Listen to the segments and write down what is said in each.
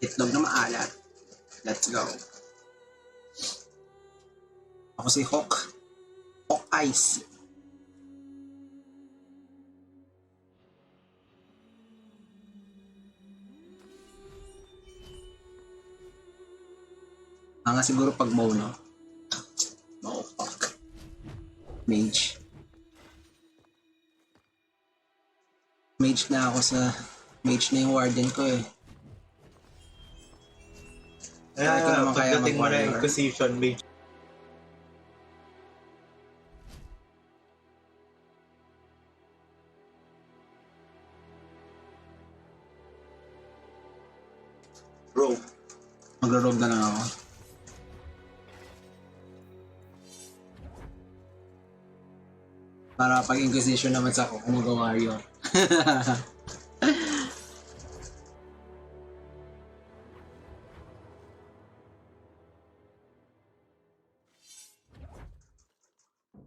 Itlog na maalat. Let's go. Ako si Hawke. Hawke Eyes. Nga siguro pag Mo, no? Oh, fuck. Mage. Mage na ako sa... Mage na yung warden ko eh. Kaya naman kaya pagdating mo na mag-warrior. Inquisition, mage. Rogue. Mag-rogue na lang ako. Para pag Inquisition naman sa ako, kung mag-warrior.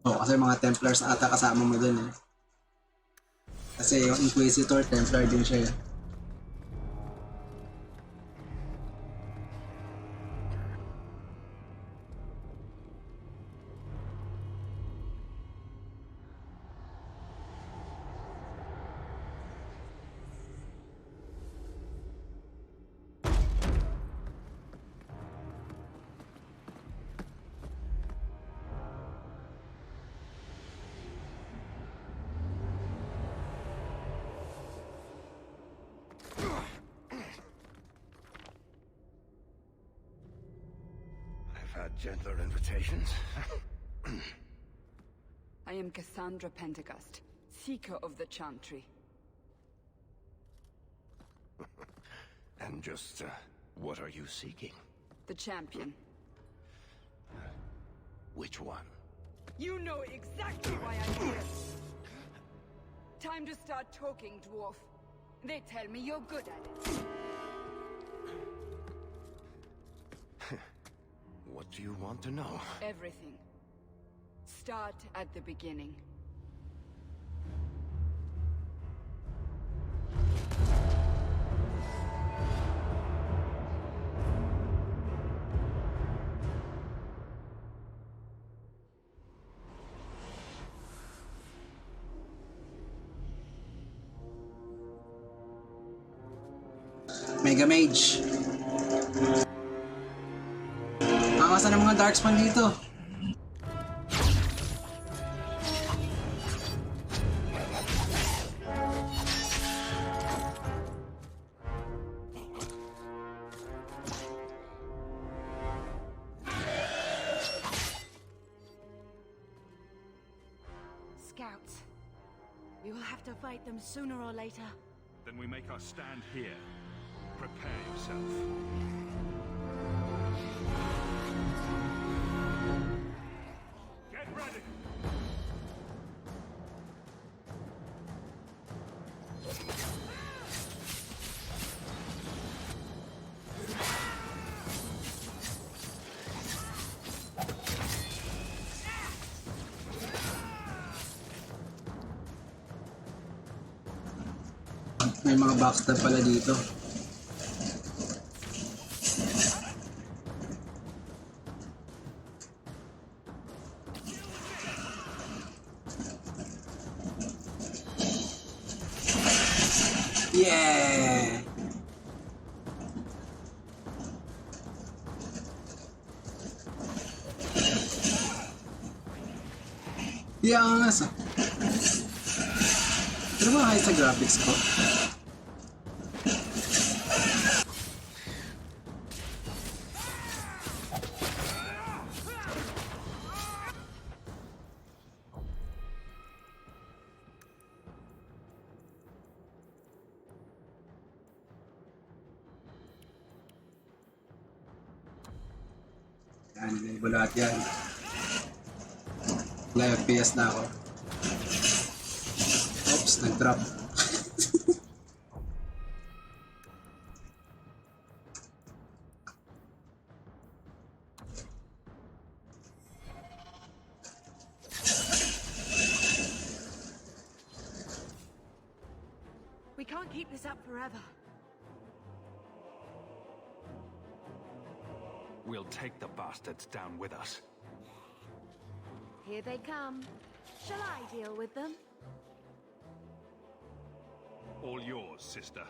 Oo, kasi mga Templars ata kasama mo dun eh. Kasi yung Inquisitor, Templar din siya eh. Gentler invitations. I am Cassandra Pentecost, Seeker of the Chantry. And just, what are you seeking? The champion. Which one? You know exactly why I'm here. Time to start talking, dwarf. They tell me you're good at it. What do you want to know? Everything. Start at the beginning. Mega Mage. Makasan ng mga Darkspawn dito. Scouts. We will have to fight them sooner or later. Then we make our stand here. Prepare yourself. Get ready! May mga backstab pala dito. Yeah! Yeah, angas ah. Pero ba kahit sa graphics ko? Yan, enable lahat yan. Wala FPS na ako. Oops, nag-drop. We can't keep this up forever. We'll take the bastards down with us. Here they come. Shall I deal with them? All yours, sister.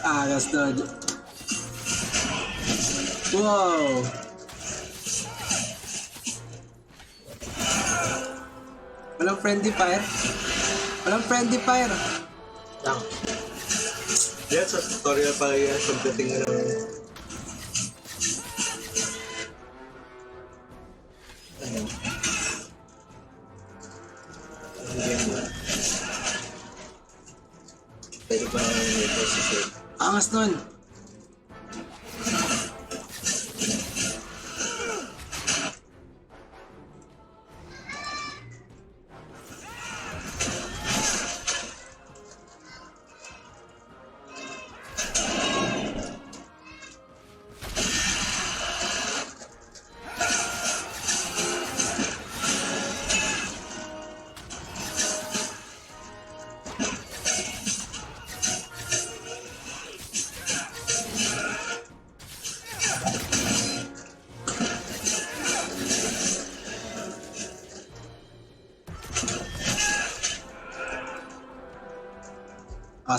Angas nun. Wow! Walang friendly fire? Walang friendly fire! Lang. Yan, sa tutorial pa yan. Pagdating na ng... Ano? Ang game na. Pwede ba ang may processor? Angas nun!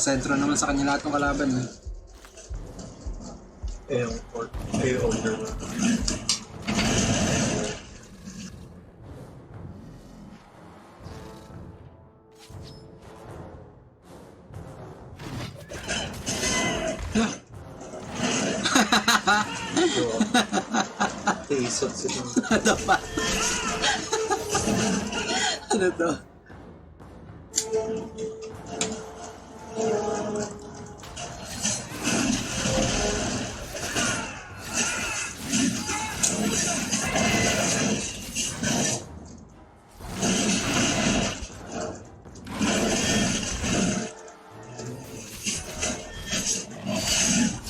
Sentro naman sa kanya lahat ng kalaban eh. Eh, yung port. Eh, yung order mo. Isot sila. Ano pa? Ano to?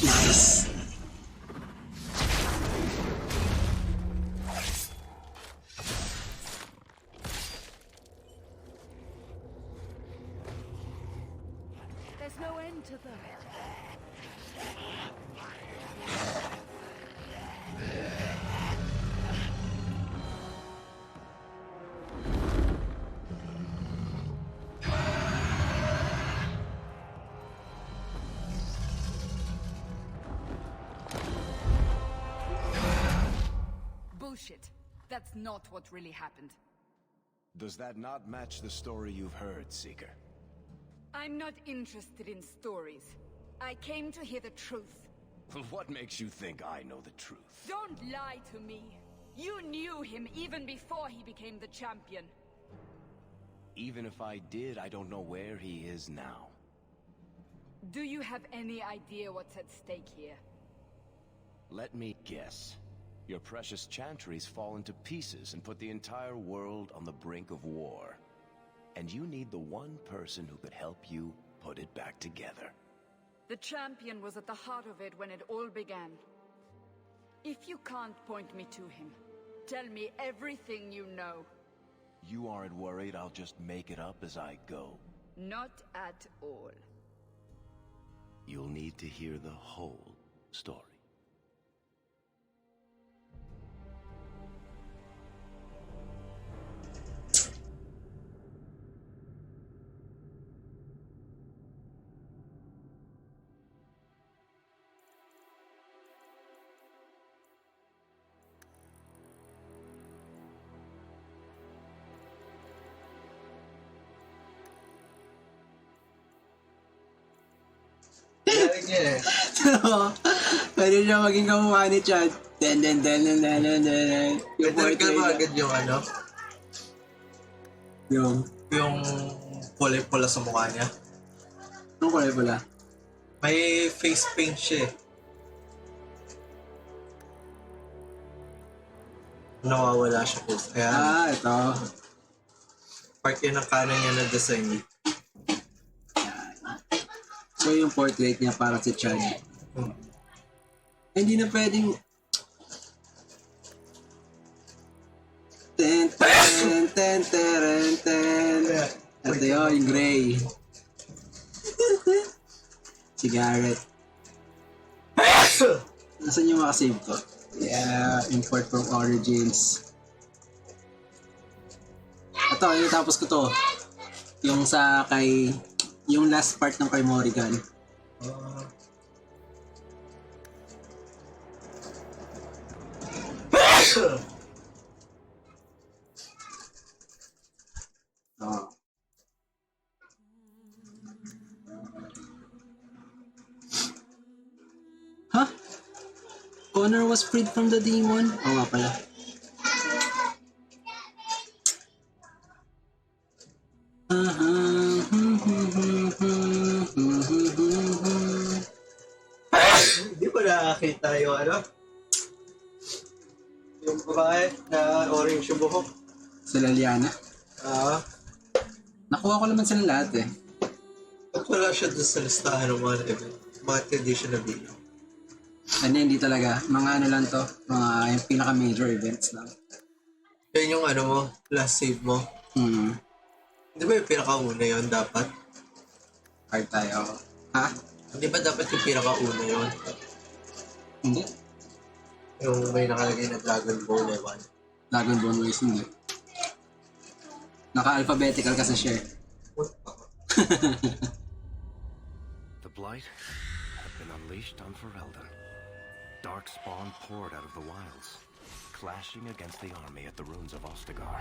Nice. There's no end to them. Bullshit. That's not what really happened. Does that not match the story you've heard, Seeker? I'm not interested in stories. I came to hear the truth. What makes you think I know the truth? Don't lie to me. You knew him even before he became the champion. Even if I did, I don't know where he is now. Do you have any idea what's at stake here? Let me guess. Your precious chantry's fallen to pieces and put the entire world on the brink of war. And you need the one person who could help you put it back together. The champion was at the heart of it when it all began. If you can't point me to him, tell me everything you know. You aren't worried I'll just make it up as I go? Not at all. You'll need to hear the whole story. niya eh. Pwede siya maging kamukha ni Chad. Den. Yung Pwede ka portrait ba niya. agad yung ano? Yung kulay pula sa mukha niya? Anong kulay pula? May face paint siya eh. Nawawala siya po. Kaya Ito. part yun ng kanan niya na design. So yung portrait niya para si Chad. Hindi na pwedeng... Ten. Ito yun, yung gray. Si Garrett. Nasaan yung makasave ko? Yeah, import from origins. Ito, yung tapos ko to. Yung sa kay... Yung last part ng kay Morrigan. Oh. Huh? Connor was freed from the demon? Oo nga pala. Hindi ko nakakita yung ano? Yung babae na orange yung buhok. Sila Liana. Nakuha ko naman sila lahat eh. At wala siya doon sa listahan ng mga event. Mga condition na video. Ano hindi talaga. Mga ano lang to. Mga yung pinaka-major events lang. Yan yung ano mo, last save mo. Hindi ba yung pinakauna yun dapat? Hard tayo. Ha? Hindi ba dapat yung pinakauna yun? Hindi. Yung may nakalagay na Dragon Ball ewan. Dragon Ball Wars hindi. Naka-alphabetical kasi siya. The Blight had been unleashed on Ferelden. Darkspawn poured out of the wilds, clashing against the army at the ruins of Ostagar.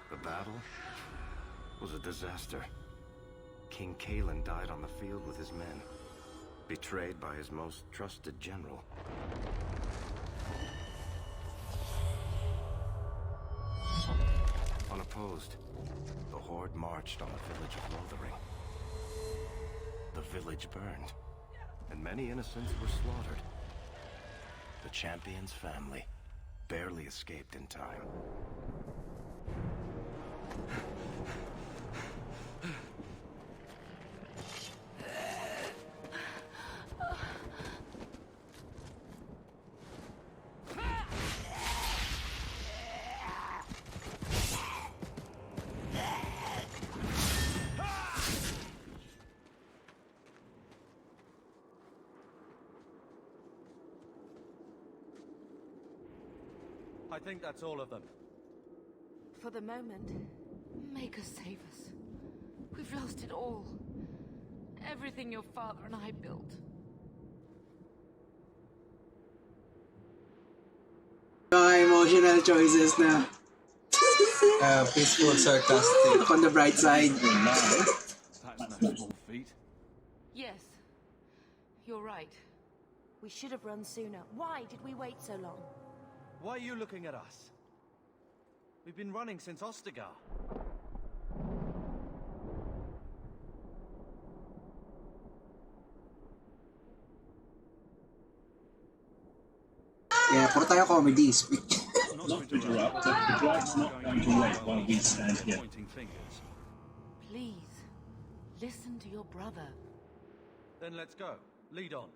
The battle was a disaster. King Kalen died on the field with his men, betrayed by his most trusted general. Unopposed, the Horde marched on the village of Lothering. The village burned, and many innocents were slaughtered. The champion's family barely escaped in time. I think that's all of them. For the moment, make us save us. We've lost it all. Everything your father and I built. Mga emotional choices na. Peaceful, sarcastic. On the bright side. That's no small feat. Yes, you're right. We should have run sooner. Why did we wait so long? Why are you looking at us? We've been running since Ostagar. Yeah, puro tayo comedy. Not to interrupt, but the Blight's not going to wait while we stand here. Pointing fingers. Please, listen to your brother. Then let's go. Lead on.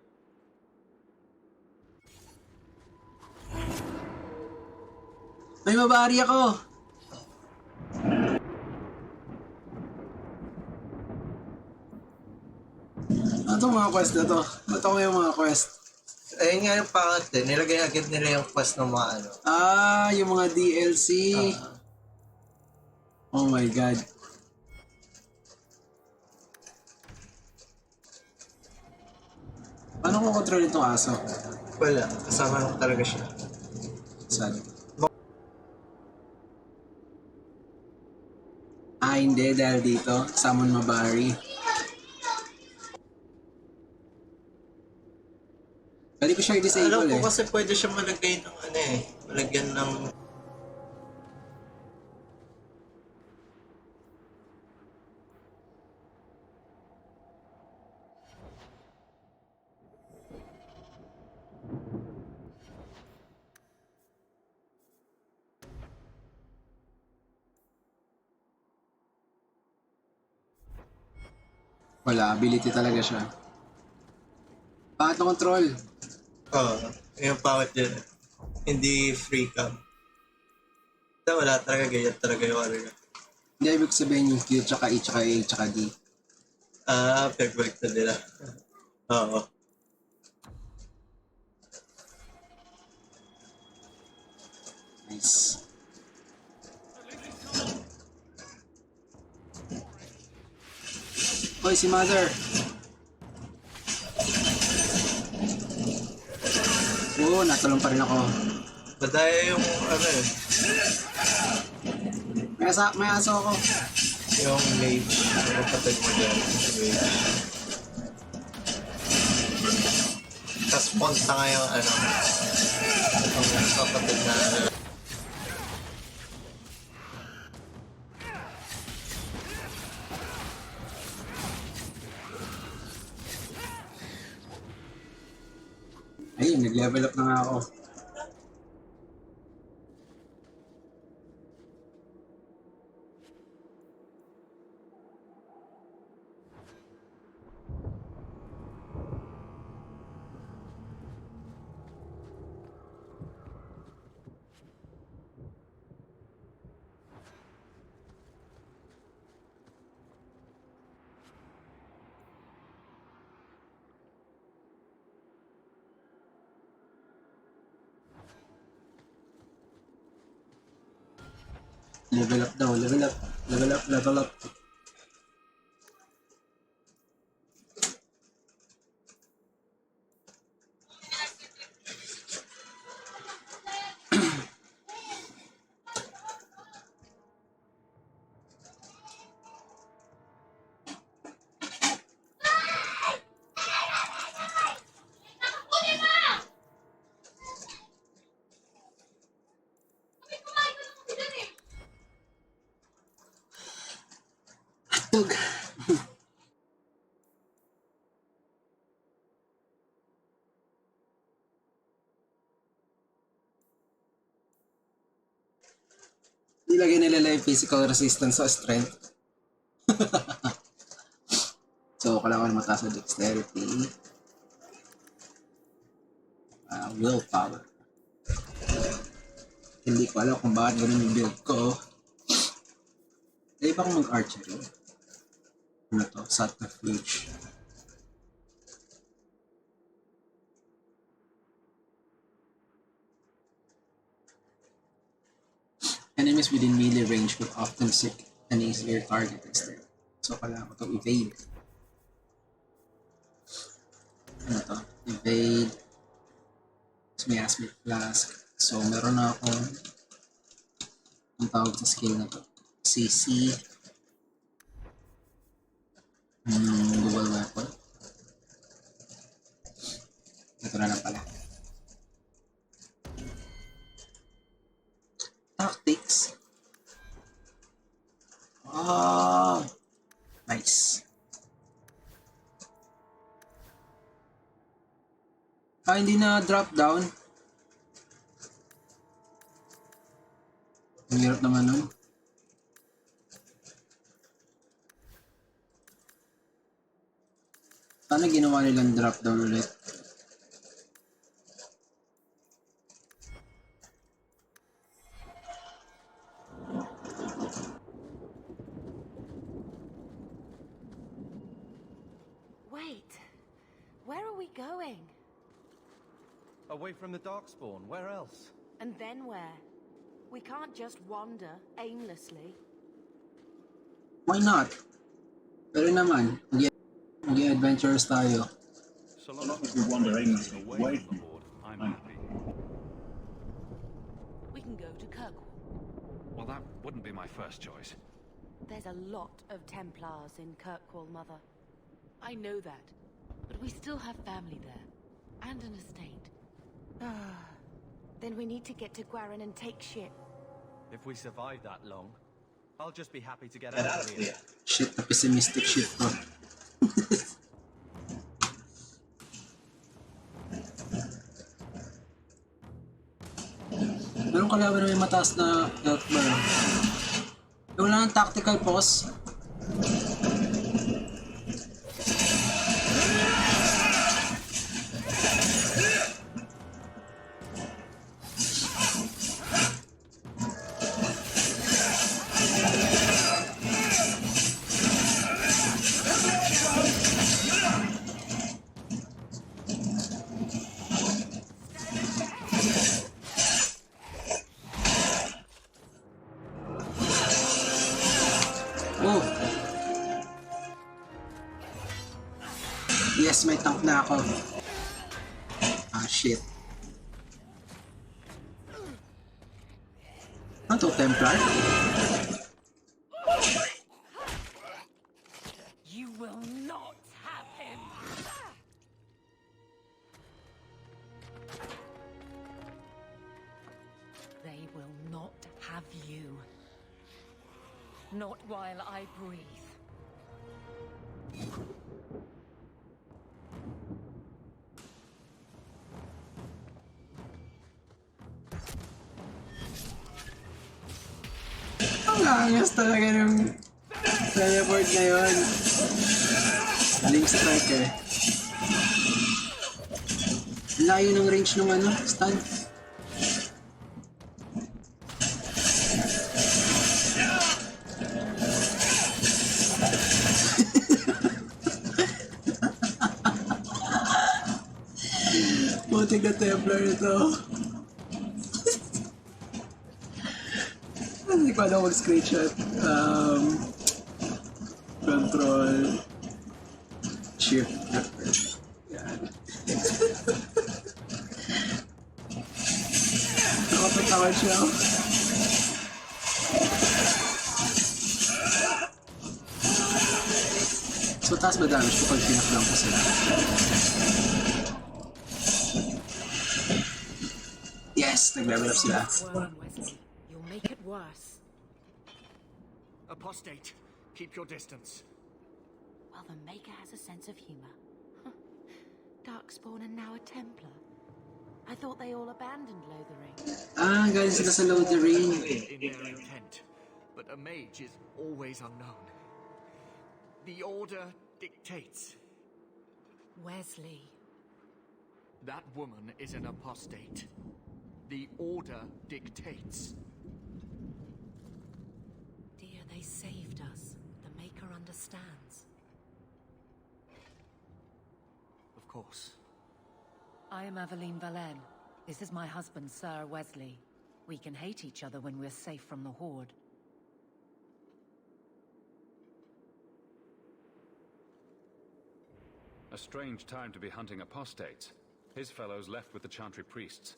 May mabari ako! Ano itong mga quest na to? Ba't ako yung mga quest? Ayun nga yung pangat eh. Nilagay agad nila yung quest ng mga ano. Yung mga DLC. Oh my god. Paano ko control itong aso? Wala. Kasama lang talaga siya. Sad. Hindi dahil dito, summon Mabari. Hindi ko siya i-disable Alam ko eh. kasi pwede siya malagay ng ano eh. Malagyan ng... Wala, ability talaga siya. Bakit na control? Oo. Yung pangit yun. Hindi free cam. Wala talaga, ganyan talaga yung ano yun. Hindi, ibig sabihin yung Q, tsaka E, tsaka A, tsaka D. Ah, perfect na nila. Oo. Nice. Hoy, si Mother! Oo, natalong pa rin ako. Madaya yung ano eh. May aso ako. Yung mage. Yung kapatid mo dyan. Mage. Tapos punta nga yung ano. Yung kapatid na ano. Ayun, nag-level up na nga ako. Level up daw, level up, level up, level up. Tug. Nilagay nila yung physical resistance sa strength. So, kailangan ko na mataas na dexterity. Willpower. Hindi ko alam kung bakit ganun yung build ko. Dahil ba akong mag-archery? Ano to? Subterfuge. Enemies within melee range will often seek an easier target instead. So, kailangan ko itong evade. Ano to? Evade. Tapos may aspect flask. So, meron na ako ang tawag sa skill na to. CC. Dual weapon. Ito na lang pala. Tactics. Ah, nice. Hindi na drop down. Ang hirap naman nun. Sana ginawa nilang drop down ulit. Wait. Where are we going? Away from the Darkspawn, where else? And then where? We can't just wander aimlessly. Why not? Pero naman, mag-adventurous tayo. So long as we wander aimlessly away from the Lord, I'm I'm happy. We can go to Kirkwall. Well, that wouldn't be my first choice. There's a lot of Templars in Kirkwall, Mother. I know that, but we still have family there. and an estate. Then we need to get to Guaran and take ship. If we survive that long, I'll just be happy to get out of here. Shit, na pessimistic shit to. Meron kalaban na may mataas na health bar. Wala ng tactical pause. Oh! Yes, may tank na ako. Ah, shit. Ano to, Templar? You will not have him! They will not have you. Not while I breathe. Ang angas talaga ng teleport na yun. Link striker. Layo ng range ng ano, stun. Buti ka Templar ito. Hindi ko alam mag-screenshot. Control. Shift. Yan. Nakapatawa siya. So taas ba damage ko pag pinaklang ko sila? Yes! Nag-level up sila. You'll make it worse. Apostate, keep your distance. Well, the Maker has a sense of humor. Darkspawn and now a Templar. I thought they all abandoned Lothering. Ah, galing sila sa Lothering. In their intent, but a mage is always unknown. The Order dictates. Wesley. That woman is an apostate. The Order dictates. Dear, they saved us. The Maker understands. Of course. I am Aveline Valenne. This is my husband, Sir Wesley. We can hate each other when we're safe from the Horde. A strange time to be hunting apostates. His fellows left with the Chantry priests.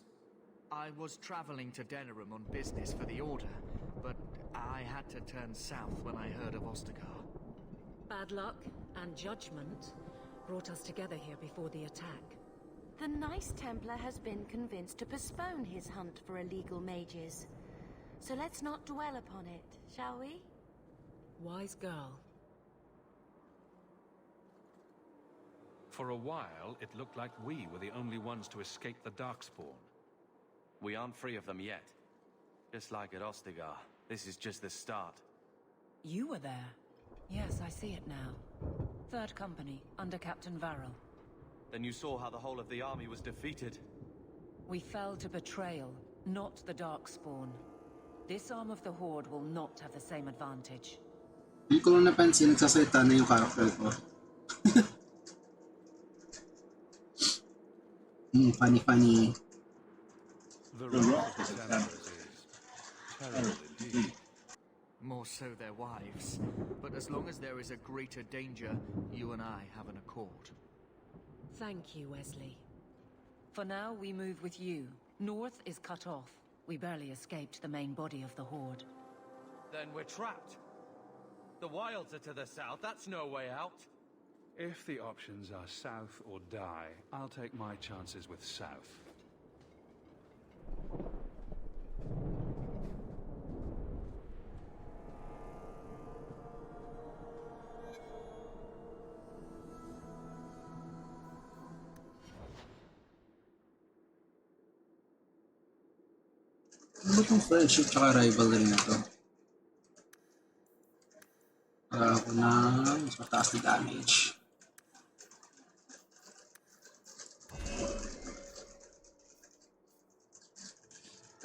I was traveling to Denerim on business for the Order, but I had to turn south when I heard of Ostagar. Bad luck and judgment brought us together here before the attack. The nice Templar has been convinced to postpone his hunt for illegal mages. So let's not dwell upon it, shall we? Wise girl. For a while, it looked like we were the only ones to escape the Darkspawn. We aren't free of them yet. Just like at Ostagar, this is just the start. You were there. Yes, I see it now. Third Company, under Captain Varel. Then you saw how the whole of the army was defeated. We fell to betrayal, not the Darkspawn. This arm of the Horde will not have the same advantage. Hindi ko lang napansin, nagsasalita na yung character ko. Funny. The wrath of the Templars is terrible indeed. More so their wives. But as long as there is a greater danger, you and I have an accord. Thank you, Wesley. For now, we move with you. North is cut off. We barely escaped the main body of the Horde. Then we're trapped. The wilds are to the south, that's no way out. If the options are south or die, I'll take my chances with south. Ano ba itong friendship tsaka rivalry na to? Para ako na mas mataas na damage.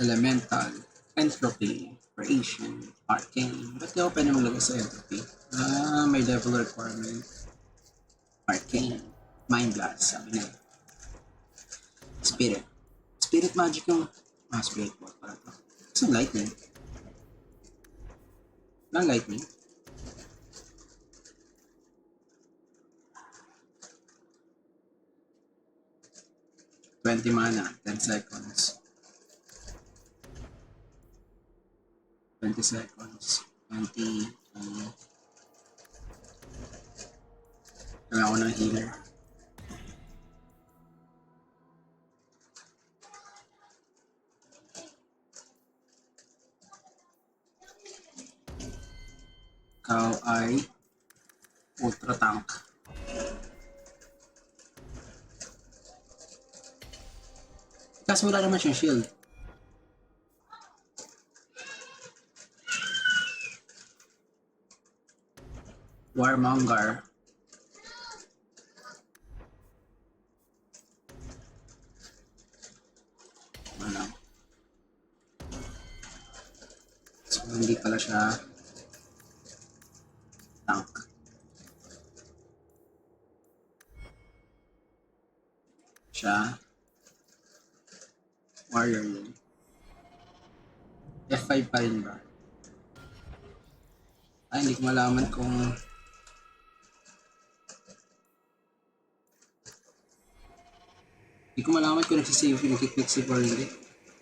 Elemental, entropy, creation, arcane. Ba't di ako pwede maglagay sa entropy? May level requirement. Arcane, mind blast, sabi na. Spirit. Spirit magic yung... spirit ball para to. It's lightning. Not lightning. $20 mana, 10 seconds. 20 seconds. 20. Kailangan ko ng healer. Ikaw ay ultra tank. Kasi wala naman siyang shield. Warmonger. Ano? So, hindi pala siya tank. Siya warrior yun. F5 pa rin ba? Ay, hindi ko malaman kung nagsisave, nagkiklik save or hindi.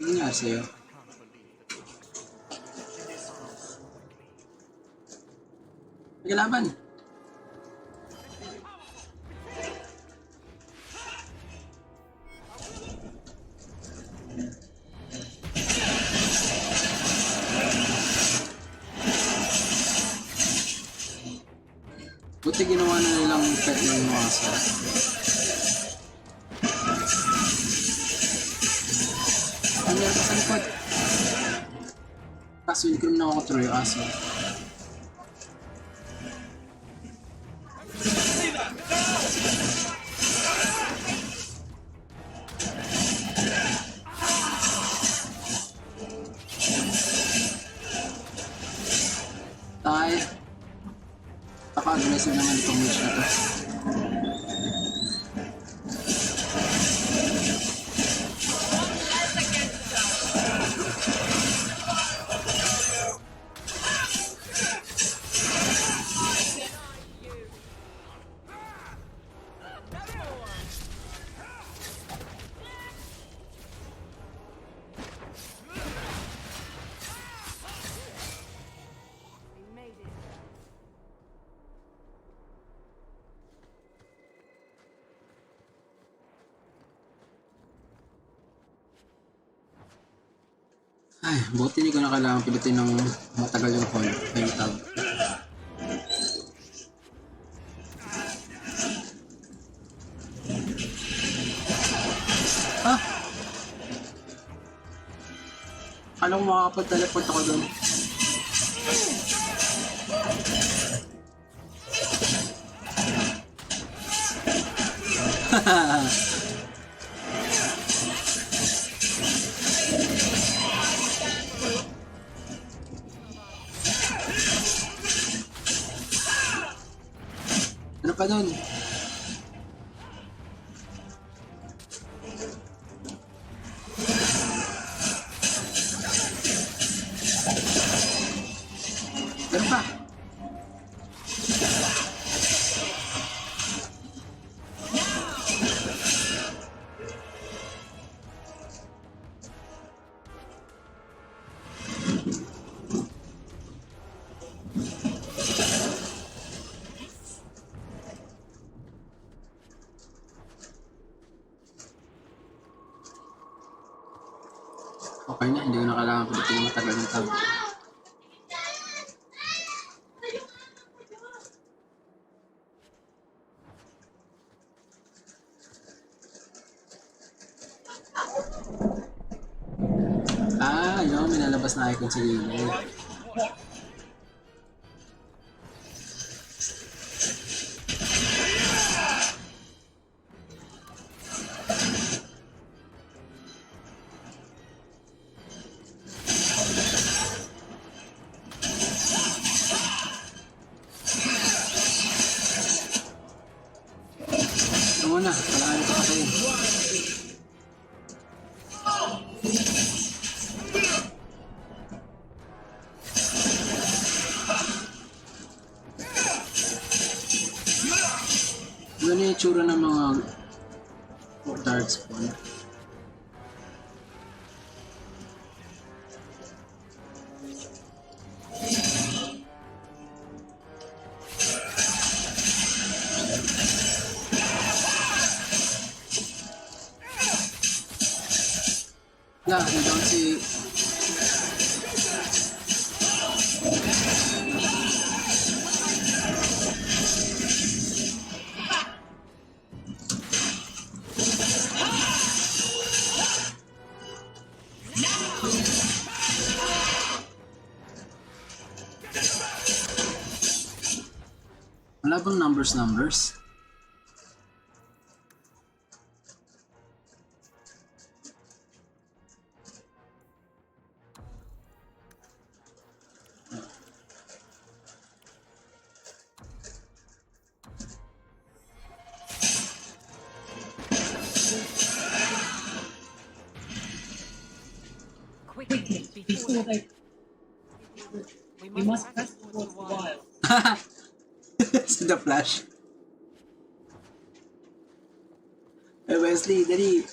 Ano nga sa'yo? Maglaban! Buti ginawa na nilang pet ng mga asa. Ano yan sa likod? Kaso hindi ko naman nakakontrol yung aso. Tayo. Napaka-aggressive naman itong match na to. Ay, buti hindi ko na kailangan pilitin ng matagal yung call. Yung tab. Ah! Alam mo makakapag-teleport ako doon. Hahaha! Ano pa doon? Ano pa? Okay na, hindi ko na kailangan pilitin matagal ng tab. May nalabas na icon sa gilid. Ito muna, kailangan ito kasi. Ano yung itsura ng mga darts po? Yeah, I don't see. Wala bang numbers? Quickly, before they... We must press towards the wild. See the flash. Hey Wesley, dali.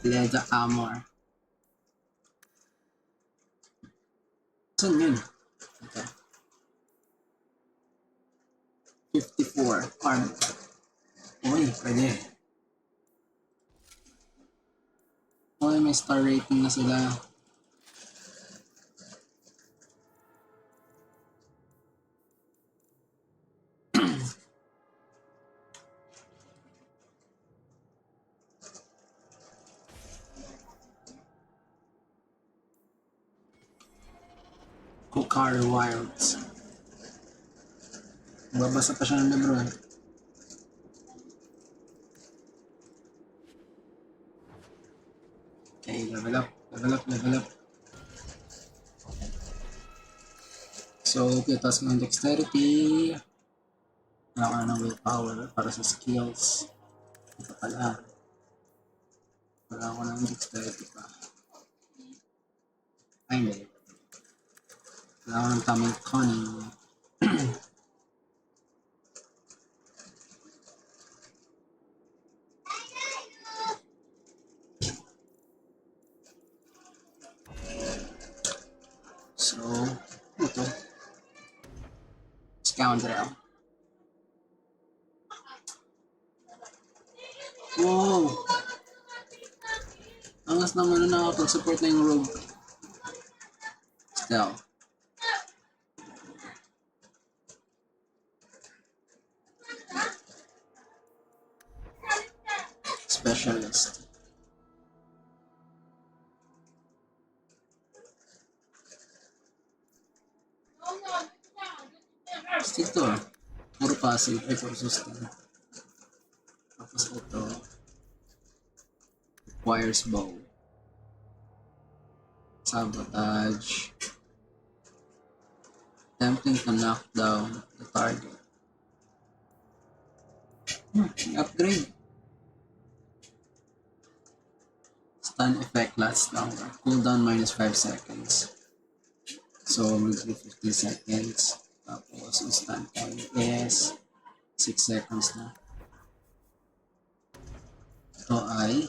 Leather armor. Saan yun? Okay. 54 armor. Uy, pwede. Uy, may star rating na sila. Kukar Wilds. Babasa pa siya ng libro eh. Okay, level up. So, okay, taas mo yung dexterity. Wala ka na ng willpower para sa skills. Ito pala. Wala ko ng dexterity pa. Ay, hindi. Wala ko ng tamang cunning. So, ito. Scoundrel. Wow! Angas naman na nakapag-support na yung rogue. Still. Specialist. Stick to ah. Puro passive. Ay, puro sustain. Tapos ito. Requires bow. Sabotage. Attempting to knock down the target. Upgrade. Stun effect lasts longer. Cooldown minus 5 seconds. So, magiging 15 seconds. Tapos, ang stun time is 6 seconds na. Ito ay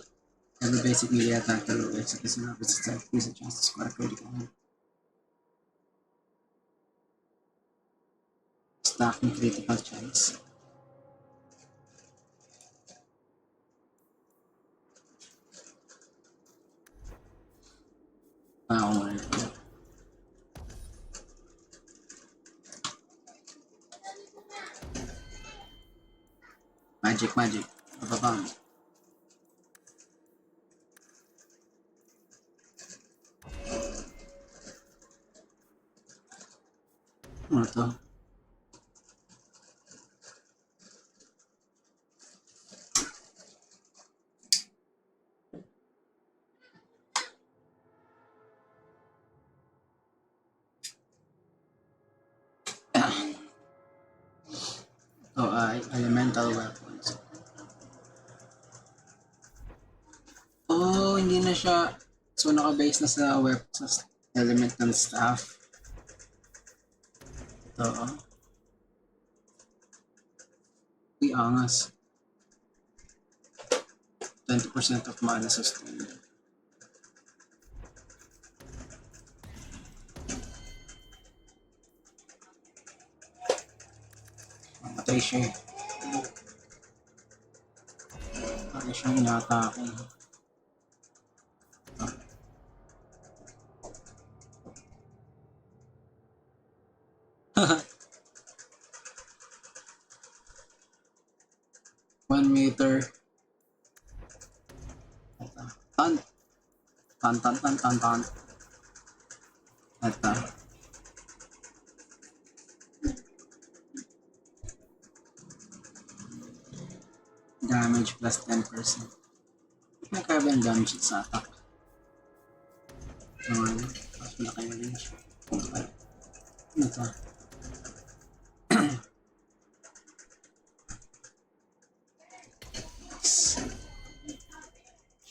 every basic melee attack that will execute an opposite side, increase a chance to score a critical hit. stacking critical chance. Power. Magic, magic. Bababam. Ano to? Ito ay elemental weapons. Oh, hindi na siya. So, naka-base na sa weapons, sa element ng staff. Ito, oh. Uy, angas. 20% of mana sustained. Matay siya eh. Ano siyang inatake. Haha. 1 meter. Tan. Tan, tan, tan, tan, tan. Ito. Damage plus 10%. May kaya ba yung damage sa attack? Naman. Tapos malaki yung range. Okay. Ano ito?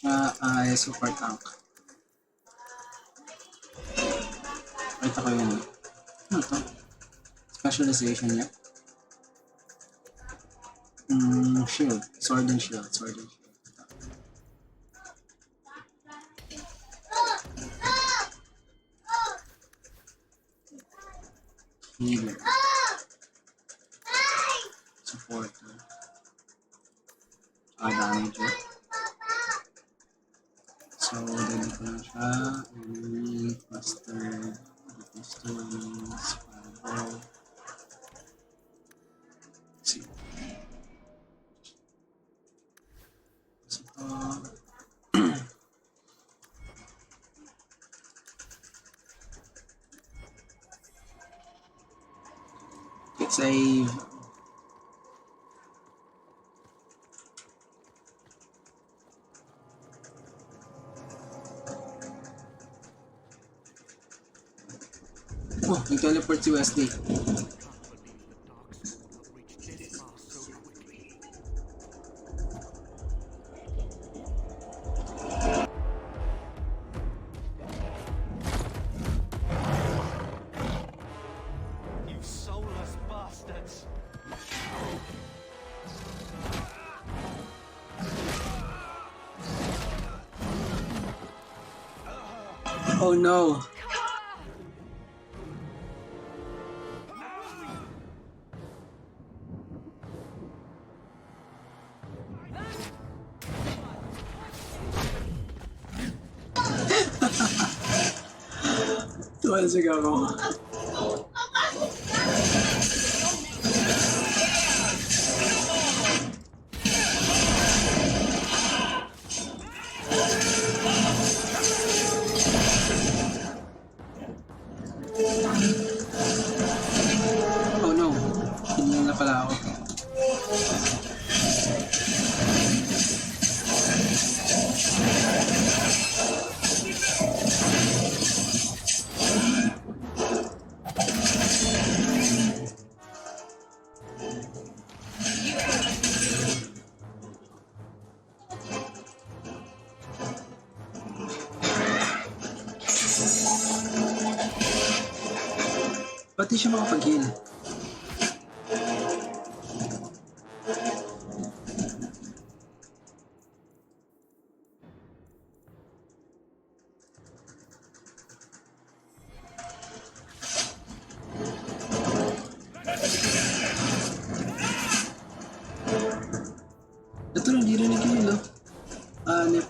Siya ay super tank. Ito ko yun. Ano ito? Specialization niya. Shield. Sword and shield. Sword and shield. Healer. Supporter. Damager. So, dali ko lang siya. Enemy, cluster, pistols, fireball. See. Save. Oh, nag-teleport si Wesley. Oh no. Tuwan siya ako. Oh no, hindi na pala ako. Ba't di siya makapag-heal? Ito lang, di rinig yun, no? Anip.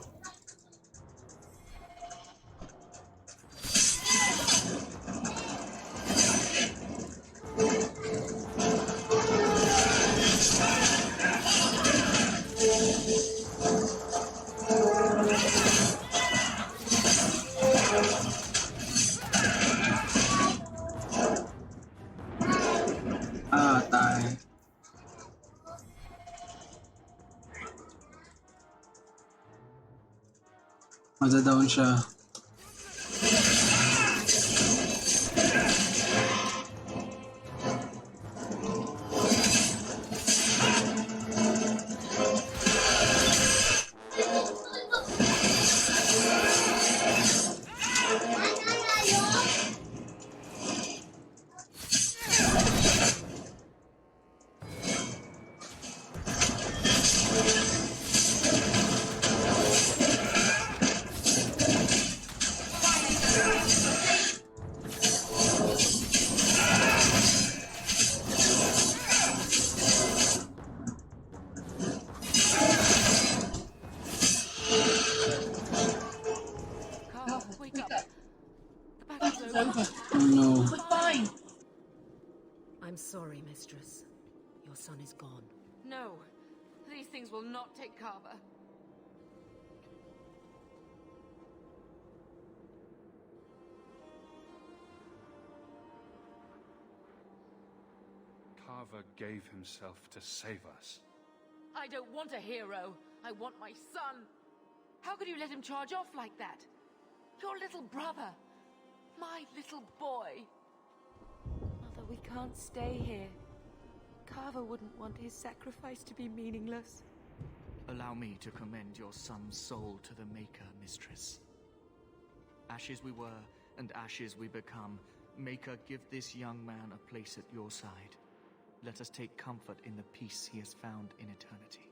Tayo. Maza-down siya. No. Goodbye. I'm sorry, mistress. Your son is gone. No, these things will not take Carver. Carver gave himself to save us. I don't want a hero. I want my son. How could you let him charge off like that? Your little brother. My little boy. Mother, we can't stay here. Carver wouldn't want his sacrifice to be meaningless. Allow me to commend your son's soul to the Maker, mistress. Ashes we were, and ashes we become. Maker, give this young man a place at your side. Let us take comfort in the peace he has found in eternity.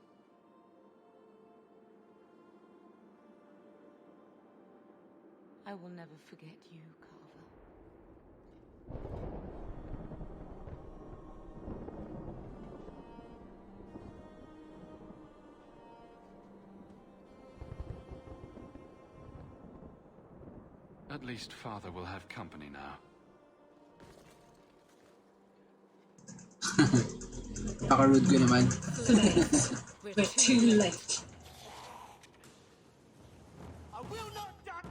I will never forget you, Carver. At least Father will have company now. Paka-rude ko naman. We're too late. I will not die.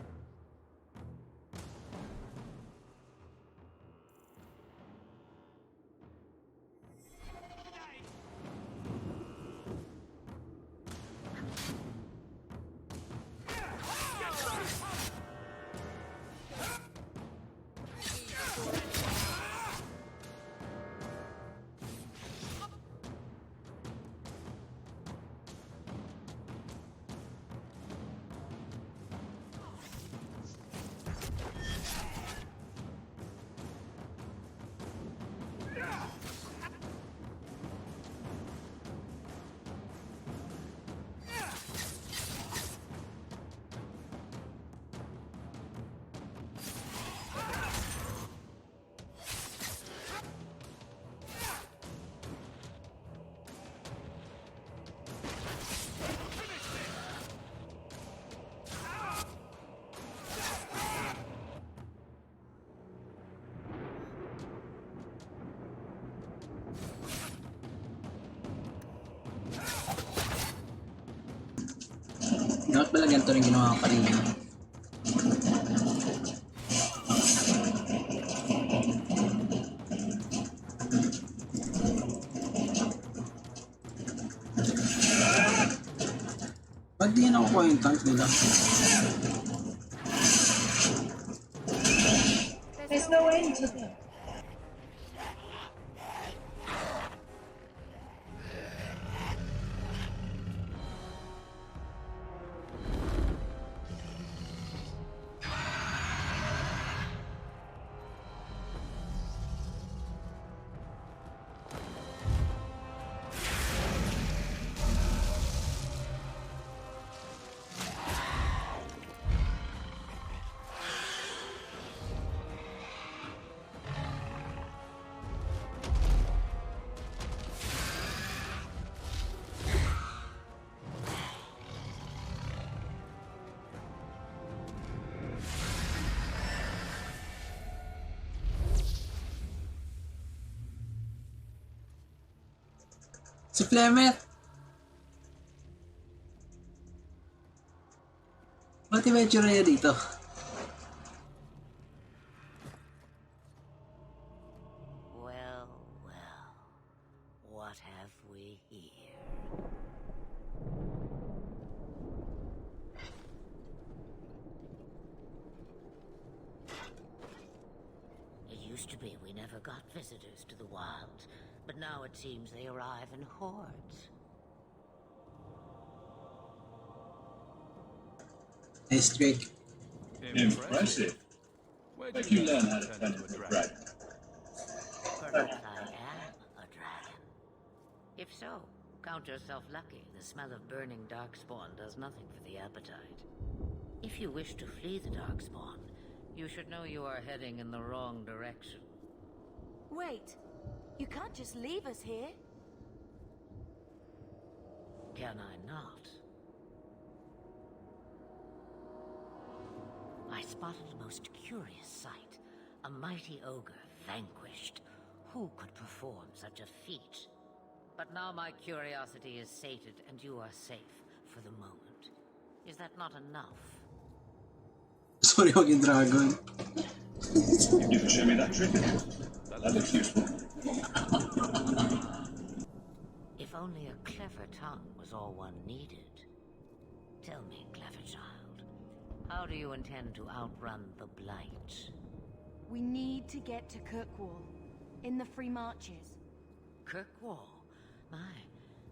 Dapat pala ganito rin ginawa ko kanina. Ba't di nakukuha yung tank nila? There's no end to them. Si Flemet! Ba't adventure niya dito? Well, well. What have we here? It used to be we never got visitors to the wilds, but now it seems they arrive in hordes. Nice trick. Impressive. Where'd you learn how to turn into a dragon? Perhaps I am a dragon. If so, count yourself lucky. The smell of burning darkspawn does nothing for the appetite. If you wish to flee the darkspawn, you should know you are heading in the wrong direction. Wait, you can't just leave us here. Can I not? I spotted a most curious sight. A mighty ogre vanquished. Who could perform such a feat? But now my curiosity is sated and you are safe for the moment. Is that not enough? Sorry, huwag yung dragon. You can show me that trick. That looks useful. If only a clever tongue was all one needed. Tell me, clever child, how do you intend to outrun the Blight? We need to get to Kirkwall, in the Free Marches. Kirkwall? My,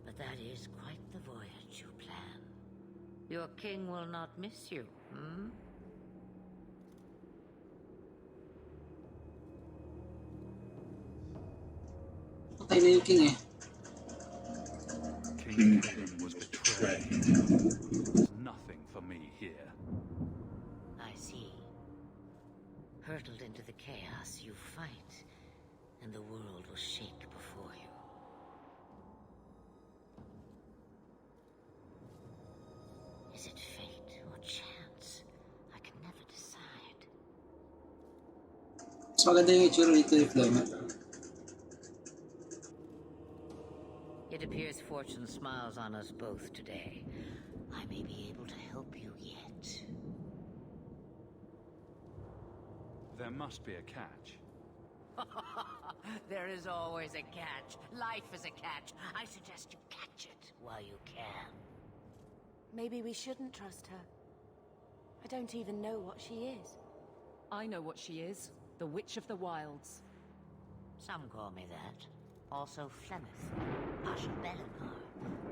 but that is quite the voyage you plan. Your king will not miss you, hmm? Patay na yung king eh. King was betrayed. There's nothing for me here. I see. Hurtled into the chaos, you fight, and the world will shake before you. Is it fate or chance? I can never decide. Mas maganda yung itsura dito ni Flemet. It appears fortune smiles on us both today. I may be able to help you yet. There must be a catch. There is always a catch. Life is a catch. I suggest you catch it while you can. Maybe we shouldn't trust her. I don't even know what she is. I know what she is. The Witch of the Wilds. Some call me that. Also Flemeth, Pasha Bellinar,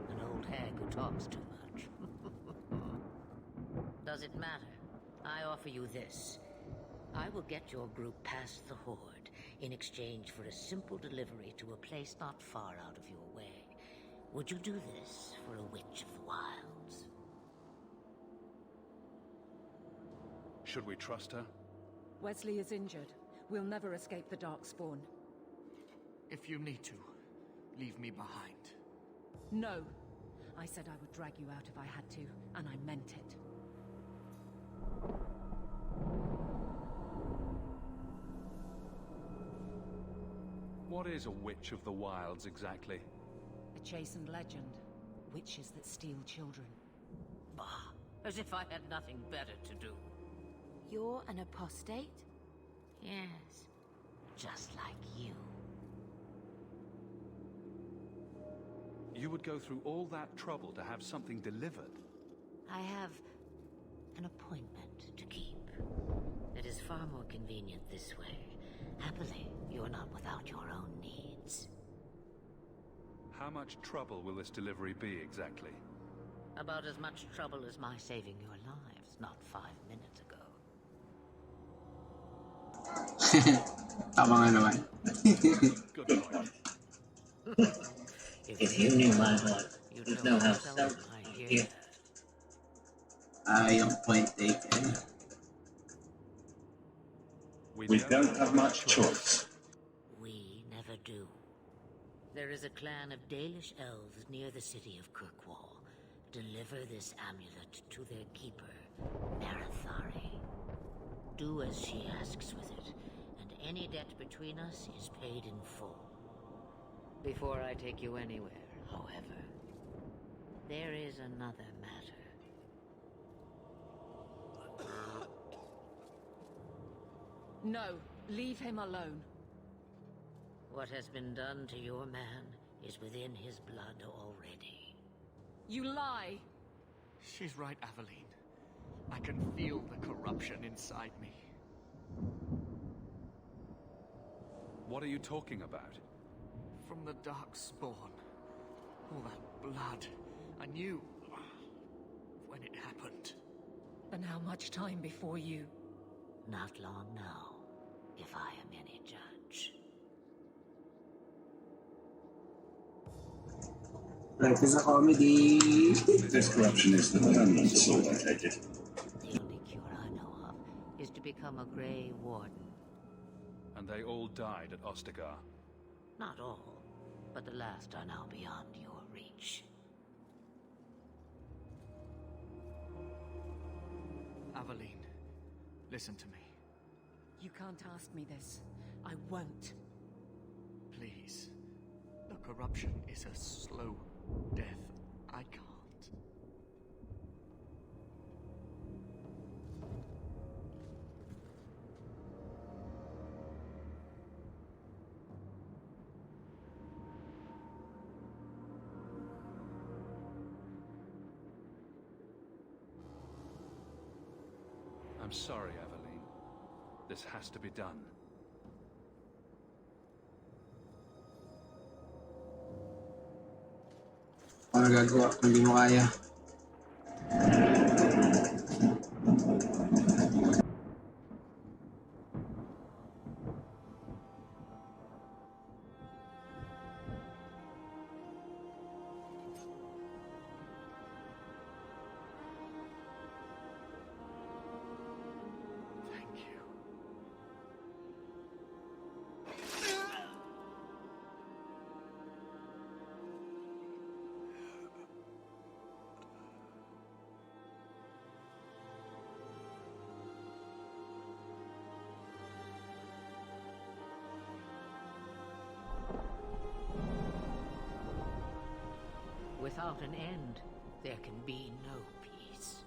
an old hag who talks too much. Does it matter? I offer you this. I will get your group past the Horde in exchange for a simple delivery to a place not far out of your way. Would you do this for a Witch of the Wilds? Should we trust her? Wesley is injured. We'll never escape the Darkspawn. If you need to, leave me behind. No. I said I would drag you out if I had to, and I meant it. What is a Witch of the Wilds exactly? A chastened legend. Witches that steal children. Bah, as if I had nothing better to do. You're an apostate? Yes, just like you. You would go through all that trouble to have something delivered? I have an appointment to keep. It is far more convenient this way. Happily, you're not without your own needs. How much trouble will this delivery be exactly? About as much trouble as my saving your lives not 5 minutes ago. Tama nga naman. Good point. If you knew my heart, you'd know how seldom I hear that. Yung point taken. We don't have much choice. We never do. There is a clan of Dalish elves near the city of Kirkwall. Deliver this amulet to their keeper, Narethari. Do as she asks with it, and any debt between us is paid in full. Before I take you anywhere, However, there is another matter. No, leave him alone. What has been done to your man is within his blood already. You lie! She's right, Aveline. I can feel the corruption inside me. What are you talking about? From the Darkspawn. All that blood. I knew when it happened. And how much time before you? Not long now, if I am any judge. Life is a comedy. This corruption is the permanent sort, I take it. The only cure I know of is to become a Grey Warden. And they all died at Ostagar. Not all, but the last are now beyond your reach. Aveline, listen to me. You can't ask me this. I won't. Please. The corruption is a slow death. I can't. I'm sorry, Aveline. This has to be done. Ano gagawa kung hindi mo kaya? Thank you. Without an end, there can be no peace.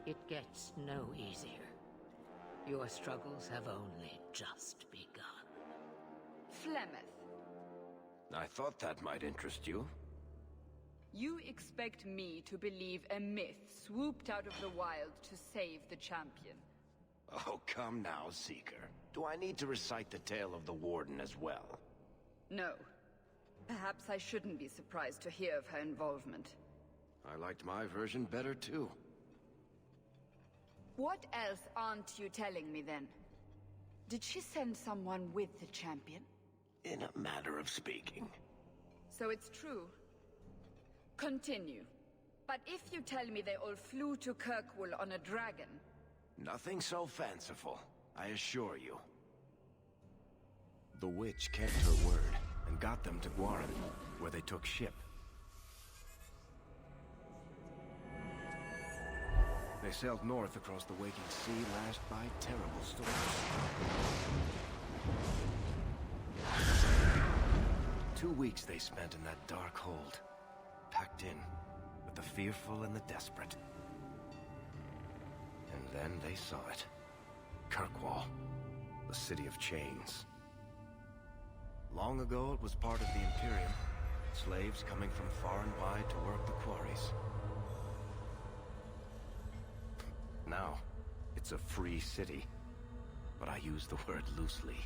It gets no easier. Your struggles have only just begun. Flemeth, I thought that might interest you. you expect me to believe a myth swooped out of the wild to save the champion? Oh, come now, Seeker. Do I need to recite the tale of the Warden as well? No. Perhaps I shouldn't be surprised to hear of her involvement. I liked my version better, too. What else aren't you telling me, then? Did she send someone with the champion? In a manner of speaking. So it's true. Continue. But if you tell me they all flew to Kirkwall on a dragon... Nothing so fanciful, I assure you. The witch kept her word and got them to Guaran, where they took ship. They sailed north across the waking sea, lashed by terrible storms. 2 weeks they spent in that dark hold, packed in with the fearful and the desperate. And then they saw it. Kirkwall, the city of chains. Long ago it was part of the Imperium, slaves coming from far and wide to work the quarries. Now, it's a free city, but I use the word loosely.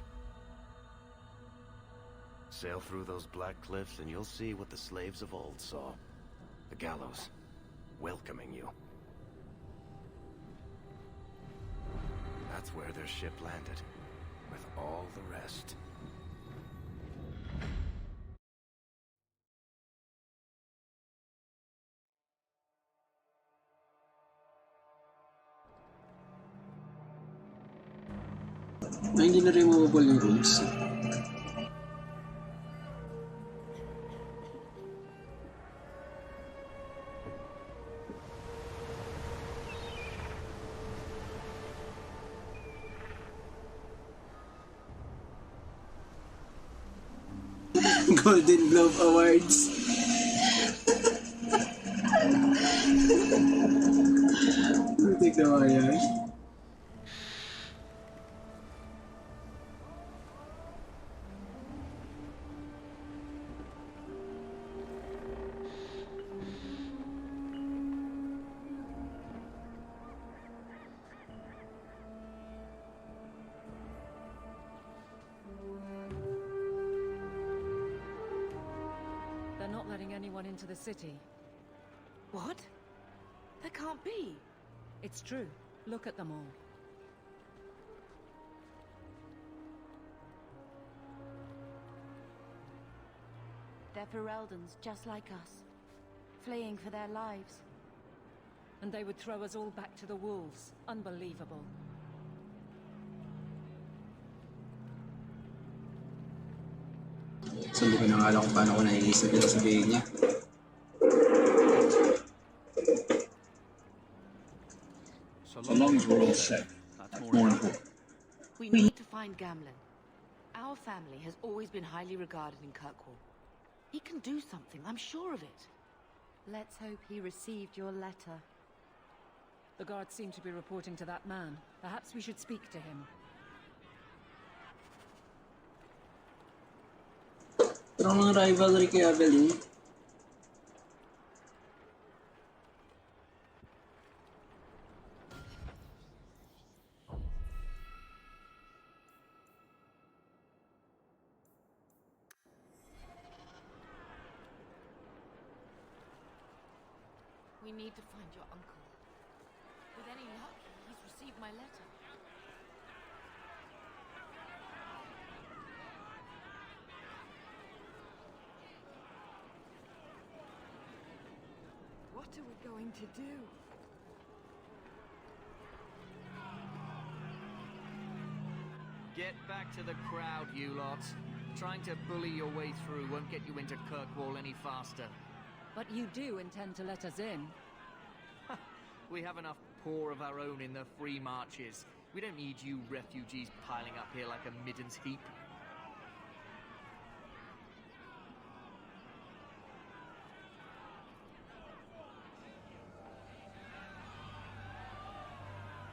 Sail through those black cliffs and you'll see what the slaves of old saw. The gallows, welcoming you. That's where their ship landed, with all the rest. Ay, hindi na removable yung rules. Golden Globe Awards. Putik na mga yan. They're not letting anyone into the city. What? That can't be. It's true. Look at them all. They're Fereldans, just like us. Fleeing for their lives. And they would throw us all back to the wolves. Unbelievable. So hindi ko na alam kung paano ko naiisip yung sabihin niya. So long as we're all safe, that's more important. We need to find Gamlen. Our family has always been highly regarded in Kirkwall. He can do something, I'm sure of it. Let's hope he received your letter. The guards seem to be reporting to that man. Perhaps we should speak to him. Strong rivalry kay Evelyn. We need to find your uncle. With any luck, he's received my letter. What are we going to do? Get back to the crowd, you lot. Trying to bully your way through won't get you into Kirkwall any faster. But you do intend to let us in. We have enough poor of our own in the free marches. We don't need you refugees piling up here like a middens heap.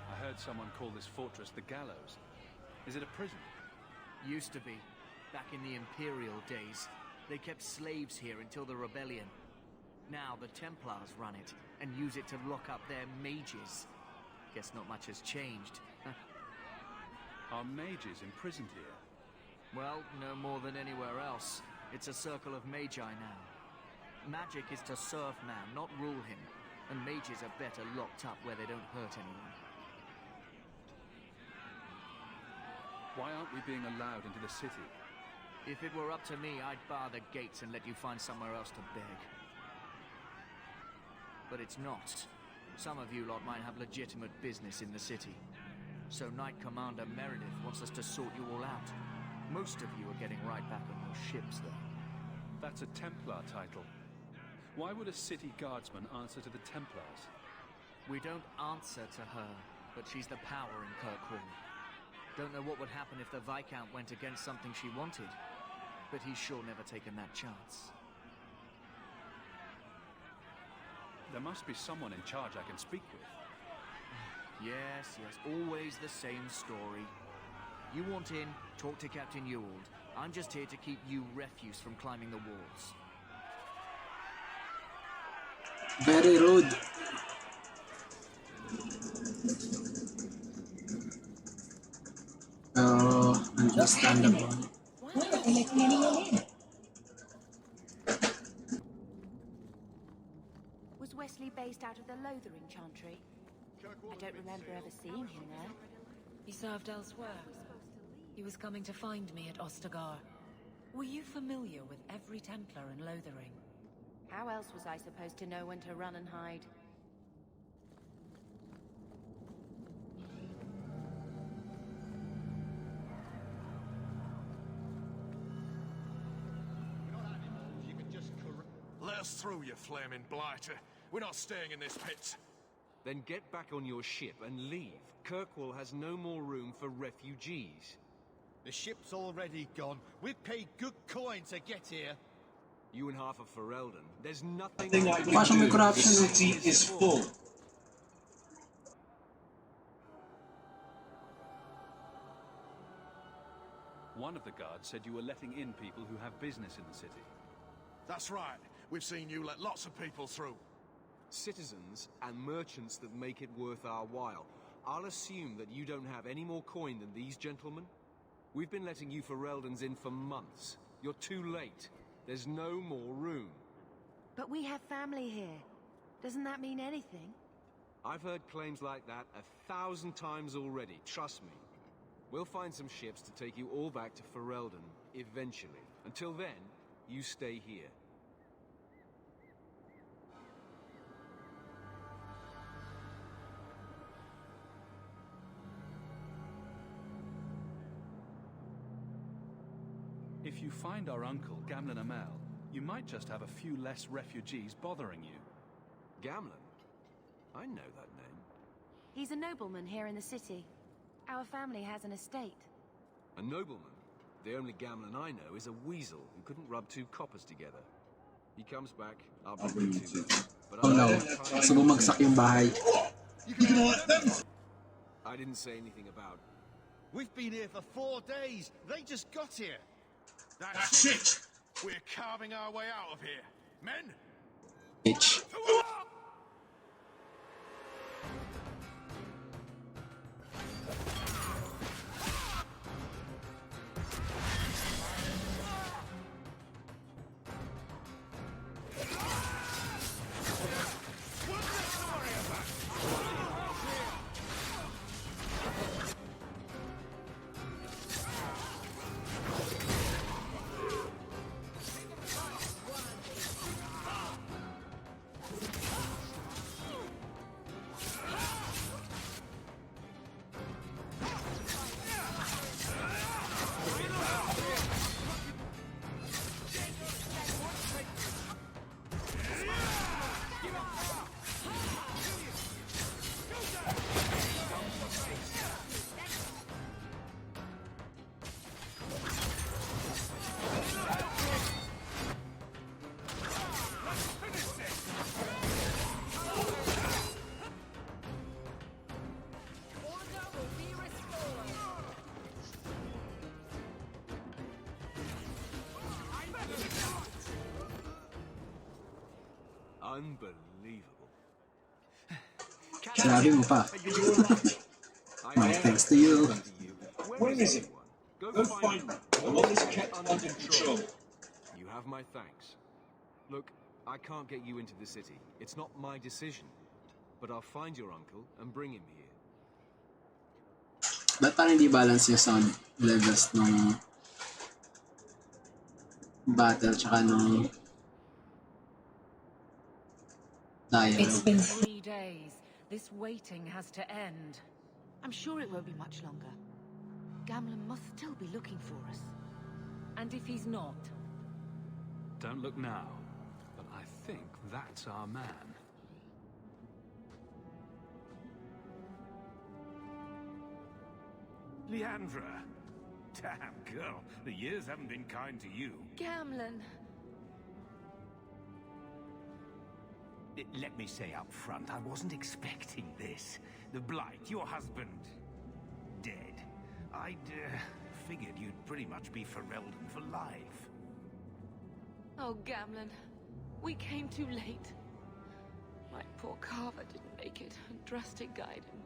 I heard someone call this fortress the Gallows. Is it a prison? Used to be. Back in the Imperial days. They kept slaves here until the rebellion. Now the Templars run it, and use it to lock up their mages. Guess not much has changed. Are mages imprisoned here? Well, no more than anywhere else. It's a circle of magi now. Magic is to serve man, not rule him. And mages are better locked up where they don't hurt anyone. Why aren't we being allowed into the city? If it were up to me, I'd bar the gates and let you find somewhere else to beg. But it's not. Some of you lot might have legitimate business in the city. So Knight Commander Meredith wants us to sort you all out. Most of you are getting right back on your ships, though. That's a Templar title. Why would a city guardsman answer to the Templars? We don't answer to her, but she's the power in Kirkwall. Don't know what would happen if the Viscount went against something she wanted, but he's sure never taken that chance. There must be someone in charge I can speak with. Yes, always the same story. You want in, talk to Captain Ewald. I'm just here to keep you refuse from climbing the walls. Very rude. Oh, understandable. Was Wesley based out of the Lothering Chantry? I don't remember ever seeing him there. He served elsewhere. He was coming to find me at Ostagar. Were you familiar with every Templar in Lothering? How else was I supposed to know when to run and hide? Let us through, you flaming blighter. We're not staying in this pit. Then get back on your ship and leave. Kirkwall has no more room for refugees. The ship's already gone. We paid good coin to get here. You and half of Ferelden. There's nothing. Nothing I can do. The city is full. One of the guards said you were letting in people who have business in the city. That's right. We've seen you let lots of people through. Citizens and merchants that make it worth our while. I'll assume that you don't have any more coin than these gentlemen. We've been letting you Fereldans in for months. You're too late. There's no more room. But we have family here. Doesn't that mean anything? I've heard claims like that 1,000 times already, trust me. We'll find some ships to take you all back to Ferelden, eventually. Until then, you stay here. If you find our uncle, Gamlen Amel, you might just have a few less refugees bothering you. Gamlen? I know that name. He's a nobleman here in the city. Our family has an estate. A nobleman? The only Gamlen I know is a weasel who couldn't rub 2 coppers together. He comes back, I'll bring him to you. Oh no, so bumagsak yung bahay. I didn't say anything about... We've been here for 4 days. They just got here. That's it. We're carving our way out of here. Men? Bitch. Unbelievable. Sinabi mo pa. My thanks to you. Where is it? Go find him. The one is kept under control. You have my thanks. Look, I can't get you into the city. It's not my decision. But I'll find your uncle and bring him here. Ba't parang hindi balance yung sound levels ng battle tsaka ng dialogue? It's been 3 days. This waiting has to end. I'm sure it won't be much longer. Gamlen must still be looking for us. And if he's not? Don't look now, but I think that's our man. Leandra! Damn, girl, the years haven't been kind to you. Gamlen! Let me say up front, I wasn't expecting this. The Blight, your husband, dead. I'd figured you'd pretty much be Ferelden for life. Oh, Gamlen. We came too late. My poor Carver didn't make it, and Drastic guided him.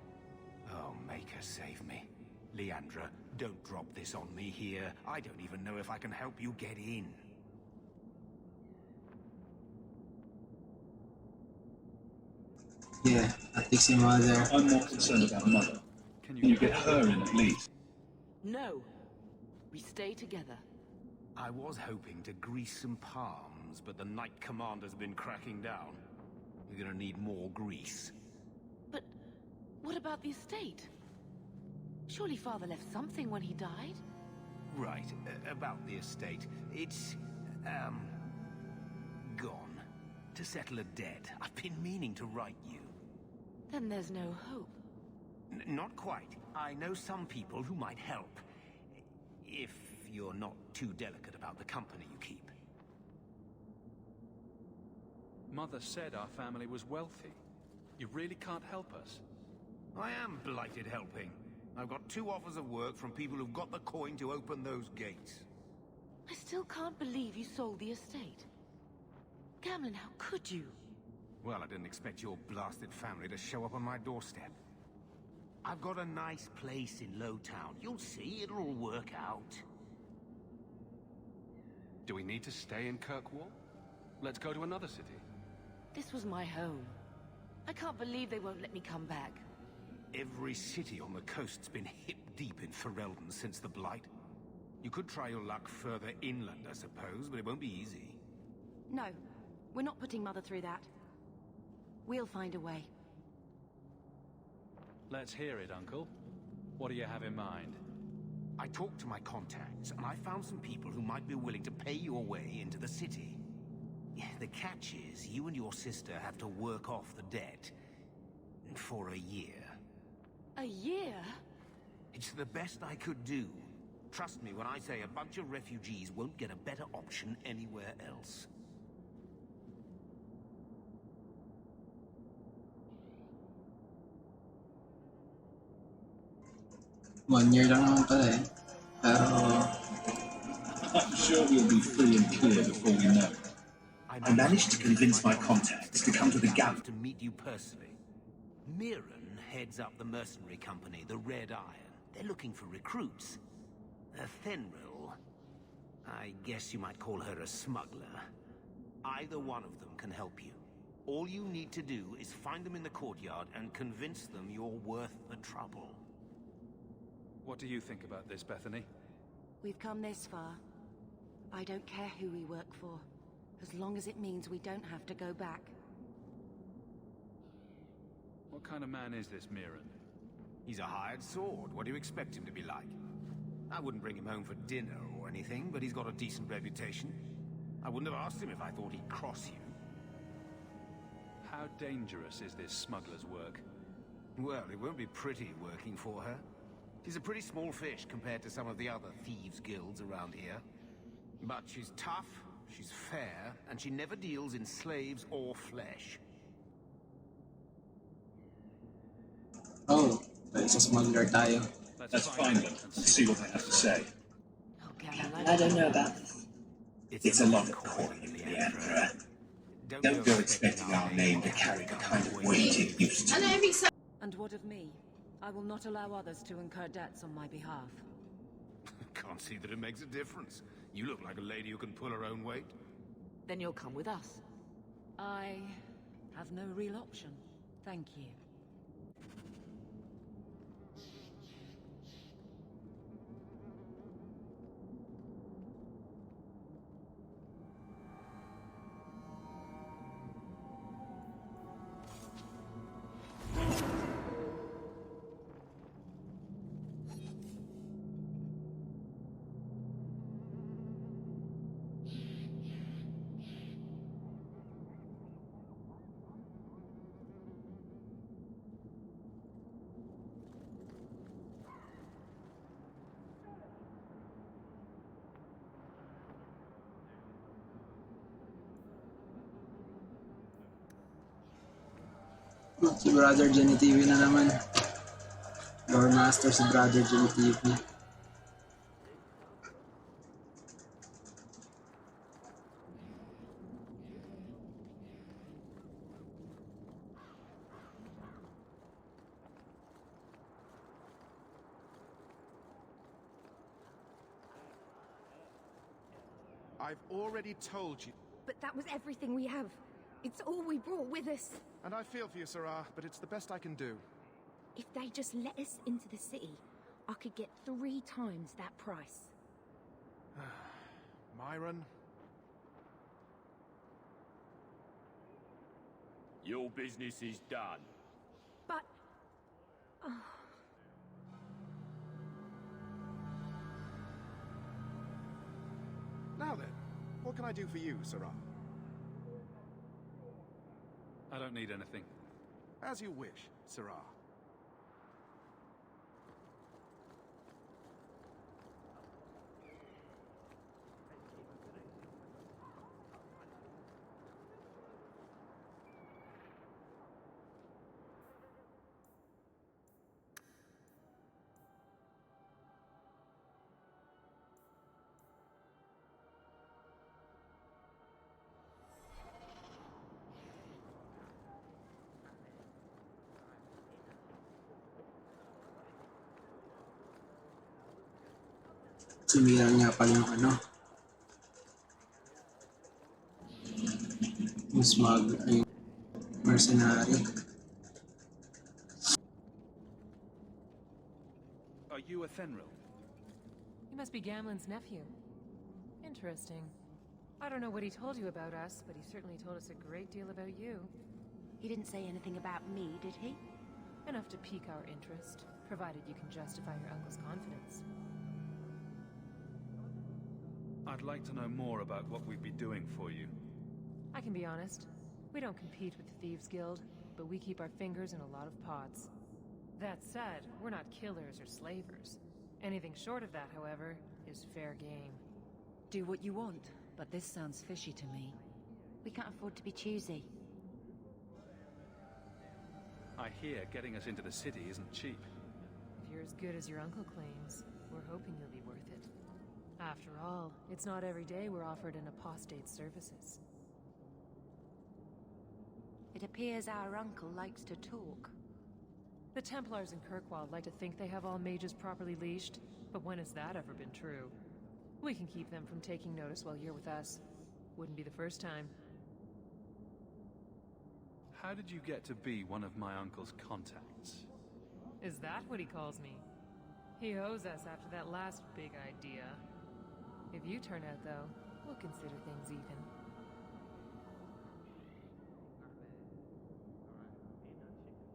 Oh, Maker, save me. Leandra, don't drop this on me here. I don't even know if I can help you get in. Yeah, I think si Mother. I'm more concerned about Mother. Can you get her in at least? No. We stay together. I was hoping to grease some palms, but the Knight Commander's been cracking down. We're gonna need more grease. But what about the estate? Surely Father left something when he died? Right, about the estate. It's, gone. To settle a debt. I've been meaning to write you. Then there's no hope. Not quite. I know some people who might help. you're not too delicate about the company you keep. Mother said our family was wealthy. You really can't help us. I am blighted helping. I've got 2 offers of work from people who've got the coin to open those gates. I still can't believe you sold the estate. Gamlin, how could you? Well, I didn't expect your blasted family to show up on my doorstep. I've got a nice place in Lowtown. You'll see, it'll all work out. Do we need to stay in Kirkwall? Let's go to another city. This was my home. I can't believe they won't let me come back. Every city on the coast's been hip-deep in Ferelden since the Blight. You could try your luck further inland, I suppose, but it won't be easy. No, we're not putting Mother through that. We'll find a way. Let's hear it, Uncle. What do you have in mind? I talked to my contacts, and I found some people who might be willing to pay your way into the city. The catch is, you and your sister have to work off the debt for a year. A year? It's the best I could do. Trust me when I say a bunch of refugees won't get a better option anywhere else. One year lang naman pala eh. Pero... I'm sure we'll be free and clear before we know. I managed to convince my contacts to come to the gap. To meet you personally. Mirren heads up the mercenary company, the Red Iron. They're looking for recruits. Fenrir, I guess you might call her a smuggler. Either one of them can help you. All you need to do is find them in the courtyard and convince them you're worth the trouble. What do you think about this, Bethany? We've come this far. I don't care who we work for, as long as it means we don't have to go back. What kind of man is this Mirren? He's a hired sword. What do you expect him to be like? I wouldn't bring him home for dinner or anything, but he's got a decent reputation. I wouldn't have asked him if I thought he'd cross you. How dangerous is this smuggler's work? Well, it won't be pretty working for her. She's a pretty small fish compared to some of the other thieves' guilds around here. But she's tough, she's fair, and she never deals in slaves or flesh. Oh, there's a smuggler tayo. Let's find them and see what they have to say. I don't know about this. It's a lot of calling in the Emperor. Don't go expecting our name to carry the kind of weight it used to. And what of me? I will not allow others to incur debts on my behalf. Can't see that it makes a difference. You look like a lady who can pull her own weight. Then you'll come with us. I have no real option. Thank you. Si Brother Jenny TV na naman. Lore Master si Brother Jenny TV. I've already told you. But that was everything we have. It's all we brought with us. And I feel for you, Sarah, but it's the best I can do. If they just let us into the city, I could get 3 times that price. Myron? Your business is done. But... Now then, what can I do for you, Sarah? I don't need anything. As you wish, Sarah. Si Miran nga pala yung ano, yung smug, ay mercenary. Are you a Thenril? You must be Gamlen's nephew. Interesting. I don't know what he told you about us, but he certainly told us a great deal about you. He didn't say anything about me, did he? Enough to pique our interest, provided you can justify your uncle's confidence. I'd like to know more about what we'd be doing for you. I can be honest. We don't compete with the Thieves Guild, but we keep our fingers in a lot of pots. That said, we're not killers or slavers. Anything short of that, however, is fair game. Do what you want, but this sounds fishy to me. We can't afford to be choosy. I hear getting us into the city isn't cheap. If you're as good as your uncle claims, we're hoping you'll be worth it. After all, it's not every day we're offered an apostate's services. It appears our uncle likes to talk. The Templars in Kirkwall like to think they have all mages properly leashed, but when has that ever been true? We can keep them from taking notice while you're with us. Wouldn't be the first time. How did you get to be one of my uncle's contacts? Is that what he calls me? He owes us after that last big idea. If you turn out, though, we'll consider things even.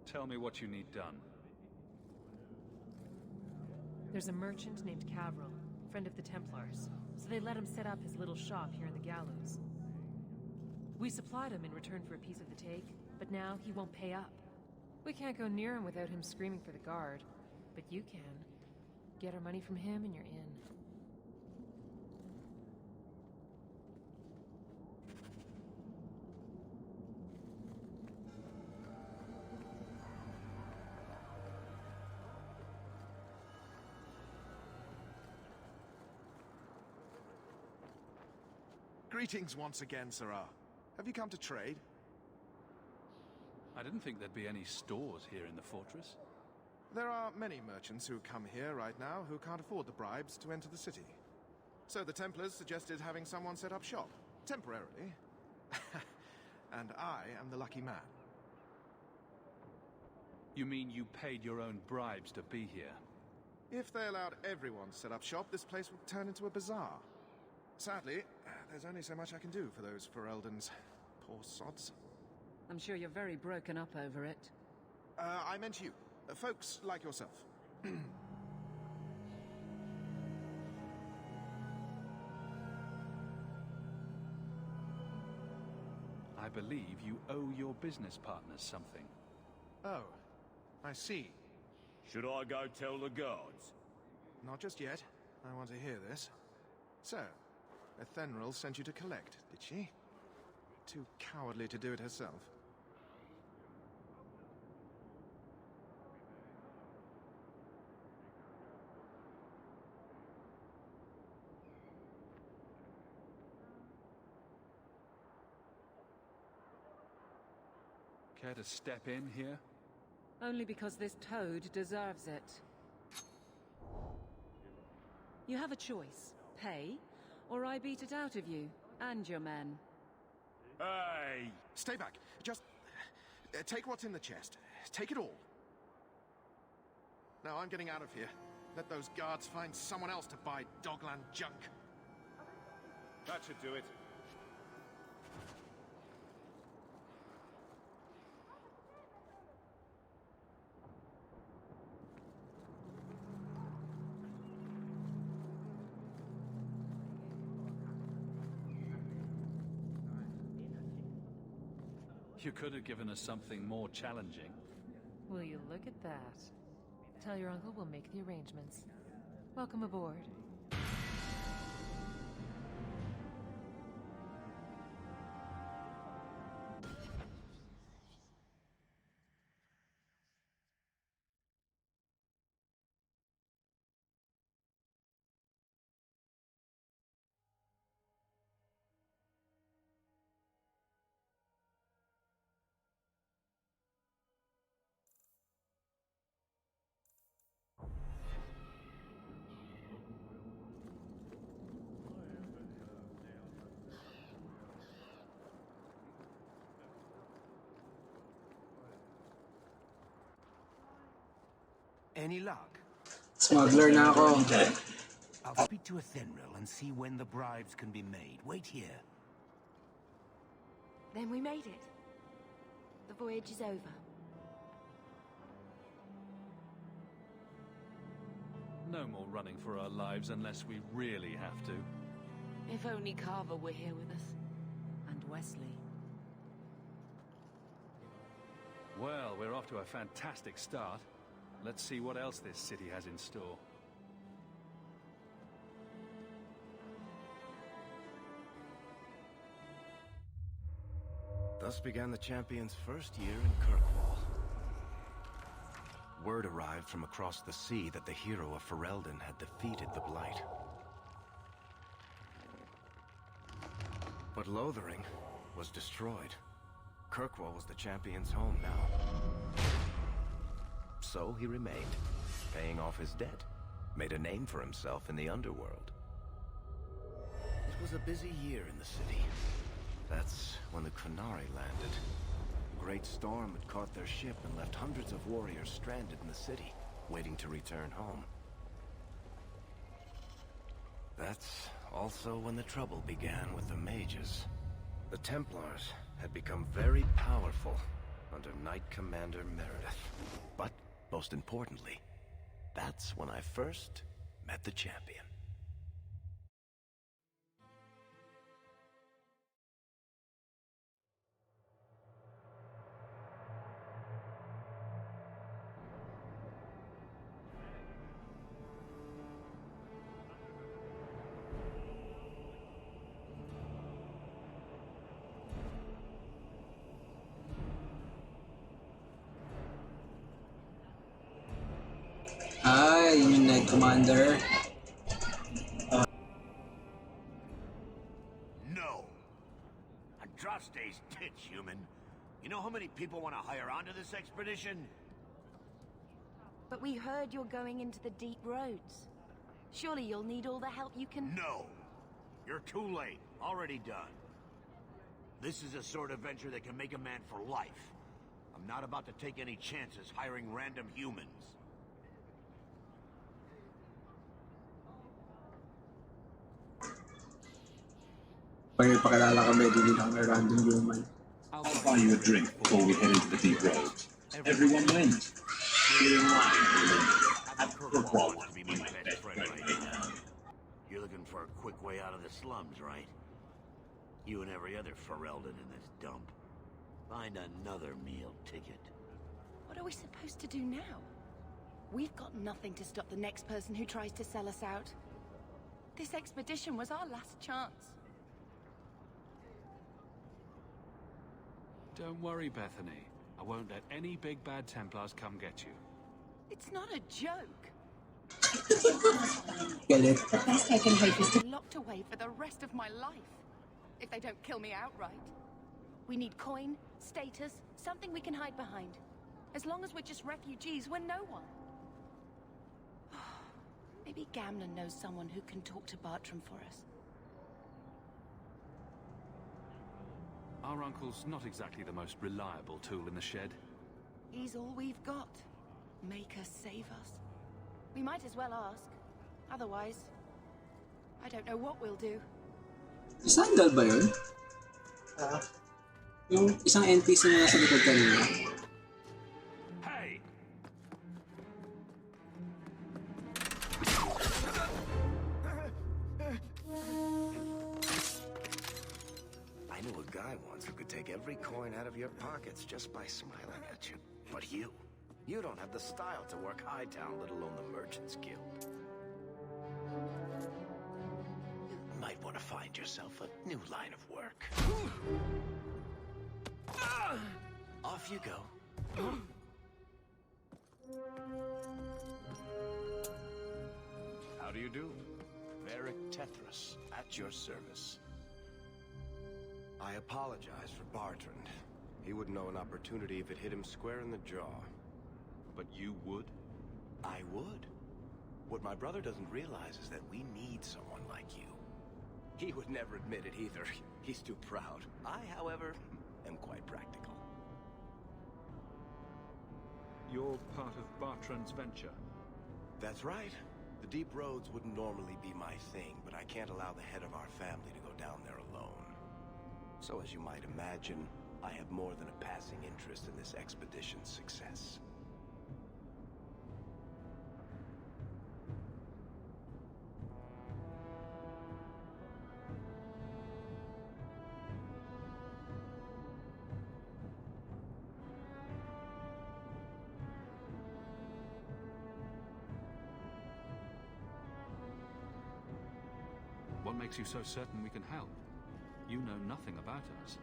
Tell me what you need done. There's a merchant named Cavril, friend of the Templars, so they let him set up his little shop here in the Gallows. We supplied him in return for a piece of the take, but now he won't pay up. We can't go near him without him screaming for the guard, but you can. Get our money from him and you're in. Greetings once again, Sirrah. Have you come to trade? I didn't think there'd be any stores here in the fortress. There are many merchants who come here right now who can't afford the bribes to enter the city. So the Templars suggested having someone set up shop, temporarily. And I am the lucky man. You mean you paid your own bribes to be here? If they allowed everyone to set up shop, this place would turn into a bazaar. Sadly, there's only so much I can do for those Ferelden's. Poor sods. I'm sure you're very broken up over it. I meant you. Folks like yourself. I believe you owe your business partners something. Oh, I see. Should I go tell the guards? Not just yet. I want to hear this. So, Thenril sent you to collect, did she? Too cowardly to do it herself. Care to step in here? Only because this toad deserves it. You have a choice. Pay, or I beat it out of you, and your men. Hey! Stay back. Just take what's in the chest. Take it all. Now I'm getting out of here. Let those guards find someone else to buy Dogland junk. That should do it. You could have given us something more challenging. Will you look at that? Tell your uncle we'll make the arrangements. Welcome aboard. Any luck? Smuggler na ako. I'll speak to a Thenril and see when the bribes can be made. Wait here. Then we made it. The voyage is over. No more running for our lives unless we really have to. If only Carver were here with us. And Wesley. Well, we're off to a fantastic start. Let's see what else this city has in store. Thus began the champion's first year in Kirkwall. Word arrived from across the sea that the hero of Ferelden had defeated the Blight. But Lothering was destroyed. Kirkwall was the champion's home now. So he remained, paying off his debt, made a name for himself in the underworld. It was a busy year in the city. That's when the Qunari landed. A great storm had caught their ship and left hundreds of warriors stranded in the city, waiting to return home. That's also when the trouble began with the mages. The Templars had become very powerful under Knight Commander Meredith. But, most importantly, that's when I first met the champion. Yun yung Knight Commander. No. Andraste's tits, human. You know how many people want to hire onto this expedition? But we heard you're going into the deep roads. Surely you'll need all the help you can... No. You're too late. Already done. This is a sort of venture that can make a man for life. I'm not about to take any chances hiring random humans. Pag pakilala kami, hindi lang may random human. I'll buy you a drink before we head into the deep roads. Everyone wins. You're in line, Kirkwall wants to be my best friend right now. You're looking for a quick way out of the slums, right? You and every other Ferelden in this dump. Find another meal ticket. What are we supposed to do now? We've got nothing to stop the next person who tries to sell us out. This expedition was our last chance. Don't worry, Bethany. I won't let any big bad Templars come get you. It's not a joke. Get it? The best I can hope is to be locked away for the rest of my life. If they don't kill me outright. We need coin, status, something we can hide behind. As long as we're just refugees, we're no one. Maybe Gamlen knows someone who can talk to Bartram for us. Our uncle's not exactly the most reliable tool in the shed. He's all we've got. Make us save us. We might as well ask. Otherwise, I don't know what we'll do. Sandal ba yun? Yung isang NPC na nasa likod kanina. Hey! I knew a guy once who could take every coin out of your pockets just by smiling at you. But you don't have the style to work Hightown, let alone the Merchants Guild. You might want to find yourself a new line of work. Off you go. How do you do? Varric Tethras, at your service. I apologize for Bartrand. He wouldn't know an opportunity if it hit him square in the jaw. But you would? I would. What my brother doesn't realize is that we need someone like you. He would never admit it either. He's too proud. I, however, am quite practical. You're part of Bartrand's venture. That's right. The deep roads wouldn't normally be my thing, but I can't allow the head of our family to go down there alone. So as you might imagine, I have more than a passing interest in this expedition's success. What makes you so certain we can help? You know nothing about us.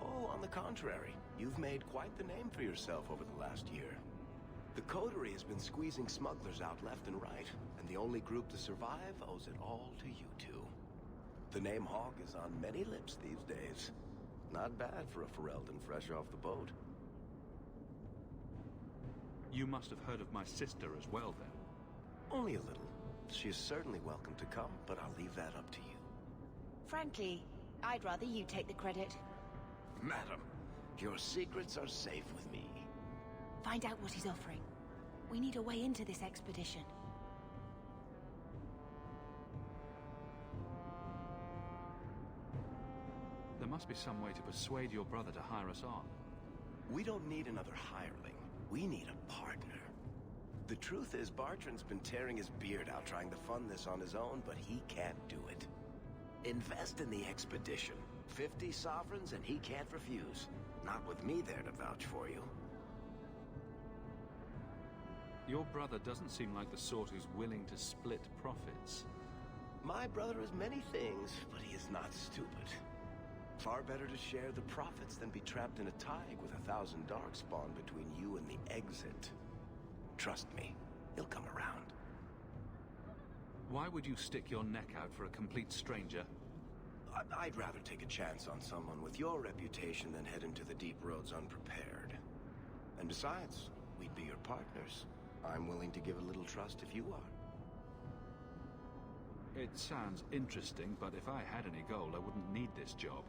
Oh, on the contrary. You've made quite the name for yourself over the last year. The Coterie has been squeezing smugglers out left and right, and the only group to survive owes it all to you two. The name Hawke is on many lips these days. Not bad for a Ferelden fresh off the boat. You must have heard of my sister as well, then. Only a little. She is certainly welcome to come, but I'll leave that up to you. Frankly, I'd rather you take the credit. Madam, your secrets are safe with me. Find out what he's offering. We need a way into this expedition. There must be some way to persuade your brother to hire us on. We don't need another hireling. We need a partner. The truth is, Bartrand's been tearing his beard out trying to fund this on his own, but he can't do it. Invest in the expedition. 50 sovereigns and he can't refuse. Not with me there to vouch for you. Your brother doesn't seem like the sort who's willing to split profits. My brother is many things, but he is not stupid. Far better to share the profits than be trapped in a tide with 1,000 darkspawn between you and the exit. Trust me, he'll come around. Why would you stick your neck out for a complete stranger? I'd rather take a chance on someone with your reputation than head into the deep roads unprepared. And besides, we'd be your partners. I'm willing to give a little trust if you are. It sounds interesting, but if I had any gold, I wouldn't need this job.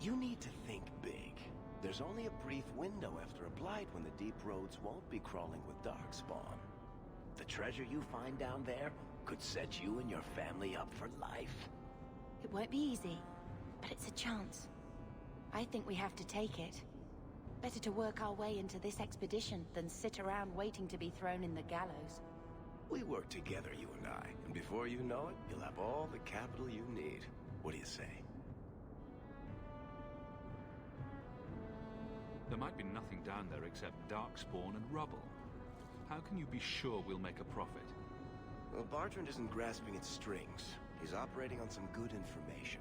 You need to think big. There's only a brief window after a blight when the deep roads won't be crawling with darkspawn. The treasure you find down there could set you and your family up for life. It won't be easy, but it's a chance. I think we have to take it. Better to work our way into this expedition than sit around waiting to be thrown in the gallows. We work together, you and I, and before you know it, you'll have all the capital you need. What do you say? There might be nothing down there except darkspawn and rubble. How can you be sure we'll make a profit? Well, Bartrand isn't grasping at strings. He's operating on some good information.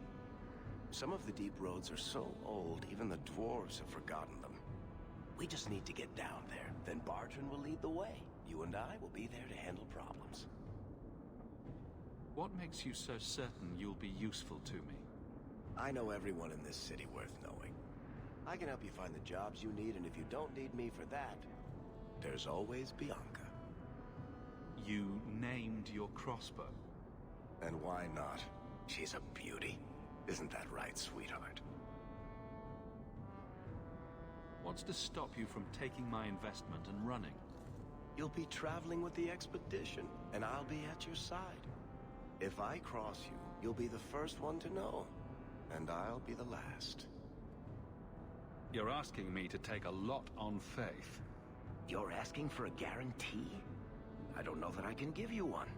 Some of the deep roads are so old, even the dwarves have forgotten them. We just need to get down there. Then Bartrand will lead the way. You and I will be there to handle problems. What makes you so certain you'll be useful to me? I know everyone in this city worth knowing. I can help you find the jobs you need, and if you don't need me for that, there's always Bianca. You named your crossbow. And why not? She's a beauty. Isn't that right, sweetheart? What's to stop you from taking my investment and running? You'll be traveling with the expedition, and I'll be at your side. If I cross you, you'll be the first one to know, and I'll be the last. You're asking me to take a lot on faith. You're asking for a guarantee? I don't know that I can give you one.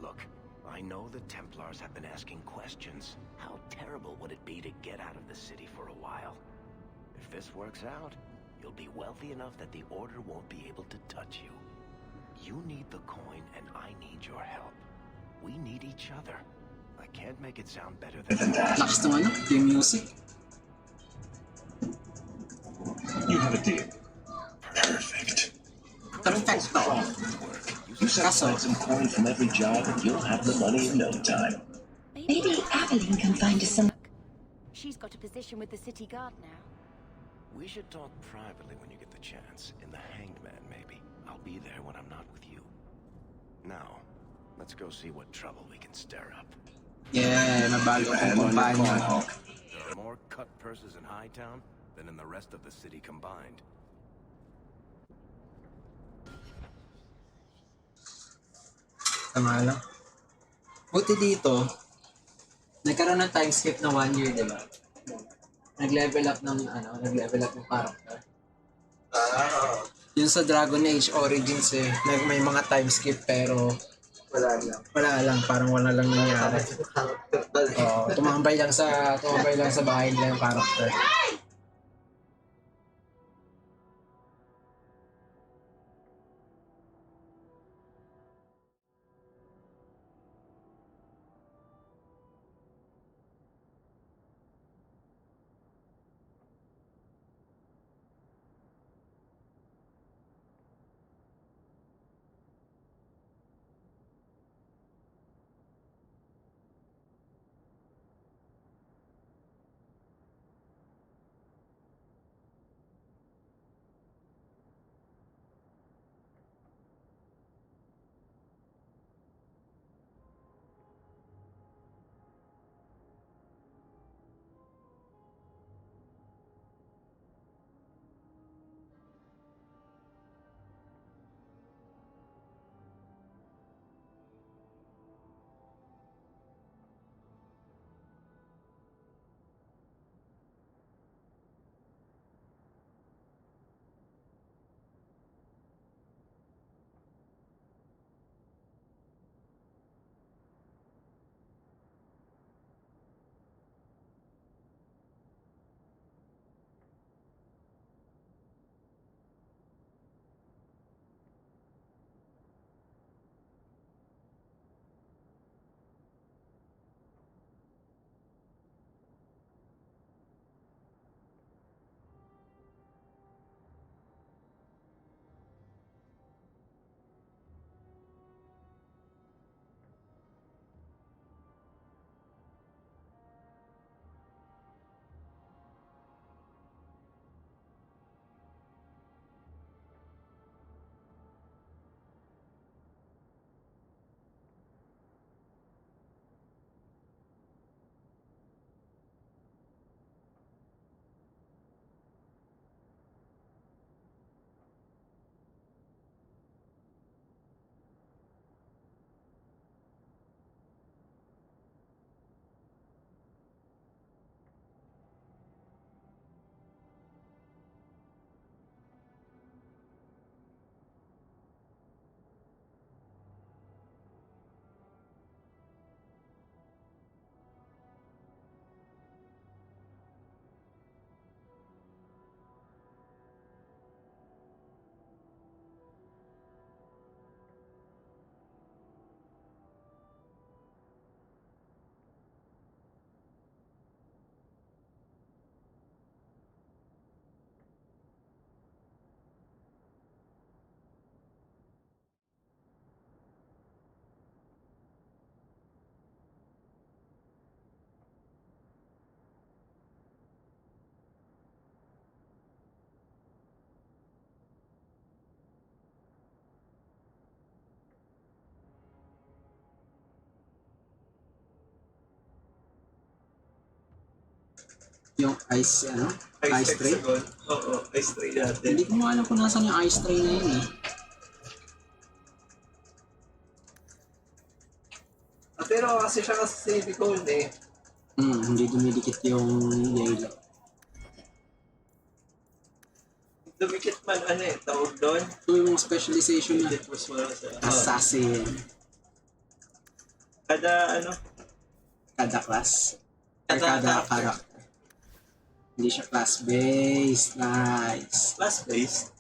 Look, I know the Templars have been asking questions. How terrible would it be to get out of the city for a while? If this works out, you'll be wealthy enough that the Order won't be able to touch you. You need the coin, and I need your help. We need each other. I can't make it sound better than that. Lakas naman yung music. You have a deal. Perfect. Perfecto. You set aside some coin from every job, and you'll have the money in no time. Maybe Aveline can find us some. She's got a position with the city guard now. We should talk privately when you get the chance. In the Hanged Man, maybe. I'll be there when I'm not with you. Now, let's go see what trouble we can stir up. Yeah, mabago kong kumpanya. There are more cut purses in Hightown than in the rest of the city combined. Tama lang. Buti dito, nagkaroon ng time skip na 1 year, di ba? Nag-level up ng character. Yung sa Dragon Age Origins may mga time skip pero wala lang, parang wala lang nangyari. Tumambay lang sa bahay nila yung character. Yung ice tray? Oo, ice tray natin. Hindi ko alam kung nasan yung ice tray na yun eh. Pero kasi siya silicone eh. Hindi dumidikit yung yelo. Dumikit man tawag doon. Yung specialization niya. Assassin. Kada class. Kada character. Hindi siya class-based. Nice. Class-based?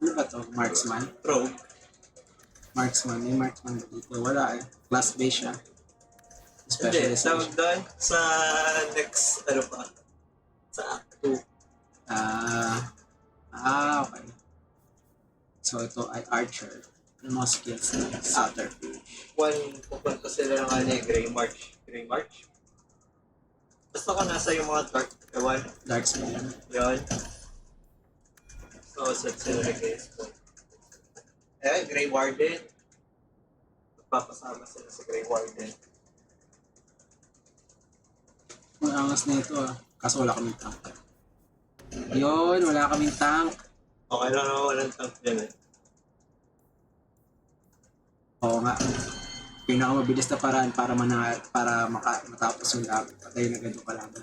Ano ba to? Marksman? Rogue. Marksman. May marksman dito. Wala eh. Class-based siya. Hindi. Tawag doon sa next, sa Act 2. Okay. So ito ay Archer. Ano mga skills na Subterfuge. Pupunta sila ng Grey March. Grey March? Basta ko nasa yung mga Darksman. Yun. So, set sila ng case point. Grey Warden. Magpapasama sila sa Grey Warden. Ang angas na ito kaso wala kaming tank. Yun, wala kaming tank. Okay lang naman walang tank dyan Oo nga. Pinakamabilis na paraan para matapos yung laban. Patayin agad yung kalaban.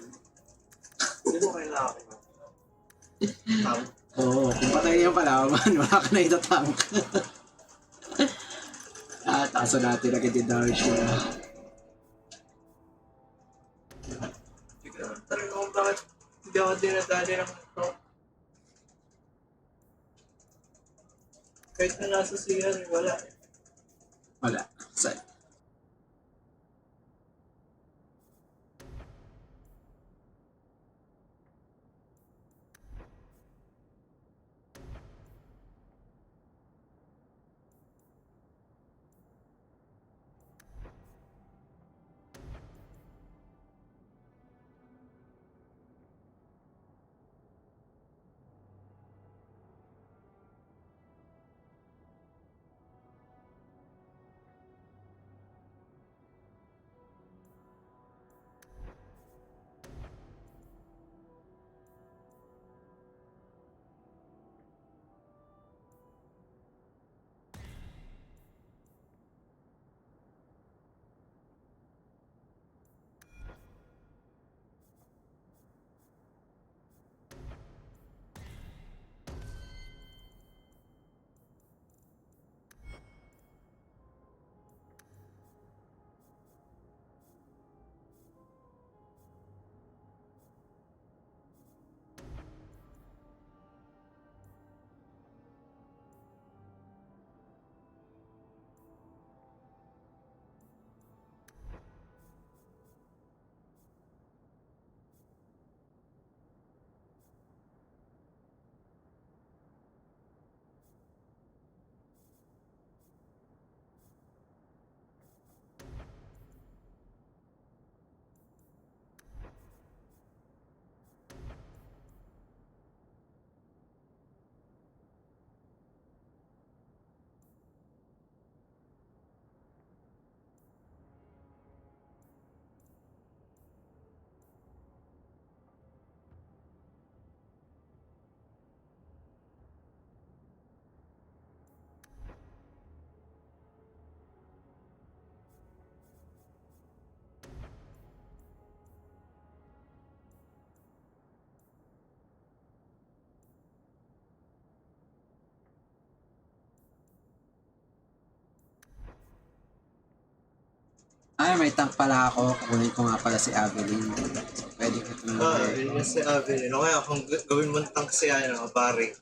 Hindi mo kailangan. Oo, kung patayin yung kalaban, wala ka na itatank. Taso natin agad yung damage nila. Hindi ko naman talaga kung bakit hindi ako dinadali ng ito. Kahit na nasa CR, wala. Wala. Saan? Ay, may tank pala ako. Kukunin ko nga pala si Aveline. So, pwede ko ito na. Yun yung si Aveline. O kaya kung gawin mo tank siya, pare.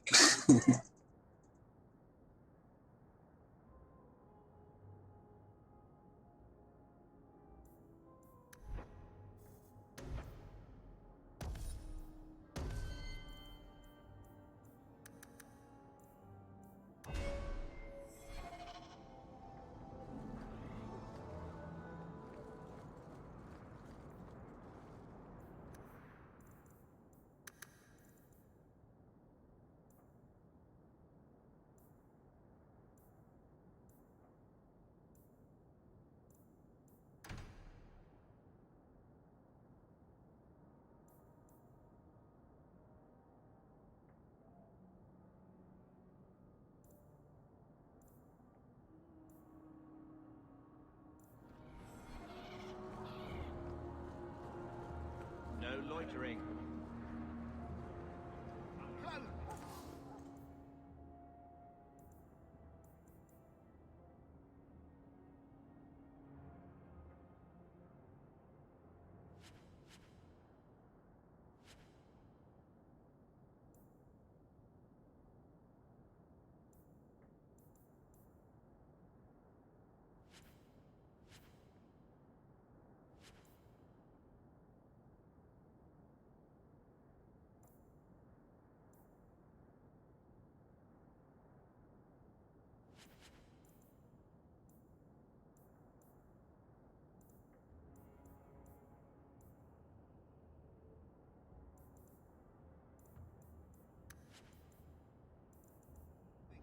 No loitering.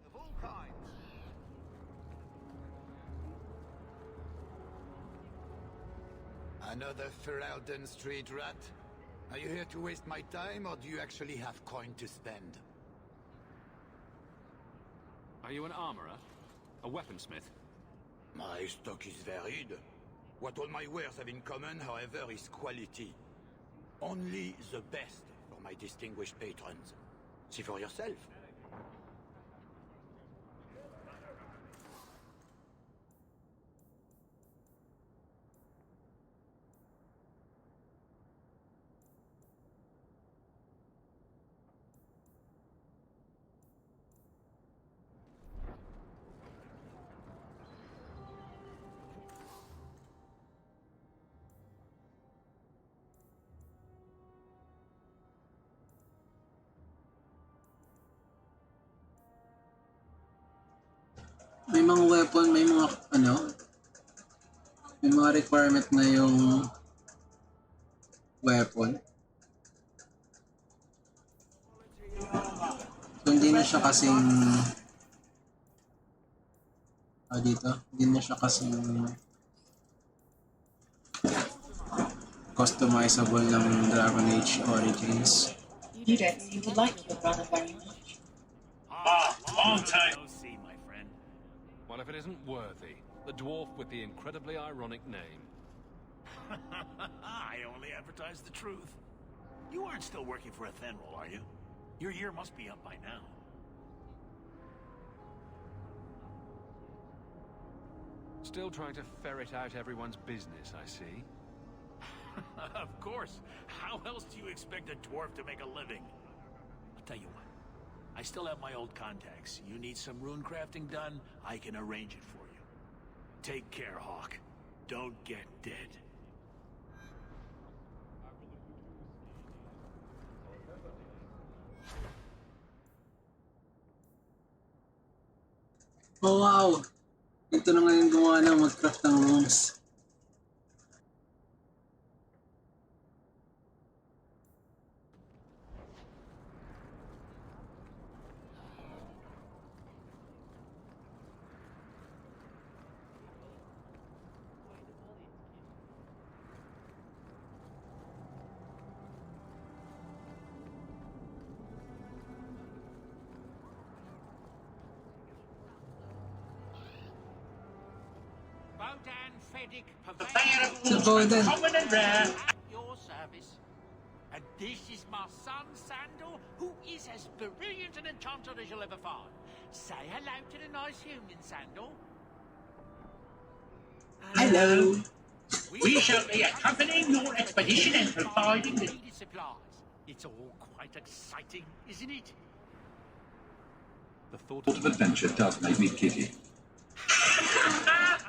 Of all kinds. Another Ferelden street rat? Are you here to waste my time, or do you actually have coin to spend? Are you an armorer? A weaponsmith? My stock is varied. What all my wares have in common, however, is quality. Only the best for my distinguished patrons. See for yourself. May mga weapon, may mga may mga requirement na yung weapon. So, hindi na siya kasing hindi na siya kasing customizable ng Dragon Age Origins. You don't seem to like your brother very much. Long time. See, my friend. Well, if it isn't Worthy, the dwarf with the incredibly ironic name. I only advertise the truth. You aren't still working for Athenril, are you? Your year must be up by now. Still trying to ferret out everyone's business, I see. Of course. How else do you expect a dwarf to make a living? I'll tell you what. I still have my old contacts. You need some rune crafting done, I can arrange it for you. Take care, Hawke. Don't get dead. Oh wow! Ito na ngayon gumawa ng mag-craft ng runes. The Bodan. common and rare. At your service. And this is my son, Sandal, who is as brilliant an enchanter as you'll ever find. Say hello to the nice human, Sandal. Hello. We shall be accompanying your expedition and providing the needed supplies. It's all quite exciting, isn't it? The thought of adventure does make me giddy.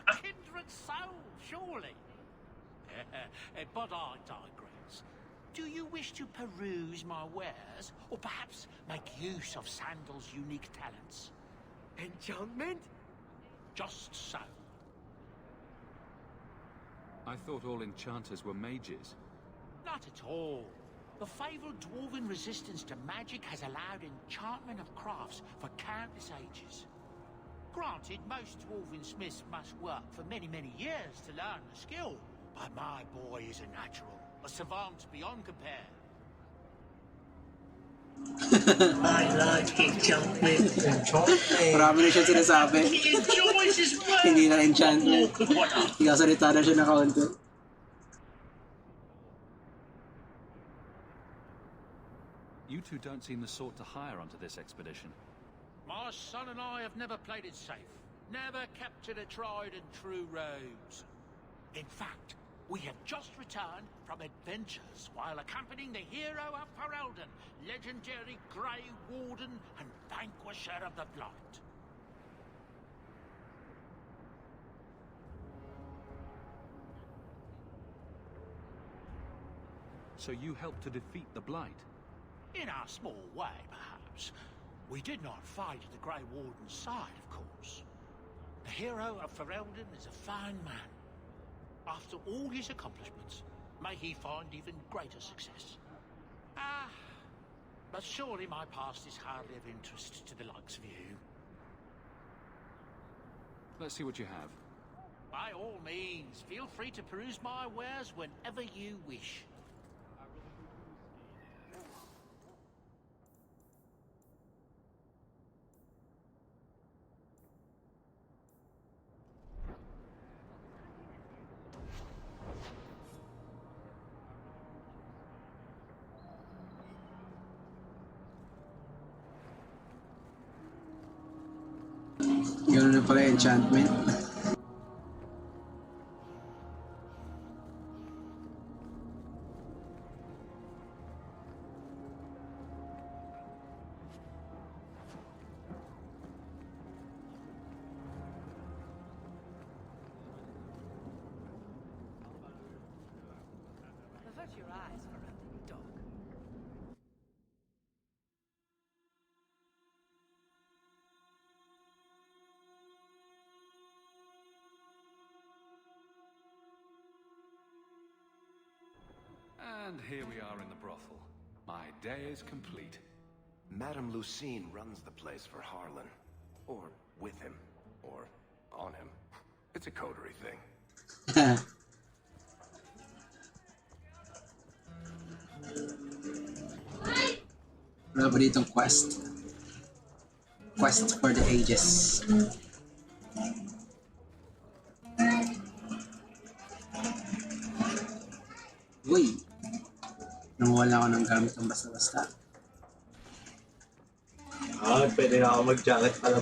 A kindred soul, surely. But I digress. Do you wish to peruse my wares, or perhaps make use of Sandal's unique talents? Enchantment? Just so. I thought all enchanters were mages. Not at all. The fabled dwarven resistance to magic has allowed enchantment of crafts for countless ages. Granted, most dwarven smiths must work for many, many years to learn the skill, but my boy is a natural, a savant beyond compare. I like enchantment. Marami na siya sinasabi. Hindi na enchantment. Nakasalita na siya na kaunti. You two don't seem the sort to hire onto this expedition. My son and I have never played it safe. Never captured a tried and true rose. In fact, we have just returned from adventures while accompanying the hero of Ferelden, legendary Grey Warden and vanquisher of the Blight. So you helped to defeat the Blight? In our small way, perhaps. We did not fight at the Grey Warden's side, of course. The hero of Ferelden is a fine man. After all his accomplishments, may he find even greater success. But surely my past is hardly of interest to the likes of you. Let's see what you have. By all means, feel free to peruse my wares whenever you wish. pala enchantment. Avert your eyes for a dog. And here we are in the brothel. My day is complete. Madame Lucine runs the place for Harlan. Or with him. Or on him. It's a coterie thing. Wala ba ditong quest? Quest for the ages. Uy! Nawala ako ng gamit ng basta-basta. Pwede na ako mag-jacket pala.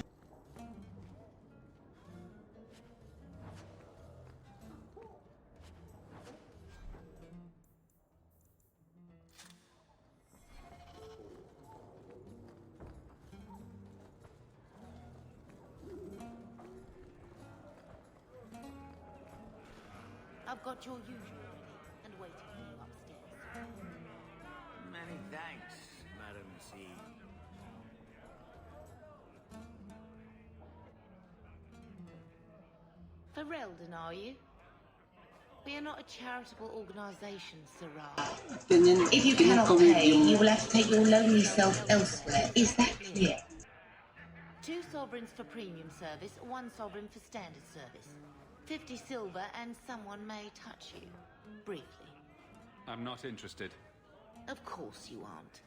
I've got your usual ready and waiting for you upstairs. Many thanks, Madam C. Ferelden, are you? We are not a charitable organisation, Sarah. If you cannot pay, you will have to take your lonely self elsewhere. Is that clear? 2 sovereigns for premium service, 1 sovereign for standard service. 50 silver and someone may touch you. Briefly. I'm not interested. Of course you aren't.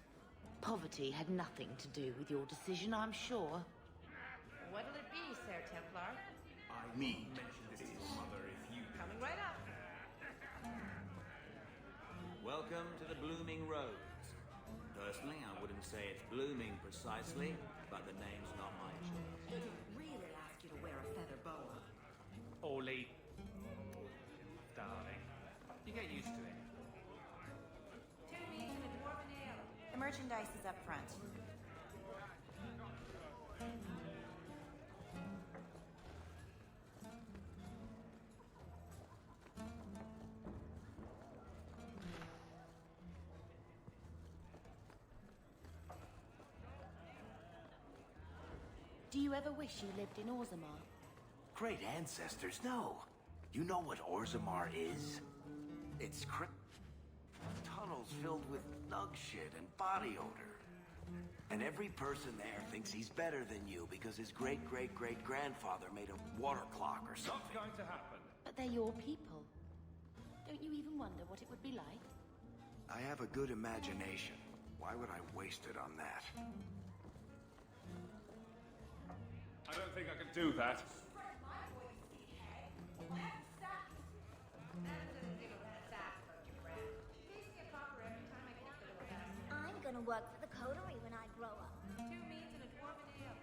Poverty had nothing to do with your decision, I'm sure. What'll it be, Sir Templar? I mean, this mother, if you... Coming right up. Welcome to the Blooming Roads. Personally, I wouldn't say it's blooming precisely, but the name's not my choice. Did it really ask you to wear a feather boa? Ollie. Darling. You get used to it. 2 meats and a dwarven ale. The merchandise is up front. Do you ever wish you lived in Orzammar? Great ancestors, no. You know what Orzammar is? It's tunnels filled with nug shit and body odor. And every person there thinks he's better than you because his great-great-great-grandfather made a water clock or something. What's going to happen? But they're your people. Don't you even wonder what it would be like? I have a good imagination. Why would I waste it on that? I don't think I can do that. I'm gonna work for the coterie when I grow up. 2 meats and a dwarven ale.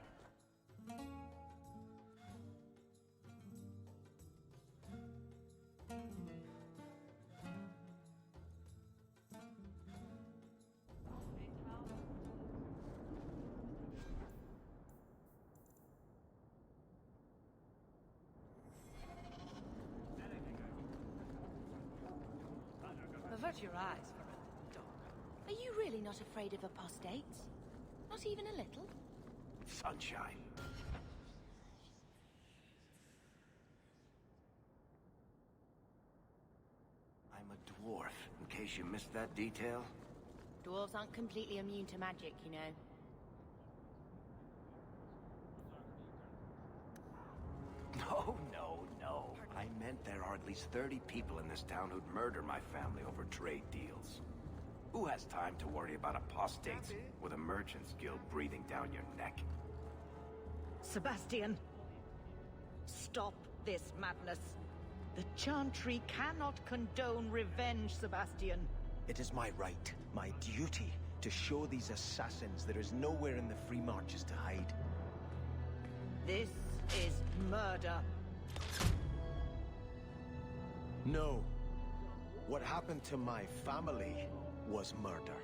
Avert your eyes for a dog. Are you really not afraid of apostates? Not even a little? Sunshine. I'm a dwarf, in case you missed that detail. Dwarves aren't completely immune to magic, you know. No. I meant there are at least 30 people in this town who'd murder my family over trade deals. Who has time to worry about apostates with a merchant's guild breathing down your neck? Sebastian, stop this madness. The Chantry cannot condone revenge, Sebastian. It is my right, my duty, to show these assassins there is nowhere in the Free Marches to hide. This is murder. No. What happened to my family was murder.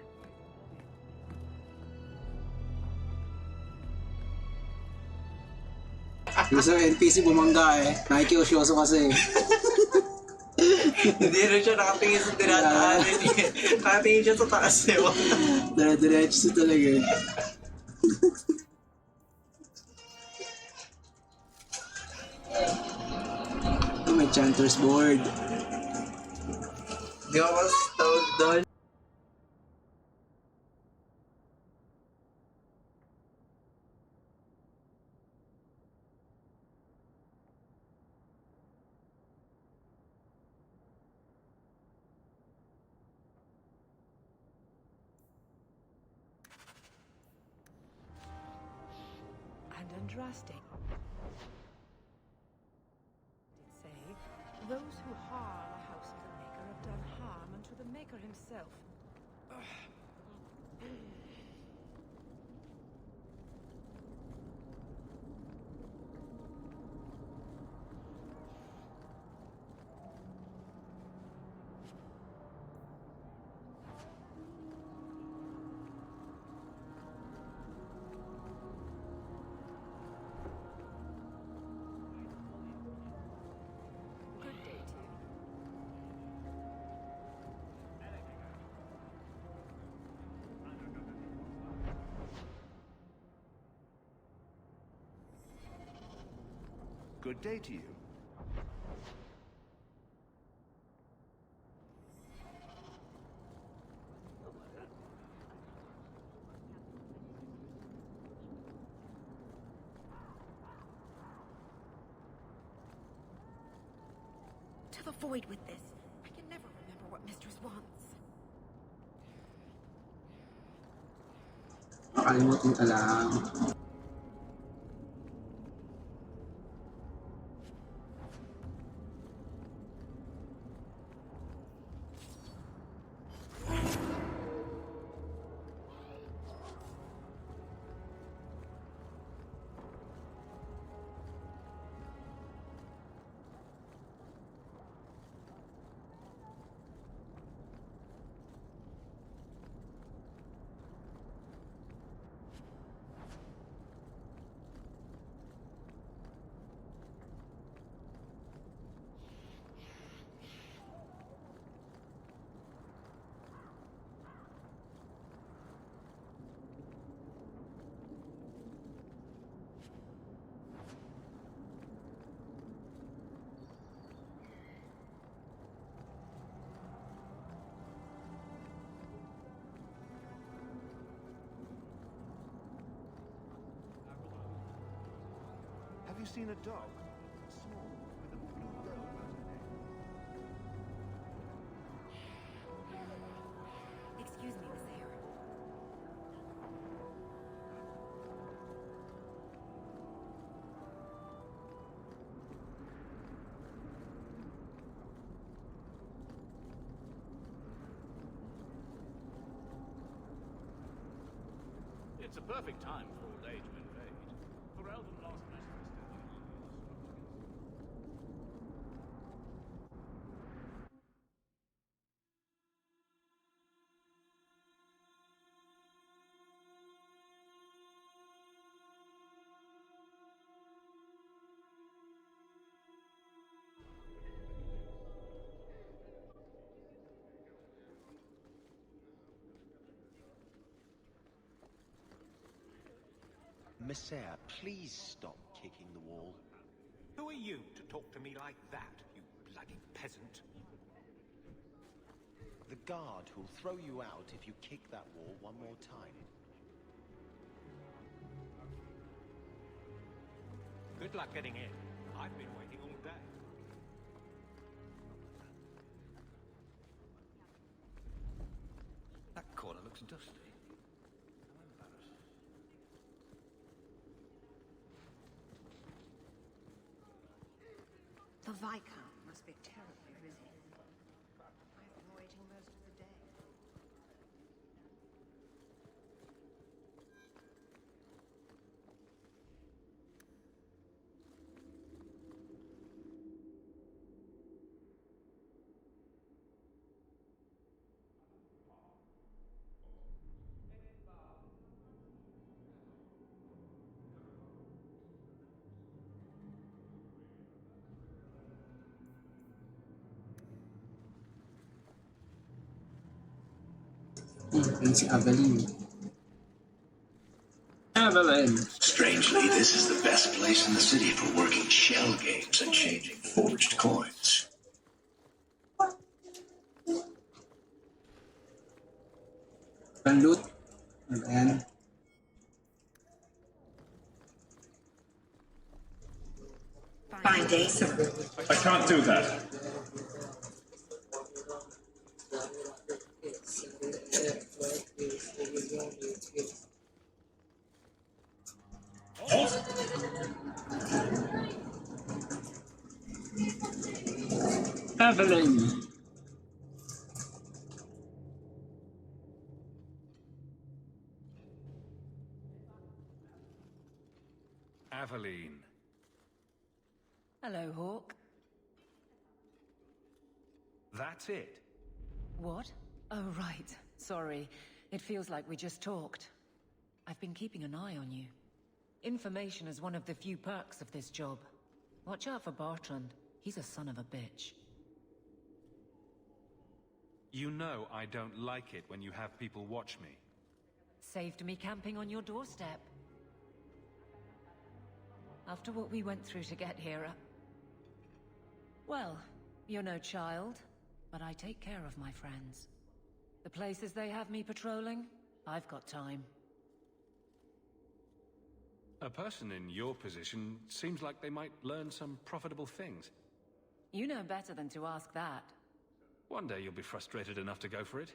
Gusto NPC bumangga eh. Nakikiusyoso kasi. Hindi rin siya nakatingin sa tinataanan niya. Nakatingin siya sa taas niya. Dire-diretso talaga eh. Oh, may chanter's board. Di ako mas tawag doon. And Andraste. Did say, those who harm a house of the Maker have done harm unto the Maker himself. Good day to you. Good day to you. To the void with this. I can never remember what Mistress wants. Makalimutin ka lang. Have you seen a dog? Small, with a blue bow around her neck. Excuse me, Miss Hare. It's a perfect time for old age to invade. For Elden lost most of his Messere, please stop kicking the wall. Who are you to talk to me like that, you bloody peasant? The guard who'll throw you out if you kick that wall one more time. Good luck getting in. I've been waiting all day. That corner looks dusty. How embarrassing. The Viscount must be terribly busy. I've been waiting most of the day. Yun si Evelyn. Evelyn! Strangely, this is the best place in the city for working shell games and changing forged coins. Ang loot. Ayan. 5 days. I can't do that. Evelyn! Aveline. Hello, Hawke. That's it. What? Oh, right. Sorry. It feels like we just talked. I've been keeping an eye on you. Information is one of the few perks of this job. Watch out for Bertrand. He's a son of a bitch. You know I don't like it when you have people watch me. Saved me camping on your doorstep. After what we went through to get here, well, you're no child, but I take care of my friends. The places they have me patrolling, I've got time. A person in your position seems like they might learn some profitable things. You know better than to ask that. One day you'll be frustrated enough to go for it.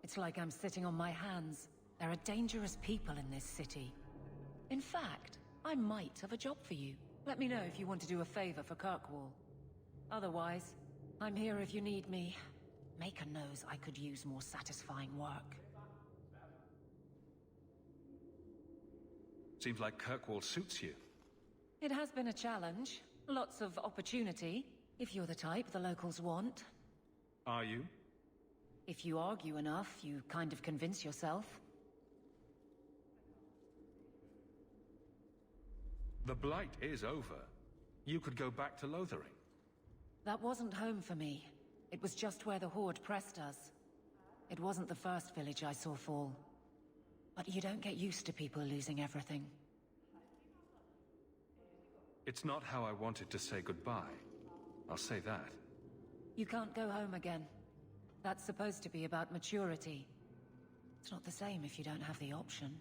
It's like I'm sitting on my hands. There are dangerous people in this city. In fact, I might have a job for you. Let me know if you want to do a favor for Kirkwall. Otherwise, I'm here if you need me. Maker knows I could use more satisfying work. Seems like Kirkwall suits you. It has been a challenge. Lots of opportunity, if you're the type the locals want. Are you? If you argue enough, you kind of convince yourself. The Blight is over. You could go back to Lothering. That wasn't home for me. It was just where the Horde pressed us. It wasn't the first village I saw fall. But you don't get used to people losing everything. It's not how I wanted to say goodbye. I'll say that. You can't go home again. That's supposed to be about maturity. It's not the same if you don't have the option.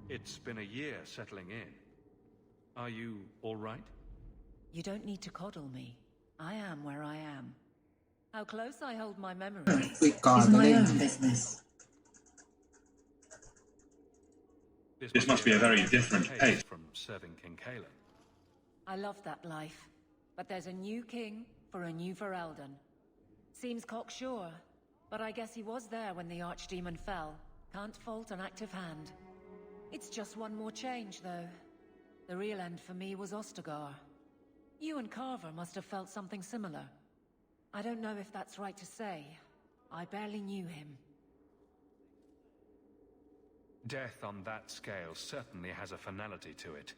It's been a year settling in. Are you all right? You don't need to coddle me. I am where I am. How close I hold my memories We is got my it. own business. This must be a very different pace. From serving King Kalen. I love that life. But there's a new king for a new Ferelden. Seems cocksure, but I guess he was there when the Archdemon fell. Can't fault an active hand. It's just one more change, though. The real end for me was Ostagar. You and Carver must have felt something similar. I don't know if that's right to say. I barely knew him. Death on that scale certainly has a finality to it.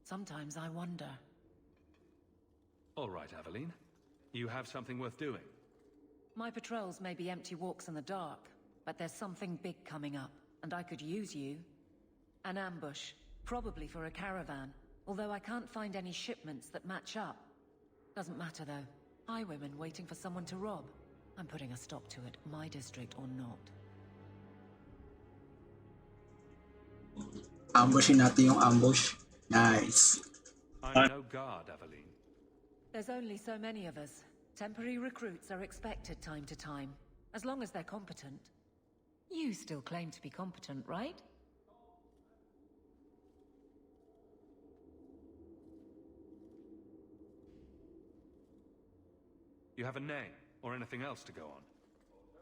Sometimes I wonder. All right, Aveline. You have something worth doing. My patrols may be empty walks in the dark, but there's something big coming up, and I could use you. An ambush, probably for a caravan, although I can't find any shipments that match up. Doesn't matter though. Highwaymen waiting for someone to rob. I'm putting a stop to it, my district or not. Ambushin natin yung ambush. Nice. I'm no guard, Aveline. There's only so many of us. Temporary recruits are expected time to time, as long as they're competent. You still claim to be competent, right? You have a name, or anything else to go on?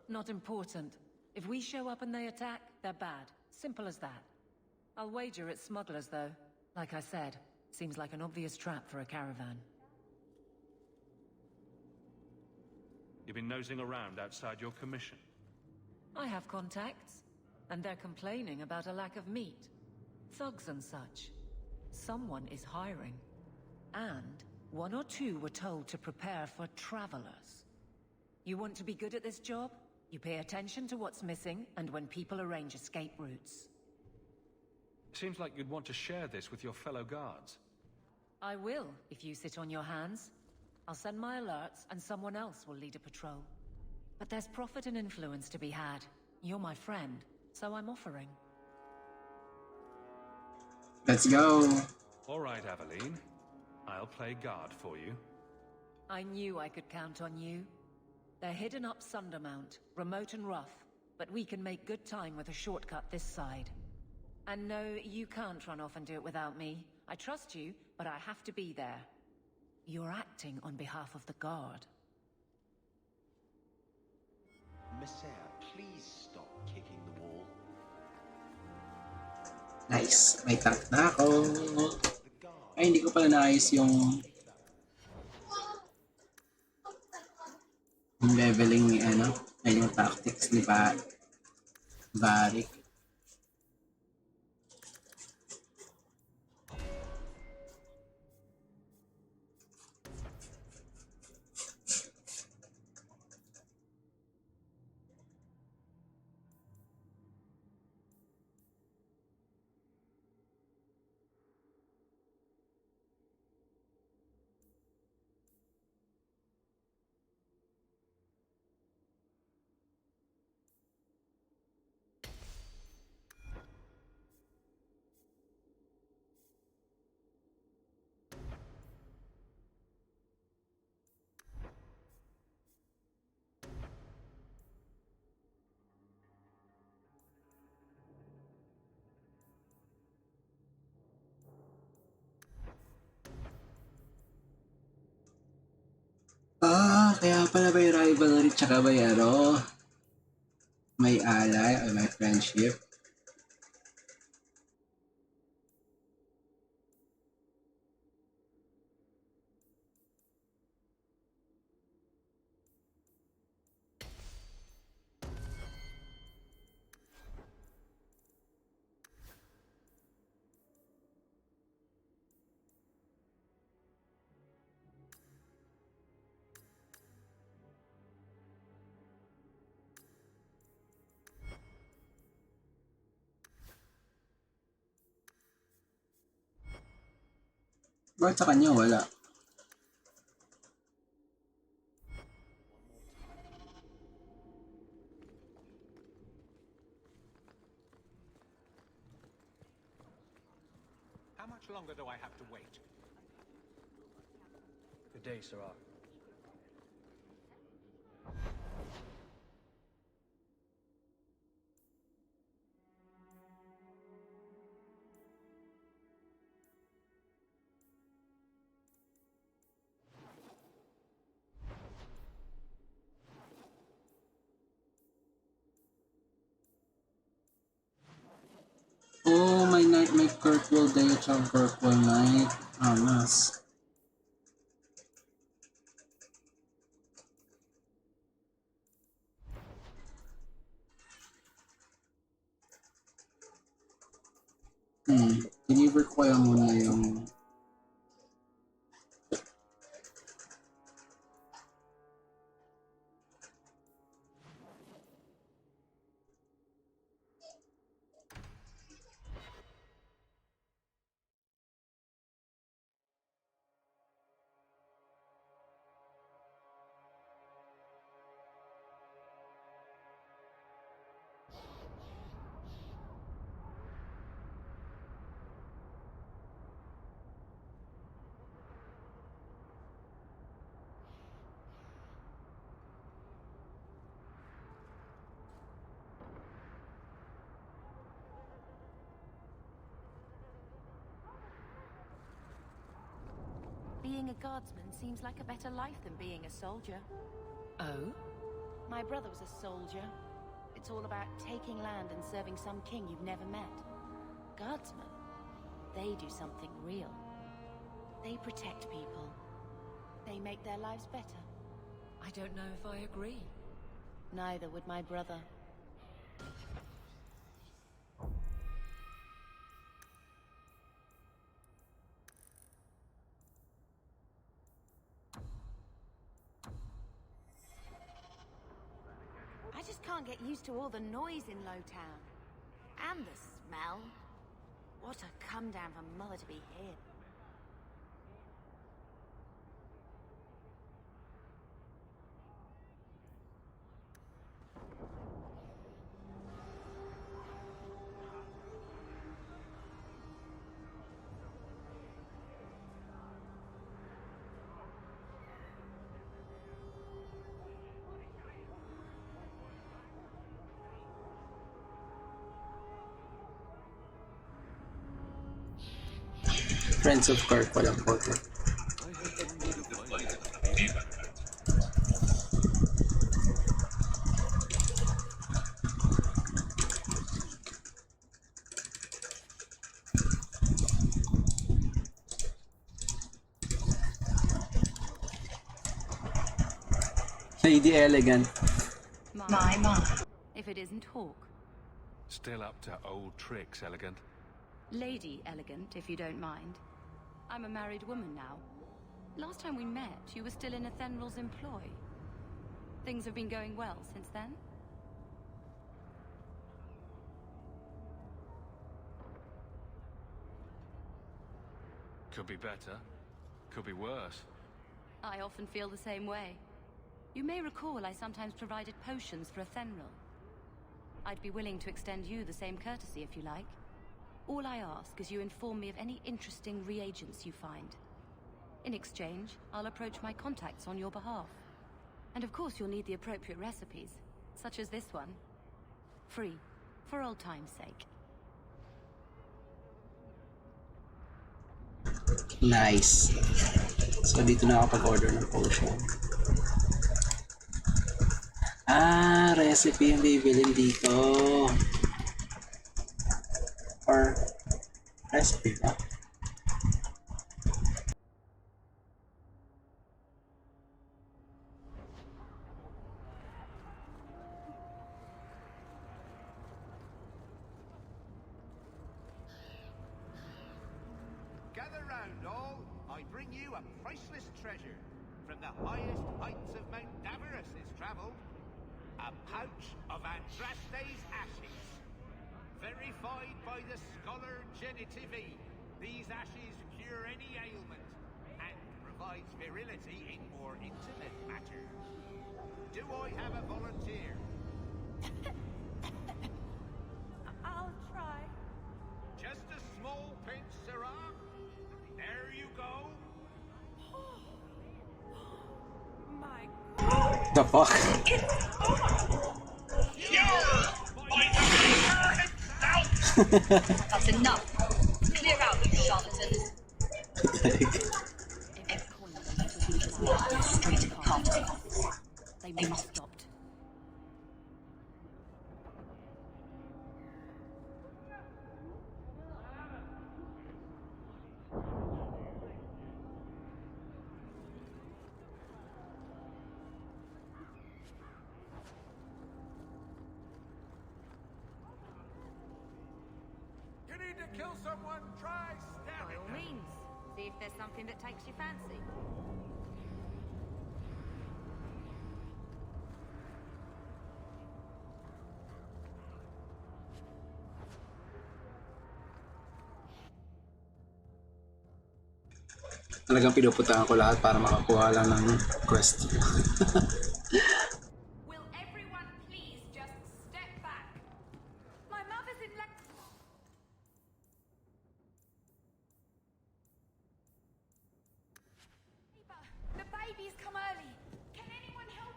Not important. If we show up and they attack, they're bad. Simple as that. I'll wager it's smugglers, though. Like I said, seems like an obvious trap for a caravan. You've been nosing around outside your commission. I have contacts, and they're complaining about a lack of meat. Thugs and such. Someone is hiring. And one or two were told to prepare for travelers. You want to be good at this job? You pay attention to what's missing, and when people arrange escape routes. Seems like you'd want to share this with your fellow guards. I will, if you sit on your hands. I'll send my alerts, and someone else will lead a patrol. But there's profit and influence to be had. You're my friend, so I'm offering. Let's go. All right, Aveline. I'll play guard for you. I knew I could count on you. They're hidden up Sundermount, remote and rough, but we can make good time with a shortcut this side. And no, you can't run off and do it without me. I trust you, but I have to be there. You're acting on behalf of the guard. Messiah, please stop kicking the wall. Nice. May cut na ako. Ay, hindi ko pala naayos yung leveling ni ay yung tactics ni Varric. Kaya pala may rivalry tsaka may may ally or may friendship. Bakit sa kanya wala? How much longer do I have to wait? Good day, Sirrah. Oh, may night, may Kirkwall day at saka Kirkwall night. Mas. Deliver ko kaya muna yung Being a guardsman seems like a better life than being a soldier. Oh? My brother was a soldier. It's all about taking land and serving some king you've never met. Guardsmen, they do something real. They protect people. They make their lives better. I don't know if I agree. Neither would my brother. can't get used to all the noise in Lowtown. And the smell. What a come down for Mother to be here. Friends of Kirk, walang photo. Lady Elegant. My mom. If it isn't Hawke. Still up to old tricks, Elegant. Lady Elegant, if you don't mind. I'm a married woman now. Last time we met, you were still in Athenral's employ. Things have been going well since then? Could be better. Could be worse. I often feel the same way. You may recall I sometimes provided potions for Athenral. I'd be willing to extend you the same courtesy if you like. All I ask is you inform me of any interesting reagents you find. In exchange, I'll approach my contacts on your behalf. And of course you'll need the appropriate recipes, such as this one. Free, for old time's sake. Nice. So dito na kapag-order ng potion. Ah, recipe yung bibilin dito. Or recipe ba? Gather round all, I bring you a priceless treasure. From the highest heights of Mount Davarus is travelled. A pouch of Andraste's ashes. Verified by the scholar Genitivi, these ashes cure any ailment and provides virility in more intimate matters. Do I have a volunteer? I'll try. Just a small pinch, Sirrah. There you go. My The fuck? That's enough. Clear out, you charlatans. Straight to the party. They must stop. You need to kill someone, try By stabbing all them. means. See if there's something that takes your fancy. Talagang pinuputahan ko lahat para makakuha lang ng quest. Will everyone please just step back? My mother's in The baby's come early. Can anyone help?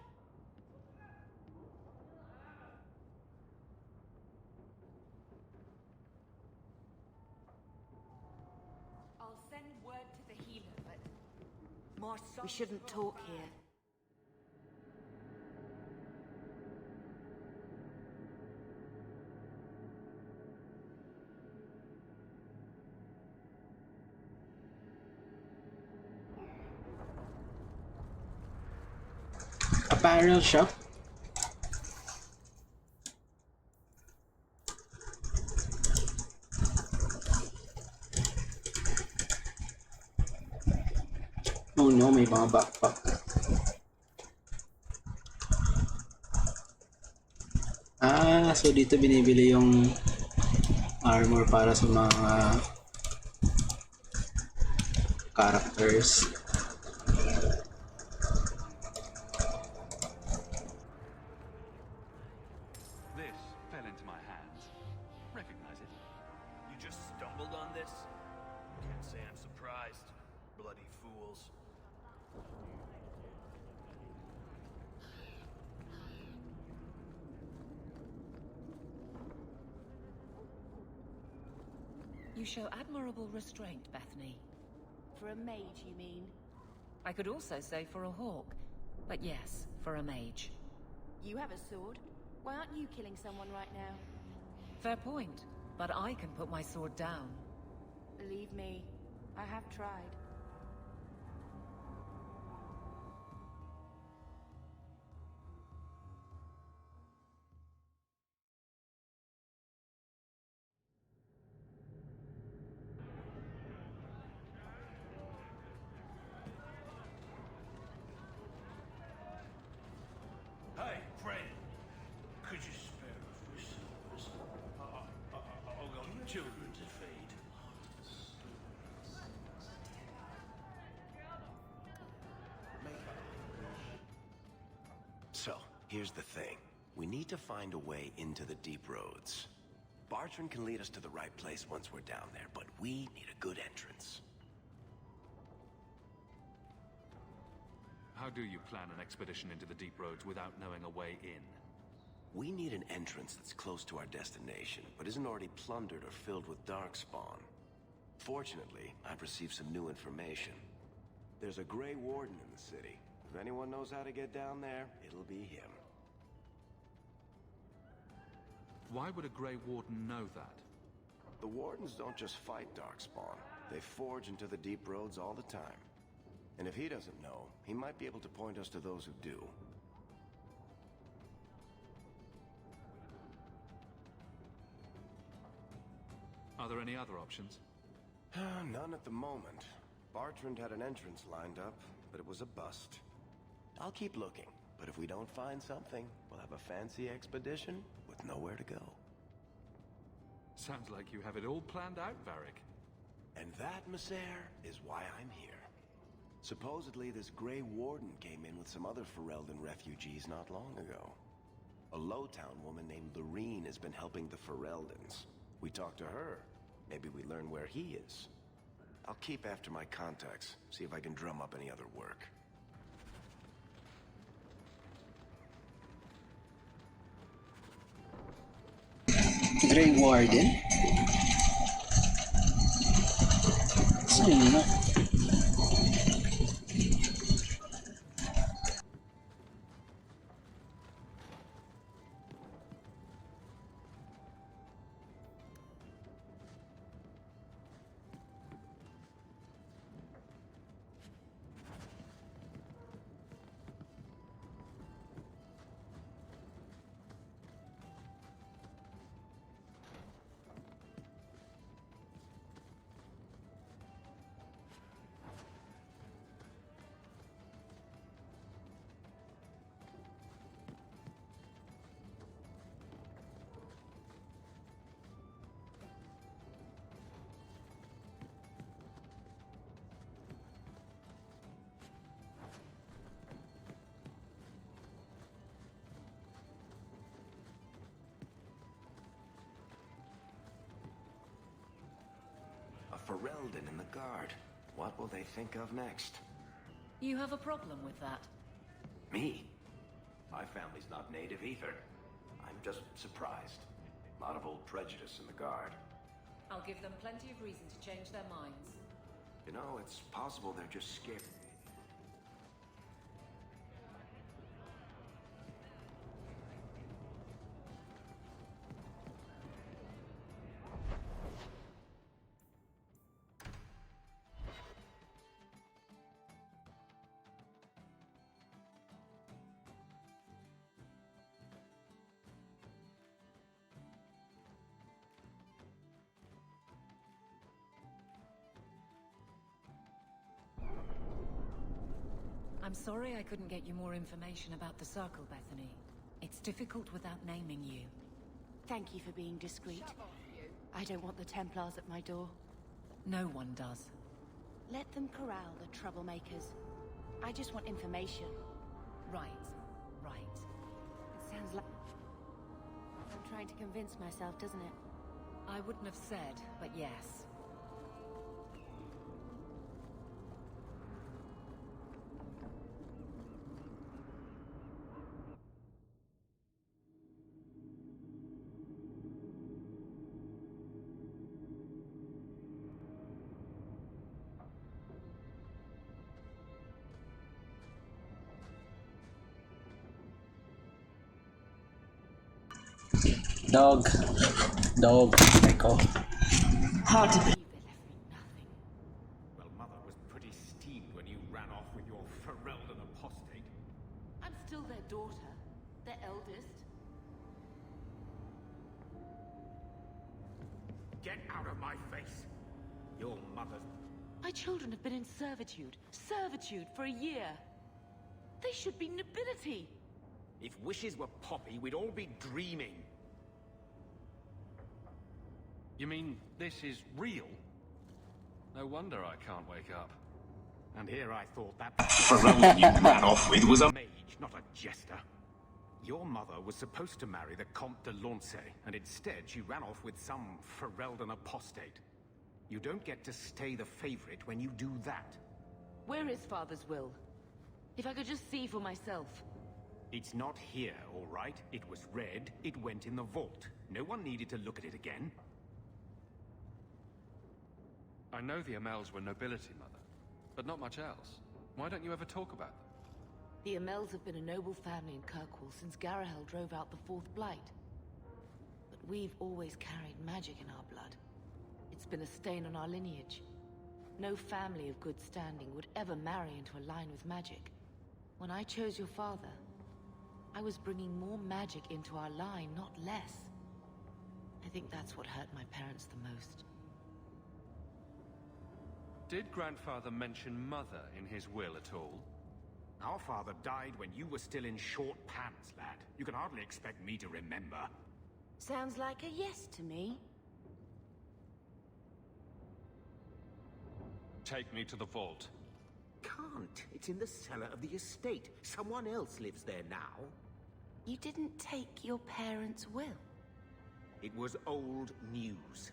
I'll send word to the healer, but We shouldn't talk here. Apparel shop? Oh no, may mga backpack. So dito binibili yung armor para sa mga characters. This fell into my hands. Recognize it? You just stumbled on this? Can't say I'm surprised. Bloody fools. You show admirable restraint, Bethany. For a mage, you mean? I could also say for a hawk. But yes, for a mage. You have a sword. Why aren't you killing someone right now? Fair point. But I can put my sword down. Believe me, I have tried. Hey, friend. Could you spare a few silvers? I'll go to children to feed. So, here's the thing. We need to find a way into the deep roads. Bartrand can lead us to the right place once we're down there, but we need a good entrance. How do you plan an expedition into the deep roads without knowing a way in? We need an entrance that's close to our destination, but isn't already plundered or filled with darkspawn. Fortunately, I've received some new information. There's a Grey Warden in the city. If anyone knows how to get down there, it'll be him. Why would a Grey Warden know that? The Wardens don't just fight darkspawn. They forge into the deep roads all the time. And if he doesn't know, he might be able to point us to those who do. Are there any other options? None at the moment. Bartrand had an entrance lined up, but it was a bust. I'll keep looking, but if we don't find something, we'll have a fancy expedition with nowhere to go. Sounds like you have it all planned out, Varric. And that, Messer, is why I'm here. Supposedly, this Grey Warden came in with some other Ferelden refugees not long ago. A Lowtown woman named Lorene has been helping the Fereldans. We talked to her. Maybe we learn where he is. I'll keep after my contacts, see if I can drum up any other work. Grey Warden? Saan na? Ferelden in the guard. What will they think of next? You have a problem with that? Me? My family's not native either. I'm just surprised. A lot of old prejudice in the guard. I'll give them plenty of reason to change their minds. You know, it's possible they're just scared. I'm sorry I couldn't get you more information about the Circle, Bethany. It's difficult without naming you. Thank you for being discreet. I don't want the Templars at my door. No one does. Let them corral the troublemakers. I just want information. Right. It sounds like... I'm trying to convince myself, doesn't it? I wouldn't have said, but yes. Dog. Echo. Hard to believe. Well, Mother was pretty steamed when you ran off with your Ferelden apostate. I'm still their daughter, their eldest. Get out of my face! Your mother's... My children have been in servitude for a year. They should be nobility. If wishes were poppy, we'd all be dreaming. You mean this is real? No wonder I can't wake up. And here I thought that... Ferelden you ran off with was a... mage, not a jester. Your mother was supposed to marry the Comte de Launcey, and instead she ran off with some Ferelden apostate. You don't get to stay the favorite when you do that. Where is Father's will? If I could just see for myself. It's not here, all right? It was read, it went in the vault. No one needed to look at it again. I know the Amels were nobility, Mother, but not much else. Why don't you ever talk about them? The Amels have been a noble family in Kirkwall since Garahel drove out the Fourth Blight. But we've always carried magic in our blood. It's been a stain on our lineage. No family of good standing would ever marry into a line with magic. When I chose your father, I was bringing more magic into our line, not less. I think that's what hurt my parents the most. Did Grandfather mention Mother in his will at all? Our father died when you were still in short pants, lad. You can hardly expect me to remember. Sounds like a yes to me. Take me to the vault. Can't. It's in the cellar of the estate. Someone else lives there now. You didn't take your parents' will. It was old news.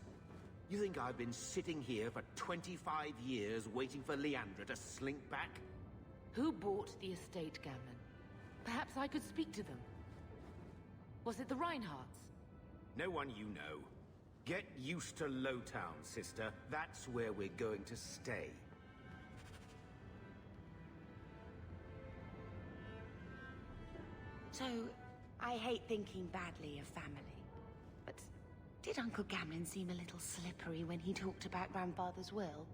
You think I've been sitting here for 25 years waiting for Leandra to slink back? Who bought the estate, Gamlen? Perhaps I could speak to them. Was it the Reinhardts? No one you know. Get used to Lowtown, sister. That's where we're going to stay. So, I hate thinking badly of family. But did Uncle Gamlen seem a little slippery when he talked about Grandfather's will?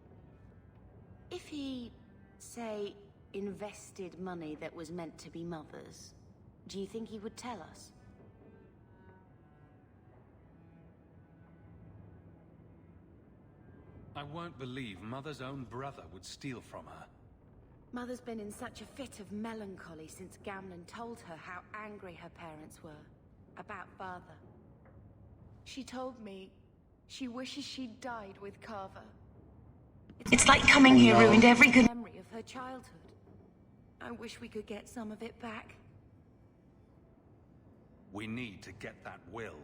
If he, say, invested money that was meant to be Mother's, do you think he would tell us? I won't believe Mother's own brother would steal from her. Mother's been in such a fit of melancholy since Gamlen told her how angry her parents were about Father. She told me she wishes she'd died with Carver. It's like coming here ruined every good memory of her childhood. I wish we could get some of it back. We need to get that will.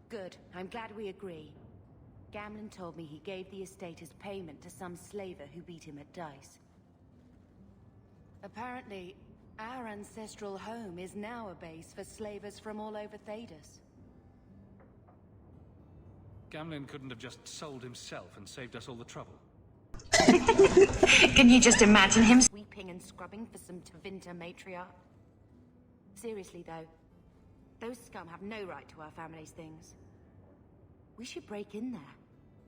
Good. I'm glad we agree. Gamlen told me he gave the estate as payment to some slaver who beat him at dice. Apparently, our ancestral home is now a base for slavers from all over Thedas. Gamlen couldn't have just sold himself and saved us all the trouble. Can you just imagine him Sweeping and scrubbing for some Tevinter matriarch? Seriously though, those scum have no right to our family's things. We should break in there.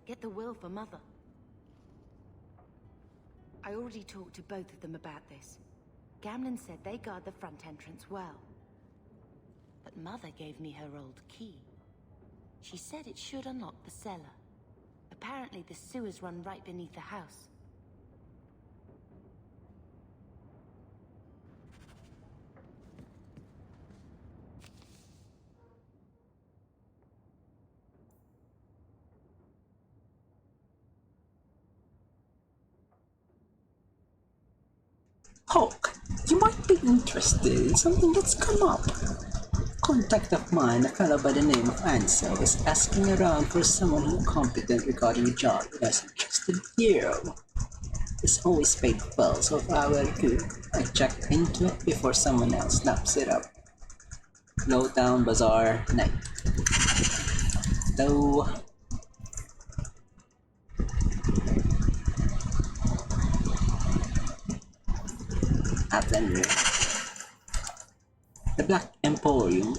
Get the will for Mother. I already talked to both of them about this. Gamlen said they guard the front entrance well. But Mother gave me her old key. She said it should unlock the cellar. Apparently the sewers run right beneath the house. Hawke, you might be interested in something that's come up. Contact of mine, a fellow by the name of Ansel, is asking around for someone who's competent regarding a job that has interested you. It's always paid well, so if I were you, I'd check into it before someone else snaps it up. Lowdown Bazaar Night. Low. Avenue. The Black Emporium.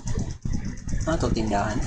Ano to, tindahan?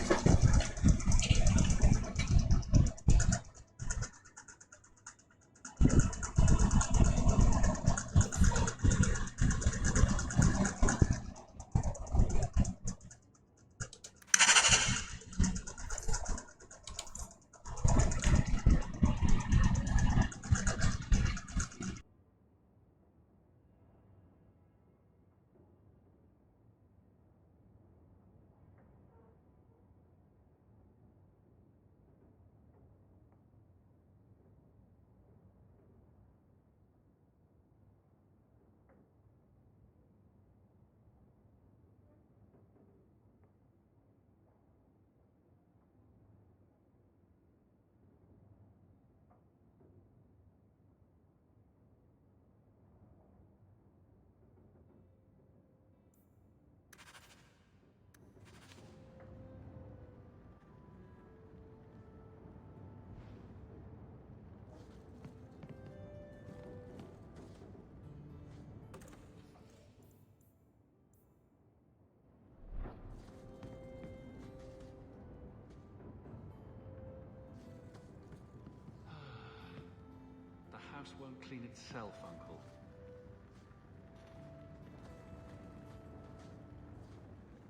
The house won't clean itself, Uncle.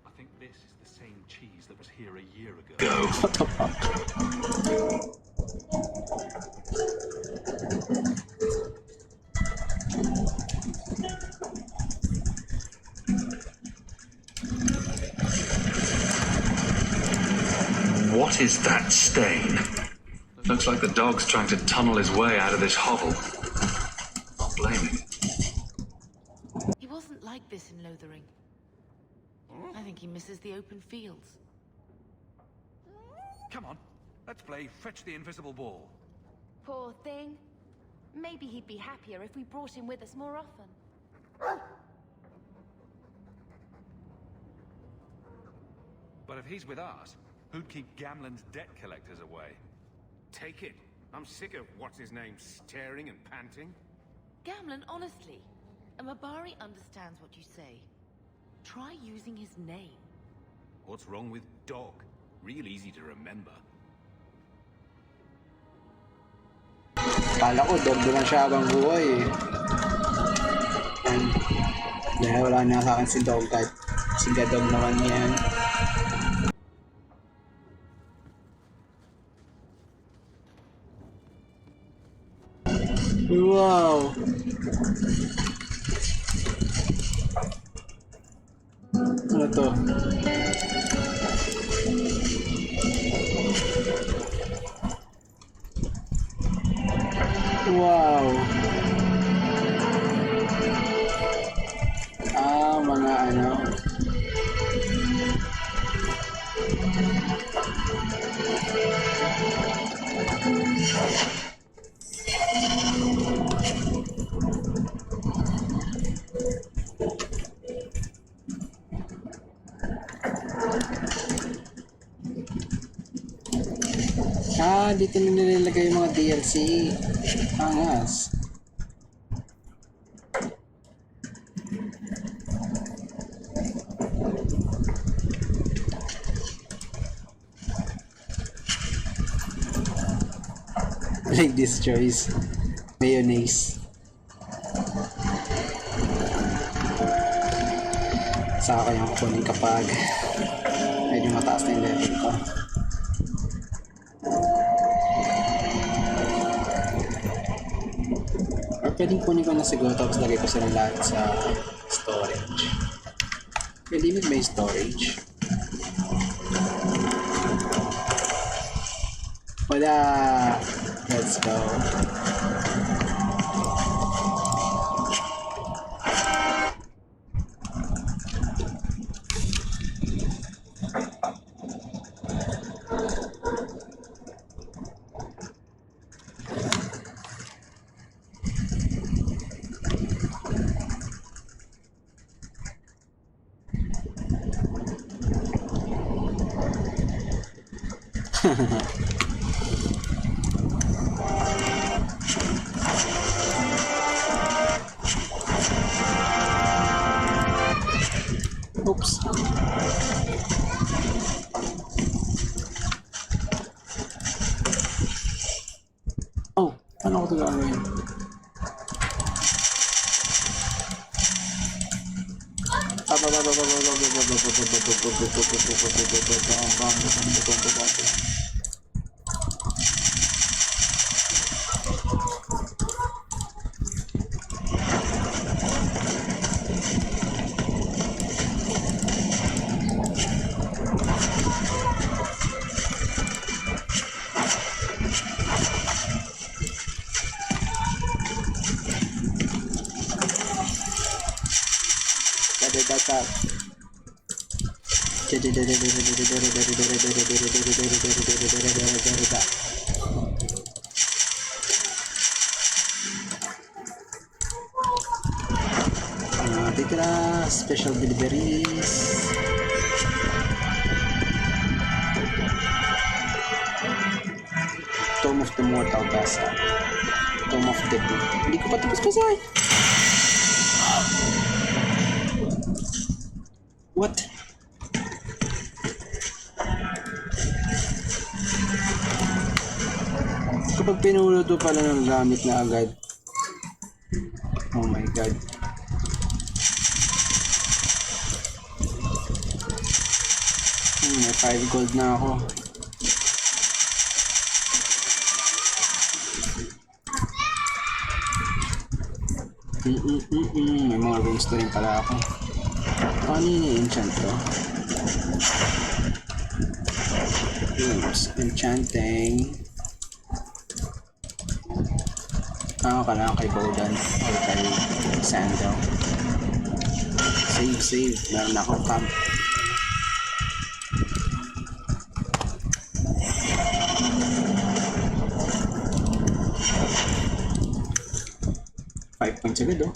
I think this is the same cheese that was here a year ago. Go. What the fuck? What is that stain? Looks like the dog's trying to tunnel his way out of this hovel. Not blaming. He wasn't like this in Lothering. I think he misses the open fields. Come on, let's play Fetch the Invisible Ball. Poor thing. Maybe he'd be happier if we brought him with us more often. But if he's with us, who'd keep Gamlen's debt collectors away? Take it. I'm sick of what's-his-name staring and panting. Gamlen, honestly, a Mabari understands what you say. Try using his name. What's wrong with dog? Real easy to remember. Kala ko dog naman siya habang buhay eh. Dahil wala na sa akin si dog kahit si Gadog naman yan. Wow! Ano to? Wow! Mga ano? Dito na nilalagay yung mga DLC. Angas. Ladies' choice. Mayonnaise. Saka kayang kunin kapag medyo mataas na yung level ko. Or pwedeng kunin ko na siguro tapos lagay ko sila lahat sa storage. May limit may storage. Wala! Let's go. Oops. Oh, paano ko ito gagawin? Titira, special deliveries. Tomb of the Mortal Basa. Tomb of the Dead. Hindi ko pa tapos basahin. What? Kapag pinulot mo pala ng gamit na agad. Oh my god. May 5 gold na ako. May mga rooms na rin pala ako. Paano yun enchant to? Rooms, enchanting. Kailangan kay Bowdan or kay Sandal. Save. Meron akong camp. Points agad oh.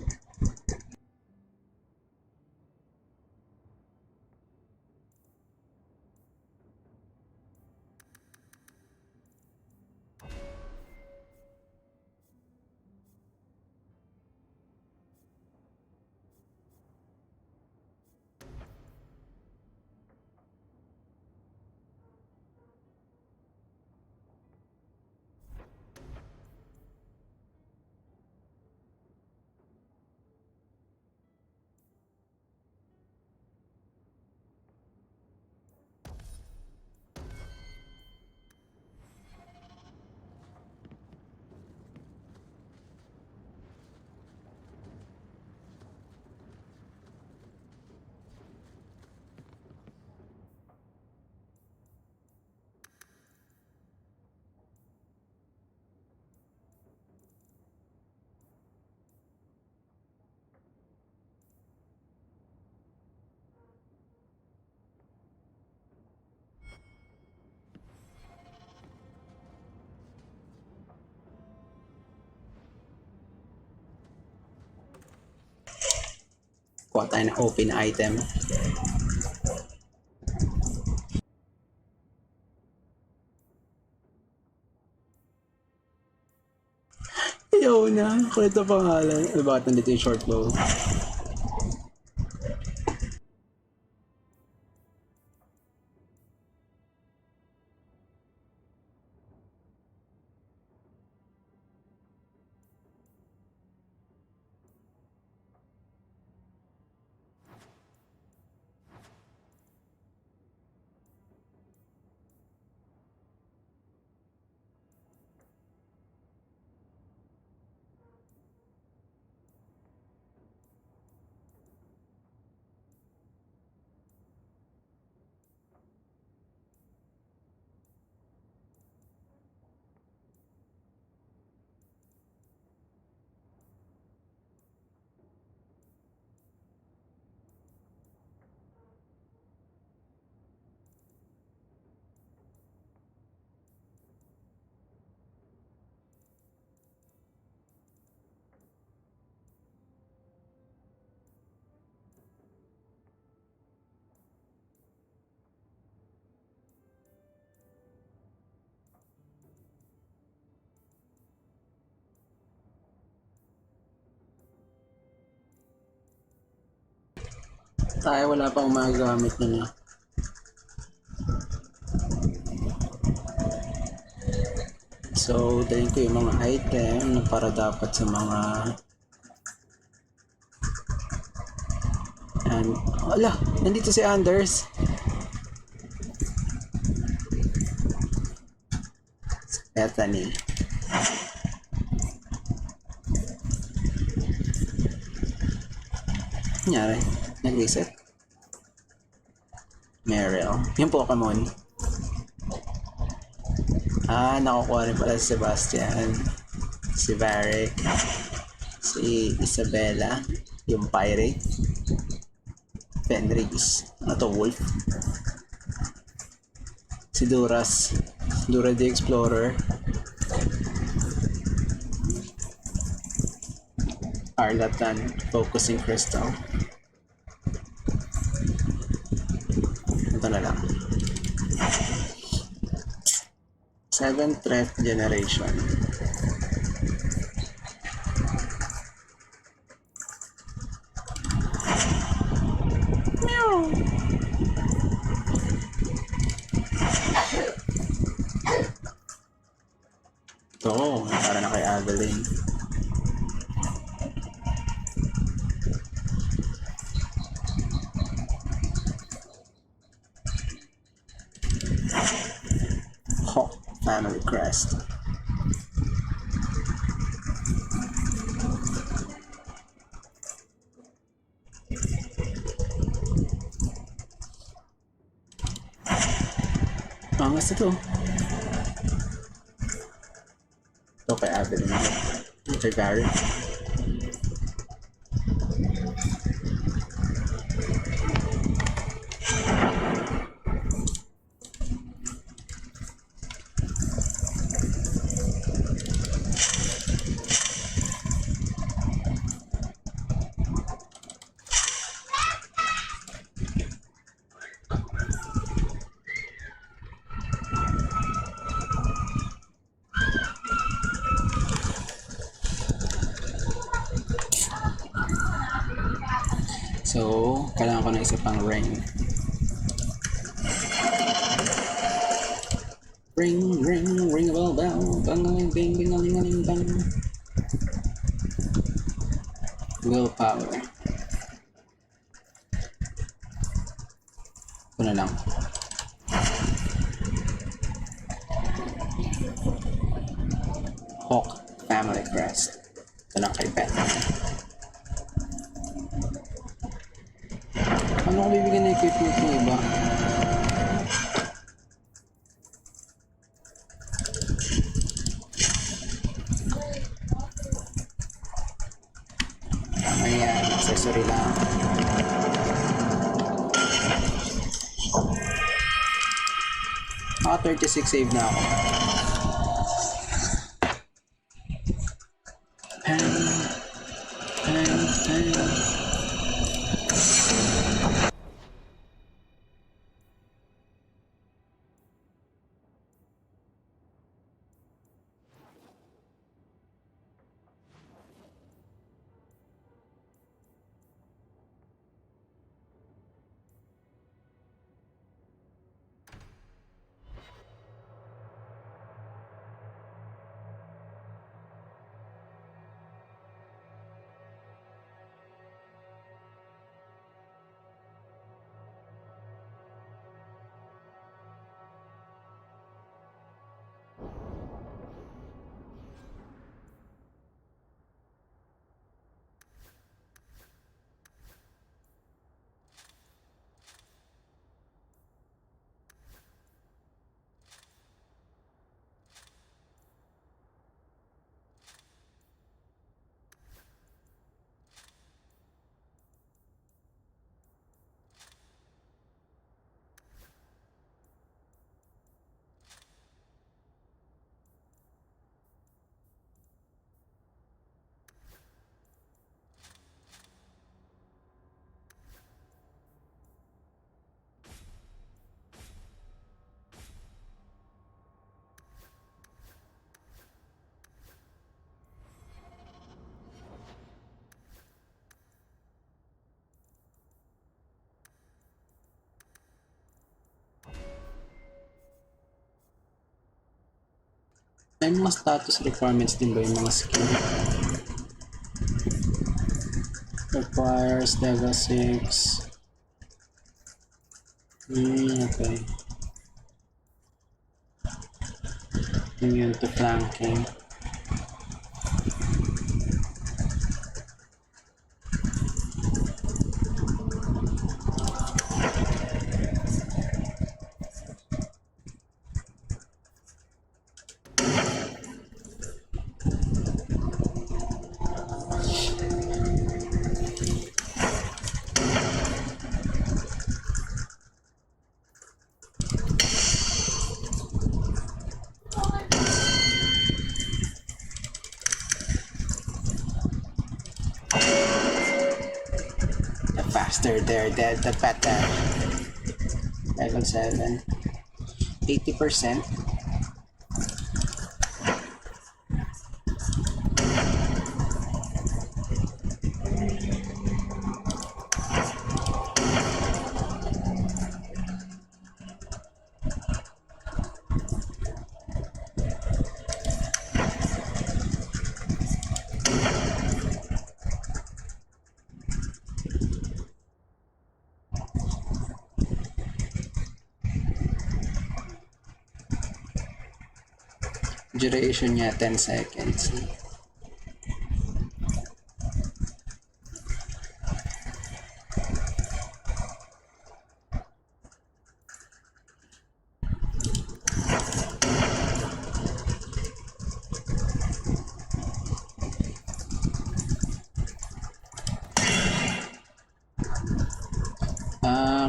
Kuha tayo ng open item. Ayaw na. Kulit na pangalan. Bakit nandito yung short bow? Tayo wala pa akong magagamit nun ah. So, dalhin ko yung mga item na para dapat sa mga and wala, nandito si Anders. Bethany. Nangyari? Nag-reset? Meryl. Yung Pokemon. Nakukuha rin pala si Sebastian. Si Varric. Si Isabella. Yung Pirate. Fenris. Ano to? Wolf? Si Duras. Dura the Explorer. Arlatan. Focusing Crystal. Ito na lang. 7th Threat Generation. Meow. Ito, para na kay Adeline. Hawke family crest. Angas ito. Ito kay Adeline. Kay Gary. So, kailangan ko na isa pang ring. Ring, ring, ring a bell bell, bang, bing, bing, bing, bing, bang. Willpower. Ito na lang. Hawke family crest. Ito lang kay Beth. Ano ko bibigyan na equipment ng iba? Ayan, accessory lang. Naka 36 save na ako. Ay, mga status requirements din ba yung mga skill? Requires level 6. Okay. Immune to flanking. Faster there, the better. Level 7. 80%. Duration niya 10 seconds.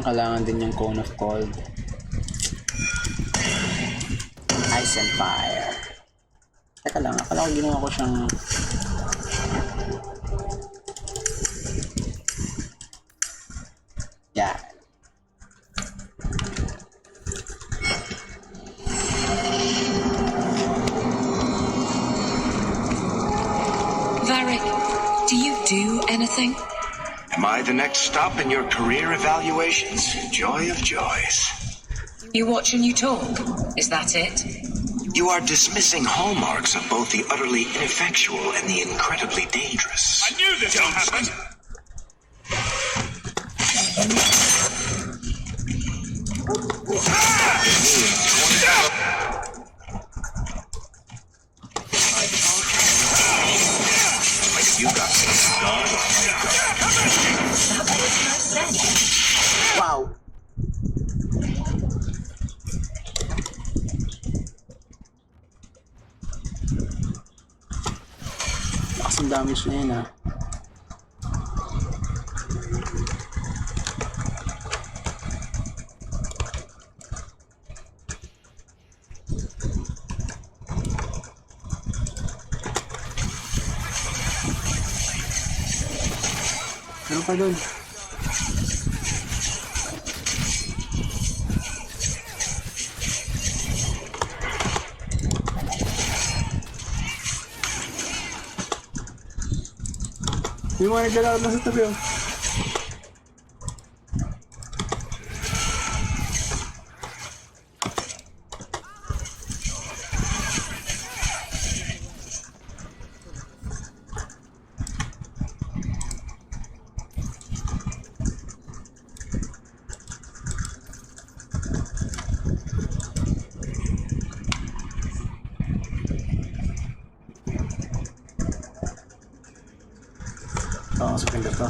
Kailangan din yung cone of cold. Ice and fire. Teka lang, akala ko ginawa ko siyang yeah. Varric, do you do anything? Am I the next stop in your career evaluations? Joy of joys. You watch and you talk, is that it? You are dismissing hallmarks of both the utterly ineffectual and the incredibly dangerous. I knew this would happen! You got wow. Lakas ang damage na yun, ah. Ano pa dun? Yung mga naglalakad na sa tabi, oh. Masukin na to.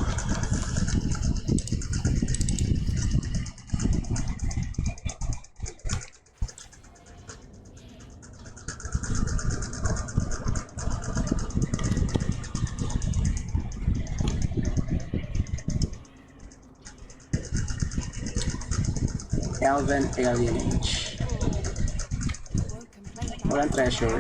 Elven Alienage. Walang treasure.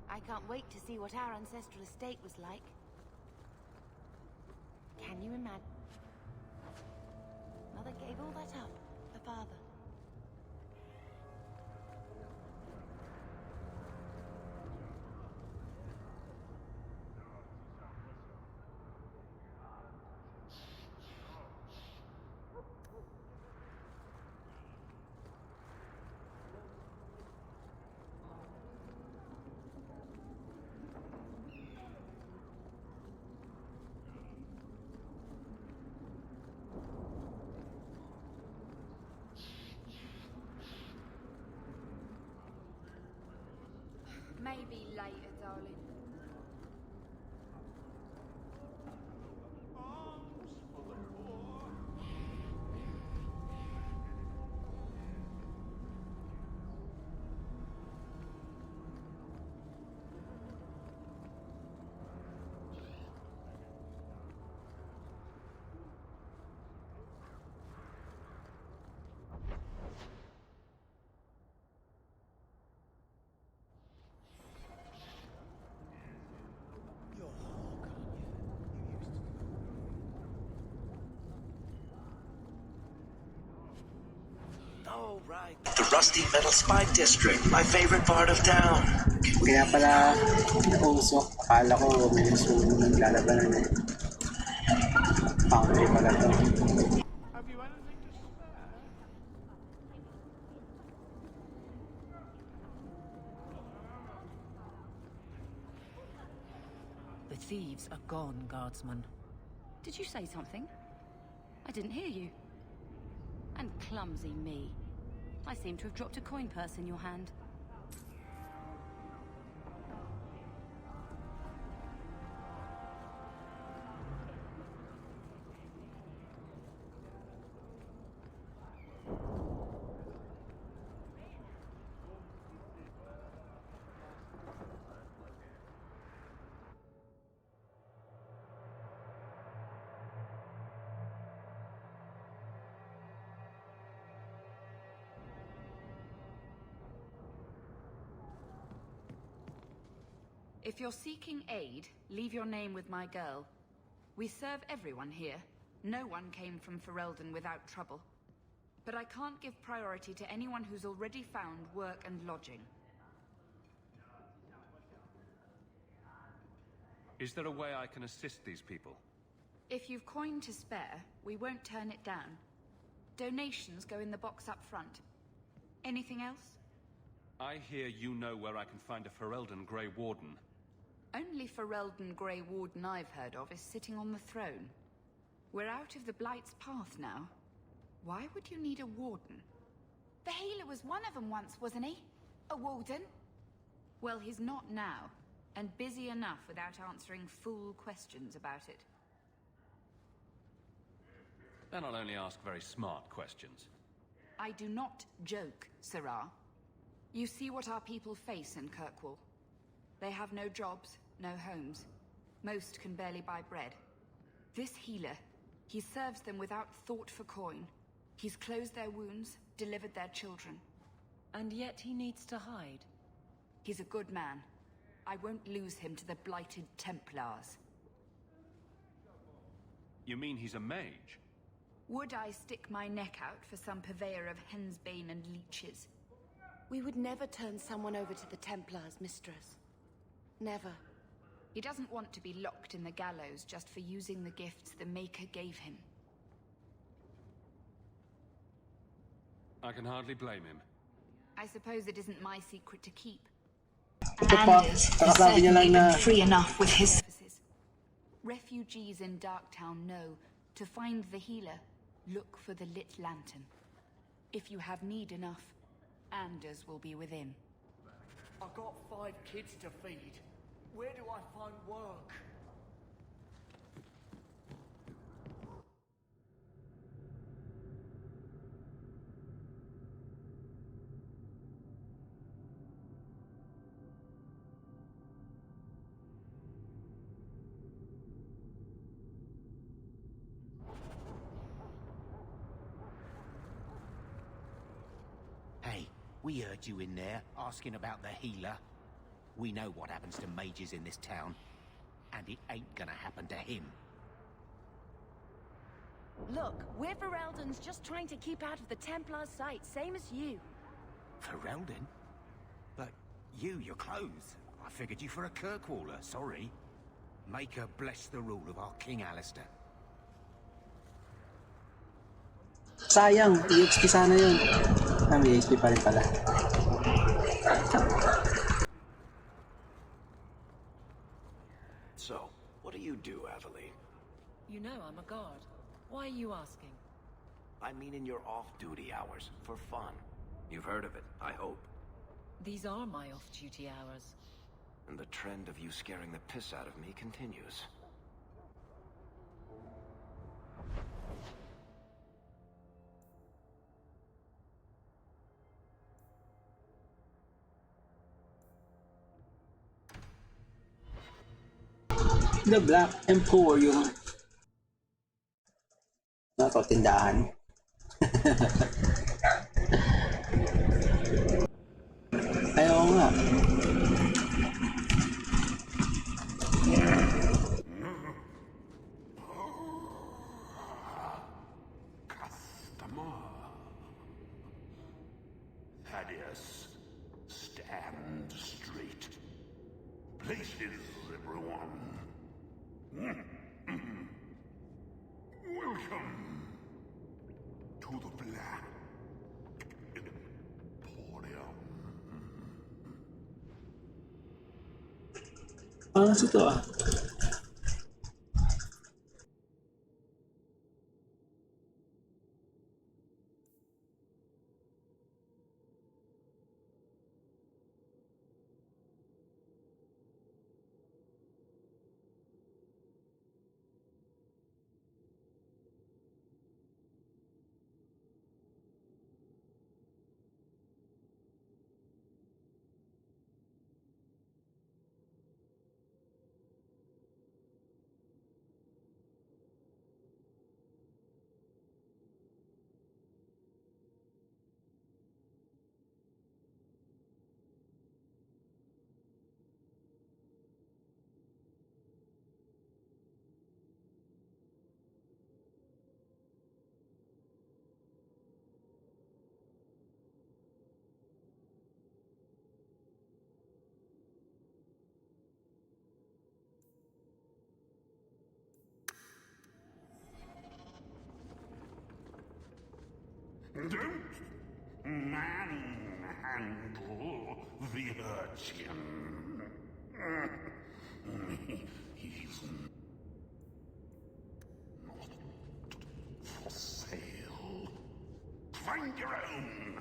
I can't wait to see what our ancestral estate was like. Can you imagine? Mother gave all that up for father. Maybe later, darling. Oh, right. The Rusty Metal Spike District, my favorite part of town. Kaya pala nausok. Akala ko may nasunog naglalabanan eh. Foundry pala to. Have you anything to spare? The thieves are gone, guardsman. Did you say something? I didn't hear you. And clumsy me. I seem to have dropped a coin purse in your hand. If you're seeking aid, leave your name with my girl. We serve everyone here. No one came from Ferelden without trouble. But I can't give priority to anyone who's already found work and lodging. Is there a way I can assist these people? If you've coin to spare, we won't turn it down. Donations go in the box up front. Anything else? I hear you know where I can find a Ferelden Grey Warden. Only Ferelden Grey Warden I've heard of is sitting on the throne. We're out of the Blight's path now. Why would you need a warden? The healer was one of them once, wasn't he? A warden? Well, he's not now, and busy enough without answering fool questions about it. Then I'll only ask very smart questions. I do not joke, Sirrah. You see what our people face in Kirkwall. They have no jobs, no homes. Most can barely buy bread. This healer, he serves them without thought for coin. He's closed their wounds, delivered their children. And yet he needs to hide. He's a good man. I won't lose him to the blighted Templars. You mean he's a mage? Would I stick my neck out for some purveyor of hensbane and leeches? We would never turn someone over to the Templars, mistress. Never. He doesn't want to be locked in the gallows just for using the gifts the Maker gave him. I can hardly blame him. I suppose it isn't my secret to keep. Anders has certainly been free enough with his services. Refugees in Darktown know to find the healer, look for the lit lantern. If you have need enough, Anders will be within. I've got 5 kids to feed. Where do I find work? Hey, we heard you in there asking about the healer. We know what happens to mages in this town, and it ain't gonna happen to him. Look, we're Ferelden's just trying to keep out of the Templars' sight, same as you. Ferelden? But your clothes. I figured you for a Kirkwaller, sorry. Maker bless the rule of our King Alistair. Sayang, EXP sana yun. May EXP pa rin pala. So, what do you do, Aveline? You know I'm a guard. Why are you asking? I mean in your off-duty hours, for fun. You've heard of it, I hope. These are my off-duty hours. and the trend of you scaring the piss out of me continues. The Black Emporium. Ano to, tindahan? Ayaw nga. Customer. Thaddeus, stand straight. Places, everyone. Welcome to the Black Emporium. Ano sa to ah? Don't manhandle the urchin. He's not for sale. Find your own.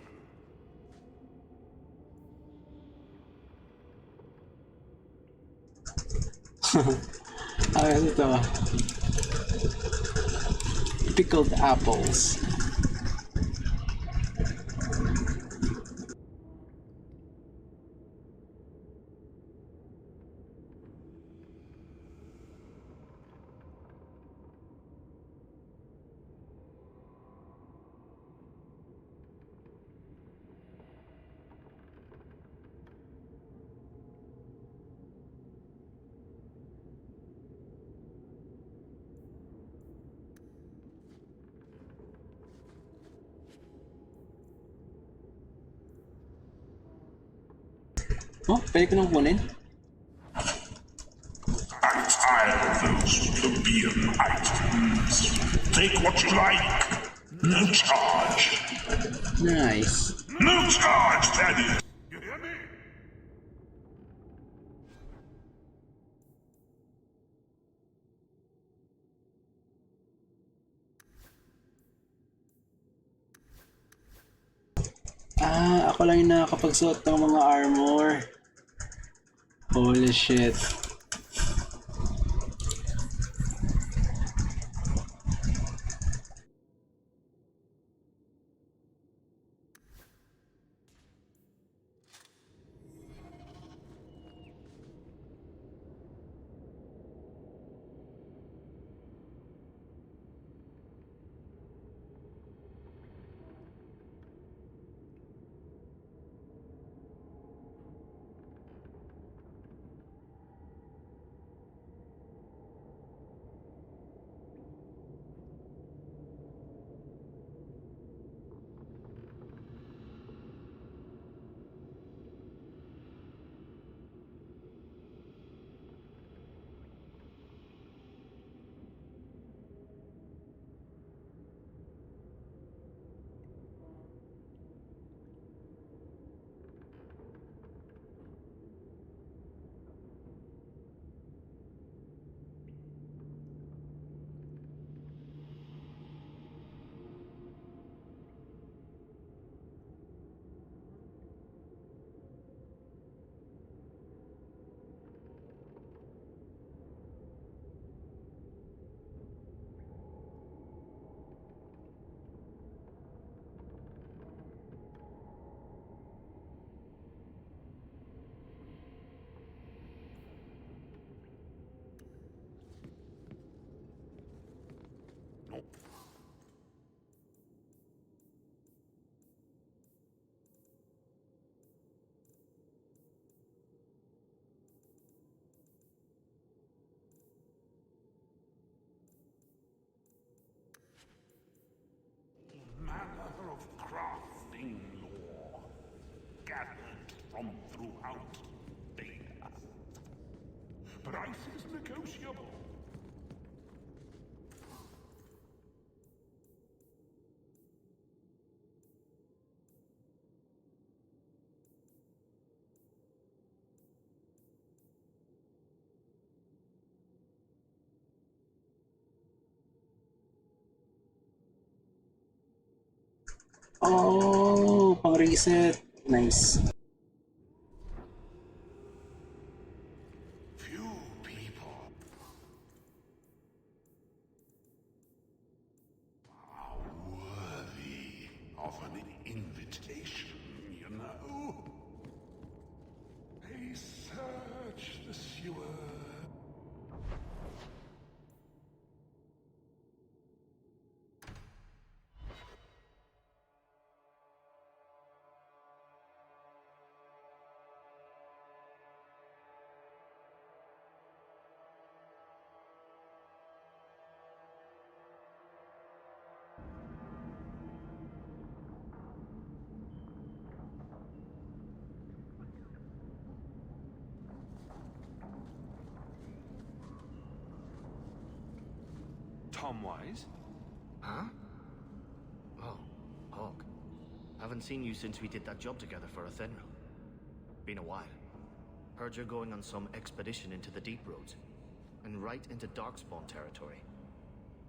Ano to? Pickled apples. Oh, pwede ko nang kunin? I'm tired of those plebeian items. Take what you like. No charge. Nice. No charge, Thaddeus. You hear me? Ako lang yung nakakapagsuot ng mga armor. Holy shit. gathered from throughout the earth. Price is negotiable. Oh, pang reset. Nice. Few people are worthy of an invitation, you know. They search the sewer. Tom Wise? Huh? Oh, Hawke. Haven't seen you since we did that job together for Athenril. Been a while. Heard you're going on some expedition into the deep roads. And right into Darkspawn territory.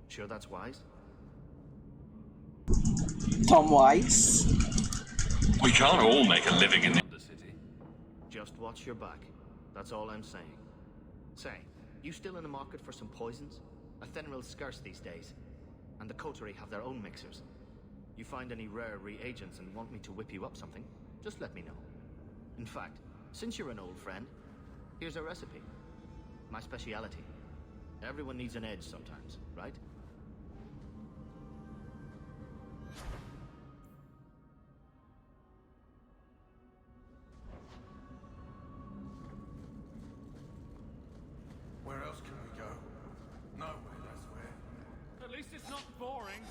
Sure that's wise? Tom Wise? We can't all make a living in the City. Just watch your back. That's all I'm saying. Say, you still in the market for some poisons? Athenril's scarce these days. And the coterie have their own mixers. You find any rare reagents and want me to whip you up something, just let me know. In fact, since you're an old friend, here's a recipe. My speciality. Everyone needs an edge sometimes, right? Where else can we go? Nowhere, that's where. At least it's not boring.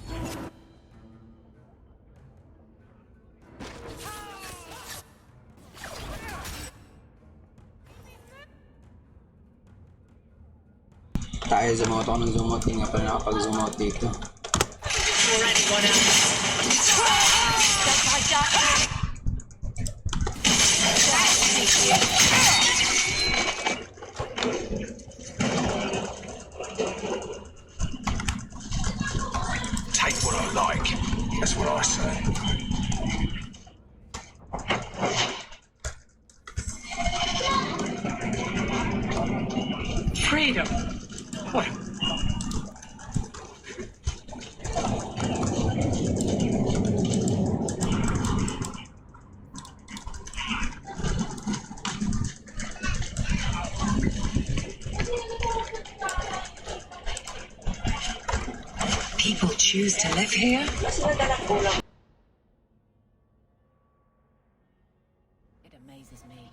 Tayo zumot ako ng zumot. Hindi nga pala nakapag-zumot dito. For anyone else. Don't like that. Take what I like. That's what I say. Freedom. What? People choose to live here? It amazes me.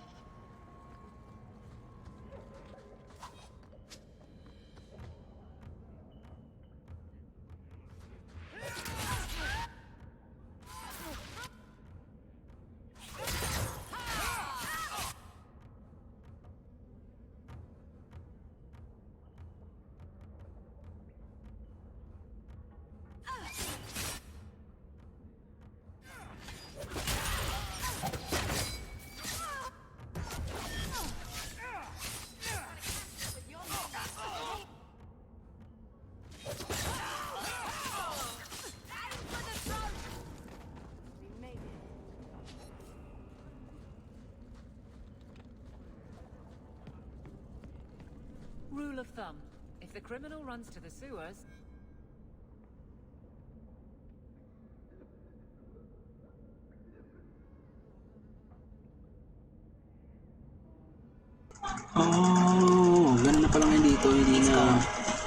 Rule of thumb. If the criminal runs to the sewers... Oh, ganun na pala ngayon dito. Hindi na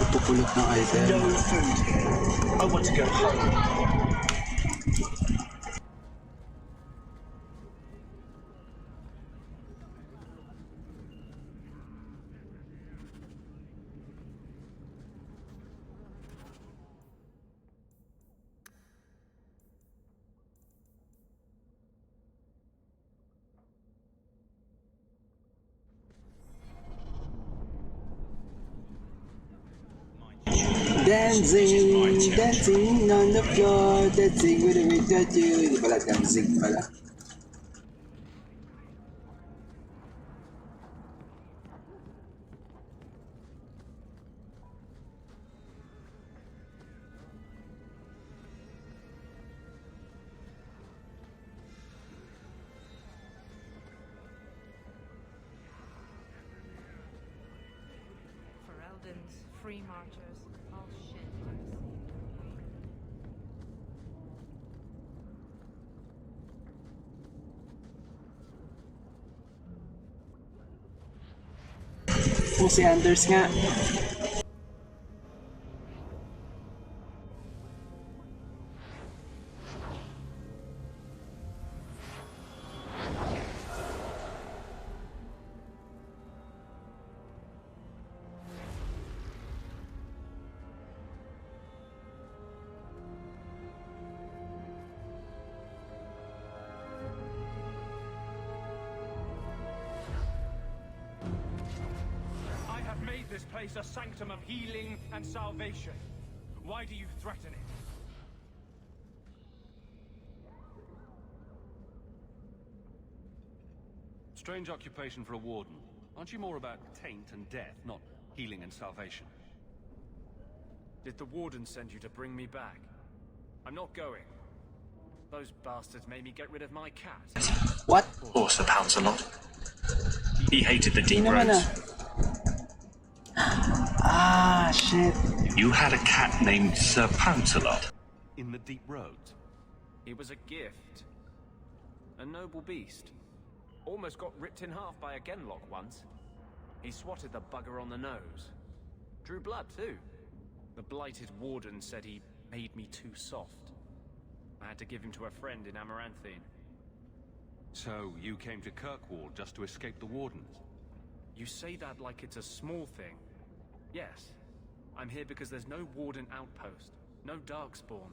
pupulot ng item. No food. I want to go home. Dancing, dancing on the floor, dancing with a without you. Hindi pala, dancing pala. Free marchers, all shit. Oh, si Anders nga. This place a sanctum of healing and salvation. Why do you threaten it? Strange occupation for a warden. Aren't you more about taint and death, not healing and salvation? Did the warden send you to bring me back? I'm not going. Those bastards made me get rid of my cat. What? Or Sir Pounce-a-Lot. He hated the deep roads. Ah, shit. You had a cat named Sir Pounce-a-Lot. In the deep roads? He was a gift. A noble beast. Almost got ripped in half by a genlock once. He swatted the bugger on the nose. Drew blood, too. The blighted warden said he made me too soft. I had to give him to a friend in Amaranthine. So, you came to Kirkwall just to escape the wardens? You say that like it's a small thing. Yes. I'm here because there's no warden outpost, no darkspawn,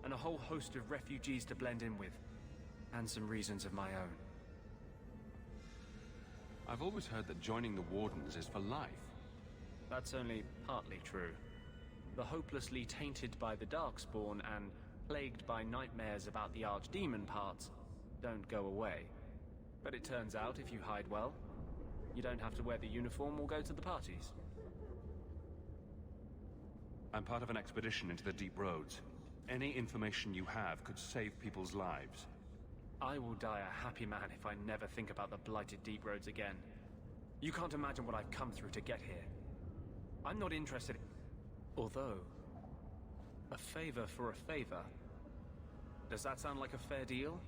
and a whole host of refugees to blend in with. And some reasons of my own. I've always heard that joining the wardens is for life. That's only partly true. The hopelessly tainted by the darkspawn and plagued by nightmares about the archdemon parts don't go away. But it turns out if you hide well, you don't have to wear the uniform or go to the parties. I'm part of an expedition into the deep roads. Any information you have could save people's lives. I will die a happy man if I never think about the blighted deep roads again. You can't imagine what I've come through to get here. I'm not interested. Although, a favor for a favor. Does that sound like a fair deal?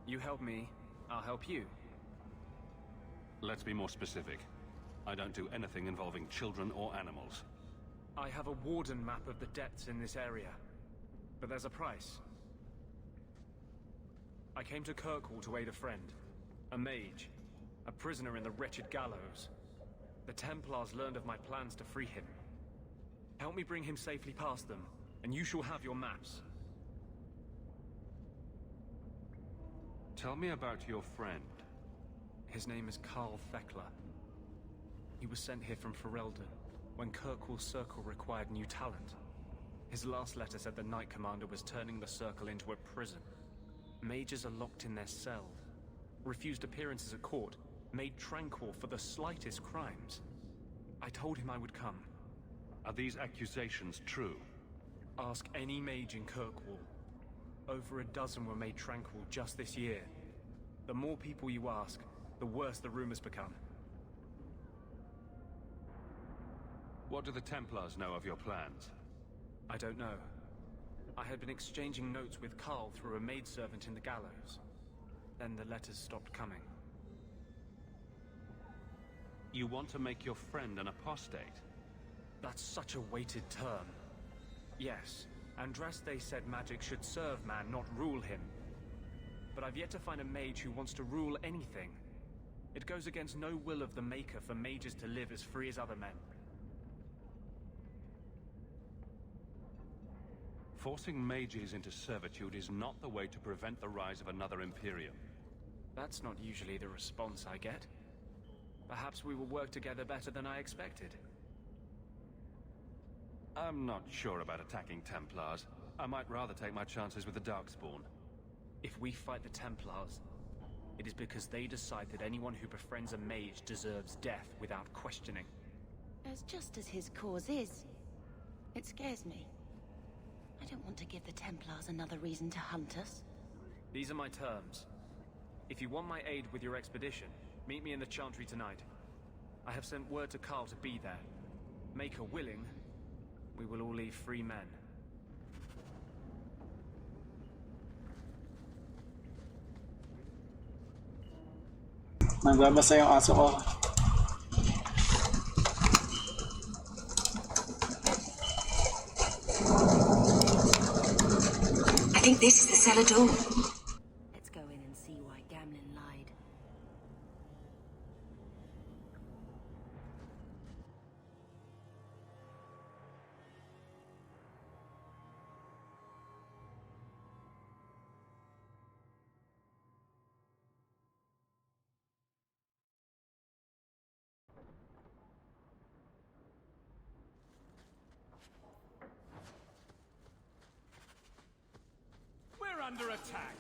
You help me, I'll help you. Let's be more specific. I don't do anything involving children or animals. I have a warden map of the depths in this area. But there's a price. I came to Kirkwall to aid a friend. A mage. A prisoner in the wretched gallows. The Templars learned of my plans to free him. Help me bring him safely past them, and you shall have your maps. Tell me about your friend. His name is Karl Thekla. He was sent here from Ferelden, when Kirkwall's Circle required new talent. His last letter said the Knight Commander was turning the Circle into a prison. Mages are locked in their cells, refused appearances at court, made tranquil for the slightest crimes. I told him I would come. Are these accusations true? Ask any mage in Kirkwall. Over a dozen were made tranquil just this year. The more people you ask, the worse the rumors become. What do the Templars know of your plans? I don't know. I had been exchanging notes with Karl through a maidservant in the gallows. Then the letters stopped coming. You want to make your friend an apostate? That's such a weighted term. Yes, Andraste said magic should serve man, not rule him. But I've yet to find a mage who wants to rule anything. It goes against no will of the Maker for mages to live as free as other men. Forcing mages into servitude is not the way to prevent the rise of another Imperium. That's not usually the response I get. Perhaps we will work together better than I expected. I'm not sure about attacking Templars. I might rather take my chances with the Darkspawn. If we fight the Templars, it is because they decide that anyone who befriends a mage deserves death without questioning. As just as his cause is, it scares me. I don't want to give the Templars another reason to hunt us. These are my terms. If you want my aid with your expedition, meet me in the Chantry tonight. I have sent word to Carl to be there. Make her willing, we will all leave free men. Nagbabasa yung aso ko. I think this is the cellar door. Let's go in and see why Gamlin lied. We're under attack.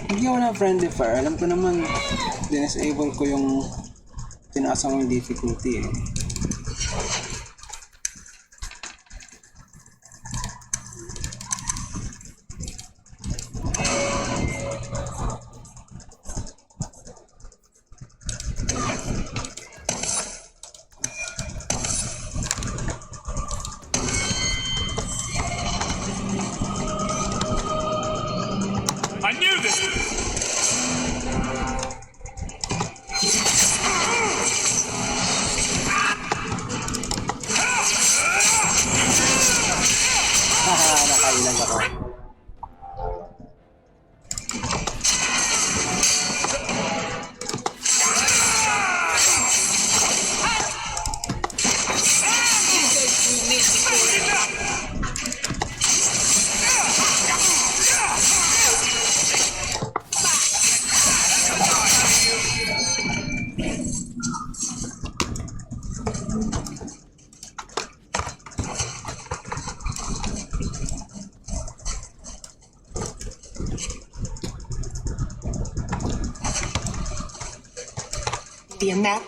Hindi ako na friendly fire. Alam ko naman, disable ko yung tinaas ko yung difficulty eh. I knew this! Haha, nakailan ako. The amount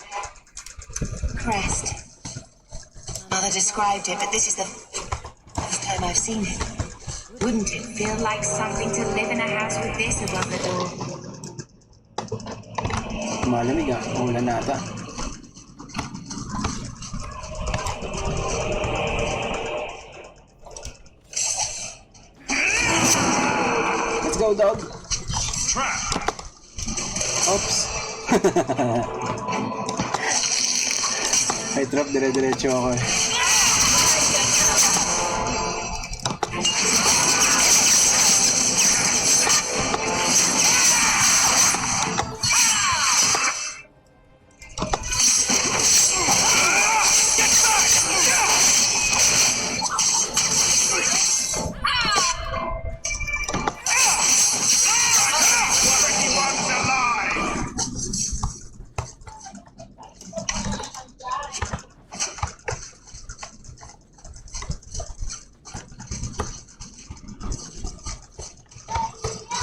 crest. Mother described it, but this is the first time I've seen it. Wouldn't it feel like something to live in a house with this above the door? Malamig ah, ulan na ata. Let's go, dog. Oops. Ay, trap, dire-diretso ako eh.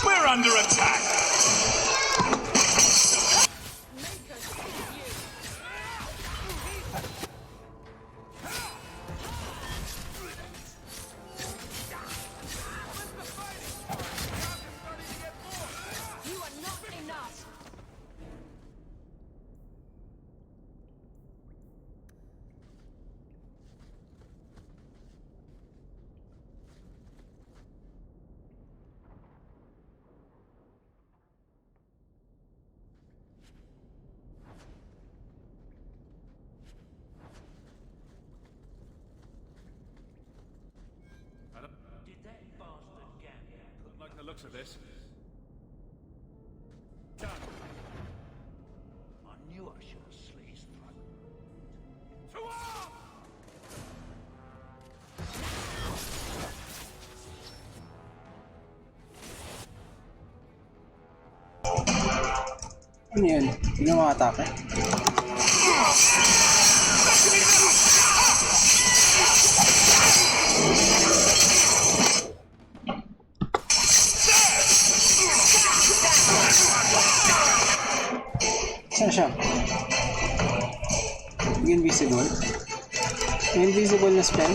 We're under attack! You are not enough. looks of this. Done. I knew I should have slit his throat. To arms! Ano yun? Hindi na makatake? Saan siya? Invisible? Invisible na spell?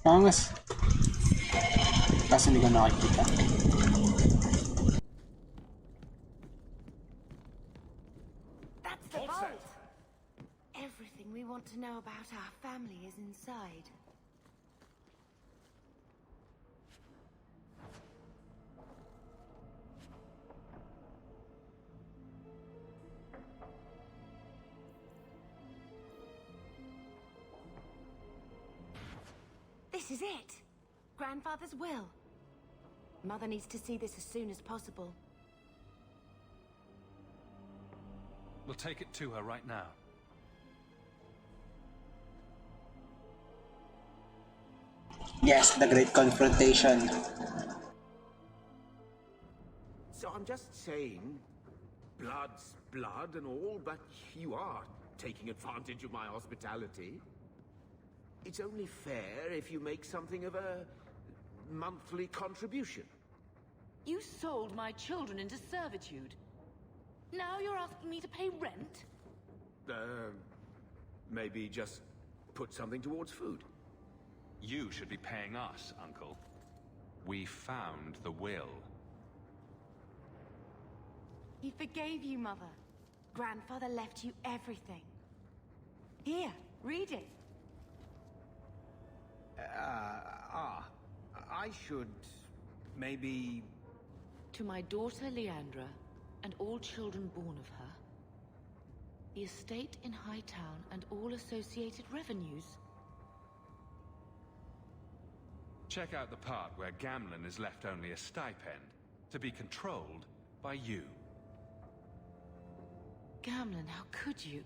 Pangas. Kasi hindi ko nakikita. That's the vault! Everything we want to know about our family is inside. This is it! Grandfather's will. Mother needs to see this as soon as possible. We'll take it to her right now. Yes, the great confrontation. So I'm just saying, blood's blood and all, but you are taking advantage of my hospitality. It's only fair if you make something of a monthly contribution. You sold my children into servitude. Now you're asking me to pay rent? Maybe just put something towards food. You should be paying us, Uncle. We found the will. He forgave you, Mother. Grandfather left you everything. Here, read it. I should maybe... To my daughter Leandra, and all children born of her, the estate in Hightown and all associated revenues. Check out the part where Gamlen is left only a stipend, to be controlled by you. Gamlen, how could you?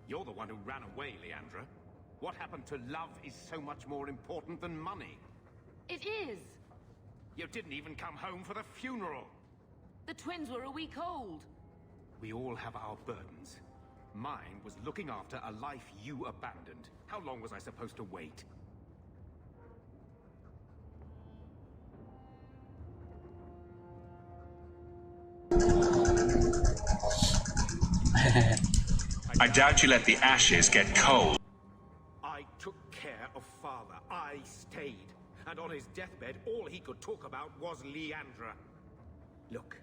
You're the one who ran away, Leandra. What happened to love is so much more important than money. It is! You didn't even come home for the funeral. The twins were a week old. We all have our burdens. Mine was looking after a life you abandoned. How long was I supposed to wait? I doubt you let the ashes get cold. I took care of Father. I stayed. And on his deathbed, all he could talk about was Leandra. Look,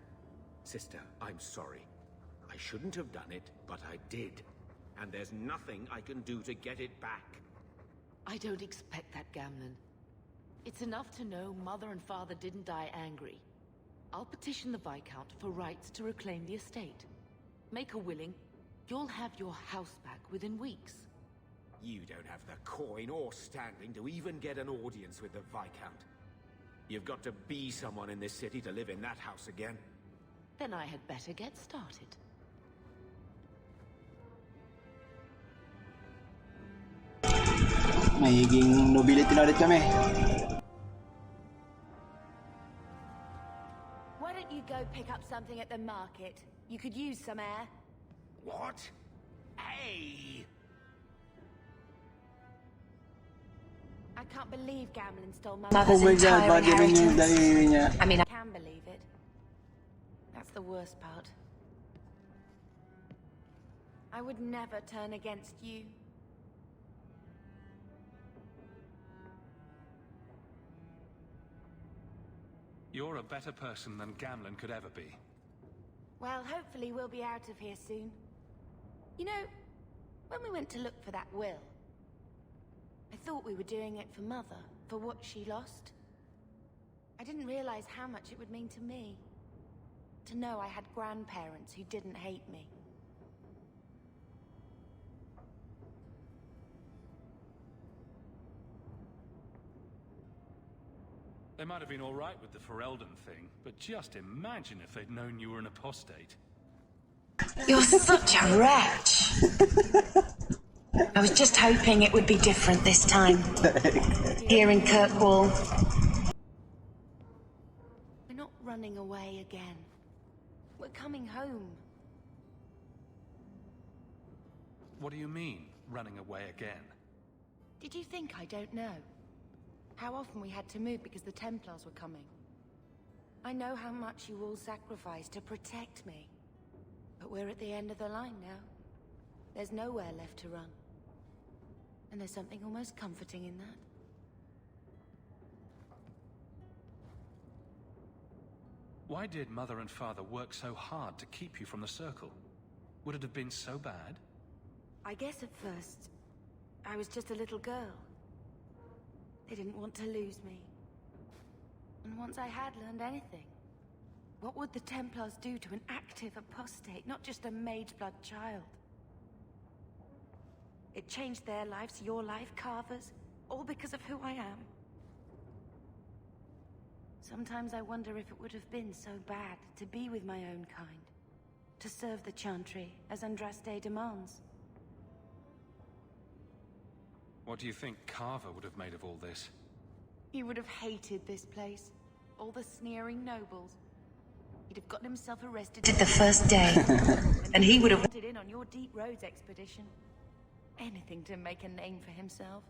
sister, I'm sorry. I shouldn't have done it, but I did. And there's nothing I can do to get it back. I don't expect that, Gamlen. It's enough to know Mother and Father didn't die angry. I'll petition the Viscount for rights to reclaim the estate. Make a willing, you'll have your house back within weeks. You don't have the coin or standing to even get an audience with the Viscount. You've got to be someone in this city to live in that house again. Then I had better get started. Magiging nobility na ulit kami. Why don't you go pick up something at the market? You could use some air. What? Hey! I can't believe Gamlin stole Oh Mother's my god, entire bagay rin yung inheritance. daliri niya. I mean, I can believe it. That's the worst part. I would never turn against you. You're a better person than Gamlin could ever be. Well, hopefully we'll be out of here soon. You know, when we went to look for that will, I thought we were doing it for Mother, for what she lost. I didn't realize how much it would mean to me. To know I had grandparents who didn't hate me. They might have been all right with the Ferelden thing, but just imagine if they'd known you were an apostate. You're such a wretch. I was just hoping it would be different this time. Here in Kirkwall. We're not running away again. We're coming home. What do you mean, running away again? Did you think I don't know? How often we had to move because the Templars were coming. I know how much you all sacrificed to protect me. But we're at the end of the line now. There's nowhere left to run. And there's something almost comforting in that. Why did Mother and Father work so hard to keep you from the Circle? Would it have been so bad? I guess at first, I was just a little girl. They didn't want to lose me. And once I had learned anything, what would the Templars do to an active apostate, not just a mageblood child? It changed their lives, your life, Carver's, all because of who I am. Sometimes I wonder if it would have been so bad to be with my own kind, to serve the Chantry as Andraste demands. What do you think Carver would have made of all this? He would have hated this place. All the sneering nobles. He'd have gotten himself arrested The first day. And he would have... wanted in on your Deep Roads expedition. Anything to make a name for himself.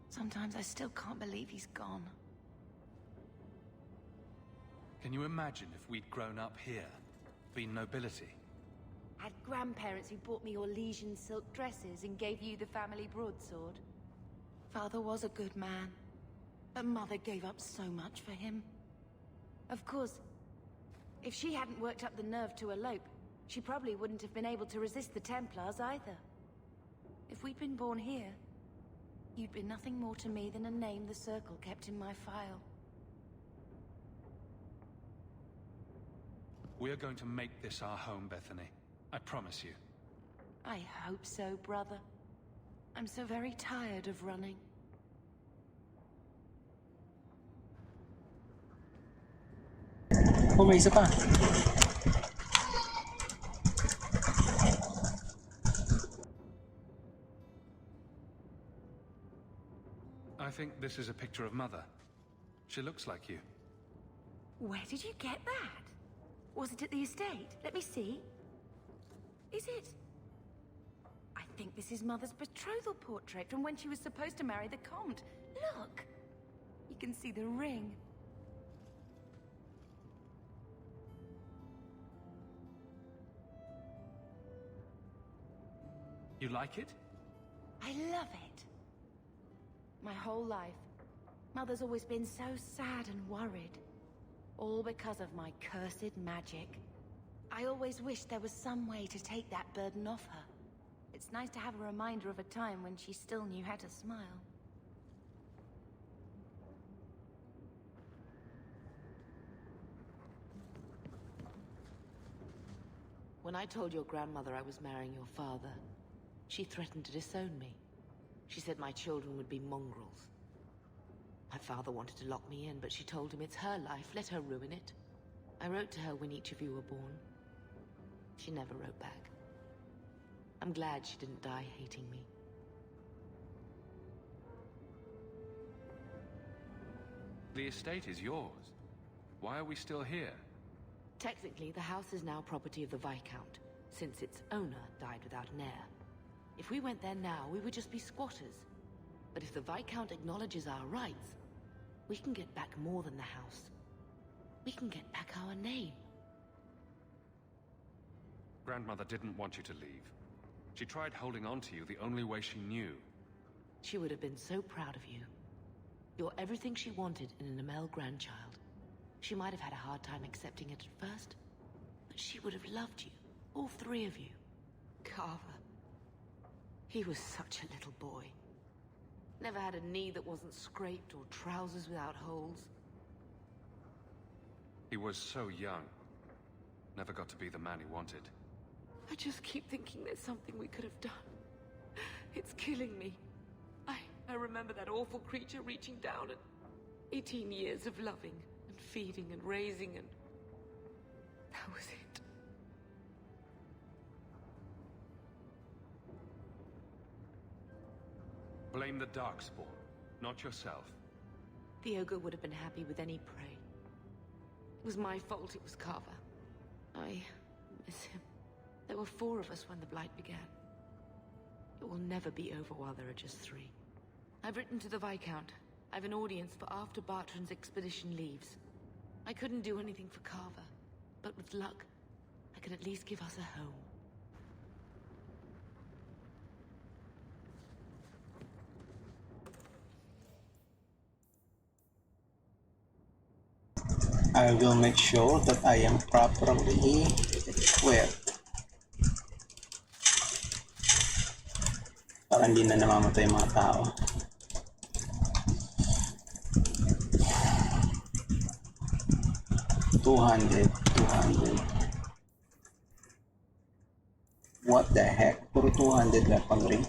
Sometimes I still can't believe he's gone. Can you imagine if we'd grown up here, been nobility? Had grandparents who bought me Orlesian silk dresses and gave you the family broadsword. Father was a good man, but Mother gave up so much for him. Of course, if she hadn't worked up the nerve to elope, she probably wouldn't have been able to resist the Templars either. If we'd been born here, you'd been nothing more to me than a name the Circle kept in my file. We're going to make this our home, Bethany. I promise you. I hope so, brother. I'm so very tired of running. Oh, may isa pa. I think this is a picture of Mother. She looks like you. Where did you get that? Was it at the estate? Let me see. Is it? I think this is Mother's betrothal portrait from when she was supposed to marry the Comte. Look! You can see the ring. You like it? I love it. My whole life, Mother's always been so sad and worried. All because of my cursed magic. I always wished there was some way to take that burden off her. It's nice to have a reminder of a time when she still knew how to smile. When I told your grandmother I was marrying your father, she threatened to disown me. She said my children would be mongrels. My father wanted to lock me in, but she told him it's her life, let her ruin it. I wrote to her when each of you were born. She never wrote back. I'm glad she didn't die hating me. The estate is yours. Why are we still here? Technically, the house is now property of the Viscount, since its owner died without an heir. If we went there now, we would just be squatters. But if the Viscount acknowledges our rights, we can get back more than the house. We can get back our name. Grandmother didn't want you to leave. She tried holding on to you the only way she knew. She would have been so proud of you. You're everything she wanted in an Amel grandchild. She might have had a hard time accepting it at first, but she would have loved you, all three of you. Carver. He was such a little boy. Never had a knee that wasn't scraped or trousers without holes. He was so young. Never got to be the man he wanted. I just keep thinking there's something we could have done. It's killing me. I remember that awful creature reaching down and 18 years of loving and feeding and raising, and that was it. Blame the Darkspawn, not yourself. The ogre would have been happy with any prey. It was my fault it was Carver. I miss him. There were 4 of us when the Blight began. It will never be over while there are just 3. I've written to the Viscount. I've an audience for after Bartrand's expedition leaves. I couldn't do anything for Carver, but with luck, I could at least give us a home. I will make sure that I am properly equipped. Para hindi na namamatay yung mga tao. $200. What the heck? Puro 200 weaponry.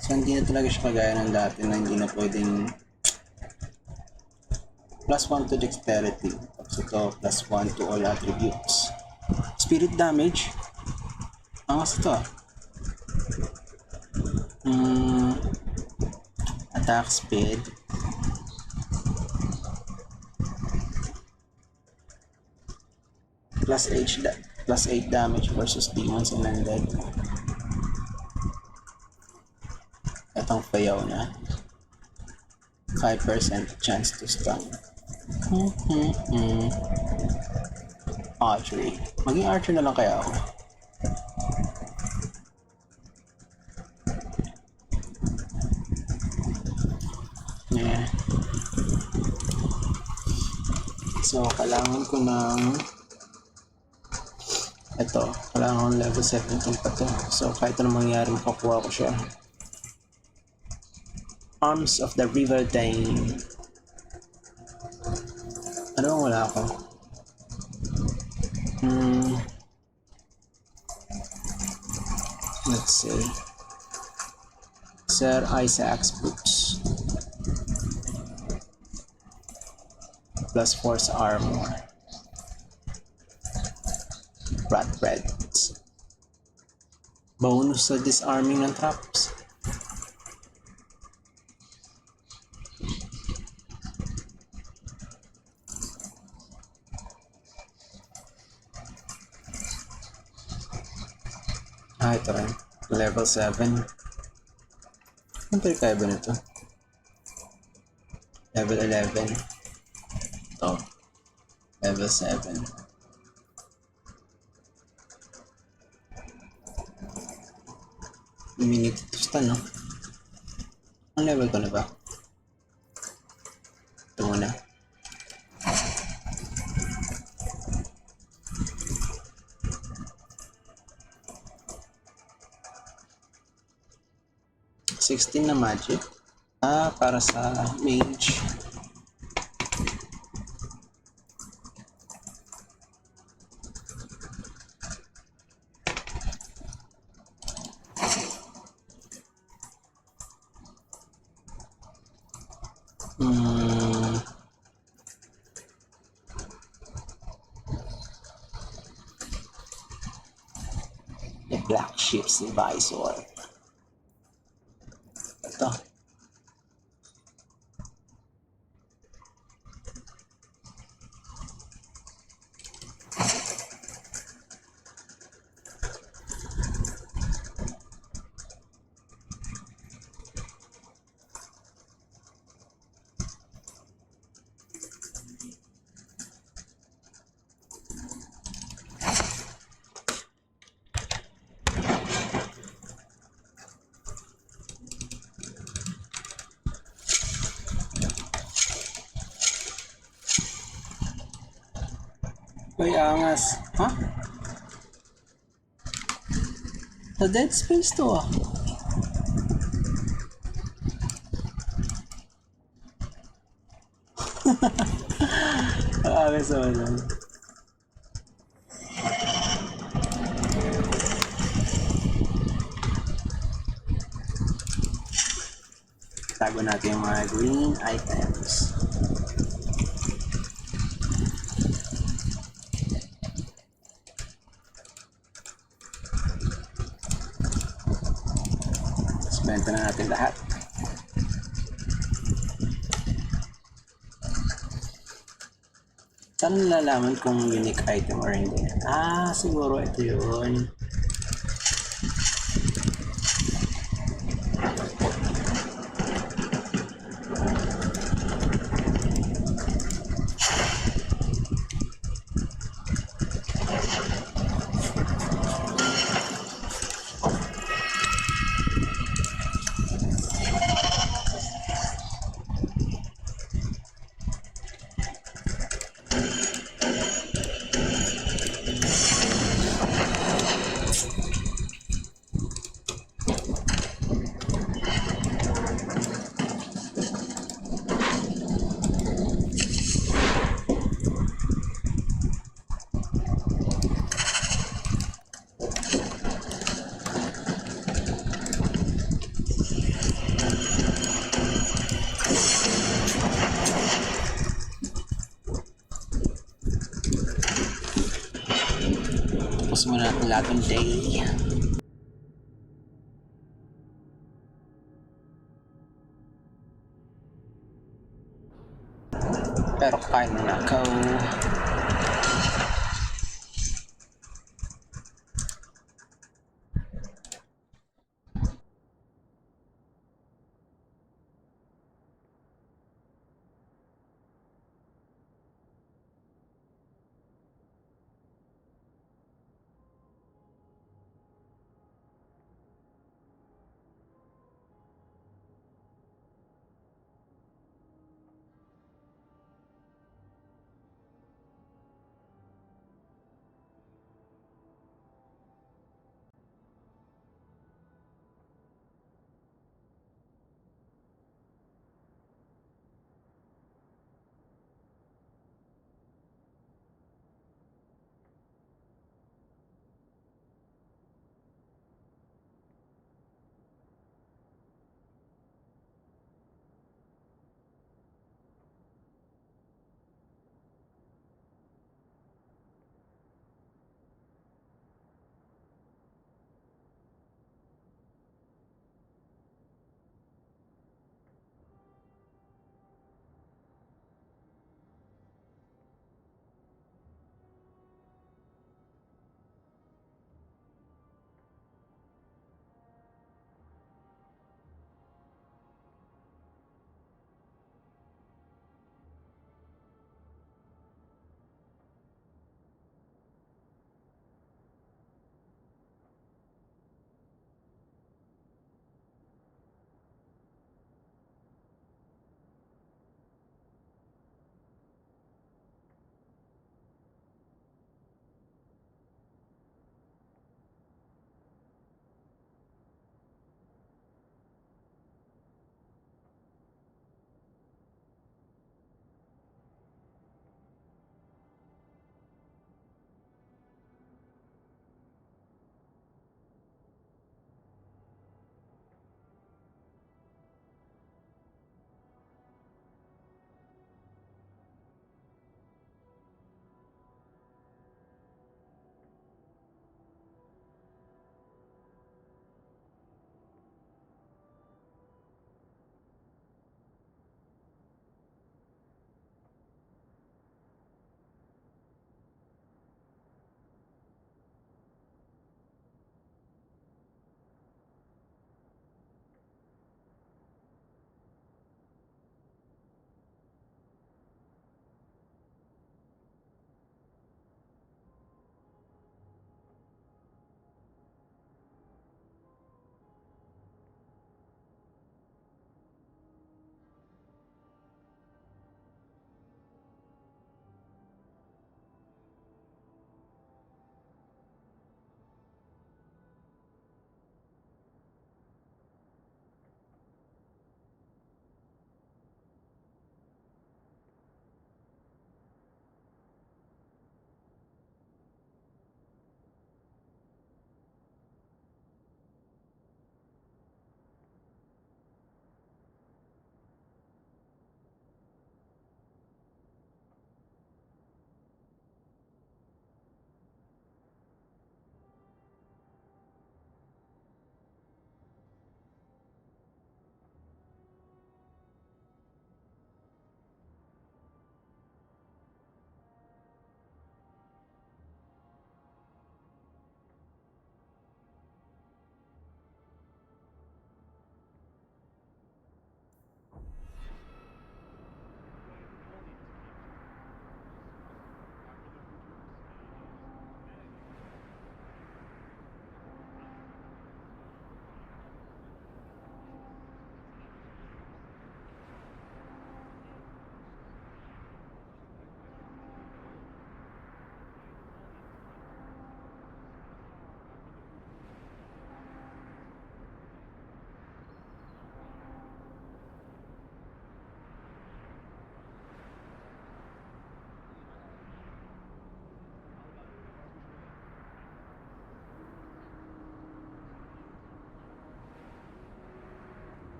So hindi na talaga siya kagaya ng dati na hindi na pwedeng +1 to dexterity. Tapos ito, +1 to all attributes. Spirit damage. Angas ito ah. Attack speed. +8 damage versus demons and undead. Itong fayaw na. 5% chance to stun. Archery. Maging archer na lang kaya ako. Yeah. So, kailangan ko ng ito. Kailangan ko level 17 pa to. So, kahit anong mangyari, makakuha ko siya. Arms of the River Dane. Ano bang wala ako? Let's see. Sir Isaac's boots. Plus force armor. Rat breads. Bonus sa disarming ng traps. Ito rin. Level 7. Ano tayo kaya ba nito? Level 11. Ito. Level 7. Minute to stun, no? Ang level ko na ba? Ito muna. $16 na magic. Para sa mage. Black Ship's Visor. Ito. Uy, angas. Ha? Sa Dead Space to ah. Angas naman. Tago natin yung mga green items. Benta na natin lahat. Saan nalalaman kung unique item or hindi? Ah, siguro ito yun. Tapos muna natin lahat ng day. Pero kain muna ako.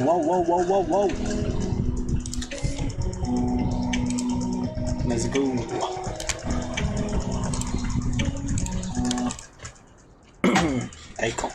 Wow, wow, wow, wow, wow. Let's go. Icon.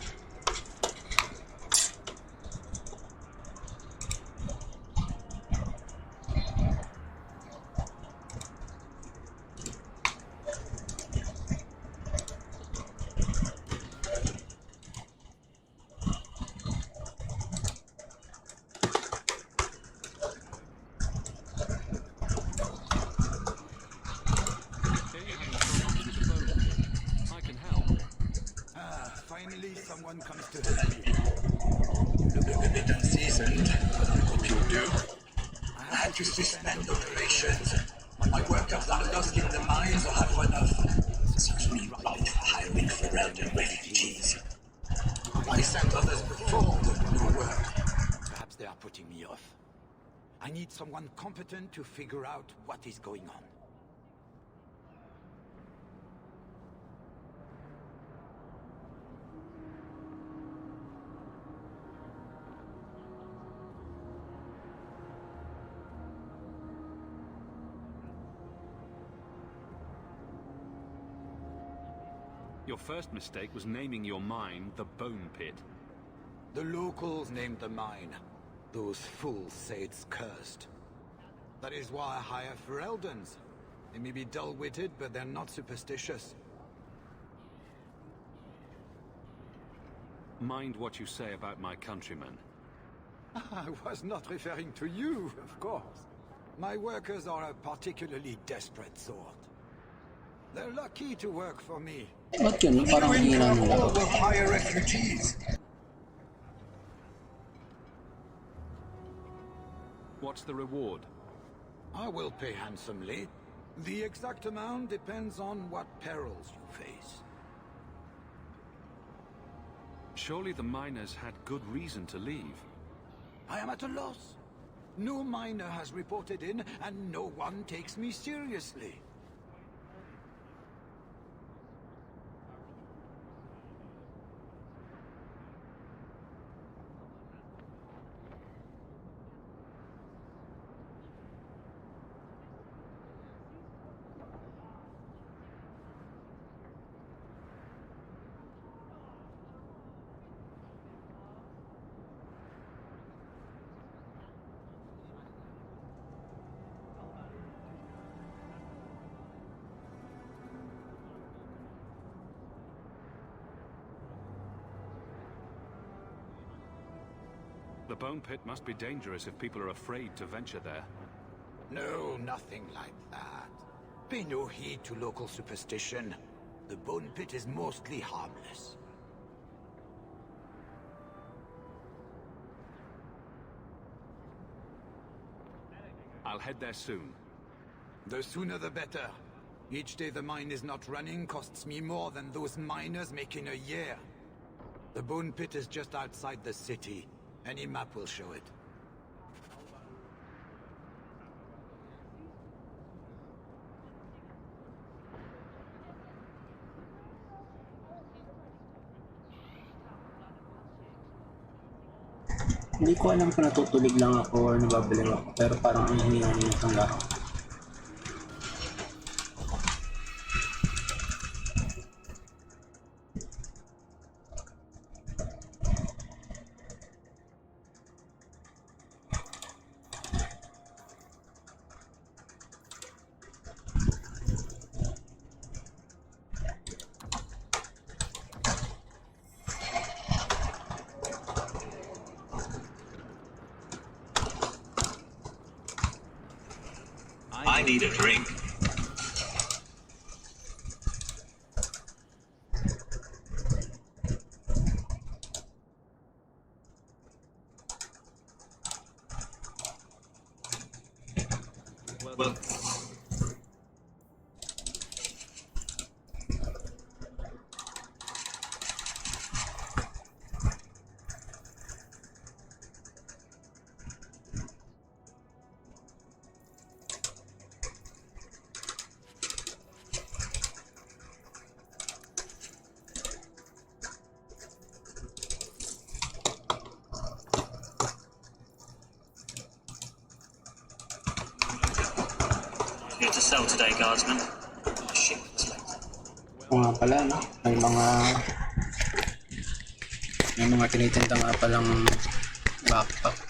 I can help. Finally someone comes to help you. Look a bit unseasoned. Hope you do. I had to suspend operations. My workers are lost in the mines or have run off. Such me right hiring for elder refugees. I sent others before with no work. Perhaps they are putting me off. I need someone competent to figure out what is going on. Your first mistake was naming your mine the Bone Pit. The locals named the mine. Those fools say it's cursed. That is why I hire Fereldans. They may be dull-witted, but they're not superstitious. Mind what you say about my countrymen. I was not referring to you, of course. My workers are a particularly desperate sort. They're lucky to work for me. Ba't yun? Parang hina nila. Will hire refugees. What's the reward? I will pay handsomely. The exact amount depends on what perils you face. Surely the miners had good reason to leave. I am at a loss. No miner has reported in, and no one takes me seriously. The Bone Pit must be dangerous if people are afraid to venture there. No, nothing like that. Pay no heed to local superstition. The Bone Pit is mostly harmless. I'll head there soon. The sooner the better. Each day the mine is not running costs me more than those miners make in a year. The Bone Pit is just outside the city. Any map will show it. Hindi ko alam kung natutulig lang ako or nababaliw ako, pero parang ang hina ng laro. I need a drink. Well, to sell today, guardsman? Shit. Oo nga pala, no? May mga tinitinda nga palang backpack.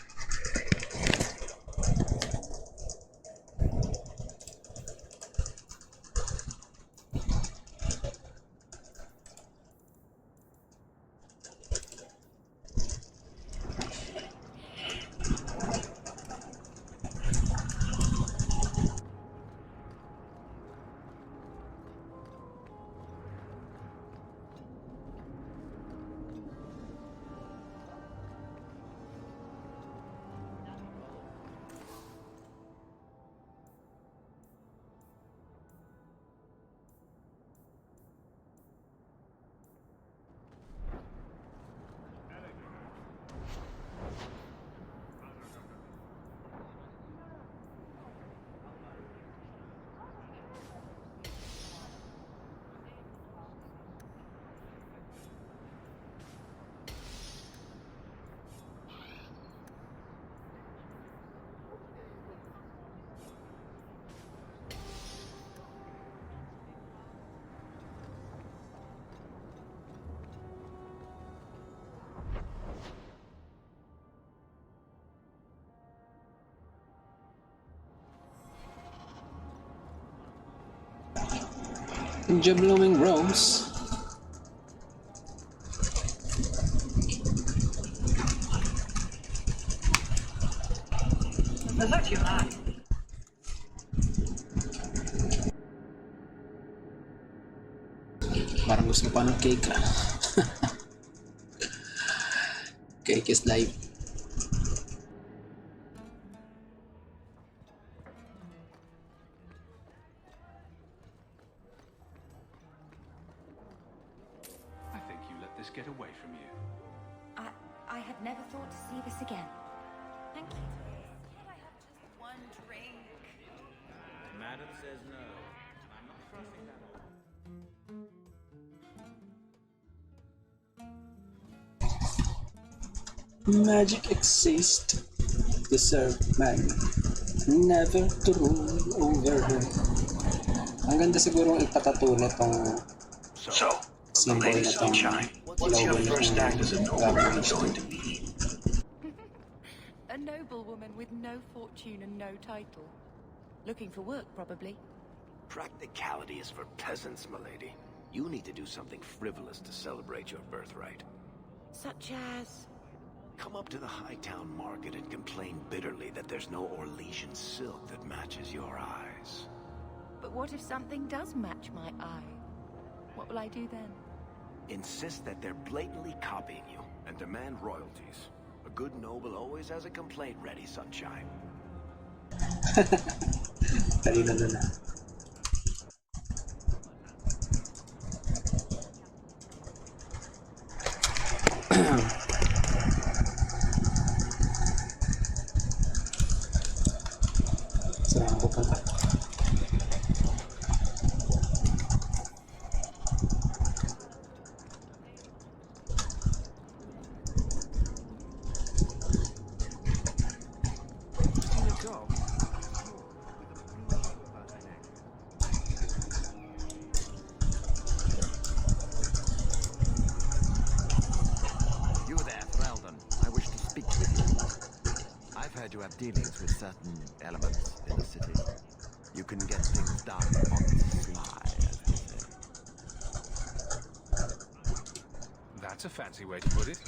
Blooming Rose. Is that your eye? Parang gusto pa ng cake. Cake is life. Get away from you. I had never thought to see this again. Thank you. Can I have just one drink? Madam says no. I'm not trusting that all. Magic exists. Deserve magnet. Never to rule over her. Ang ganda siguro ang ipatato na tong symbol na tong what's your first act as a nobleman going to be? A noblewoman with no fortune and no title. Looking for work, probably. Practicality is for peasants, milady. You need to do something frivolous to celebrate your birthright. Such as? Come up to the Hightown market and complain bitterly that there's no Orlesian silk that matches your eyes. But what if something does match my eye? What will I do then? Insist that they're blatantly copying you and demand royalties. A good noble always has a complaint ready, sunshine. Kanina na. Saan ako pa? You have dealings with certain elements in the city. You can get things done on the sly, as they say. That's a fancy way to put it.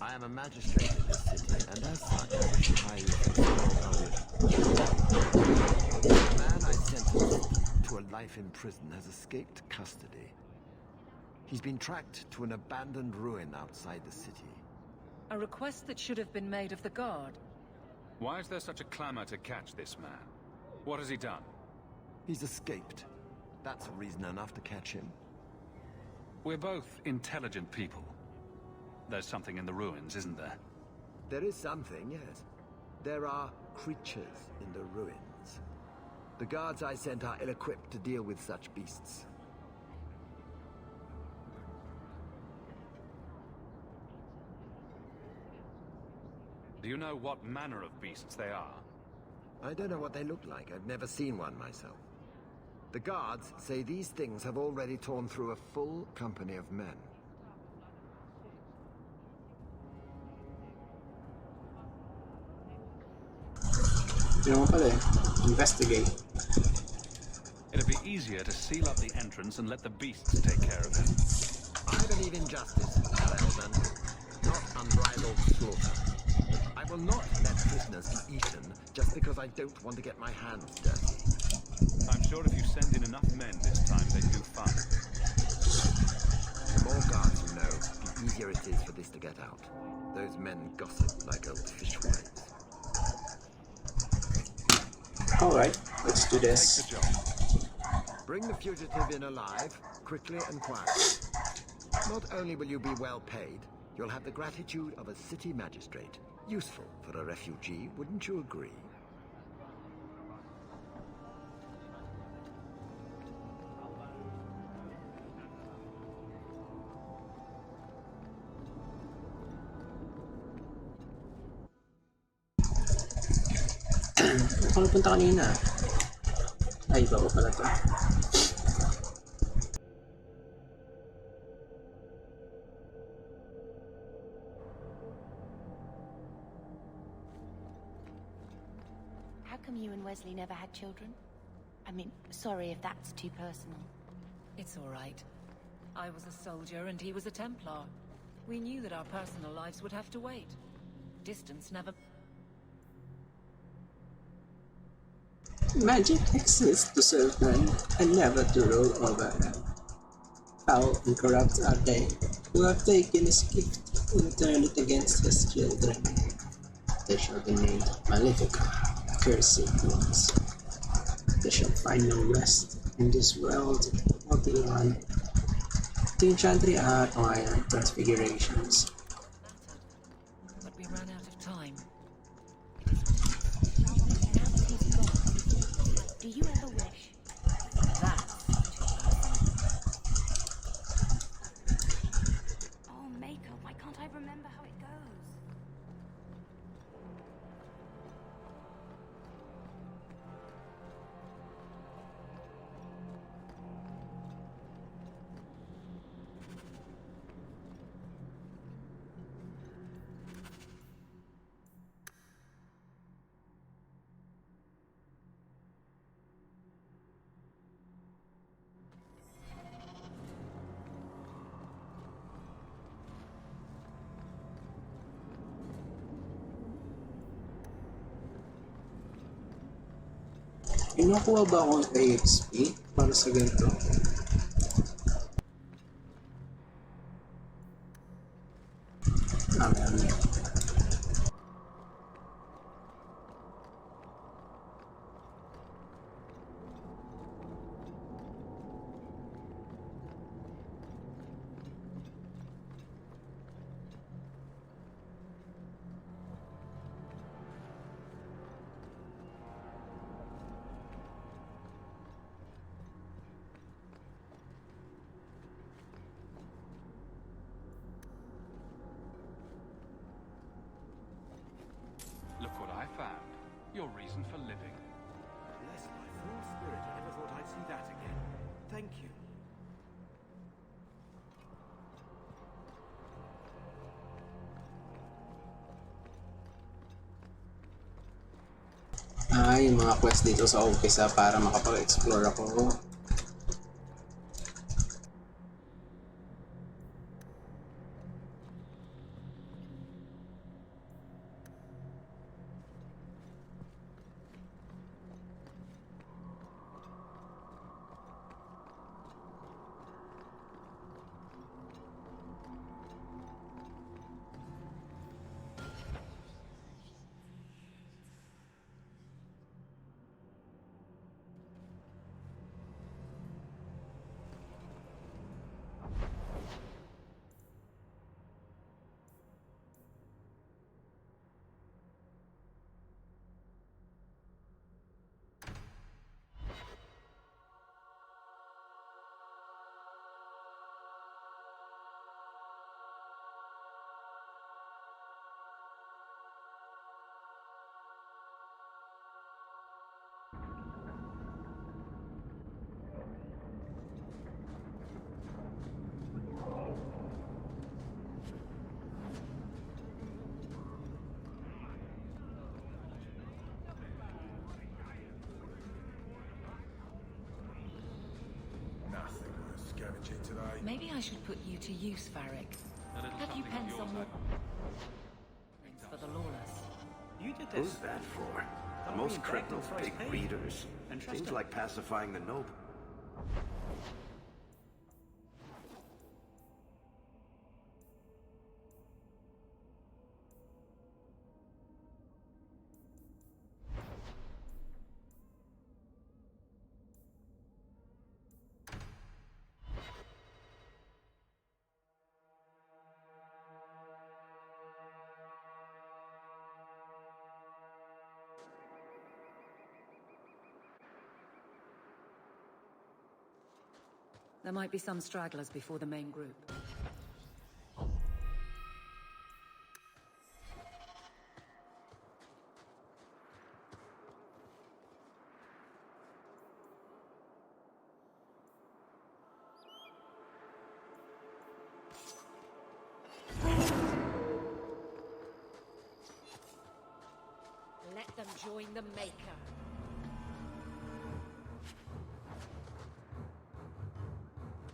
I am a magistrate in this city, and as such, I wish to hire you for a small audit. The man I sentenced to a life in prison has escaped custody. He's been tracked to an abandoned ruin outside the city. A request that should have been made of the guard. Why is there such a clamor to catch this man? What has he done? He's escaped. That's reason enough to catch him. We're both intelligent people. There's something in the ruins, isn't there? There is something, yes. There are creatures in the ruins. The guards I sent are ill-equipped to deal with such beasts. Do you know what manner of beasts they are? I don't know what they look like. I've never seen one myself. The guards say these things have already torn through a full company of men. Investigate. It'd be easier to seal up the entrance and let the beasts take care of him. I believe in justice, Elden, not unbridled slaughter. I will not let prisoners be eaten just because I don't want to get my hands dirty. I'm sure if you send in enough men this time, they'd do fine. The more guards you know, the easier it is for this to get out. Those men gossip like old fishwives. Alright, let's do this. Bring the fugitive in alive, quickly and quietly. Not only will you be well paid, you'll have the gratitude of a city magistrate. Useful for a refugee, wouldn't you agree? Ako napunta kanina. Ay, iba ko pala to. How come you and Wesley never had children? I mean, sorry if that's too personal. It's all right. I was a soldier and he was a Templar. We knew that our personal lives would have to wait. Distance never... Magic exists to serve men and never to rule over them. Foul and corrupt are they who have taken his gift and turned it against his children. They shall be named malefic, cursed ones. They shall find no rest in this world of the one. The enchantry are iron transfigurations. But we ran out of time. Do you ever wish? Oh, Maker, why can't I remember how it goes? Kinukuha ba akong AXP para sa ganito? Meron. Look what I found. Your reason for living. Bless my fool spirit, I never thought I'd see that again. Thank you. Yung mga quest dito sa umpisa para makapag-explore ako. Maybe I should put you to use, Varric. Have you penned some more for the lawless? You did Who's that for? Most criminals, big readers. Seems like pacifying the noble. There might be some stragglers before the main group. Let them join the Maker.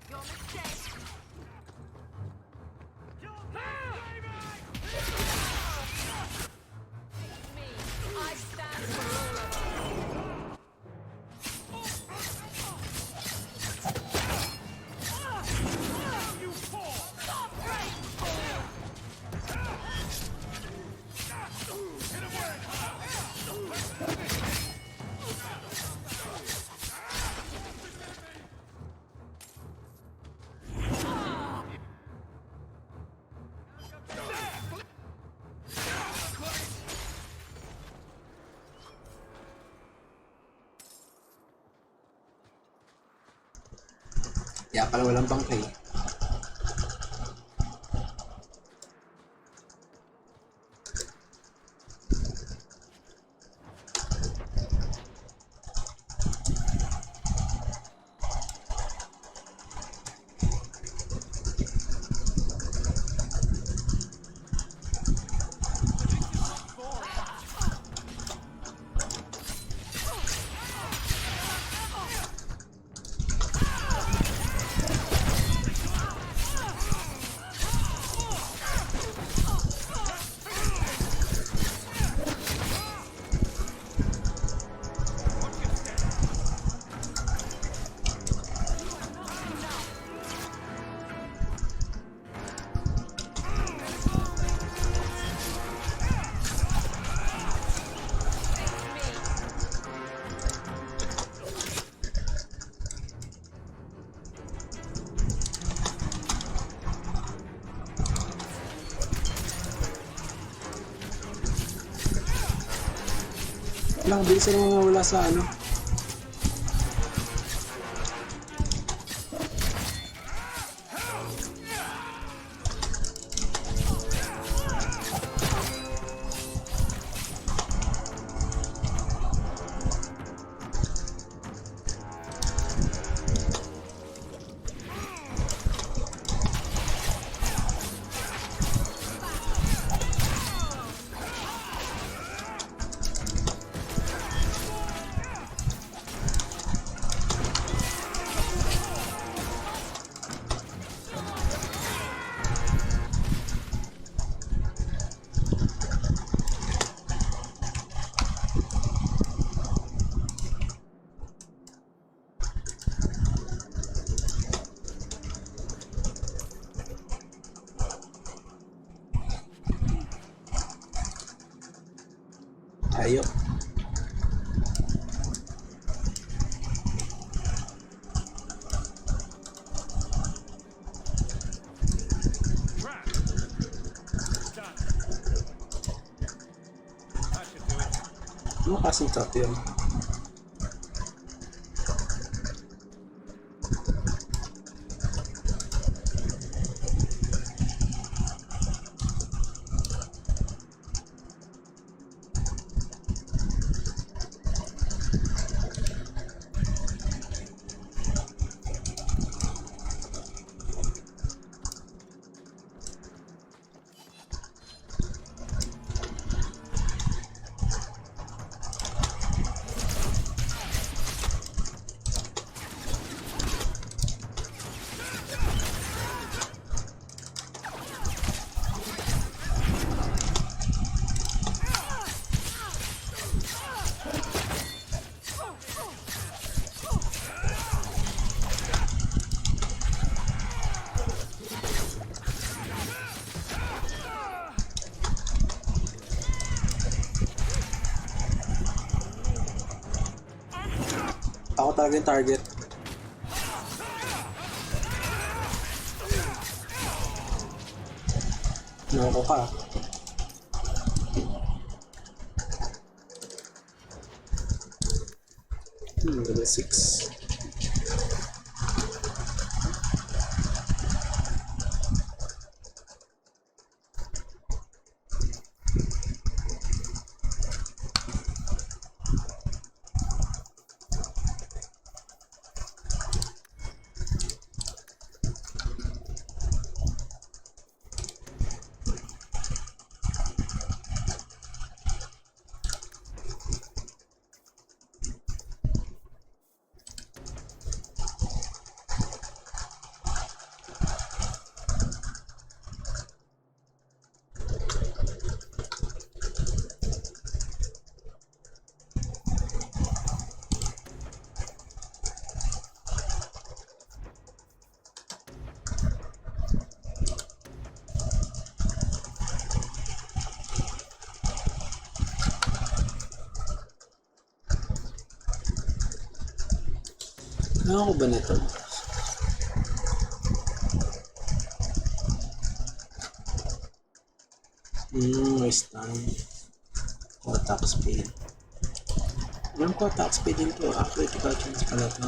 Your mistake. I stand for all of us. You fall! Get away! Kaya pala walang bangkay. Lang, bilis na mawala sa ano. Tayo. Ano kasing trap yun? Ako talaga yung target. Nako ka. Level 6. Ano ko ba nito? Waste time. Attack speed. Alam ko attack speed din to. Critical chance pala to.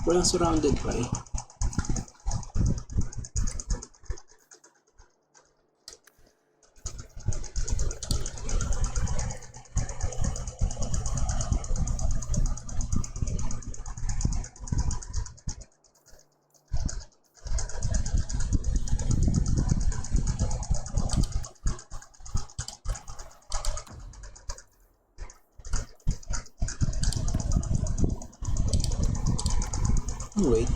Walang surrounded pa eh. Wait.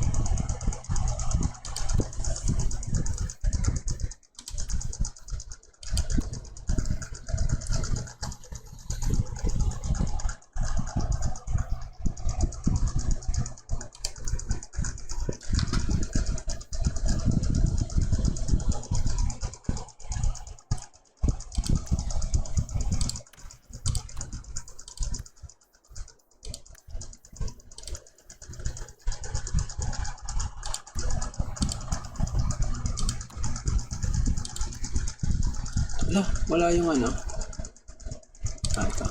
Wala yung ano. Ito.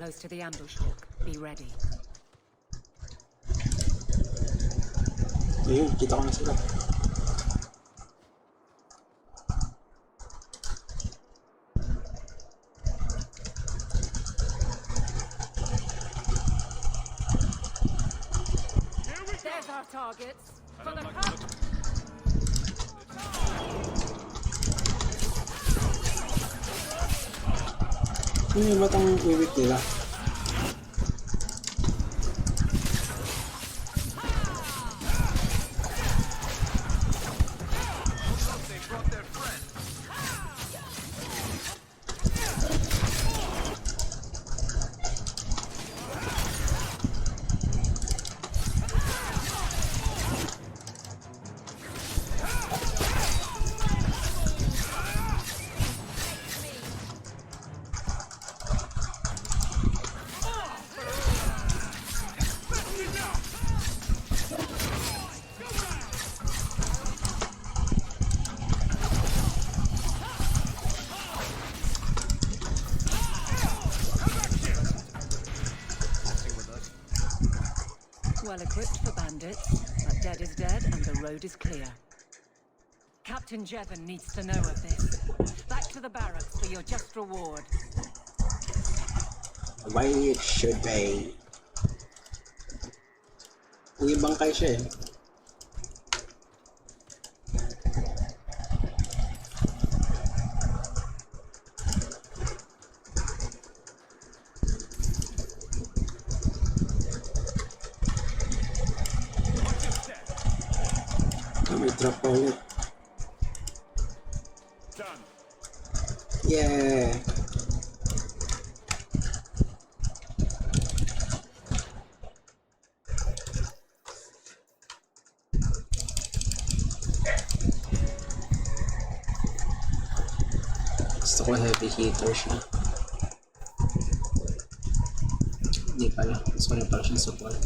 Close to the ambush, Hawke. Be ready. Ayun, kita ko na sila. There's our targets. For the cup. Ano yung batang iwik nila? Well equipped for bandits, but dead is dead and the road is clear. Captain Jevon needs to know of this. Back to the barracks for your just reward. Why it should be? Uy, bangkay siya eh. May trap pa ulit. Yeah! Gusto ko heavy hitter siya. Hindi pala. Gusto ko rin pala siyang support.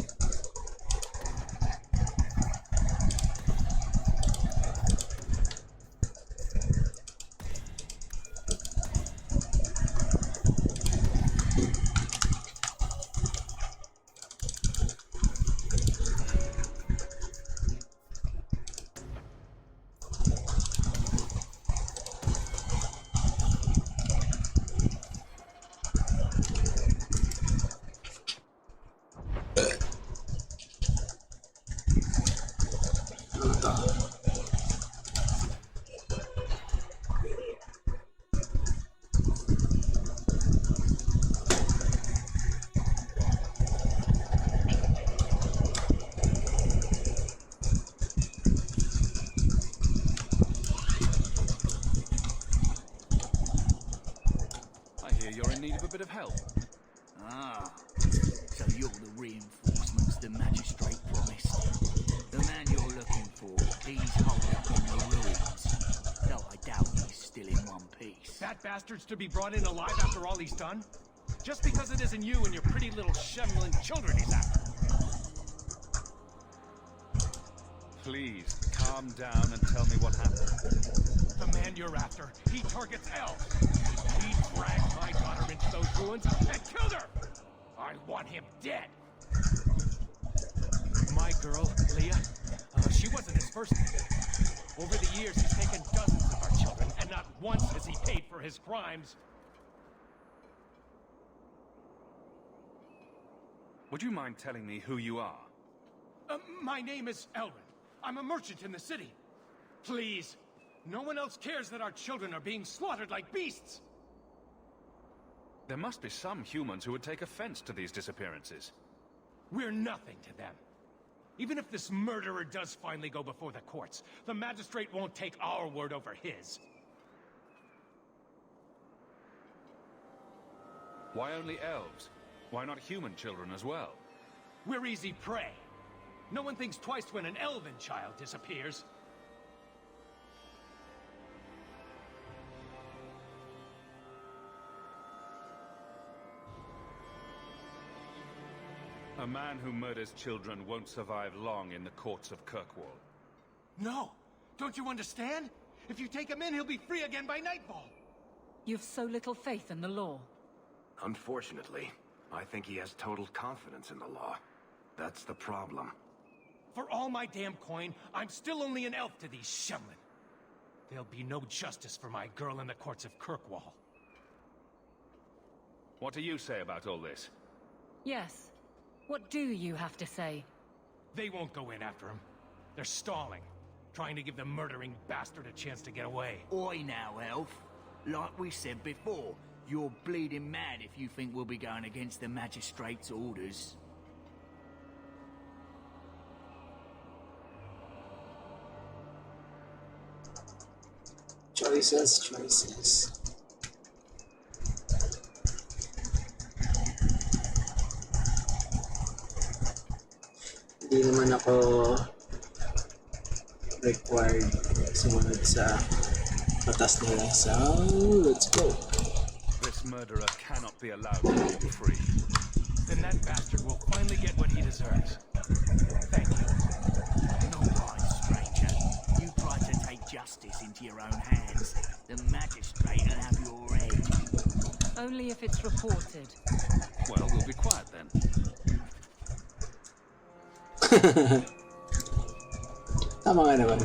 You're in need of a bit of help. Ah, so you're the reinforcements the magistrate promised. The man you're looking for, he's holed up in the ruins. Though I doubt he's still in one piece. That bastard's to be brought in alive after all he's done? Just because it isn't you and your pretty little Shemlin children he's after. Please, calm down and tell me what happened. The man you're after, he targets elves. He dragged my daughter into those ruins and killed her! I want him dead! My girl, Leah, she wasn't his first victim. Over the years, he's taken dozens of our children, and not once has he paid for his crimes. Would you mind telling me who you are? My name is Elrin. I'm a merchant in the city. Please, no one else cares that our children are being slaughtered like beasts. There must be some humans who would take offense to these disappearances. We're nothing to them. Even if this murderer does finally go before the courts, the magistrate won't take our word over his. Why only elves? Why not human children as well? We're easy prey. No one thinks twice when an elven child disappears. A man who murders children won't survive long in the courts of Kirkwall. No! Don't you understand? If you take him in, he'll be free again by nightfall! You've so little faith in the law. Unfortunately, I think he has total confidence in the law. That's the problem. For all my damn coin, I'm still only an elf to these Shemlin. There'll be no justice for my girl in the courts of Kirkwall. What do you say about all this? Yes. What do you have to say? They won't go in after him. They're stalling. trying to give the murdering bastard a chance to get away. Oi now, Elf. Like we said before, you're bleeding mad if you think we'll be going against the Magistrate's orders. Choices. Hindi naman ako required sumunod sa batas nila. So, let's go. This murderer cannot be allowed to leave you free. Then that bastard will finally get what he deserves. Thank you. No lies, stranger. You try to take justice into your own hands. The Magistrate will have your head. Only if it's reported. Well, we'll be quiet then. Tama nga naman.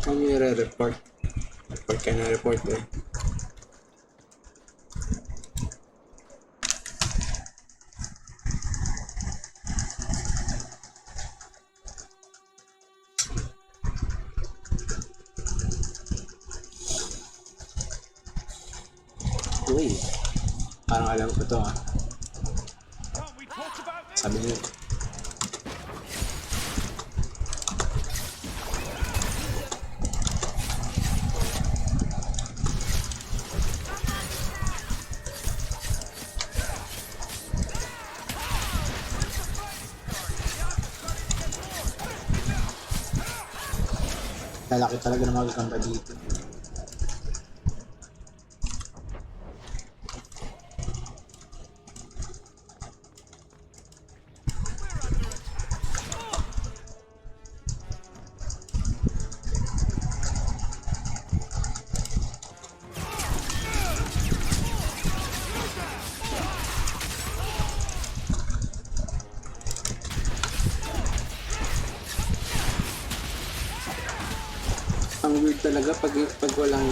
Ano yung report? Report ka na report eh. Uy, parang alam ko to ah. Sabi niyo. Lalaki talaga na magkakamba dito. Ang weird talaga pag walang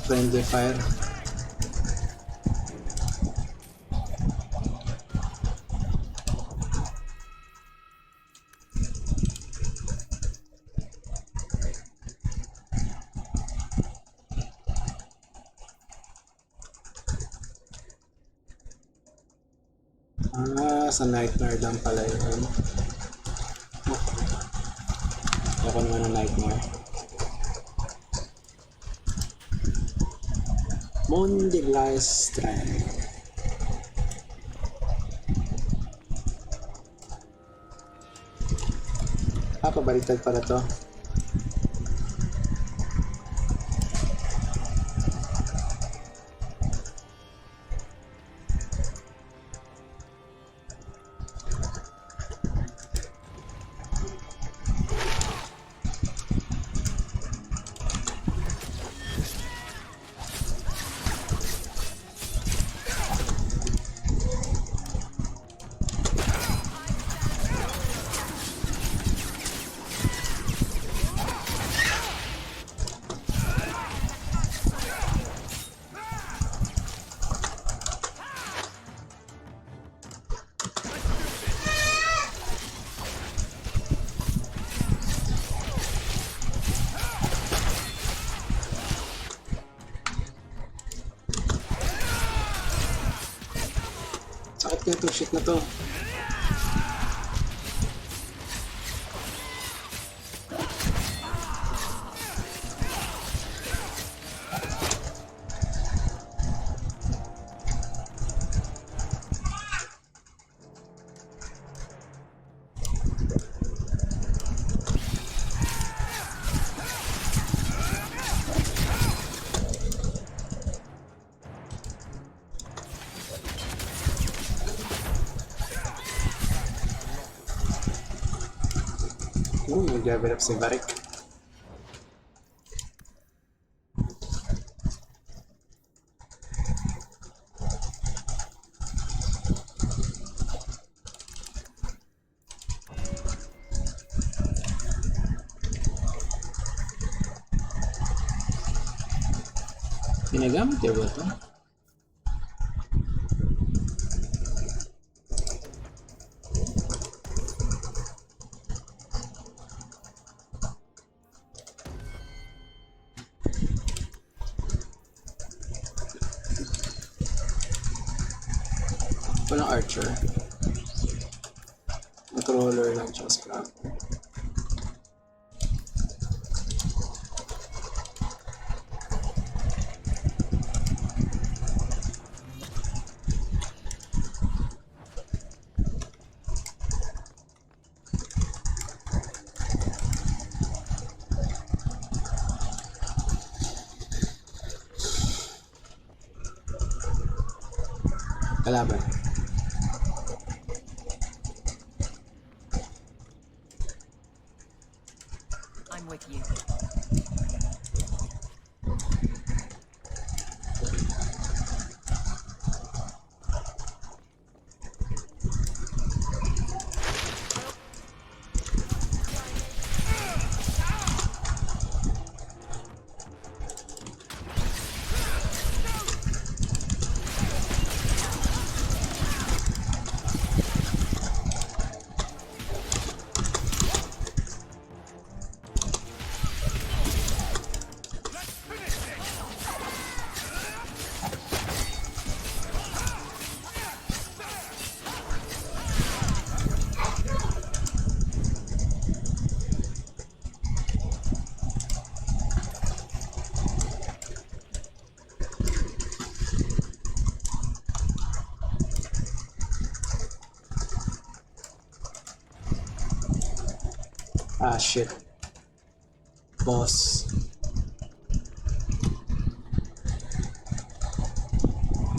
friendly fire. Sa nightmare lang pala yun. Ako naman ang nightmare. Mondiglize Strike. Pabaliktad pala to. Sakit na to, shit na to. Nag-level up si Varric. Ginagamit niya ba ito? Walang archer. Controller lang siya sa kalaban. I'm with you. Ah, shit. Boss.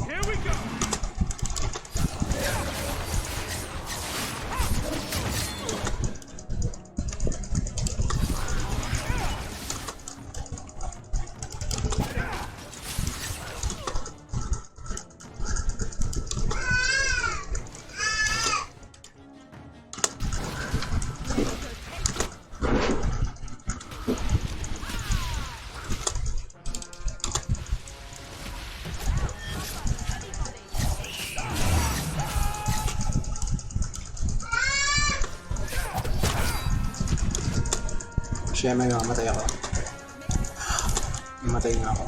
Here we go! Siya, may mamatay ako. Mamatay na ako.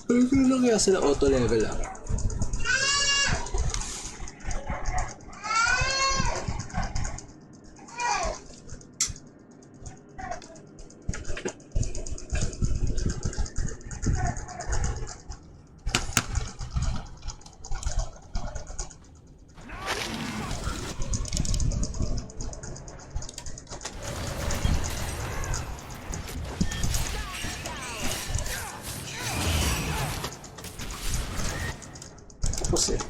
Pero lang kaya sila auto level up. Tapos eh.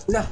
Wala.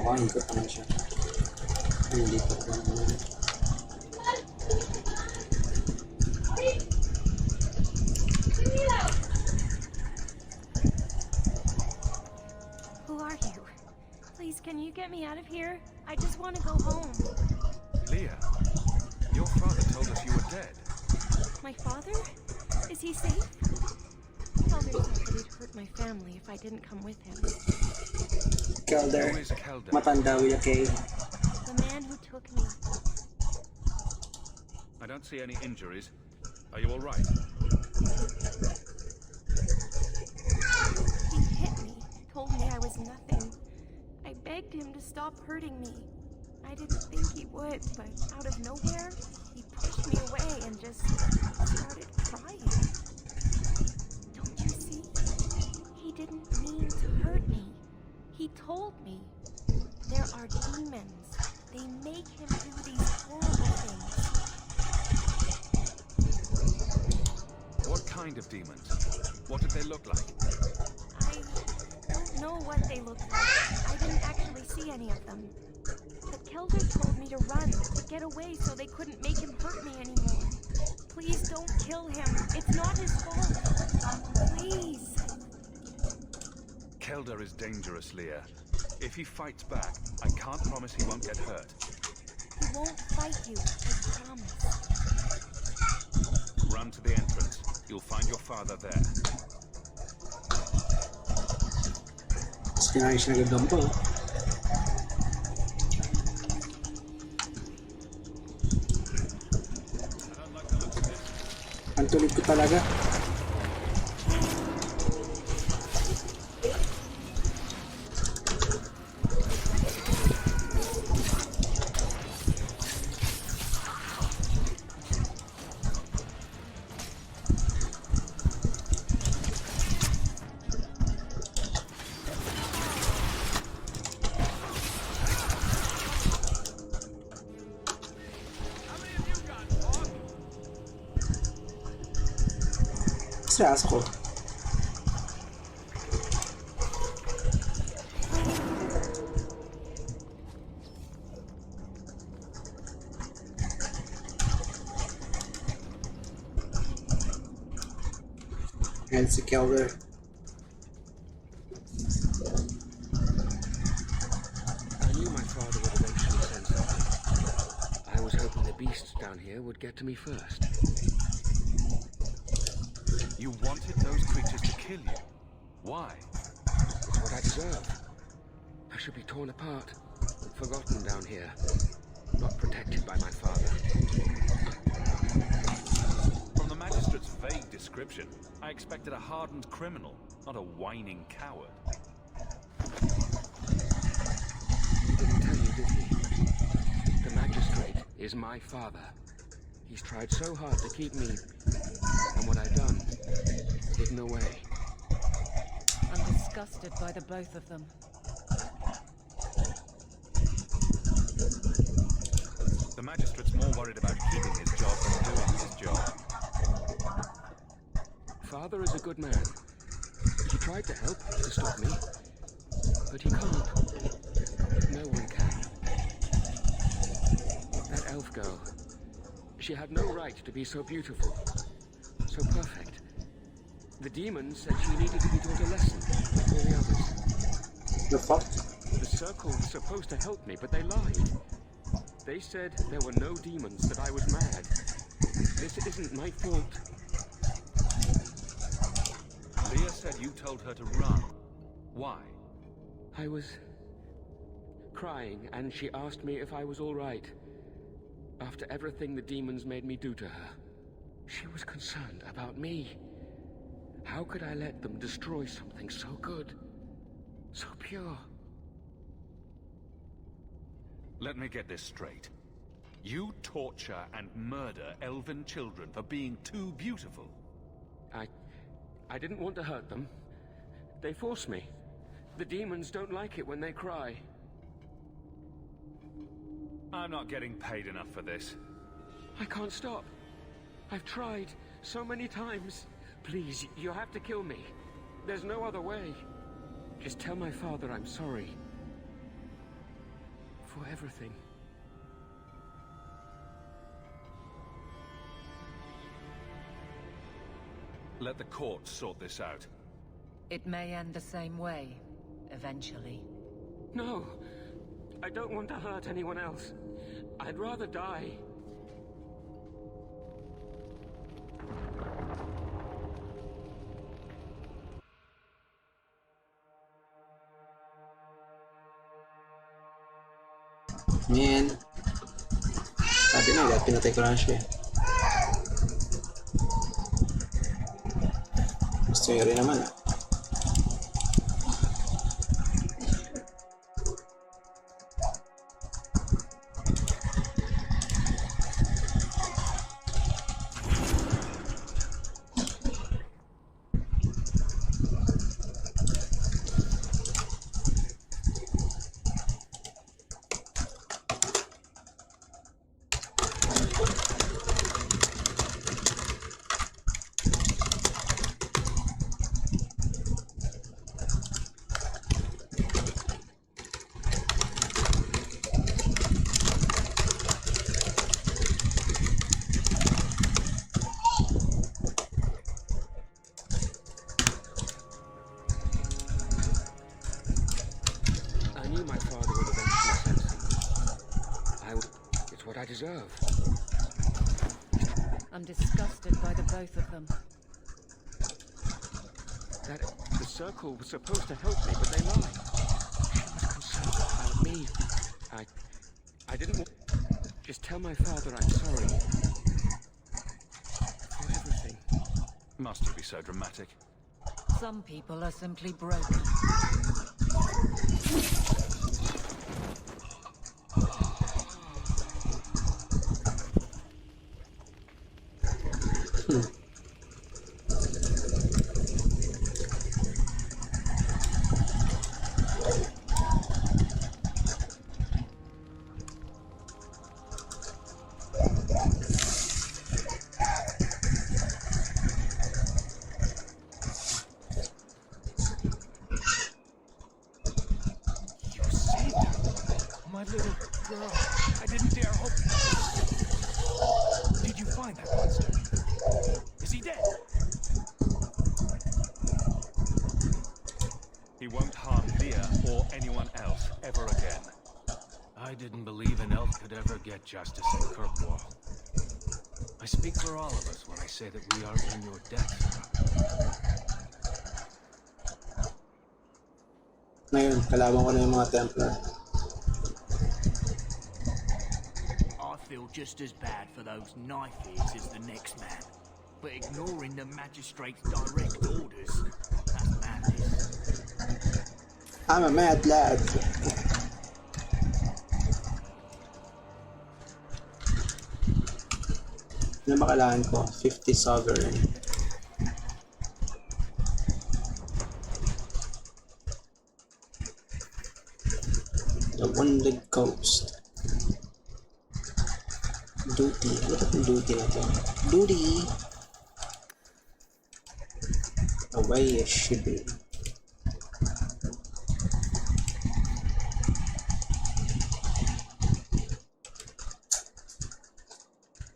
Baka ikot naman siya. Hindi ko ba naman. Who are you? Please, can you get me out of here? I just want to go home. Leah, your father told us you were dead. My father? Is he safe? Elder said that he'd hurt my family if I didn't come with him. Kelder. Who is Kelder? Matanda, okay? The man who took me. I don't see any injuries. Are you all right? He hit me, told me I was nothing. I begged him to stop hurting me. I didn't think he would, but out of nowhere, he pushed me away and just started crying. Don't you see? He didn't mean to hurt me. He told me. There are demons. They make him do these horrible things. What kind of demons? What did they look like? I don't know what they look like. I didn't actually see any of them. But Kelder told me to run, to get away so they couldn't make him hurt me anymore. Please don't kill him. It's not his fault. Please. Kelder is dangerous, Leah. If he fights back, I can't promise he won't get hurt. He won't fight you, I promise. Run to the entrance. You'll find your father there. Tapos kinayos na gandang po. Ang tulig ko talaga. Sa aso ko. And si Kelder. I knew my father would eventually send something. I was hoping the beasts down here would get to me first. You wanted those creatures to kill you. Why? It's what I deserve. I should be torn apart, forgotten down here, not protected by my father. From the magistrate's vague description, I expected a hardened criminal, not a whining coward. He didn't tell you, did he? The magistrate is my father. He's tried so hard to keep me, and what I've done, hidden away. I'm disgusted by the both of them. The magistrate's more worried about keeping his job than doing his job. Father is a good man. He tried to help, to stop me, but he can't. No one can. That elf girl, she had no right to be so beautiful, so perfect. The demons said she needed to be taught a lesson, like all the others. The fuck? The circle was supposed to help me, but they lied. They said there were no demons, that I was mad. This isn't my fault. Leah said you told her to run. Why? I was crying, and she asked me if I was all right. After everything the demons made me do to her, she was concerned about me. How could I let them destroy something so good, so pure? Let me get this straight. You torture and murder elven children for being too beautiful. I didn't want to hurt them. They forced me. The demons don't like it when they cry. I'm not getting paid enough for this. I can't stop. I've tried so many times. Please, you have to kill me. There's no other way. Just tell my father I'm sorry. for everything. Let the court sort this out. It may end the same way, eventually. No! I don't want to hurt anyone else. I'd rather die. Man. Sabi na, dahil pinatay ko lang siya. Gusto nyo rin naman ah. I deserve. I'm disgusted by the both of them. That the circle was supposed to help me, but they lied. She was concerned about me. I didn't want... Just tell my father I'm sorry. For everything. Must you be so dramatic? Some people are simply broken. My little girl, I didn't dare hope. Did you find that monster? Is he dead? He won't harm Leah or anyone else ever again. I didn't believe an elf could ever get justice in Kirkwall. I speak for all of us when I say that we are in your debt. Ngayon, kalaban ko na yung mga Templar. I feel just as bad for those knife-ears as the next man. But ignoring the magistrate's direct orders, that's madness. I'm a mad lad. Ano makalaan ko? 50 sovereign. The Wounded Coast. Duty. Ano ba itong duty na ito? Duty! Away as should be.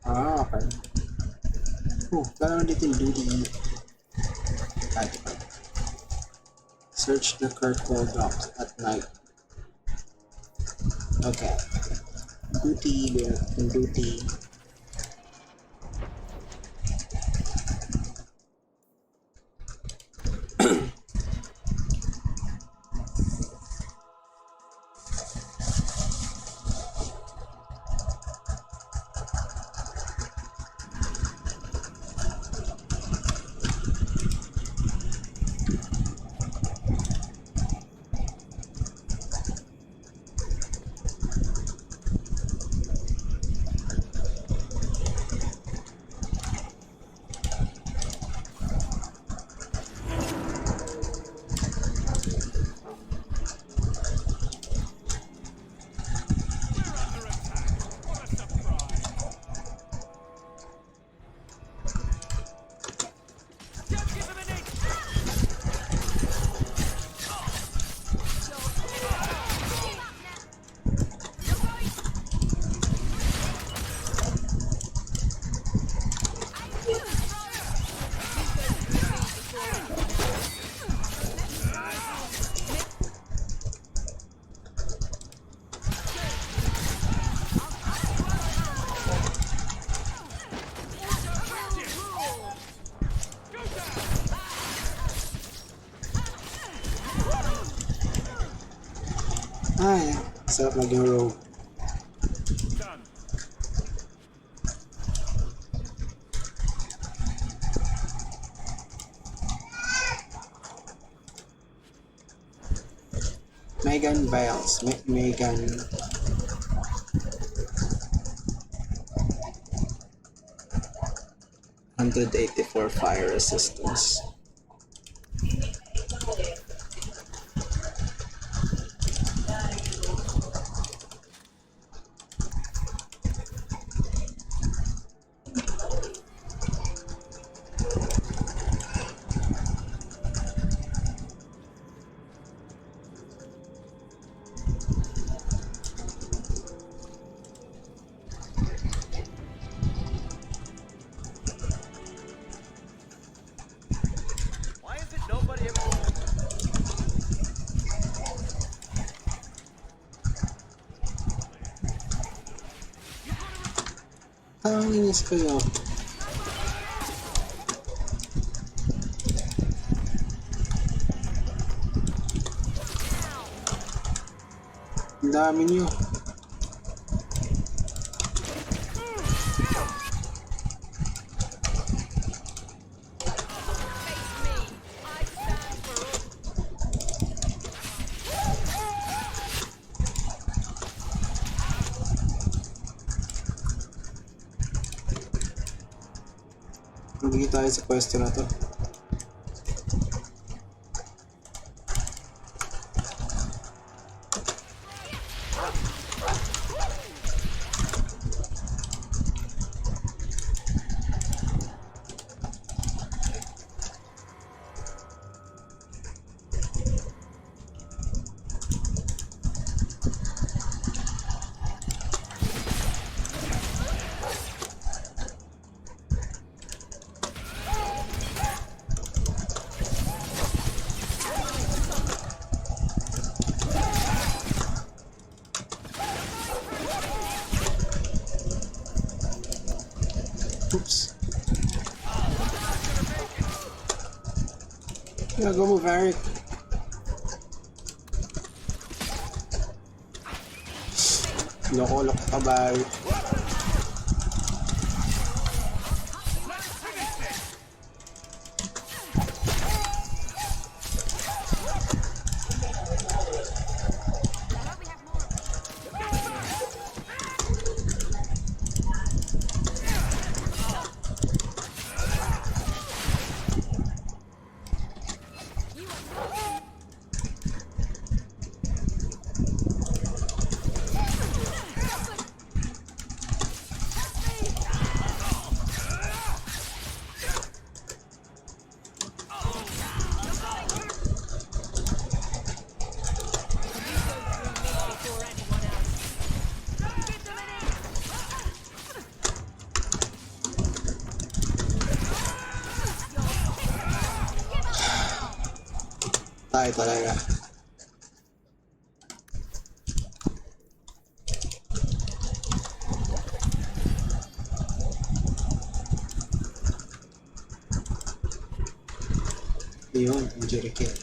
Ah, okay. Oh, parang dito yung duty. Search the Kirkwall docks at night. Okay. Duty, duty. Sarap maging rogue. Megan Biles. Megan. 184 fire resistance. Why is it nobody ever... Inis ko yun. Ang dami niyo. Magiging tayo sa pwesto na to. Oops. Yeah, go move, Eric. Loko ka ba? Tayo talaga. Yun, injury kit.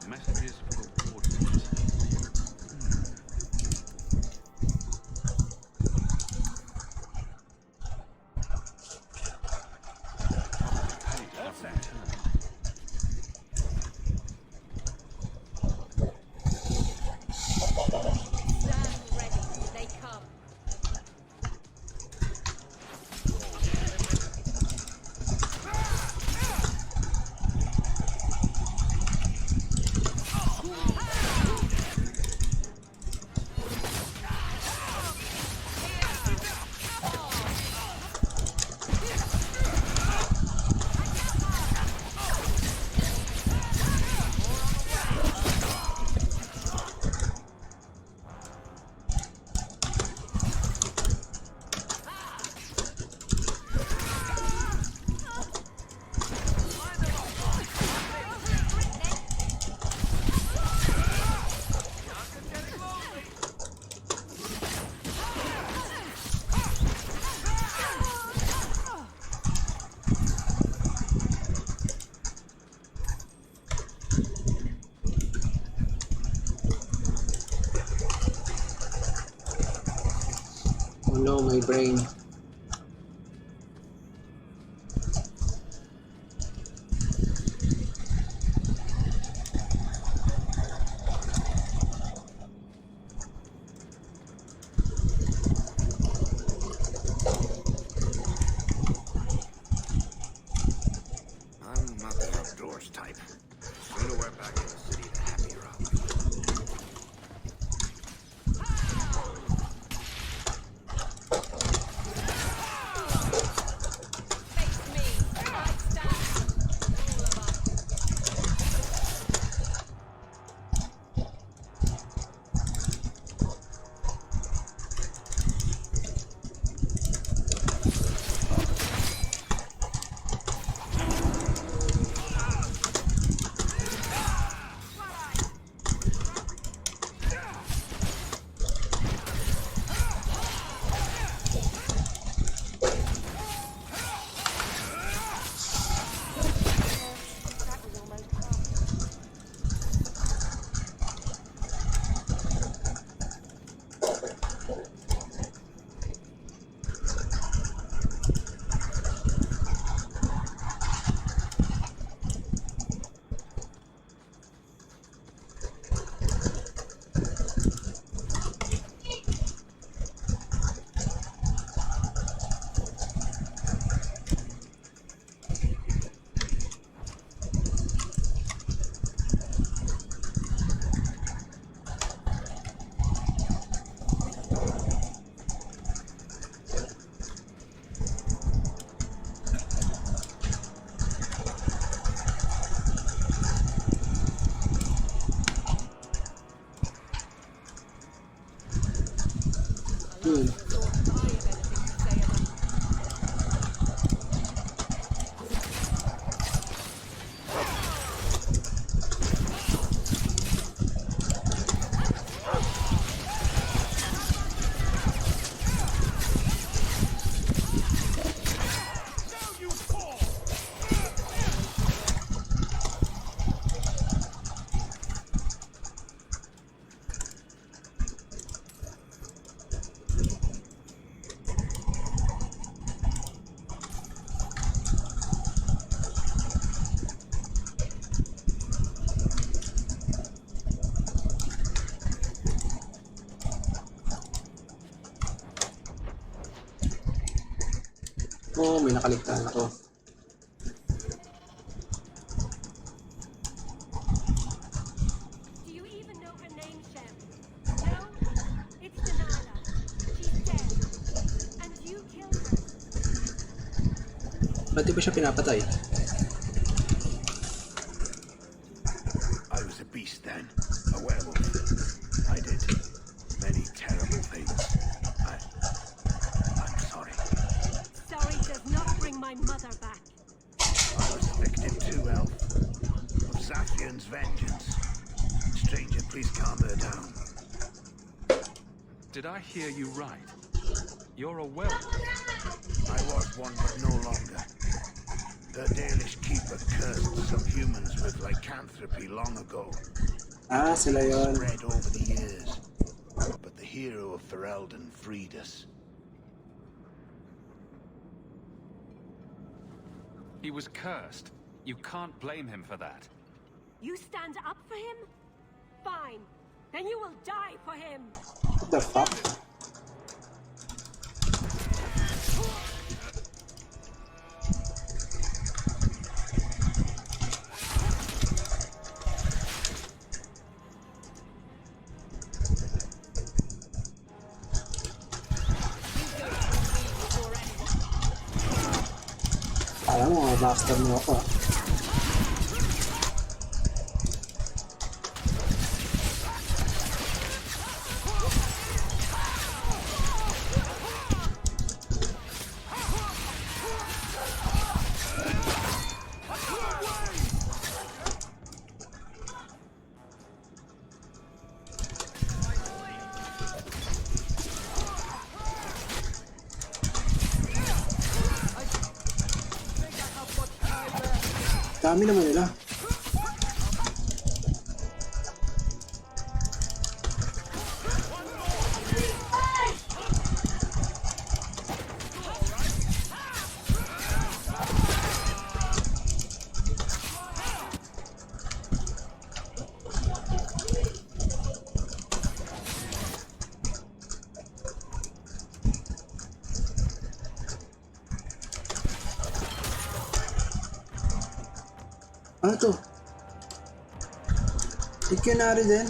Messages for the Warden. What's that? Stand ready. They come. Oh no, my brain. I'm not the outdoors type. Sooner we're back in the city, the happier I'll be. Oh, may nakaligtaan ako. Do you even know her name, Shem? No? It's Delilah. She's dead. And you killed her. Ba't di ba siya pinapatay? I was a beast then, a werewolf. I did many terrible things. I'm sorry. Sorry does not bring my mother back. I was a victim too, Elf. Of Zafian's vengeance. Stranger, please calm her down. Did I hear you right? You're a werewolf? I was one, but no longer. The Dalish keeper cursed some humans with lycanthropy long ago. Ah, sila yun. Spread over the years. But the hero of Ferelden freed us. He was cursed. You can't blame him for that. You stand up for him? Fine. Then you will die for him. What the fuck? Alam mo, master mo ako. Dami naman nila. Ano to? Dictionary din?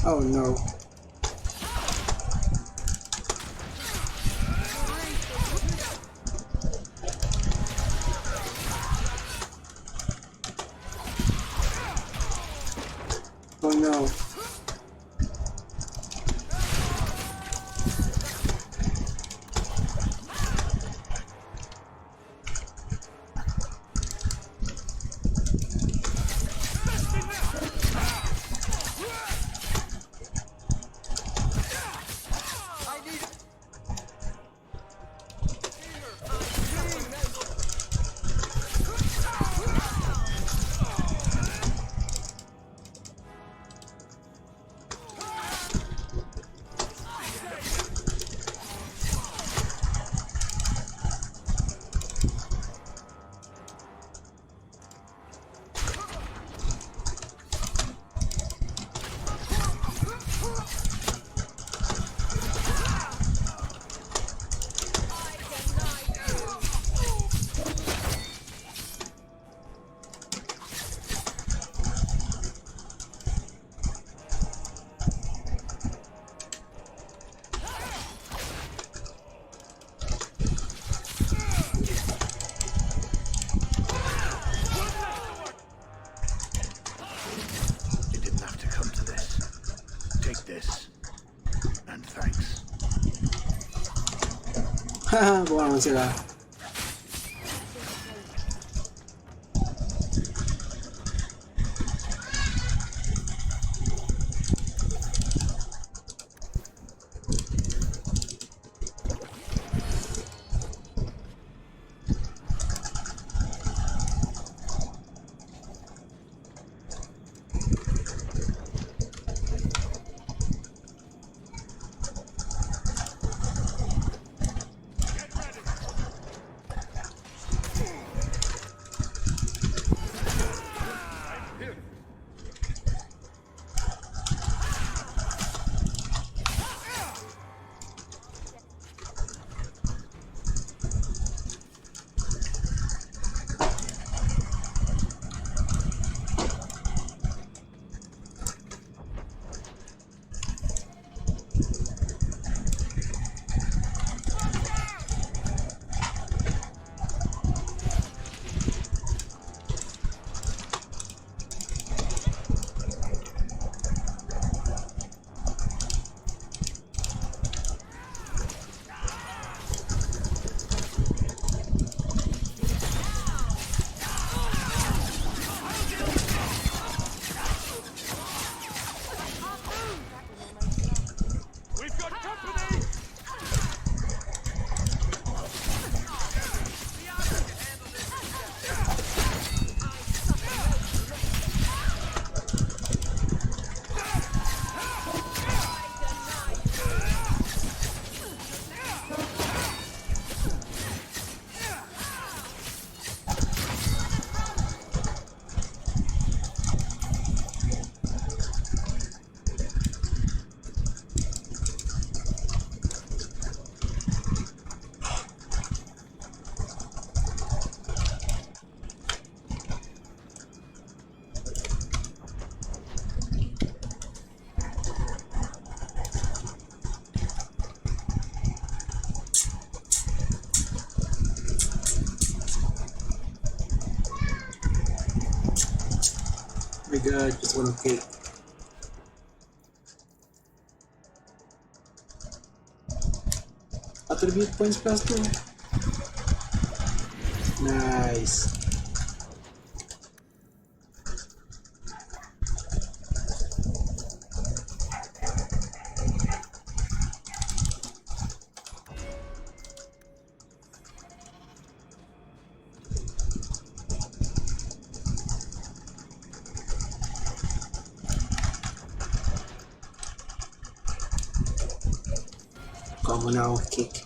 Oh no. Oh no. It didn't have to come to this. Take this. And thanks. Haha, buka naman sila. My god, just want a cake. Attribute points plus 2. Nice. Como now, kick.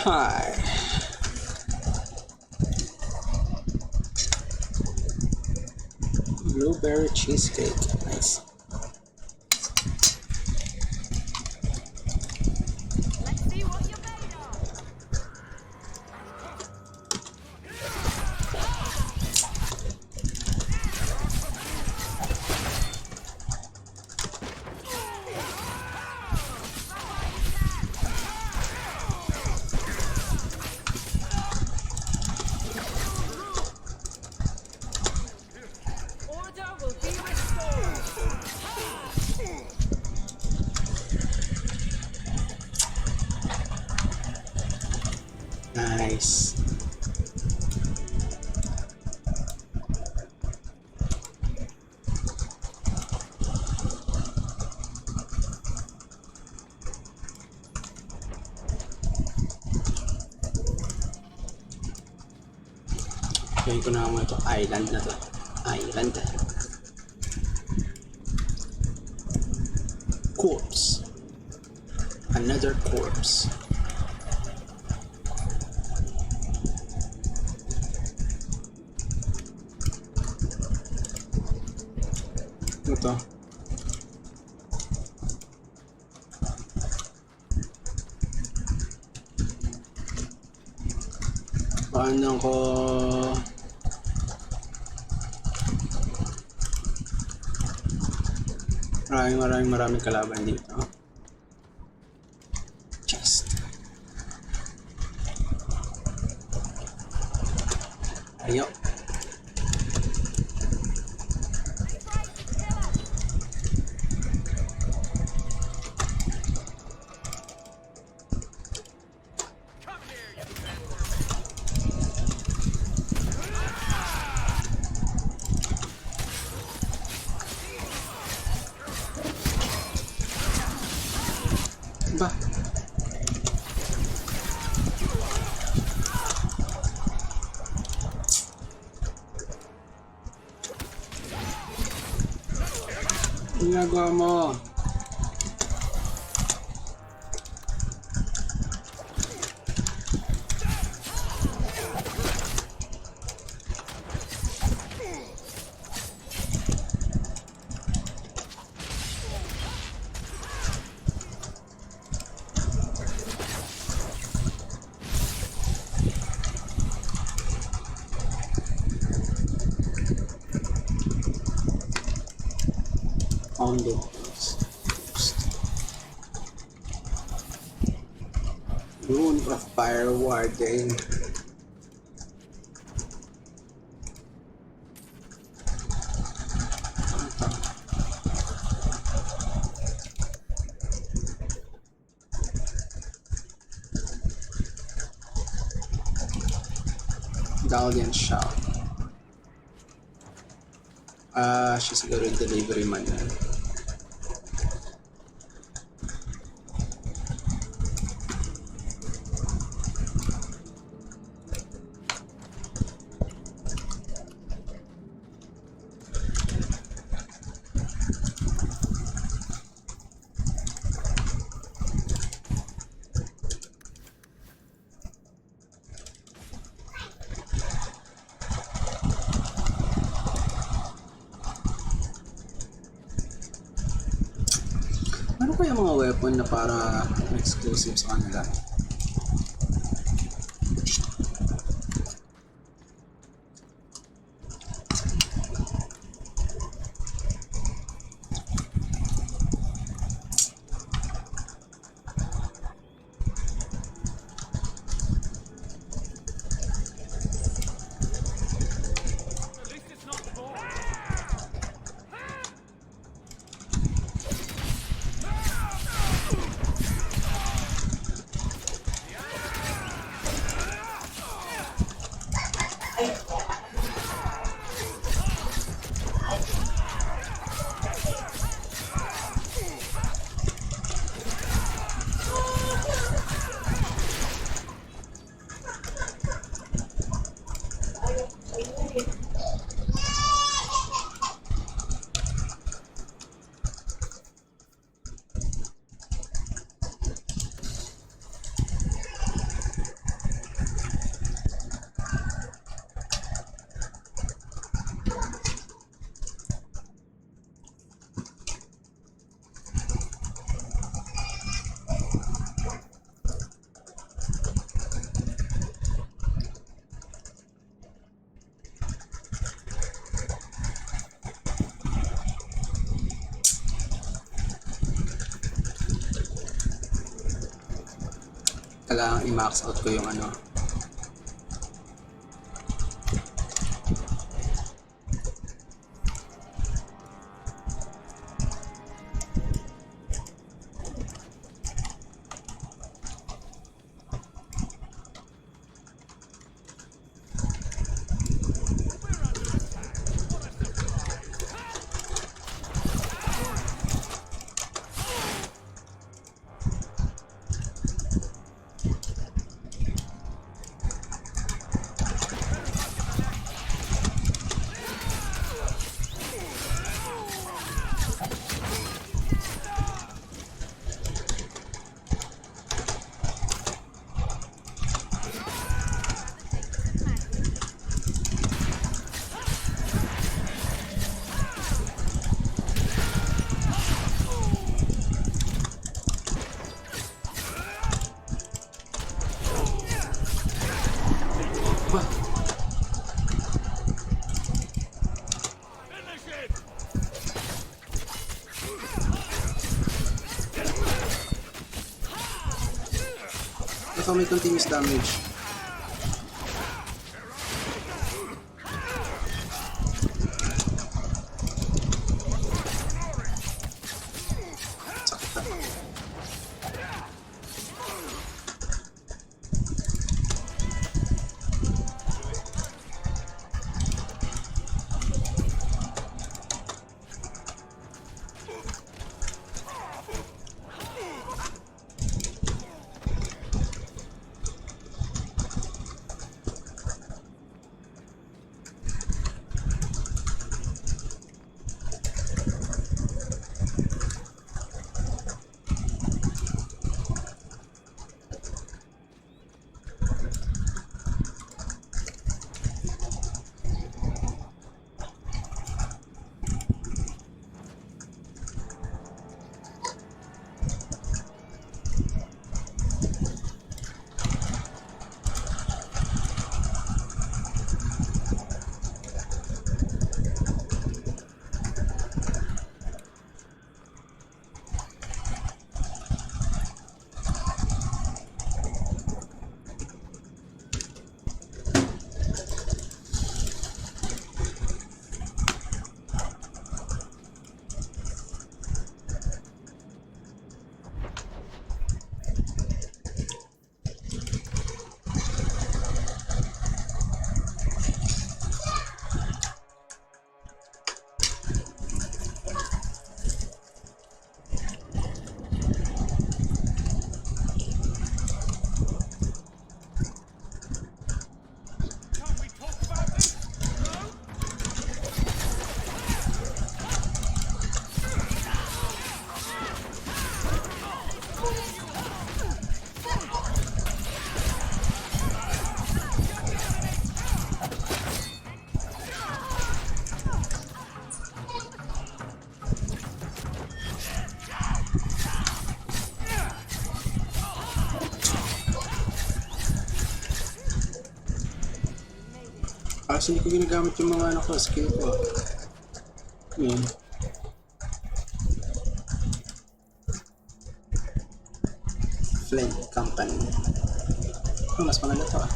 Hi. Blueberry cheesecake. Nice. Nice. Gawin ko na naman ito. Island na to. Island. Corpse. Another corpse. Ito. Paano ko maraming kalaban dito. Chest. Ayo. Ba? Ginagawa mo. On the Rune of Fire Warden. Galleon Shop. Siya siguro yung delivery man yan. Ano kaya mga weapon na para exclusive sa kanila? Kailangan i-max out ko yung ano. Ito may continuous damage. Kasi hindi ko ginagamit yung mga ano ko, skill ko. Yan. Flame Company. Oh, mas maganda to ah.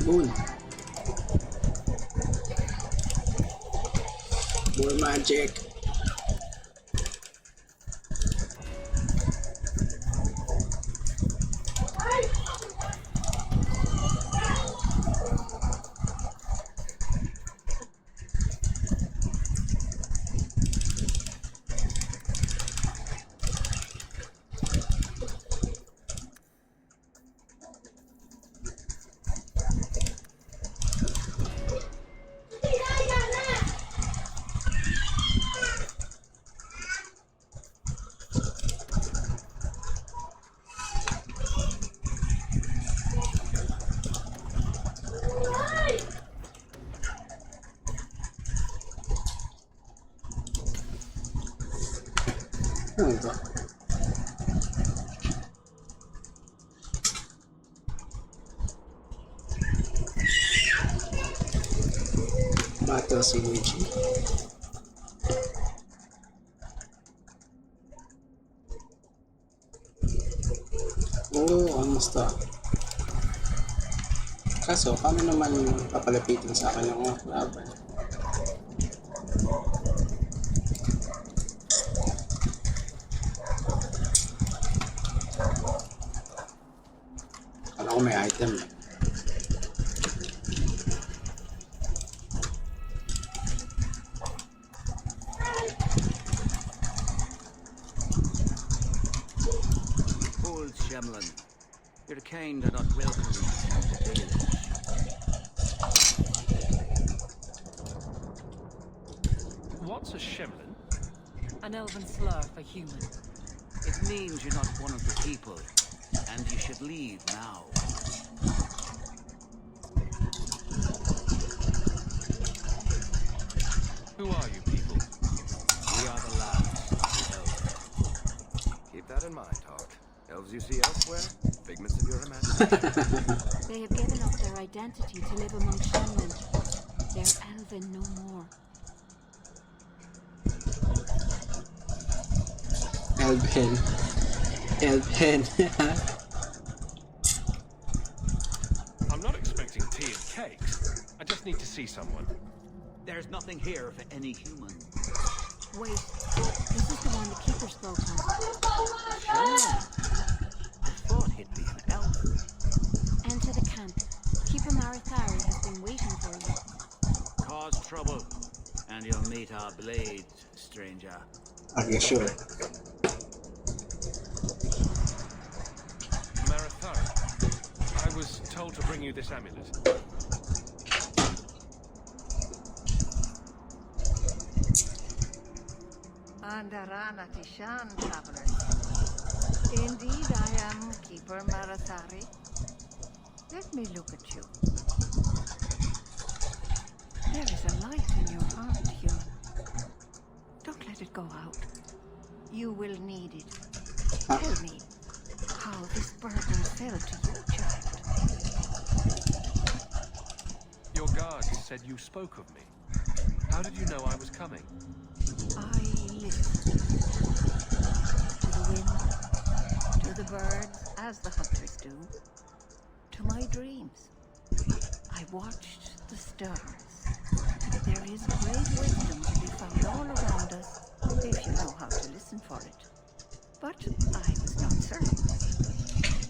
Good. More magic. Ano ito? Battle synergy. Oh, almost to. Kaso, paano naman papalapitin sa akin yung mga laban? Kala ko may item eh. Old Shemlin, your kind are not welcome in the village. What's a Shemlin? An elven slur for human. It means you're not one of the people, and you should leave now. Who are you people? We are the lads. Elves. Keep that in mind, Hawke. Elves you see elsewhere, figments of your imagination. They have given up their identity to live among Shenmen. They're elven no more. Elven. Elven. I'm not expecting tea and cakes. I just need to see someone. There's nothing here for any human. Wait, this is the one the keeper spoke of. Sure. I thought he'd be an elf. Enter the camp. Keeper Marithari has been waiting for you. Cause trouble, and you'll meet our blades, stranger. Are you sure? Marithari, I was told to bring you this amulet. Andarana Tishan, travelers. Indeed, I am Keeper Marathari. Let me look at you. There is a light in your heart, human. Don't let it go out. You will need it. Tell me how this burden fell to you, child. Your guard said you spoke of me. How did you know I was coming? I listened. the birds as the hunters do, to my dreams. I watched the stars. There is great wisdom to be found all around us, if you know how to listen for it. But I was not certain.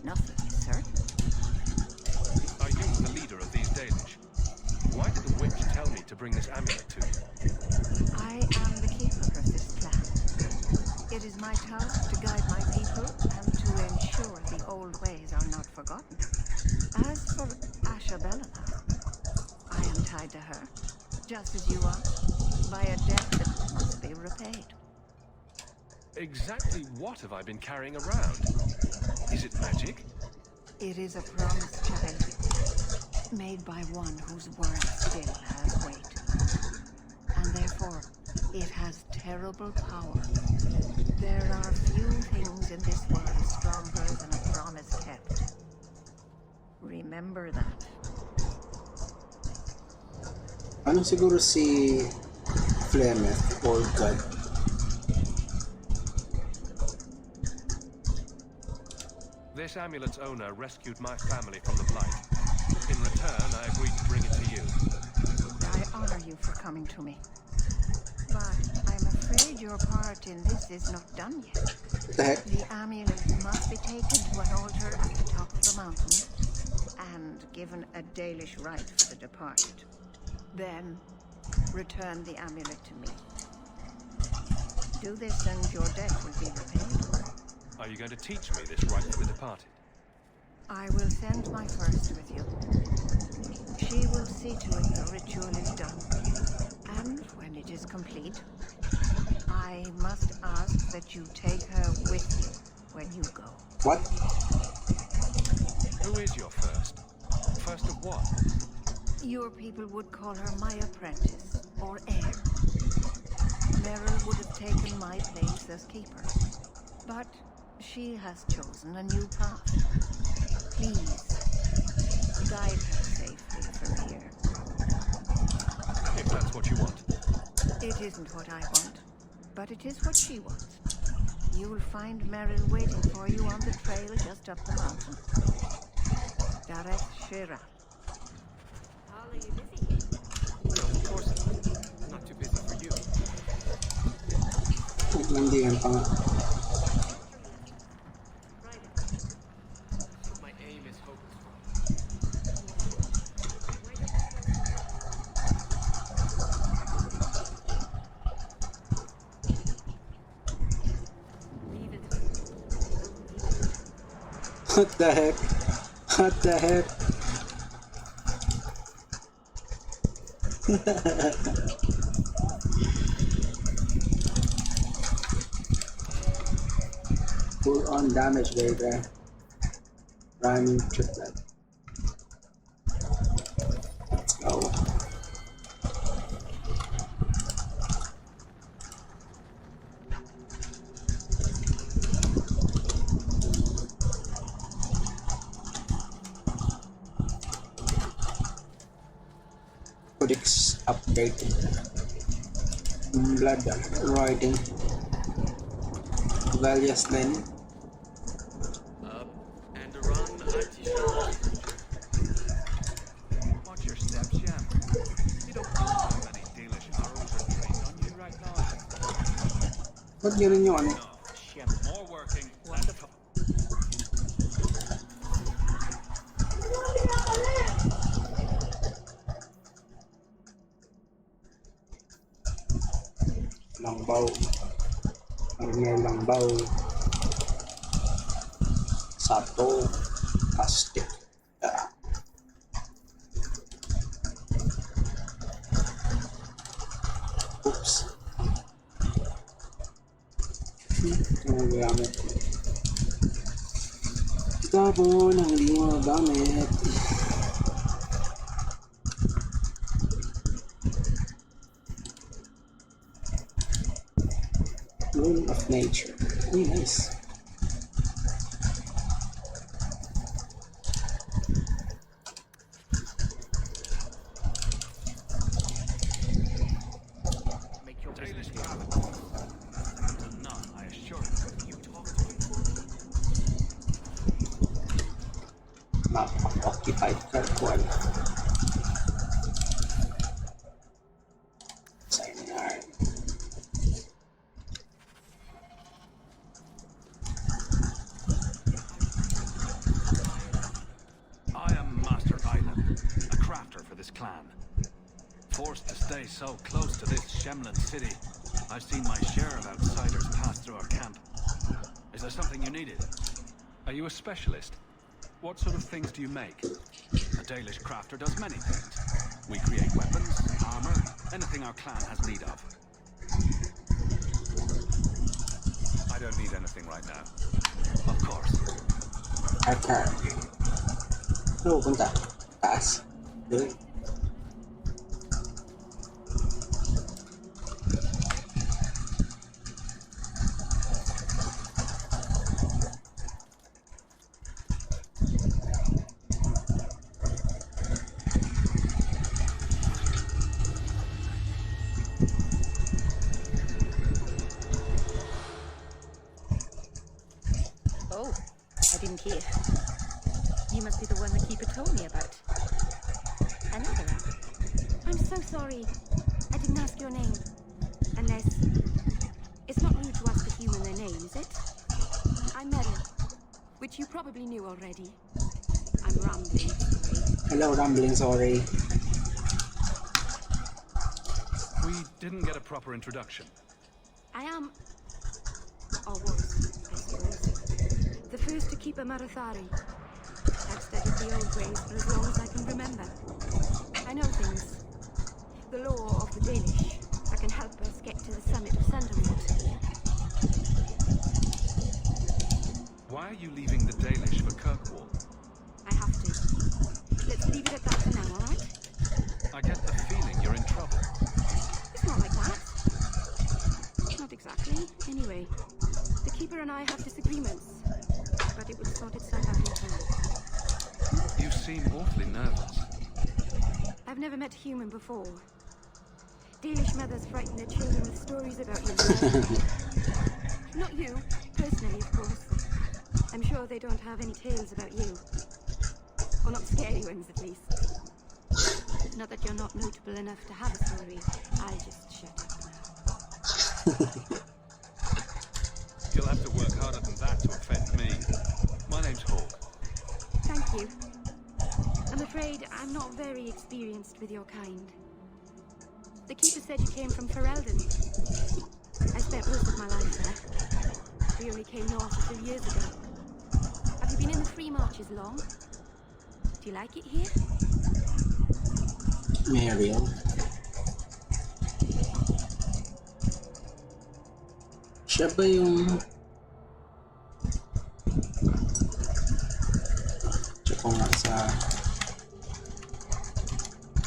Nothing is certain. Are you the leader of these Danish? Why did the witch tell me to bring this amulet to you? I am the keeper of this clan. It is my task to guide my people and to ensure the old ways are not forgotten. As for Ashabella, I am tied to her, just as you are, by a debt that must be repaid. Exactly what have I been carrying around? Is it magic? It is a promised child, made by one whose word still has weight. And therefore, it has terrible power. There are few things in this world stronger than a promise kept. Remember that. Ano siguro si Flemeth or God? This amulet's owner rescued my family from the Blight. In return, I agreed to bring it to you. I honor you for coming to me. But I'm afraid your part in this is not done yet. What the heck? The amulet must be taken to an altar at the top of the mountain and given a Dalish rite for the departed. Then, return the amulet to me. Do this and your debt will be repaid. Are you going to teach me this rite for the departed? I will send my first with you. She will see to it the ritual is done. And when it is complete, I must ask that you take her with you when you go. What? Who is your first? First of what? Your people would call her my apprentice, or heir. Meryl would have taken my place as keeper. But she has chosen a new path. Please, guide her safely from here. If that's what you want. It isn't what I want, but it is what she wants. You will find Meryl waiting for you on the trail just up the mountain. Dareth Shira. Are you busy? No, of course not. Not too busy for you. Hindi yan pa nga. My aim is focused. What the heck? What the heck? Full on damage, baby. Rhyming triplet. Let's go. Codex updated. Blood writing. Valious then. Up and around IT shop. Watch your steps, Jam. You don't know how many Dalish arrows are trained on you right now. Ba't ganun yung ano? Shit, more working. What the fuck? Langbaw. Arnel Langbaw. Sato. Plastic. Oops. Ito na gamit. Tapon ang hindi mo gamit. Rule of nature. Ay, nice. Make your business happen. None, I assure you. You talk to me for me? occupied Kirkwall. Sayonara. I am Master Island, a crafter for this clan. Forced to stay so close to this Shemlin city, I've seen my share of outsiders pass through our camp. Is there something you needed? Are you a specialist? What sort of things do you make? A Dalish crafter does many things. We create weapons, armor, anything our clan has need of. I don't need anything right now. Of course. Okay. So, punta. Taas. Doon. Oh, I didn't hear. You must be the one the keeper told me about. Another app. I'm so sorry. I didn't ask your name. Unless... It's not rude to ask a human their name, is it? I'm Mary, which you probably knew already. I'm rambling. Hello, rambling, sorry. We didn't get a proper introduction. I am... or was, I suppose. The first to keep a Marathari. I've studied the old ways for as long as I can remember. I know things. The law of the Dalish that can help us get to the summit of Sundermont. Why are you leaving the Dalish for Kirkwall? I have to. Let's leave it at that for now, alright? I get the feeling you're in trouble. It's not like that. Not exactly. Anyway, the Keeper and I have disagreements. But it will sort itself out in time. You seem awfully nervous. I've never met a human before. Dalish mothers frighten their children with stories about you. Not you, personally, of course. I'm sure they don't have any tales about you. Or not scary ones, at least. Not that you're not notable enough to have a story. I'll just shut up now. You'll have to work harder than that to offend me. My name's Hawke. Thank you. I'm afraid I'm not very experienced with your kind. The Keeper said you came from Ferelden. I spent most of my life there. We only came north a few years ago. Have you been in the Free Marches long? Do you like it here? Mariel. Siya ba yung... Check ko nga sa...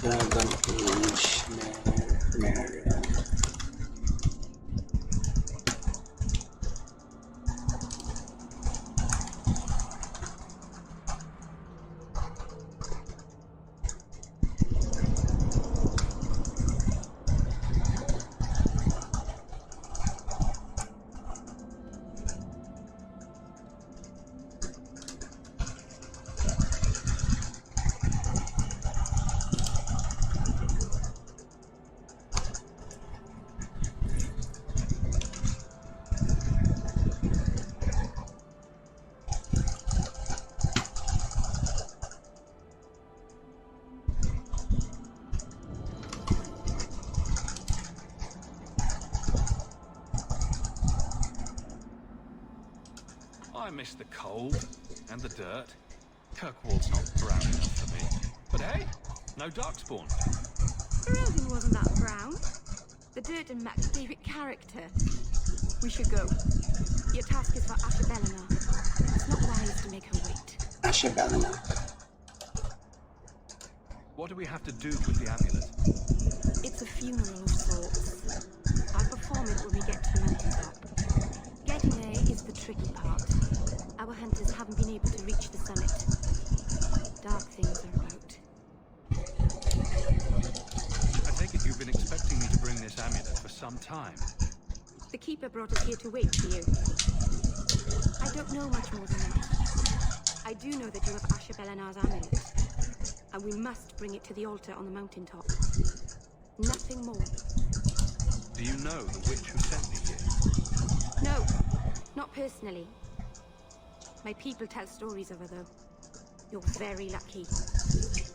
Dragon Age Mariel. I miss the cold and the dirt. Kirkwall's not brown enough for me. But hey, no darkspawn. Ferelden wasn't that brown. The dirt and muck gave it character. We should go. Your task is for Asha Belena. It's not wise to make her wait. Asha Belena. What do we have to do with the amulet? It's a funeral of sorts. I'll perform it when we get to the mountaintop. Getting there is the tricky part. Our hunters haven't been able to reach the summit. Dark things are about. I take it you've been expecting me to bring this amulet for some time. The Keeper brought us here to wait for you. I don't know much more than that. I do know that you have Asha Belena's amulet. And we must bring it to the altar on the mountaintop. Nothing more. Do you know the witch who sent me here? No, not personally. My people tell stories of her, though. You're very lucky.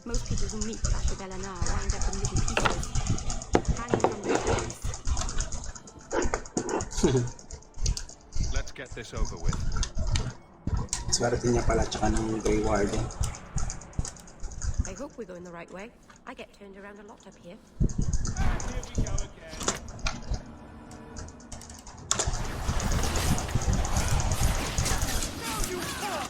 Most people who meet Ashabella now wind up in little pieces, hanging from their trees. Let's get this over with. Swerte niya pala tsaka ng Grey Warden. I hope we're going the right way. I get turned around a lot up here. Here we go again. Now you come!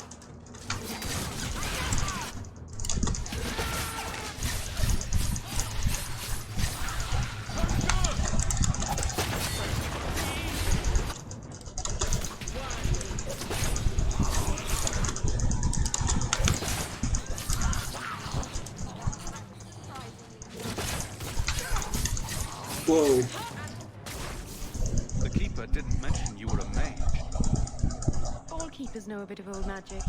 Whoa. The keeper didn't mention you were a mage. All keepers know a bit of old magic.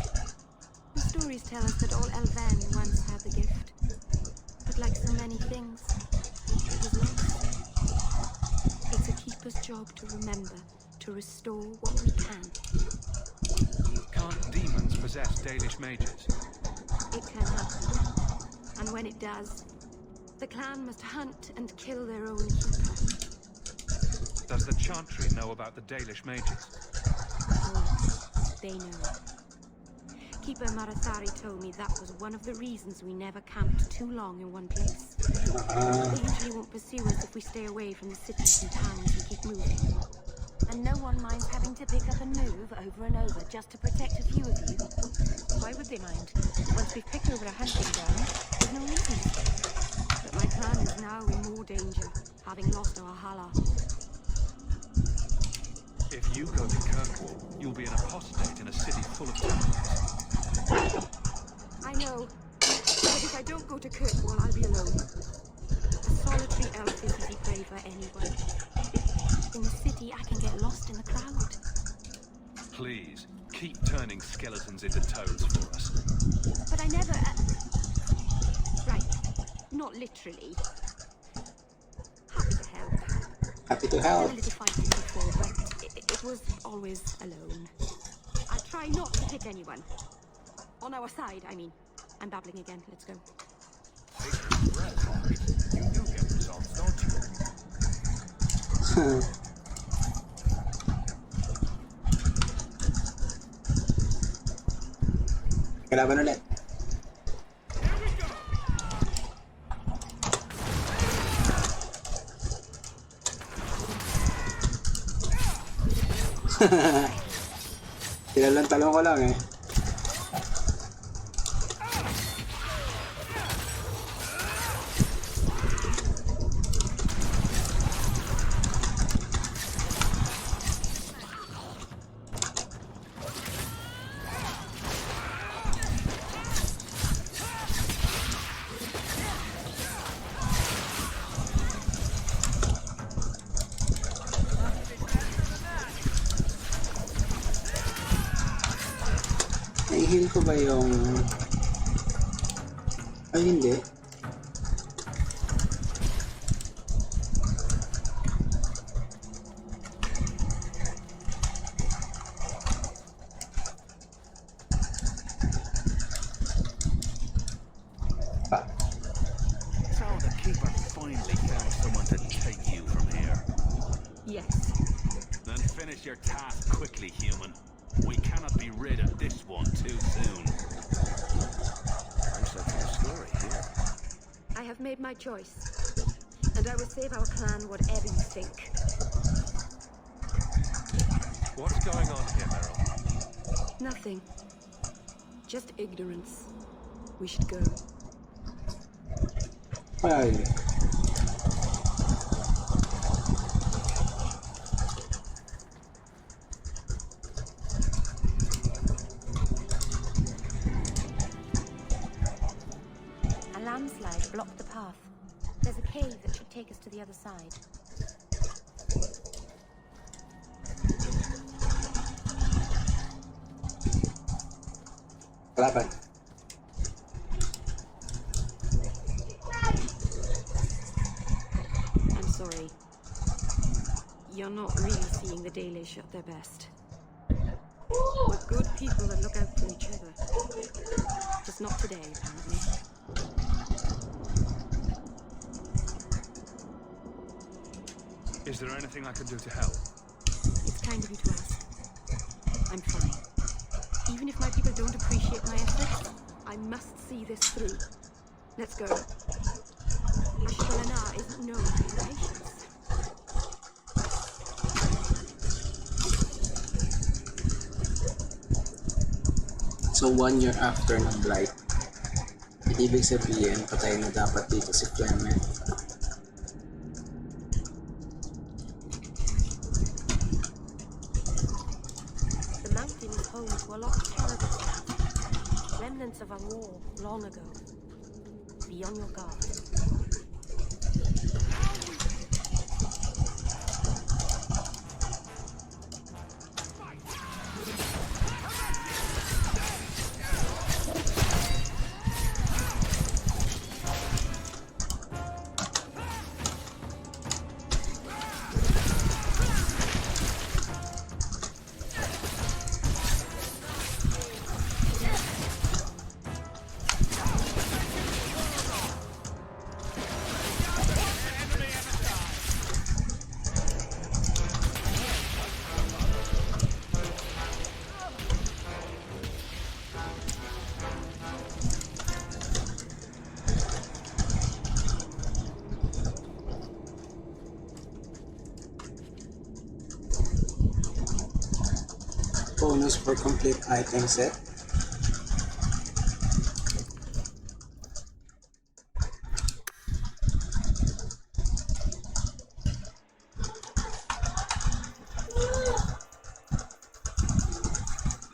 The stories tell us that all Elven once had the gift. But like so many things, it was lost. It's a keeper's job to remember, to restore what we can. Can't demons possess Dalish mages? It can happen. And when it does, the clan must hunt and kill their own keeper. Does the Chantry know about the Dalish mages? Oh, they know. Keeper Marathari told me that was one of the reasons we never camped too long in one place. They usually won't pursue us if we stay away from the cities and towns and keep moving. And no one minds having to pick up and move over and over just to protect a few of you. Why would they mind? Once we've picked over a hunting ground, there's no reason. But my clan is now in more danger, having lost our Hala. If you go to Kirkwall, you'll be an apostate in a city full of temples. I know. But if I don't go to Kirkwall, I'll be alone. A solitary elf is easy prey for anyone. In the city, I can get lost in the crowd. Please, keep turning skeletons into toads for us. But I never... Right. Not literally. Happy to help. Happy to help. I've done a little fighting before, but it was always alone. I try not to pick anyone. On our side, I mean. I'm babbling again. Let's go. Take your breath, Hawke. You do get results, don't you? Kalaban ulit. Talo ko lang eh. Nai-heal ko ba yung... Ay, hindi. So the keeper finally found someone to take you from here. Yes. Then finish your task quickly, human. We cannot be rid of this one too soon. I'm set for a story here. I have made my choice. And I will save our clan whatever you think. What's going on here, Meryl? Nothing. Just ignorance. We should go. Ay. A landslide blocked the path. There's a cave that should take us to the other side. Kalaban. You're not really seeing the Dalish at their best. We're good people that look out for each other. Just not today, apparently. Is there anything I can do to help? It's kind of you to ask. I'm fine. Even if my people don't appreciate my efforts, I must see this through. Let's go. Ashkelana isn't known for his patience. So 1 year after ng blight, ibig sabihin patay na dapat dito si Clement. The mountain is home to a lot of terrible things. Remnants of a war long ago. Be on your guard. Bonus for complete item set.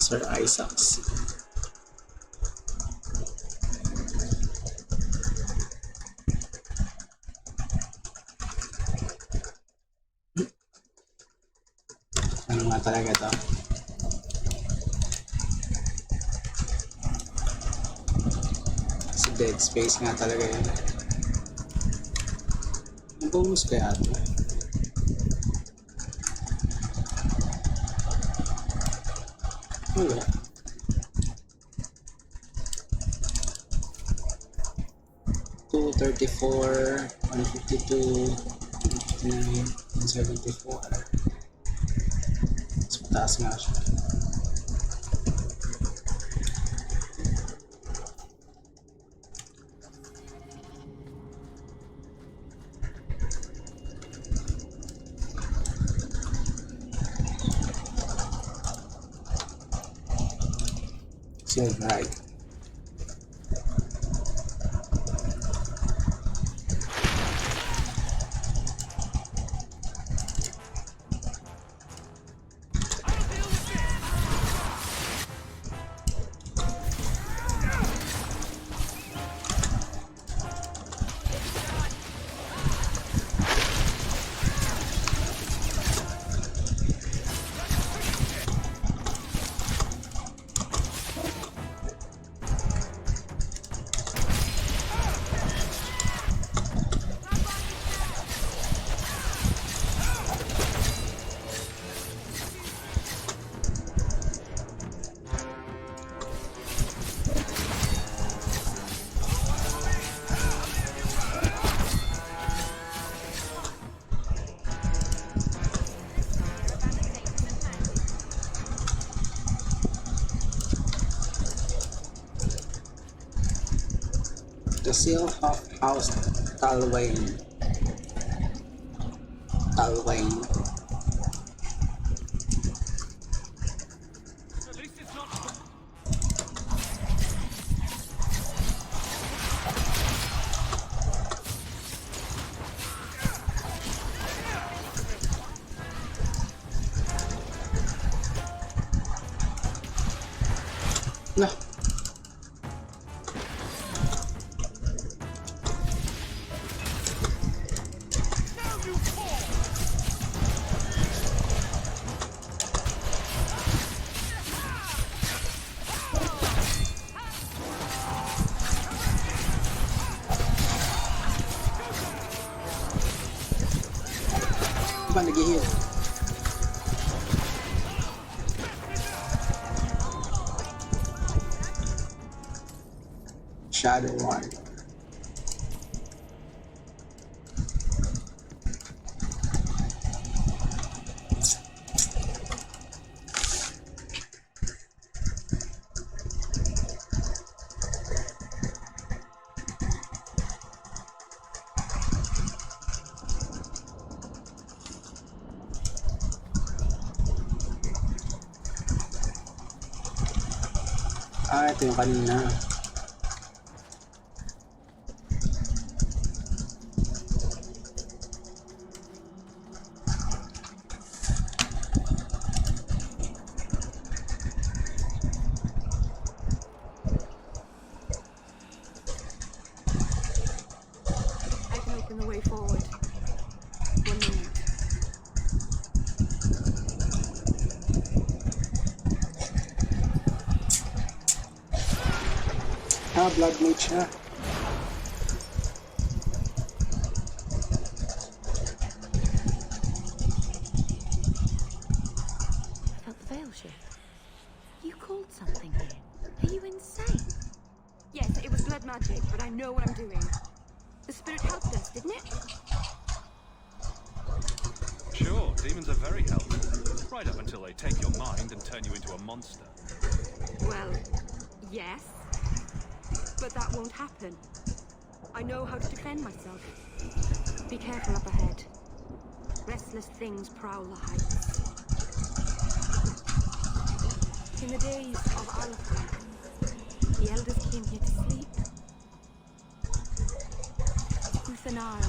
Sir Isaacs. Ano nga talaga to? Dead space nga talaga yun. Ang bonus kaya ito? Wala. Two 34, 152, 159, 174. Mas mataas nga siya. Right. The seal of House Talwain. No. Ba nag-heal? Shadow Warrior. Ah, ito yung kanina. I can open the way forward. 1 moment. Ah, blood mage siya. I felt the veil shift. You called something here. Are you insane? Yes, it was blood magic, but I know what I'm doing. The spirit helped us, didn't it? Sure, demons are very helpful. Right up until they take your mind and turn you into a monster. Well, yes. But that won't happen. I know how to defend myself. Be careful up ahead. Restless things prowl the heights. In the days of Alpha, the elders came here to sleep. Uthanara,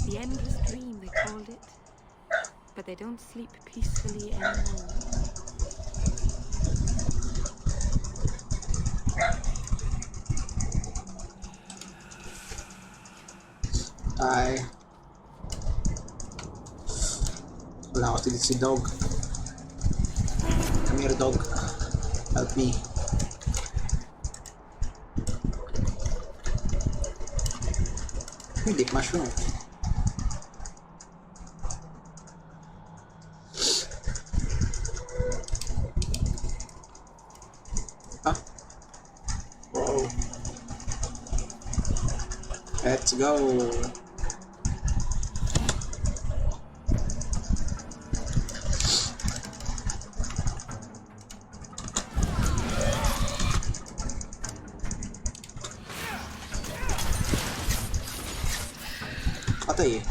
the endless dream they called it. But they don't sleep peacefully anymore. Ay. Wala ako si dog. Come here, dog. Help me. Deep mushroom. Ah. Whoa. Let's go. Patay eh.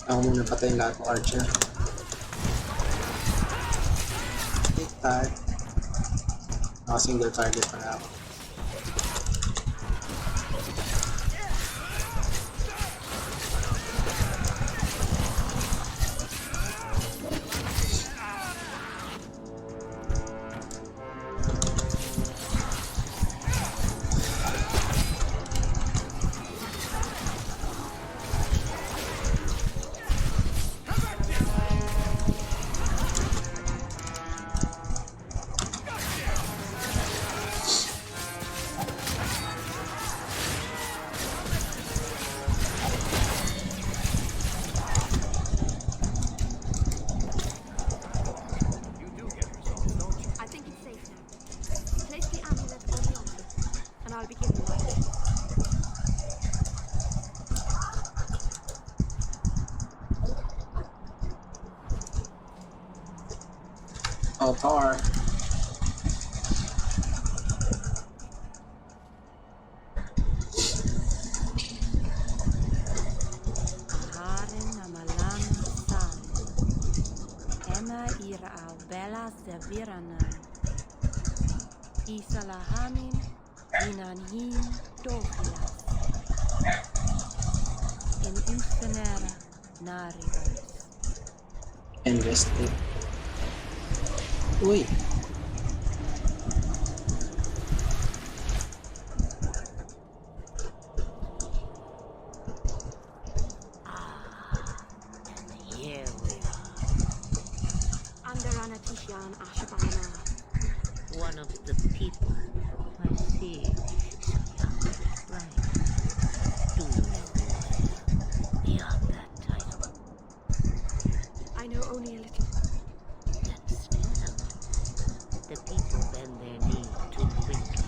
Ako muna patayin lahat ng archer. Take that. Naka single target pa na ako. Oh, power. Aharin amalan san. Ema ira al bela sevirana. Isalahamin inanhin dofias. In ustenera naribas. Invested. Uy. Here we are. Under Anatishan Ashabana. One of the people. I see. beyond that title. I know only a little. Then still, the people bend their knee too quickly.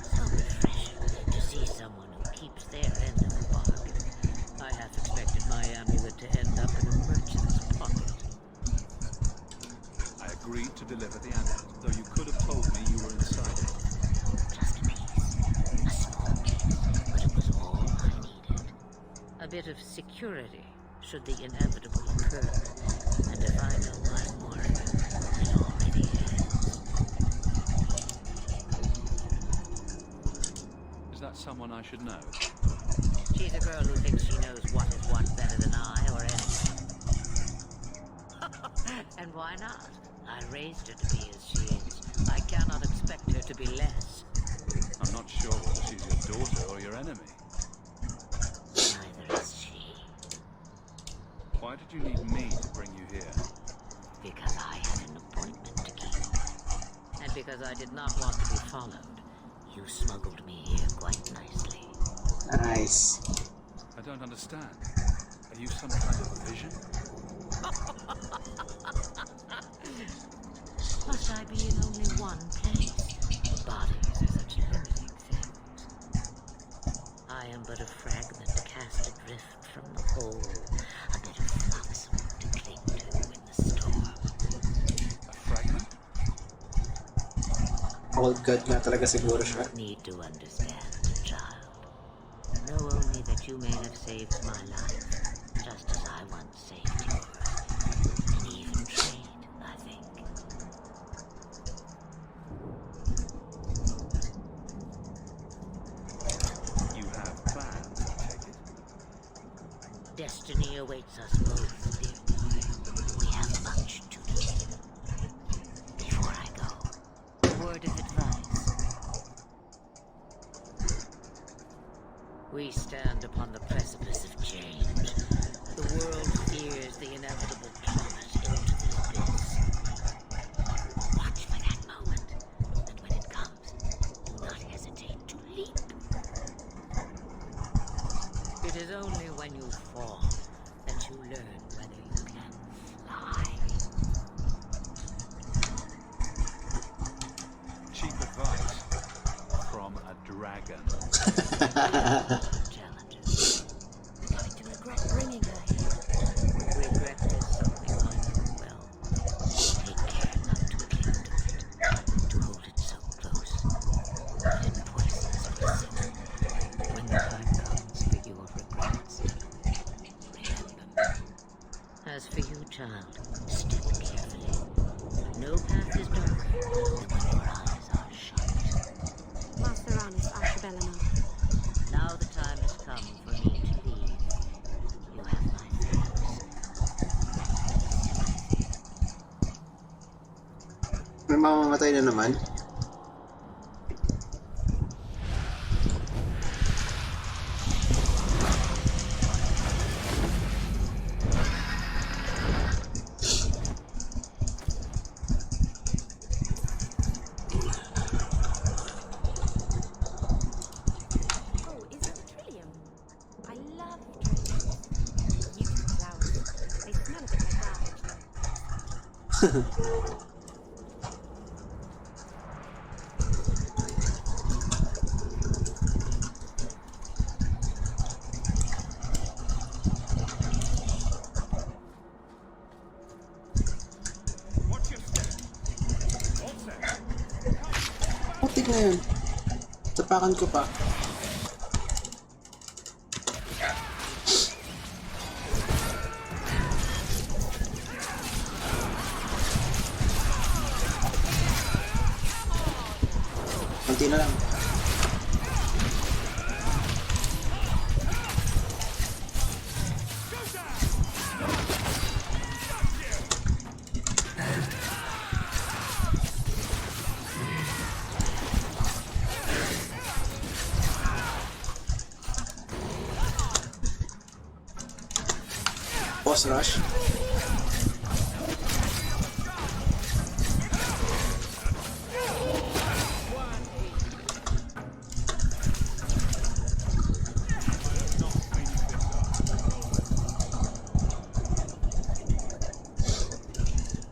So refreshing to see someone who keeps their end of the bargain. I half expected my amulet to end up in a merchant's pocket. I agreed to deliver the amulet, though you could have told me you were inside it. Just a piece. A small piece, but it was all I needed. A bit of security, should the inevitable occur. And if I know one more, it already has. Is that someone I should know? She's a girl who thinks she knows what is what better than I or anyone. And why not? I raised her to be as she is. I cannot expect her to be less. I'm not sure whether she's your daughter or your enemy. Neither is she. Why did you need me to bring you here? Because I had an appointment to keep. And because I did not want to be followed, you smuggled me here quite nicely. Nice. I don't understand. Are you some kind of vision? Must I be in only one place? Bodies are such limiting things. I am but a fragment cast adrift from the whole. A bit of flotsam to cling to in the storm. A fragment? Old god nga talaga siguro siya. You need to understand, child. Know only that you may have saved my life, just as I once saved yours. And even trade, I think. You have plans, I take it? Destiny awaits us both, dear boy. We have much to do. Before I go, a word of advice. We stand upon the precipice of change. The world fears the inevitable plummet into the abyss. Watch for that moment, and when it comes, do not hesitate to leap. It is only when you fall that you learn whether you can fly. Cheap advice from a dragon. Challenges. I'm going to regret bringing her here. Regret is something I know well. Take care not to cling to it, to hold it so close. It poisons within. When the time comes for your regrets, remember me. As for you, child, step carefully. No path is darker than when your eyes are shut. Master Honest Archibellinor. Now the time has come for me to leave. You have my thanks. May mamamatay na naman. Oh, is it a trillium? I love trilliums. Beautiful flowers. They smell a bit like garbage, though. Watch your step. All set. Putik na yun. Tapakan ko pa. Kunti na lang. Boss rush.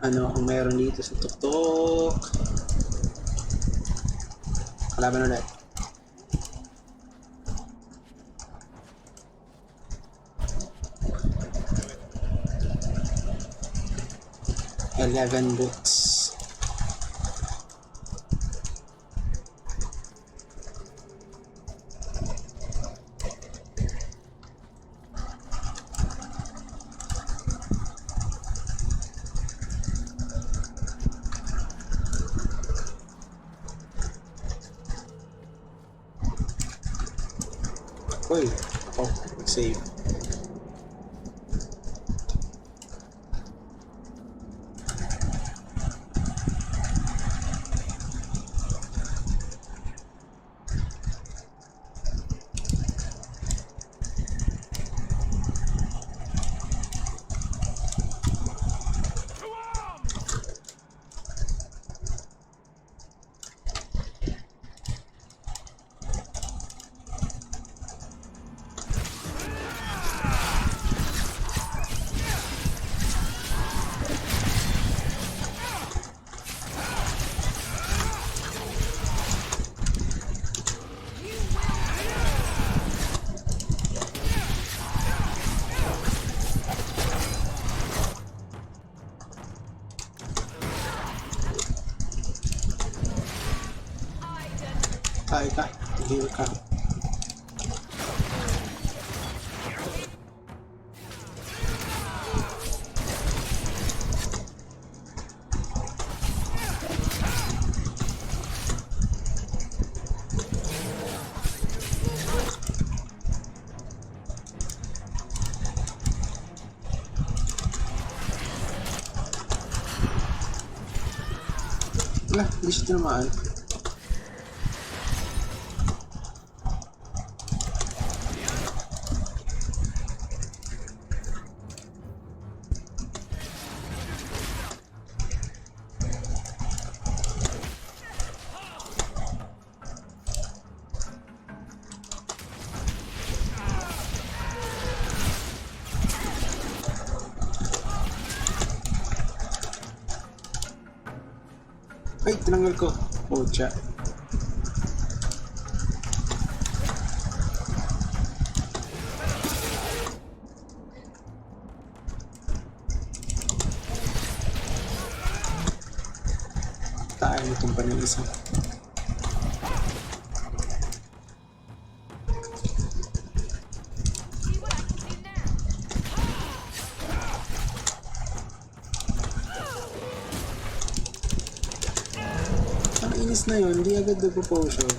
Ano ang meron dito sa tuktok? Kalaban ulit. Eleven books. Uy, ako, save. Ay ka, heal ka. Wala, hindi siya tinamaan. Ay, tinanggal ko. Pucha. Tayo nitong pa ng isa. Ang inis na yun, hindi agad nagpo-potion.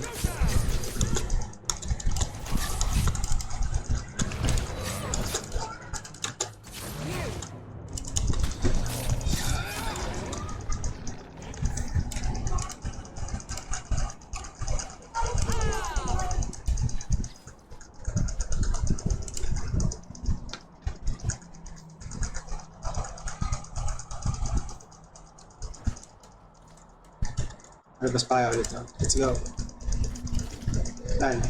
Labas pa kaya ulit. Let's go. Done.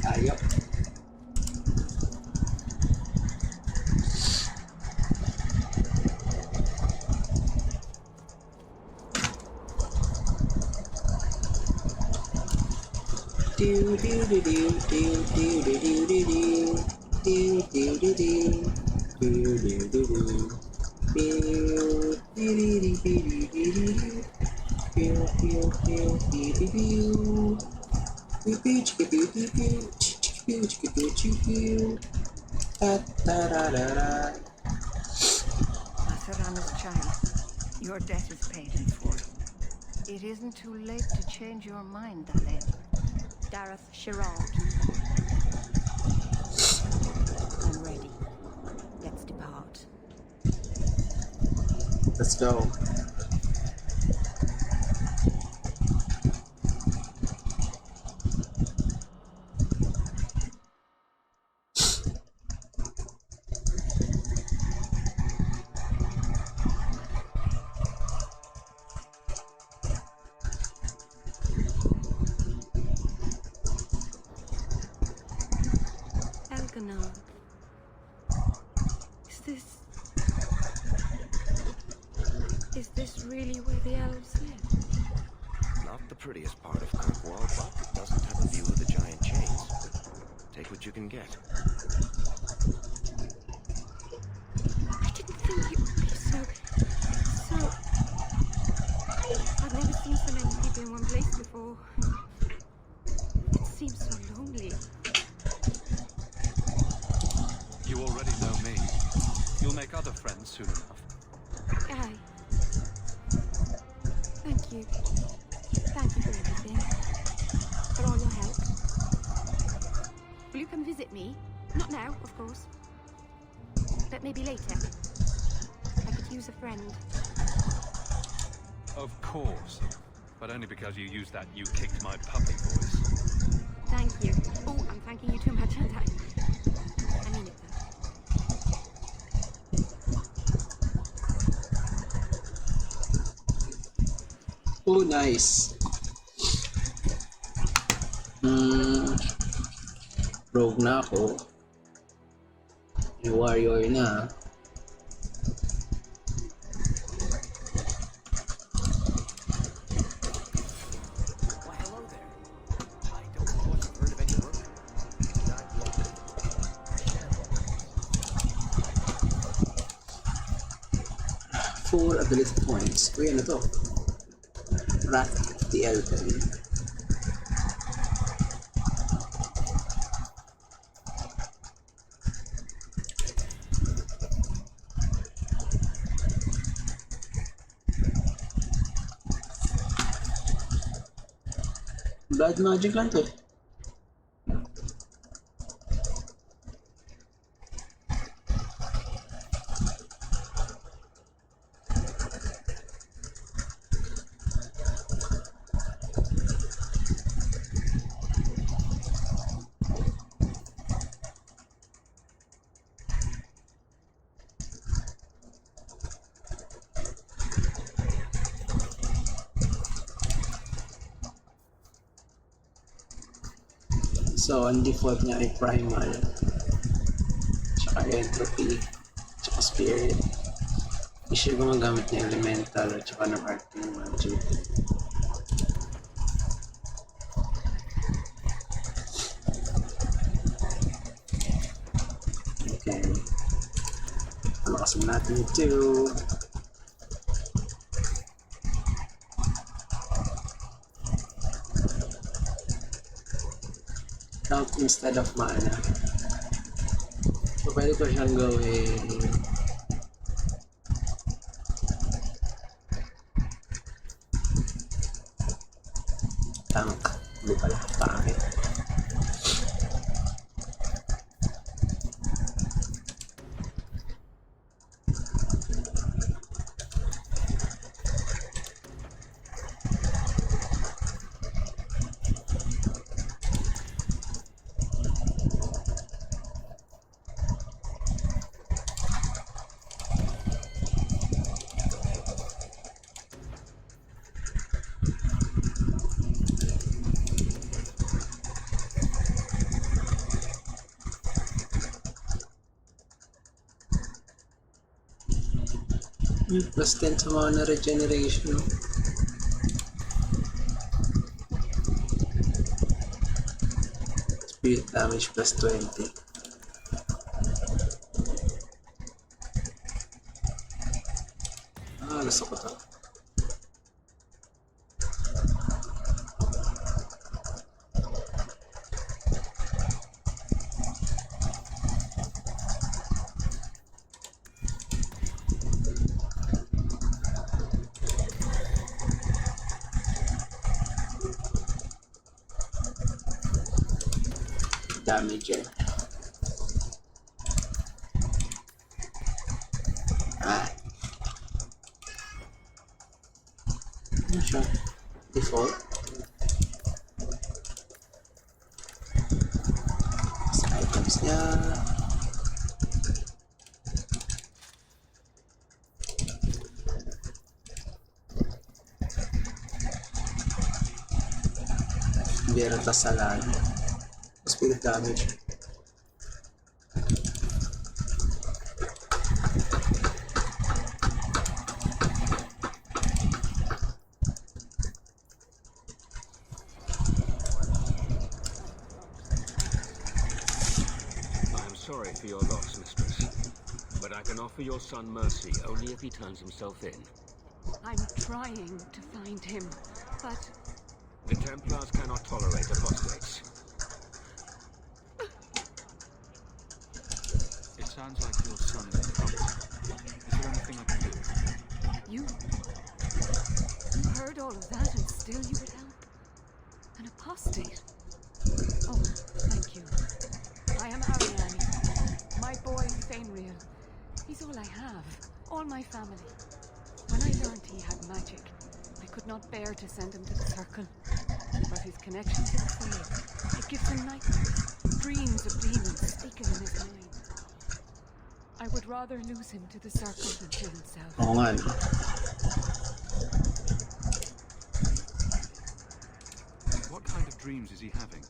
Ayop. Do do do do do do do do do do do do do do do do Serana's child, your debt is paid in full. It isn't too late to change your mind, Alain. Dareth Shiral, Keeper. ready. Let's depart. Let's go. Elganon. Is this really where the elves live? Not the prettiest part of Kirkwall, but it doesn't have a view of the giant chains. Take what you can get. I didn't think it would be so... I've never seen so many people in one place before. It seems so lonely. You already know me. You'll make other friends soon enough. Aye. Thank you. Thank you for everything. For all your help. Will you come visit me? Not now, of course. But maybe later. I could use a friend. Of course. But only because you used that "you kicked my puppy" voice. Thank you. Oh, I'm thanking you too much, aren't I? I mean it, though. Oh, nice. Rogue na ako. Yung warrior na. Why, hello there. I don't suppose you've heard of any work. Four ability points. Uy, ano to? Wrath of the Elven. Blood magic lang to. So, ang default niya ay primal, tsaka entropy, tsaka spirit. Hindi siya gumagamit ng elemental at tsaka ng arcane magic. Okay. Palakasin natin ito. Health instead of mana. So, pwede ko siyang gawin tank. Hindi pala pangit. Plus 10 sa mana regeneration. Spirit damage plus 20. Gusto ko to. Damage eh. default. Sa items niya. Meron ta sa lalo. Speed damage. Sorry for your loss, mistress. But I can offer your son mercy only if he turns himself in. I'm trying to find him, but... The Templars cannot tolerate apostates. It sounds like your son is in trouble. Is there anything I can do? You heard all of that and still you would help? An apostate? Oh, thank you. I am Ariane. My boy, Fainriel. He's all I have. All my family. When I learned he had magic, I could not bear to send him to the Circle. But his connection to the Fae, it gives him nightmares. Dreams of demons speaking in his mind. I would rather lose him to the Circle than to himself. Oo nga. What kind of dreams is he having?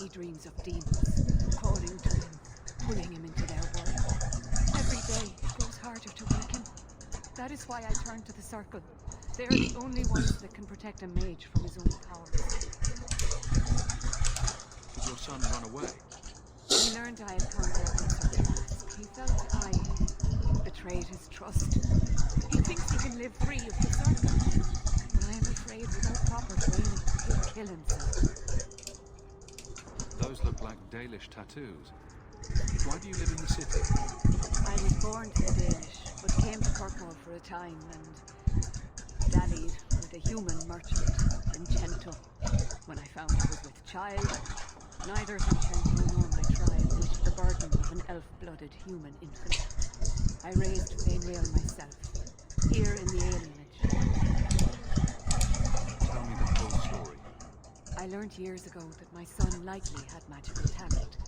He dreams of demons, calling to him, pulling him into their world. Every day, it grows harder to wake him. That is why I turn to the Circle. They are the only ones that can protect a mage from his own powers. Did your son run away? He learned I had contacted Circle Mask. He felt I betrayed his trust. He thinks he can live free of the Circle. But I am afraid without proper training, he'll kill himself. Those look like Dalish tattoos. Why do you live in the city? I was born to the Danish, but came to Kirkwall for a time and dallied with a human merchant, Vincento. When I found I was with child, neither Vincento nor my tribe wished the burden of an elf-blooded human infant. I raised Fainriel myself, here in the alienage. Tell me the whole story. I learned years ago that my son likely had magical talent,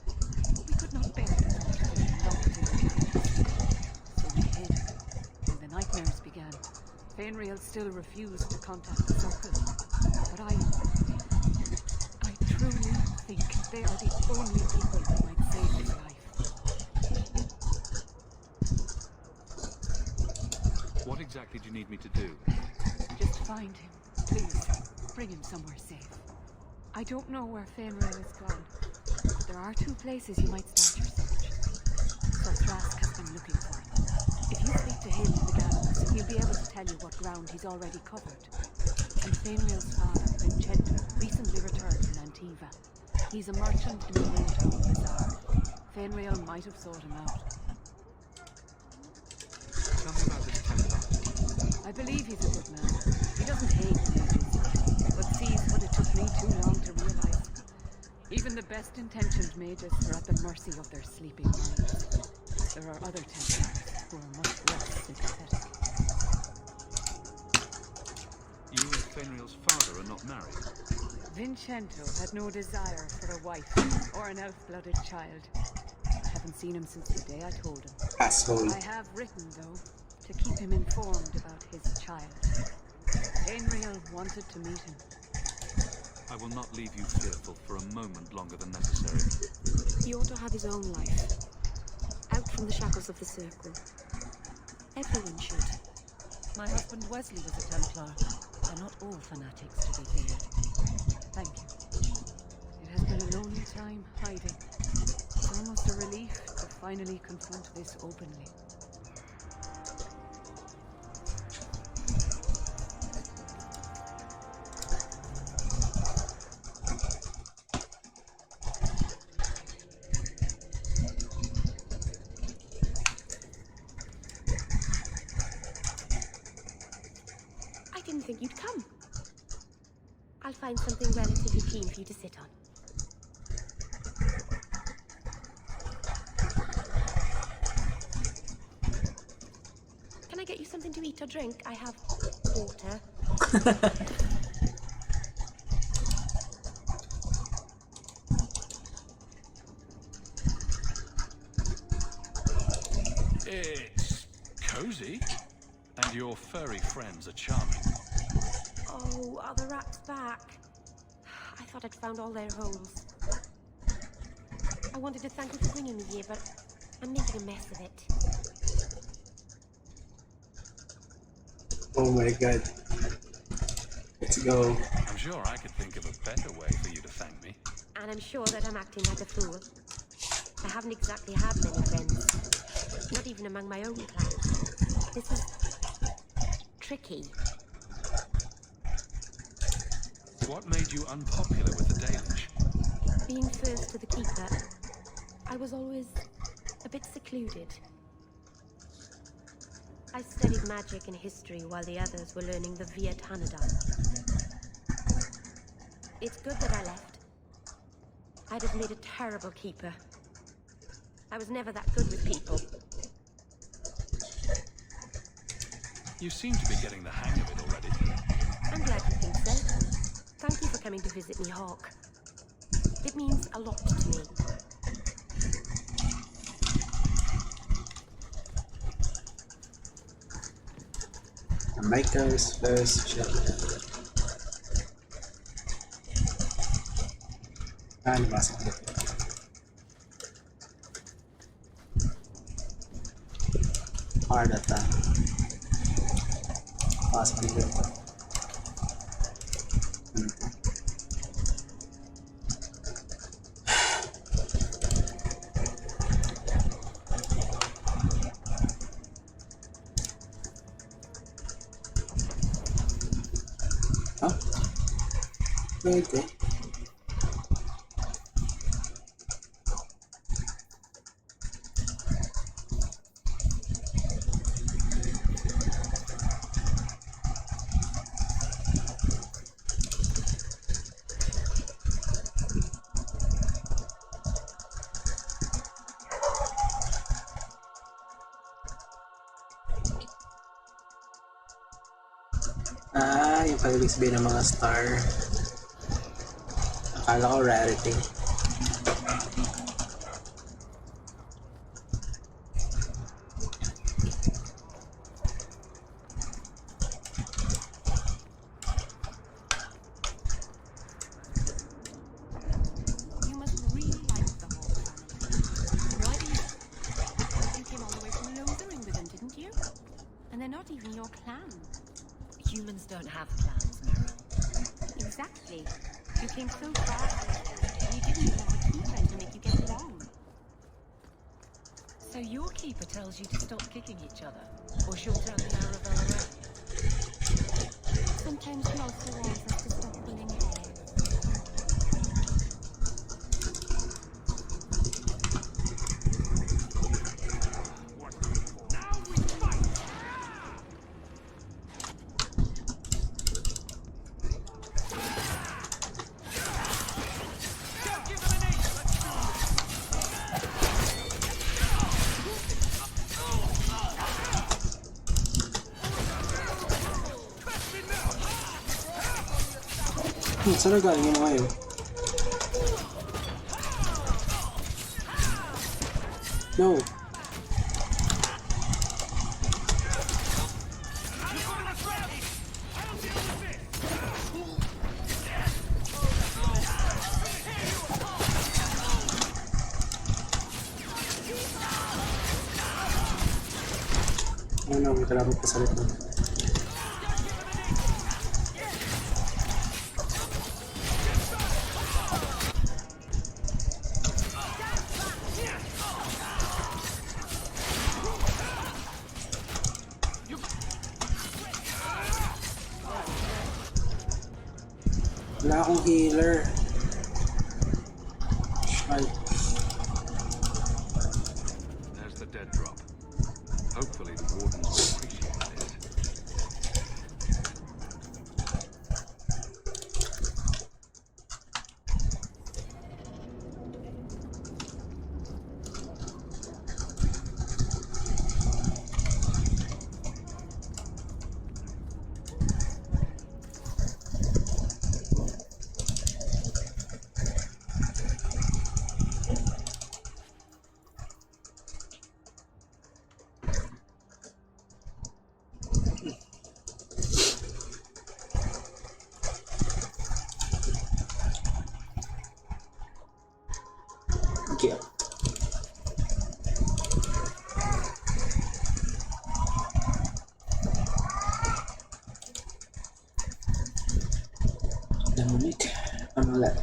but we could not bear the thought of him locked in the caves. So we hid. When the nightmares began, Fainriel still refused to contact the Circle. But I truly think they are the only people who might save his life. What exactly do you need me to do? Just find him, please. Bring him somewhere safe. I don't know where Fainriel is gone, but there are two places you might start your search. Sir Thrask has been looking for him. If you speak to him in the gallows, he'll be able to tell you what ground he's already covered. And Fainriel's father, Vincento, recently returned from Antiva. He's a merchant in the Windtown Bazaar. Fainriel might have sought him out. Tell me about this Templar. I believe he's a good man. He doesn't hate mages, but sees what it took me too long to realize. Even the best-intentioned mages are at the mercy of their sleeping minds. There are other Templars who are much less sympathetic. You and Fainriel's father are not married. Vincento had no desire for a wife or an elf-blooded child. I haven't seen him since the day I told him. Asshole. I have written, though, to keep him informed about his child. Fainriel wanted to meet him. I will not leave you fearful for a moment longer than necessary. He ought to have his own life. Out from the shackles of the Circle. Everyone should. My husband Wesley was a Templar. They're not all fanatics to be feared. Thank you. It has been a lonely time hiding. It's almost a relief to finally confront this openly. I didn't think you'd come. I'll find something relatively clean for you to sit on. Can I get you something to eat or drink? I have water. And your furry friends are charming. Oh, are the rats back? I thought I'd found all their holes. I wanted to thank you for bringing me here, but I'm making a mess of it. Oh my god. Let's go. I'm sure I could think of a better way for you to thank me. And I'm sure that I'm acting like a fool. I haven't exactly had many friends. Not even among my own clan. This is tricky. What made you unpopular with the Dalish? Being first to the Keeper, I was always a bit secluded. I studied magic and history while the others were learning the Viet Hanadan. It's good that I left. I'd have made a terrible keeper. I was never that good with people. You seem to be getting the hang of it already. I'm glad you think so. Thank you for coming to visit me, Hawke. It means a lot to me. Michael's first chapter. Nabasa ko dito. Hard attack. Nabasa ko dito. Oh? Okay. Yung pag-ibig sabihin ng mga star. Akala ko rarity. You must really like the Hawke family. Why do you? You came all the way from Lothering with them, didn't you? And they're not even your clan. Humans don't have clans, Meryl. Exactly. You came so far, and you didn't even have a keeper to make you get along. So your keeper tells you to stop kicking each other, or she'll turn the Arabella around. Sometimes she also wants us to stop pulling hair. Saan na galing yung mga yun? No. Ano, may kalabot pa sa likod. Wala akong healer. Shite. There's the dead drop. Hopefully the wardens will appreciate this. you. Dominic, ano ulit?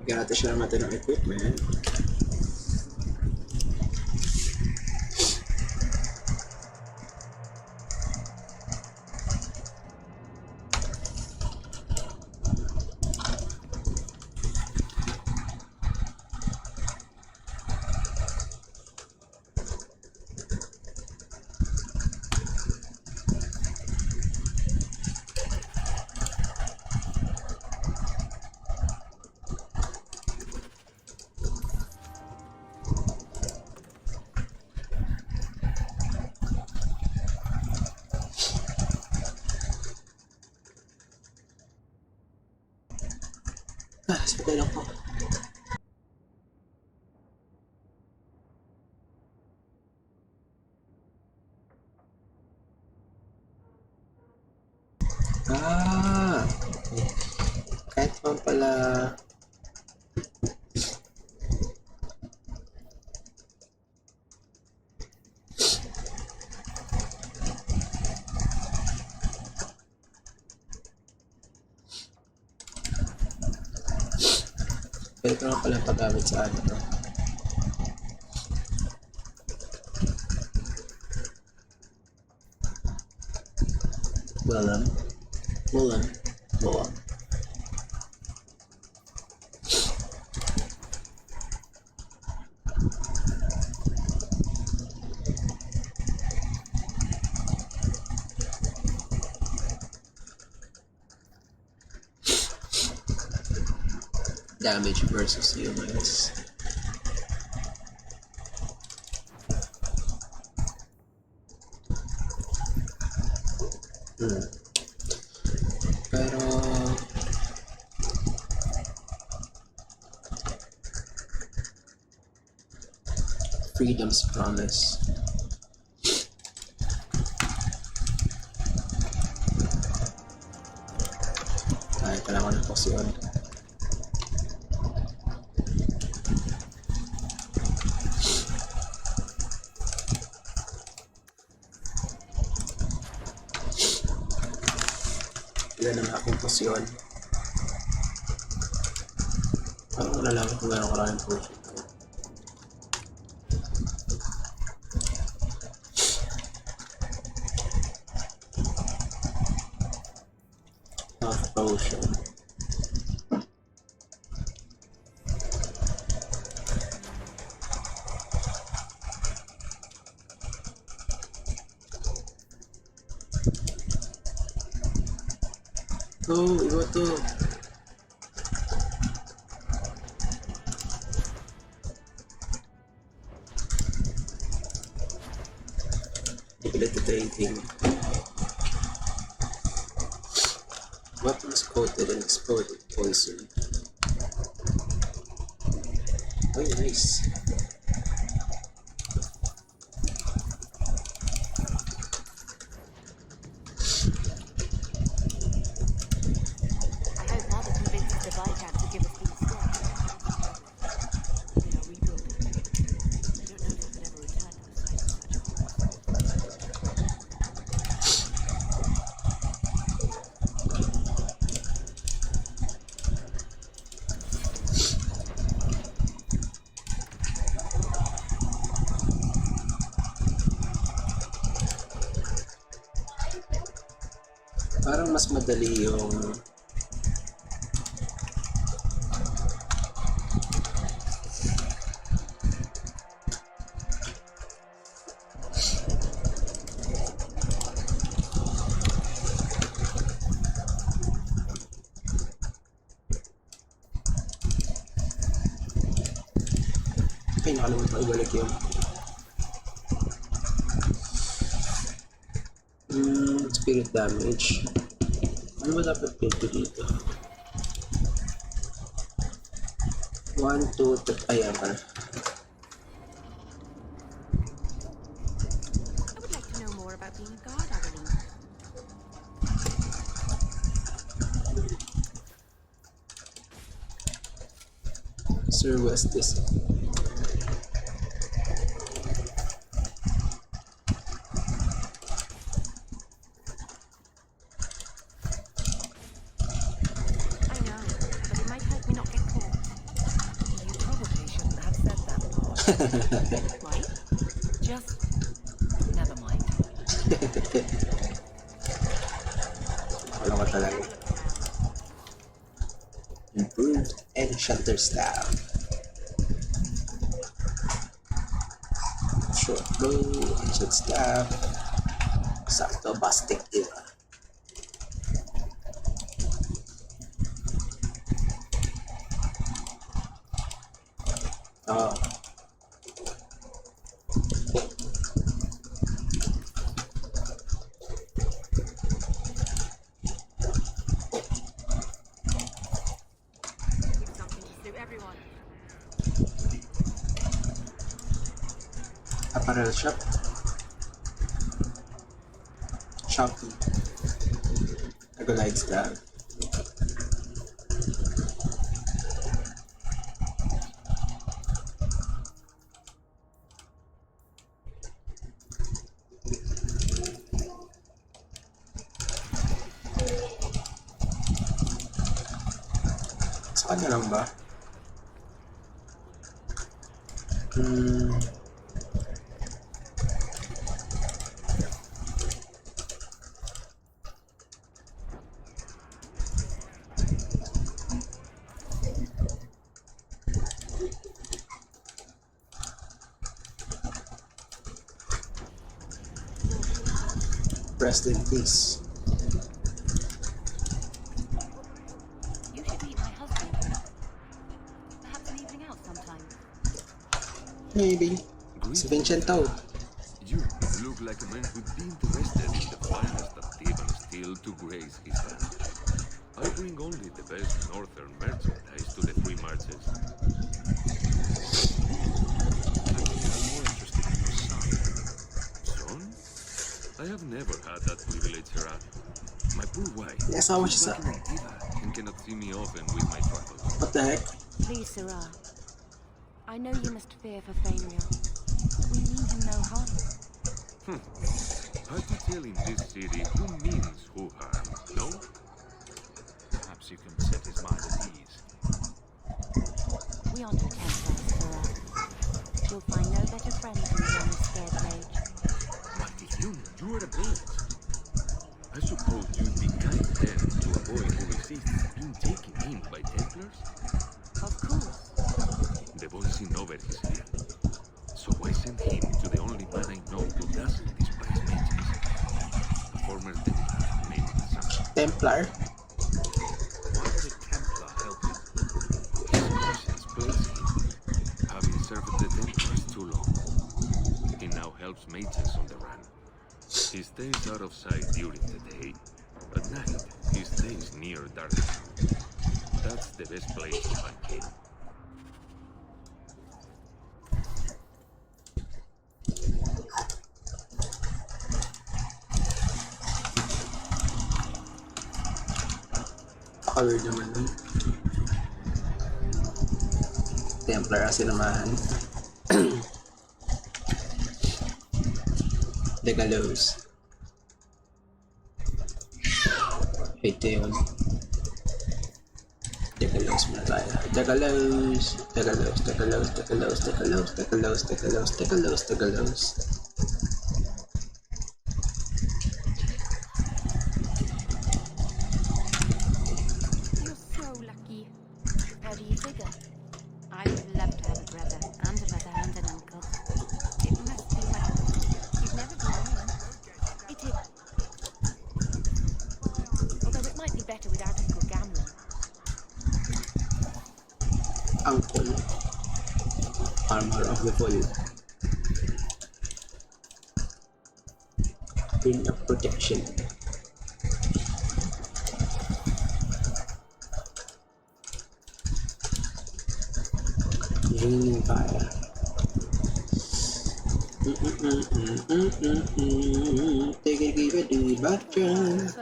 Bigyan natin siya naman ng equipment. Sabay lang po. Okay. Kahit naman pala pwede ko naman pala paggamit sa ano to. Wala. Damage versus humans. Pero freedom's promise. Ay, kailangan ng posyon. Ilan ang aking posyon. Parang malalaman kung gano'ng karaming posyon ko. Half potion. Oh, iba to. Debilitating. Weapons coated and exploded poison. Oh, nice. Parang mas madali yung Ay, nakalimutan ko ibalik yun. Spirit damage. Ano ba dapat pwede dito? 1, 2, 3. Ayan pala. I would like to know more about being a guard, Adeline. Sir, what's this? I know, but it might help me not get caught. You probably shouldn't have said that part. Why? Just never mind. Wala ka talaga. Improved and shelter staff. Short bow, ancient staff. Sakto, bastic, diba? Oh. Something to suit everyone. Apparel shop. Shopping. Agolite staff. Sa kanya lang ba? Rest in peace. You should meet my husband. Perhaps an evening out sometime. Maybe. Si Vincento. You look like a man who'd be interested in the finest of Theban steel to grace his land. I bring only the best northern merchandise to the free marches. I'm more interested in your son. Son? I have never had that privilege, Sarah. My poor wife Yes, how much is is that? back in Antiva and cannot see me often with my travels. What the heck? Please, Sarah. I know you must fear for Fainriel. We mean him no harm. Hard to tell in this city who means who harm, no? Perhaps you can set his mind at ease. We are no Templars, Sarah. You'll find no better friend than the young scared mage. But you are a mage. I suppose you'd be kind then to a boy who resists being taken in by Templars? Of course. The boy seemed over his head. So I sent him to the only man I know who doesn't despise mages. A former Templar named Sam. Templar? Why would a Templar help him? His conscience plays him. Having served the Templars too long. He now helps mages on the run. He stays out of sight during the day. At night, he stays near Darktown. That's the best place to find him. Weird naman nun. Templar kasi naman. Degalos. Ito yun. Degalos muna tayo. Degalos. Degalos. Degalos. Degalos. Degalos. Degalos. Degalos. Degalos. Degalos. You're so lucky. How do you figure? I would love to have a brother and a mother and an uncle. It must be well. You've never been alone. It is. Although it might be better without Uncle Gamlin. Uncle. armor of the void. Ring of protection. Raining fire. Take a give a do button.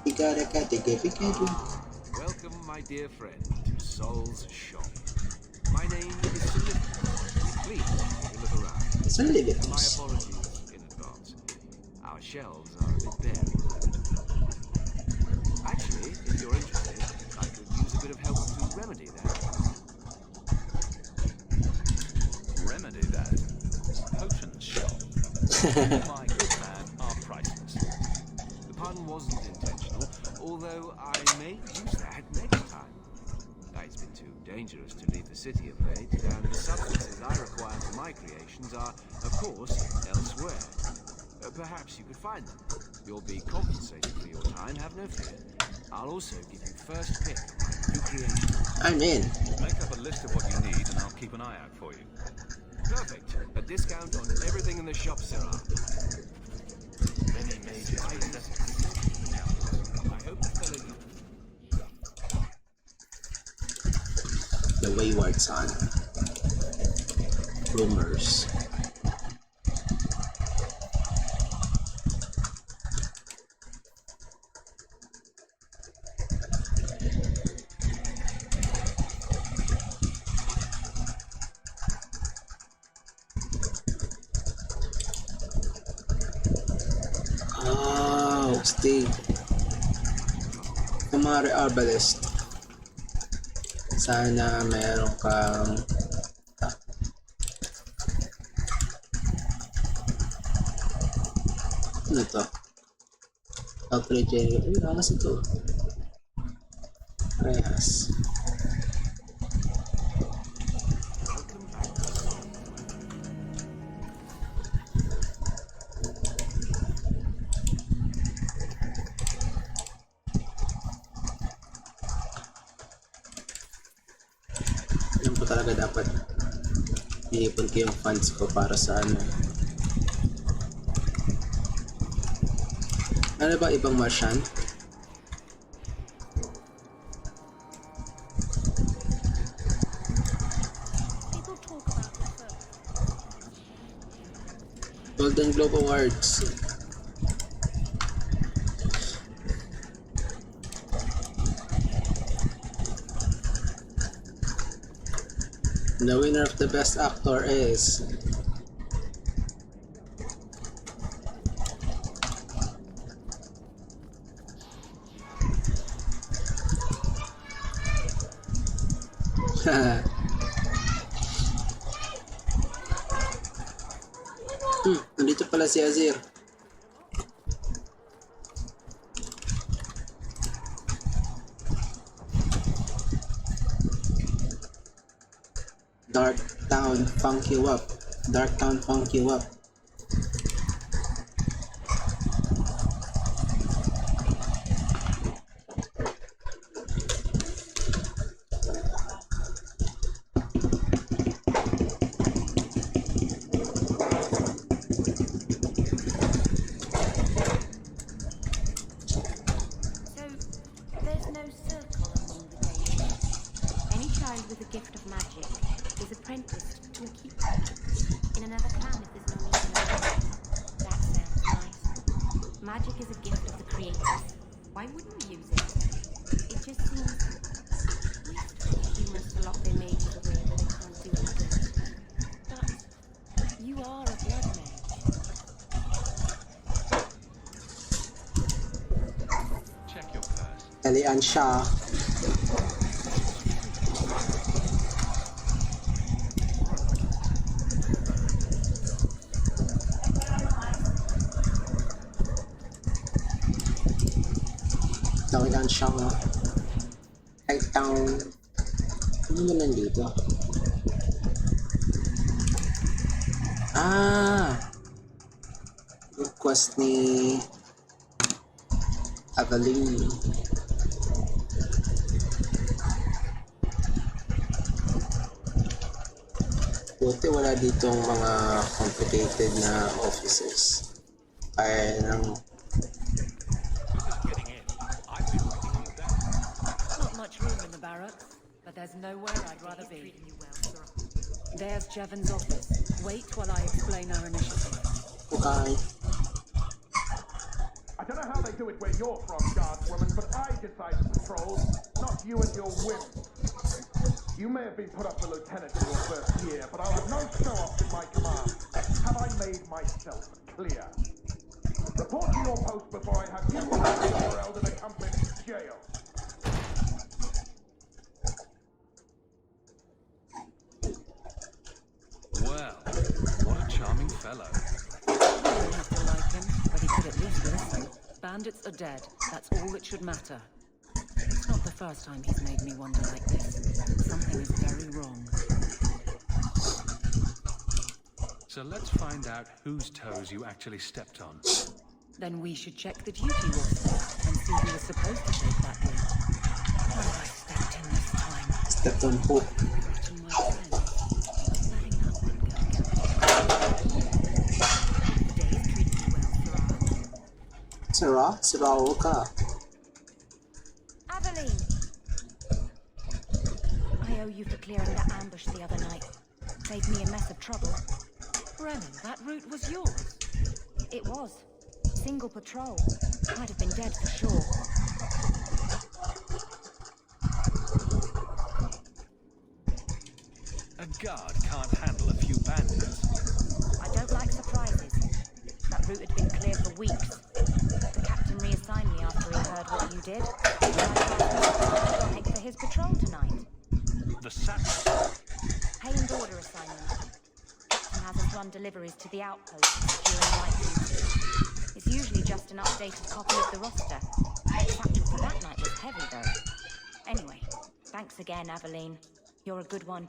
You gotta welcome, my dear friend, to Sol's shop. My name is Solidity. Please, take a look around. Solidity. My apologies in advance. Our shelves are a bit bare at the moment. Actually, if you're interested, I could use a bit of help to remedy that. Remedy that? Potions shop. My good man are priceless. The pun wasn't intentional, although I may use that next time. It's been too dangerous to leave the city of late, and the substances I require for my creations are, of course, elsewhere. Perhaps you could find them. You'll be compensated for your time, have no fear. I'll also give you first pick of my new creation. I'm in. Make up a list of what you need and I'll keep an eye out for you. Perfect. A discount on everything in the shop, Sarah. Many major possessions. I hope the fellow you... The Wayward Son. Rumors. Oh, Steve. Kumari Arbalist. Sana meron kang ano to? Outrage area. Uy, angas ito. Reyes. Yan po talaga dapat iipon ko yung funds ko para sa ano. Ano ba ibang Martian? Golden Globe Awards. The winner of the best actor is nandito pala si Azir. Dark Town funk you up. Dark Town funk you up. Elian Shah. Elian Shah. Town. Ano ba nandito? Request ni Aveline. Buti wala ditong mga complicated na offices. Kaya ng Not much room in the barracks, but there's nowhere I'd rather be. There's Jevon's office. Wait while I explain our initiative. okay. I don't know how they do it where you're from, guardswoman, but I decide the patrols, not you and your whim. You may have been put up for lieutenant in your first year, but I'll have no show-offs in my command. Have I made myself clear? Report to your post before I have you held in a company jail. Well, what a charming fellow. You don't have to like him, but he could at least listen. Bandits are dead. That's all that should matter. It's not the first time he's made me wonder like this. Something is very wrong. So let's find out whose toes you actually stepped on. Then we should check the duty roster and see who was supposed to take that route. What have I stepped in this time? Stepped on hook. Forgotten my friend. Letting that one go again. The day is treating you well, Sarah. Sarah ka. Aveline! I owe you for clearing that ambush the other night. Saved me a mess of trouble. Brennan, that route was yours. It was. Single patrol. Might have been dead for sure. A guard can't handle a few bandits. I don't like surprises. That route had been clear for weeks. The captain reassigned me after he heard what you did. And I asked Hawke for his patrol tonight. The sack. Pay and order assignment. Captain has us run deliveries to the outposts during night duty. It's usually just an updated copy of the roster. The satchel for that night was heavy, though. Anyway, thanks again, Aveline. You're a good one.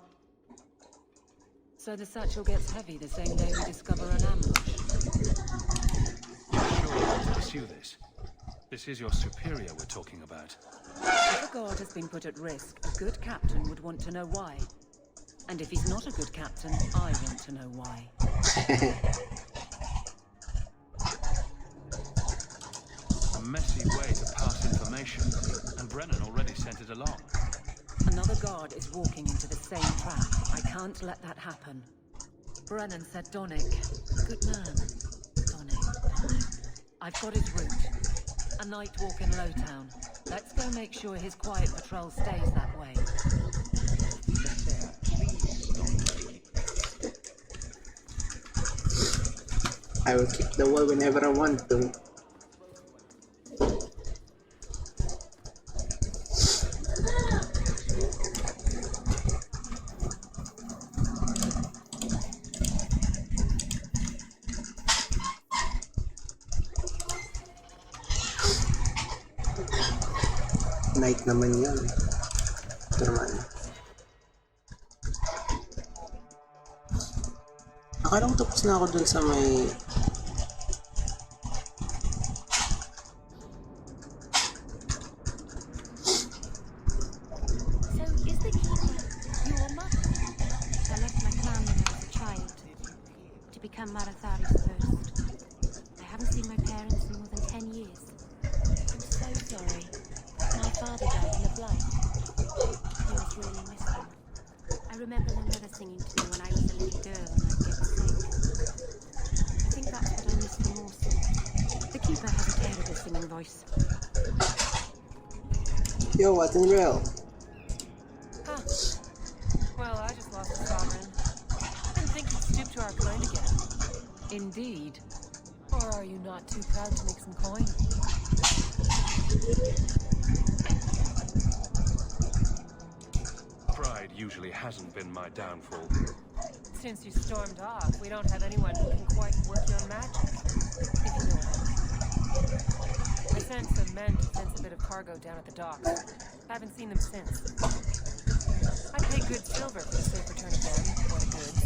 So the satchel gets heavy the same day we discover an ambush. You're sure you want to pursue this? This is your superior we're talking about. If a guard has been put at risk, a good captain would want to know why. And if he's not a good captain, I want to know why. A messy way to pass information, and Brennan already sent it along. Another guard is walking into the same trap. I can't let that happen. Brennan said Donnick. Good man. Donnick. I've got his route. A night walk in Lowtown. Let's go make sure his quiet patrol stays that way. I will kick the wall whenever I want to. Night naman yun. Ito naman. Akala ko tapos na ako dun sa may... So, is the keeper your mother? I left my clan when I was a child to become Marathari's first. I haven't seen my parents in more than 10 years. I'm so sorry. My father died in the blight. He was really missing. I remember my mother singing to me when I was a little girl and I'd get sick. I think that's what I miss the most. The keeper has a terrible singing voice. Yo, what in real? Huh. Well, I just lost a sovereign. Didn't think you'd stoop to our kind again. Indeed. Or are you not too proud to make some coin? Pride usually hasn't been my downfall. Since you stormed off, we don't have anyone who can quite work your magic. If you know what I mean. I sent some men to fence a bit of cargo down at the docks. Haven't seen them since. I pay good silver for the safe return of them, or the goods.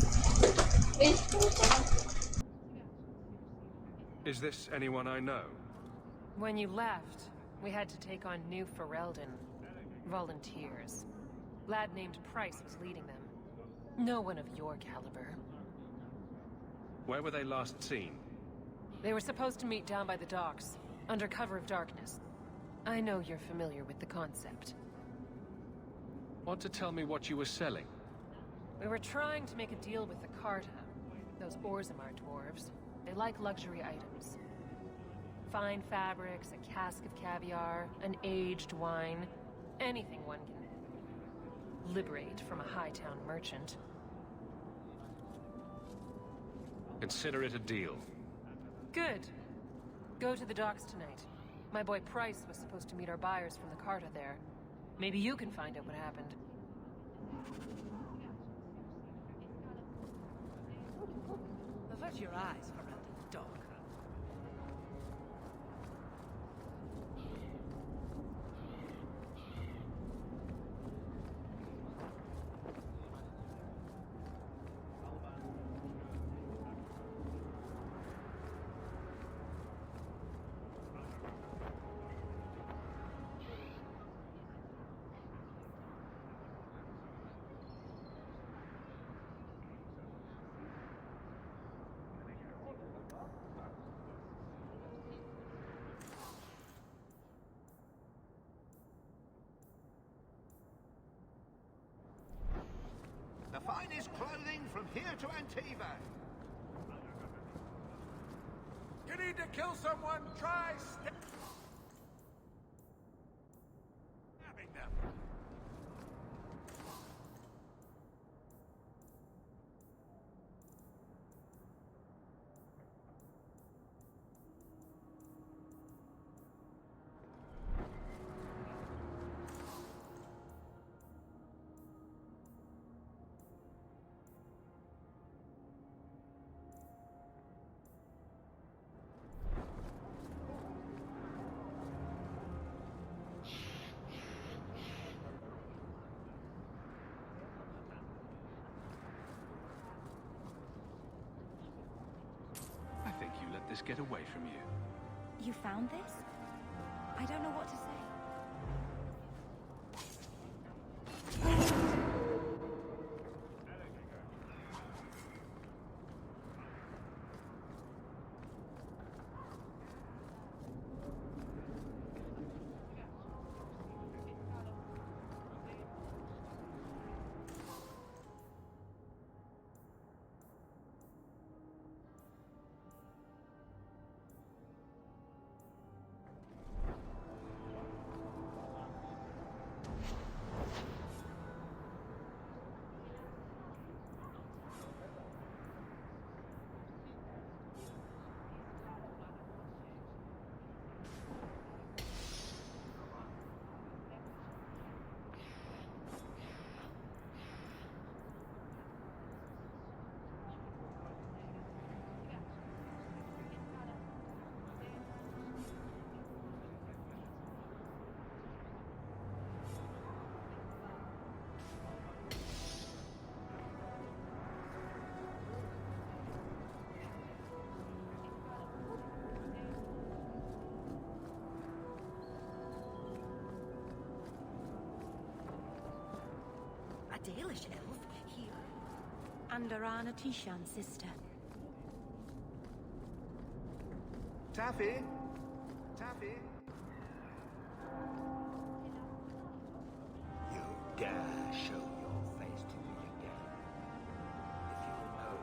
Is this anyone I know? When you left, We had to take on New Ferelden. Volunteers. Lad named Price was leading them. No one of your caliber. Where were they last seen? They were supposed to meet down by the docks, under cover of darkness. I know you're familiar with the concept. Want to tell me what you were selling? We were trying to make a deal with the Carta. Those Orzammar dwarves. They like luxury items. Fine fabrics, a cask of caviar, an aged wine. Anything one can liberate from a Hightown merchant. Consider it a deal. Good. Go to the docks tonight. My boy Price was supposed to meet our buyers from the Carta there. Maybe you can find out what happened. Avert your eyes, Ferelden dog. The finest clothing from here to Antiva. You need to kill someone, try stabbing them. I think you let this get away from you. You found this? I don't know what to say. A Dalish elf here. And Arana Tishan's sister. Taffy? Taffy? You dare show your face to me again. If you know.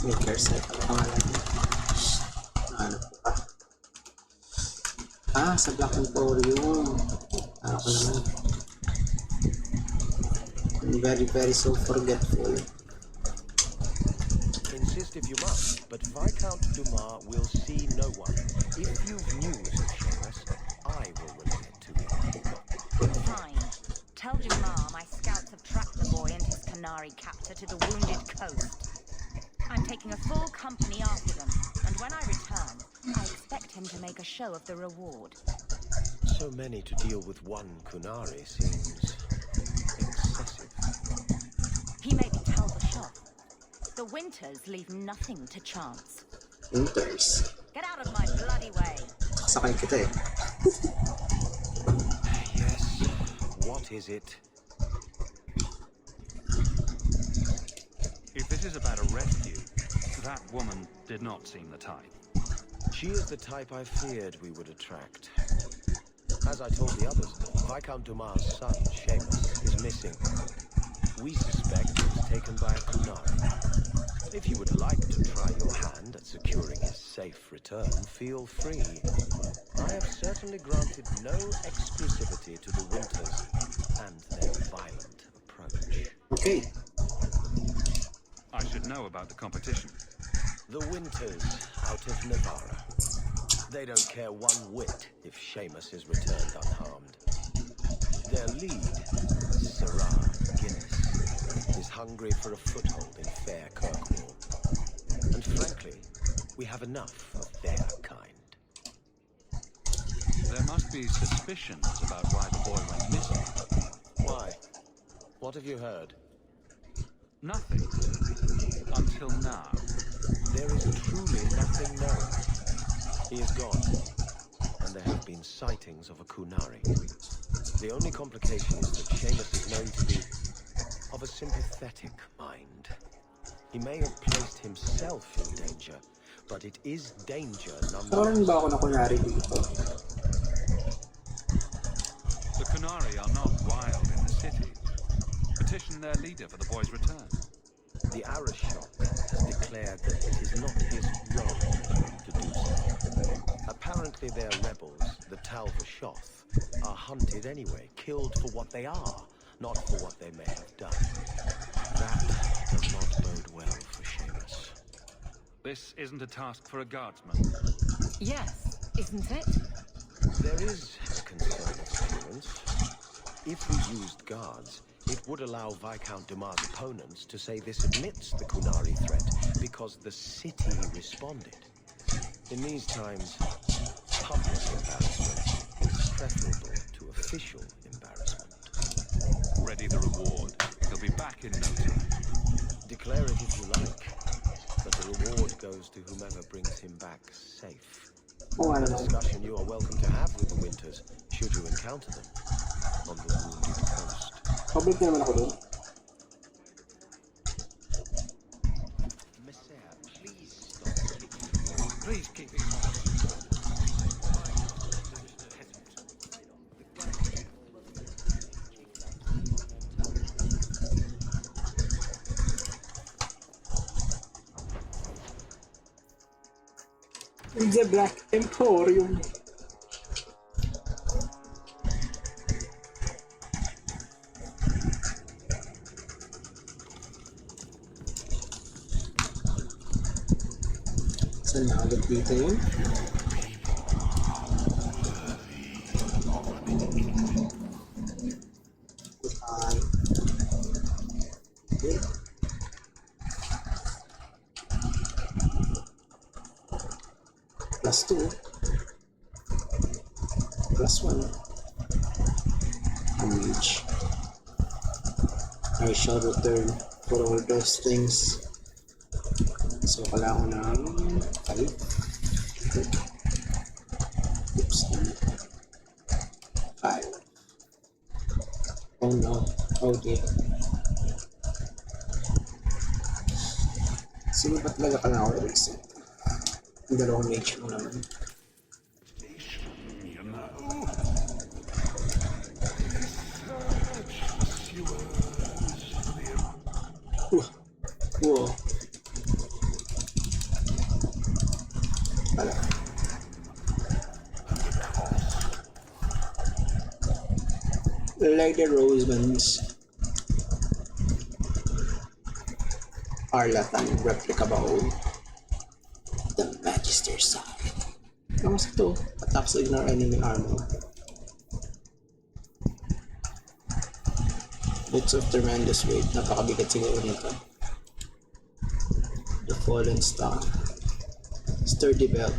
Makers ay pala pangalan niya. Ano po ba? Sa Black Emporium. Ako naman. I'm very, very so forgetful. Insist if you must, but Viscount Dumas will see no one. If you've news of Seamus, I will relay it to you. Fine. Tell Dumas my scouts have tracked the boy and his Canary captor to the Wounded Coast. I'm taking a full company after them, and when I return, I expect him to make a show of the reward. So many to deal with one Kunari seems excessive. He maybe tell the shop. The Winters leave nothing to chance. Winters? Get out of my bloody way. Sakay kita eh. Yes, what is it? If this is about a rescue, that woman did not seem the type. She is the type I feared we would attract. As I told the others, Viscount Dumas' son, Seamus, is missing. We suspect he was taken by a Kunari. If you would like to try your hand at securing his safe return, feel free. I have certainly granted no exclusivity to the Winters and their violent approach. Okay. I should know about the competition. The Winters out of Navarra. They don't care one whit if Seamus is returned unharmed. Their lead, Sirrah Guinness, is hungry for a foothold in fair Kirkwall. And frankly, we have enough of their kind. There must be suspicions about why the boy went missing. Why? What have you heard? Nothing. Until now. There is truly nothing known. He is gone, and there have been sightings of a Kunari. The only complication is that Seamus is known to be of a sympathetic mind. He may have placed himself in danger, but it is danger nonetheless. Ba ako na kunyari dito? The Kunari are not wild in the city. Petition their leader for the boy's return. The Arishok has declared that it is not his role to do so. Apparently their rebels, the Talvashoth, are hunted anyway, killed for what they are, not for what they may have done. That does not bode well for Seamus. This isn't a task for a guardsman. Yes, isn't it? There is concern of clearance. If we used guards, it would allow Viscount Dumas' opponents to say this admits the Kunari threat because the city responded. In these times, public embarrassment is preferable to official embarrassment. Ready the reward. He'll be back in no time. Declare it if you like, but the reward goes to whomever brings him back safe. A discussion you are welcome to have with the Winters, should you encounter them on the Wounded Coast. Public naman ako doon. Messiah, please stop. Please keep it. The Black Emporium. Saan na agad dito yun? Okay. +2 +1 damage. I shall return for all those things. So kailangan ko ng 5. Oops. 5. Oh no. Okay. Sino ba talaga kailangan ko i-reset? Ang dalawang mage mo naman. Whoa. pala. Like the Roseman's Arlatan replica bowl. The Magister's side. Kamusta to? Attacks ignore enemy armor. Boots of tremendous weight. Napakabigat siguro nito. The Fallen Star. Sturdy belt.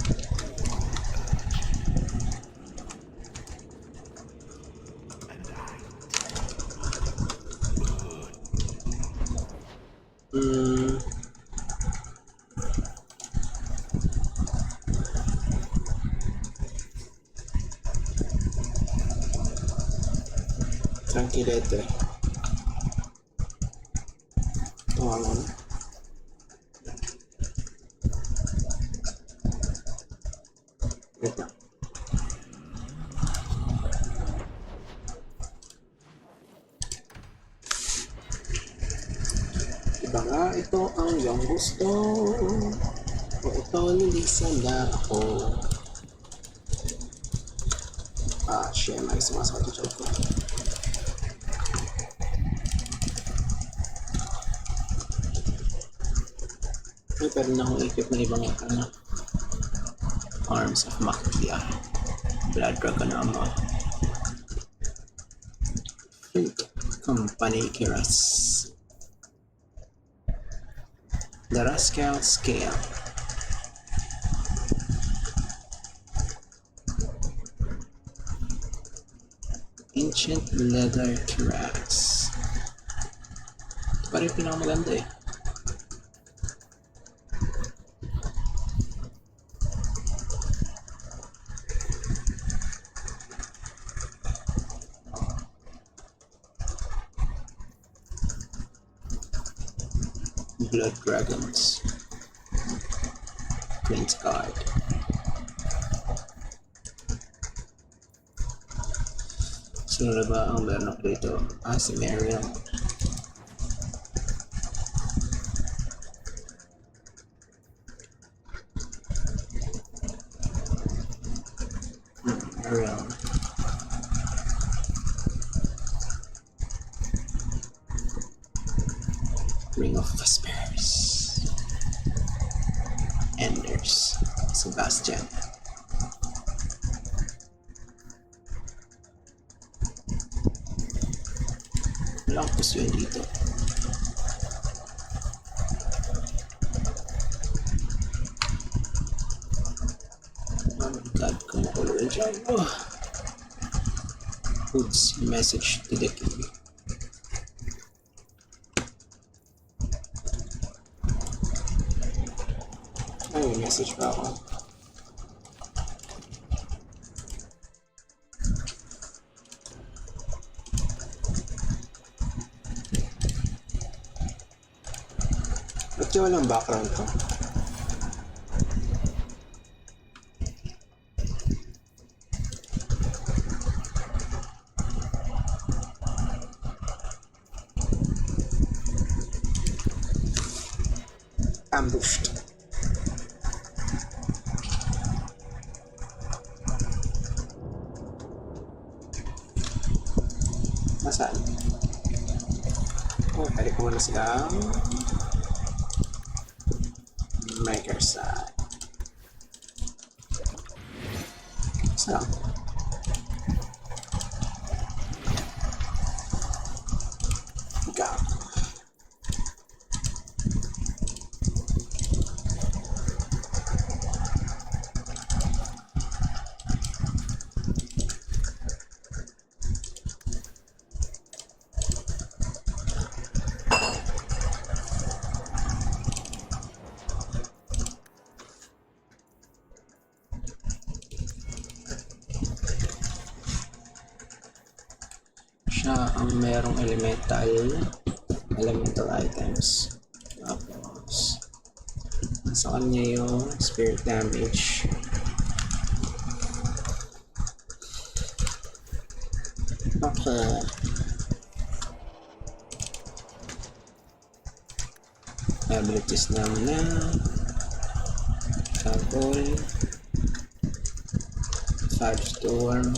Tranquilete. Tawanan. Wait lang. Diba nga, ito ang iyong gusto. O ito, lilisan na ako. Shit, may sumasakot yung joke ko. Ay, pero na akong equip na ibang Arms of Makia. Blood Dragon Ammo. Flint Company Kiras. The Rascal Scale. Ancient Leather Kiras. Ito pa rin pinakamaganda eh. Blood Dragons. Prince Guard. Sino na ba ang meron ako dito? Si Mariam. Mariam. Ring of Vespers. Enders. Sebastian. Wala akong puso yun dito. Oh my god, kumukulo yun dyan. Hood's message to the king. Ay, message pa ako. Ba't yung walang background to? Ambushed. Nasaan? Oh, pwede ko muna silang maker side. Saan? Ikaw. Siya ang merong elemental items. Tapos nasa kanya yung spirit damage. Okay. Abilities naman na Sample. Dodge storm.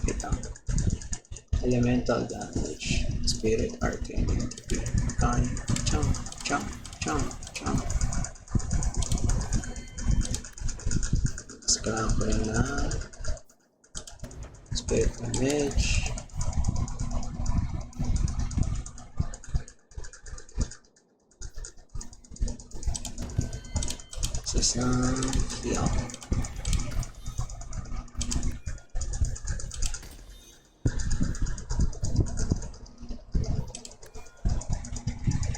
Wait lang. Elemental damage. Spirit arcane. Gun. Jump, jump, jump, jump. Tapos kailangan ko rin na spirit damage. Isang heal.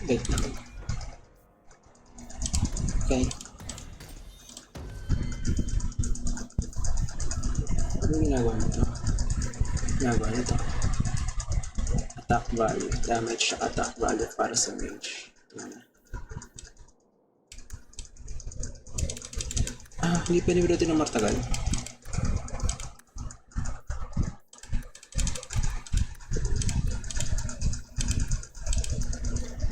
Wait lang. Okay. Ano ginagawa nito? Ginagawa nito. Attack value. Damage siya attack value para sa mage. Hindi pinipilutin ng martagal.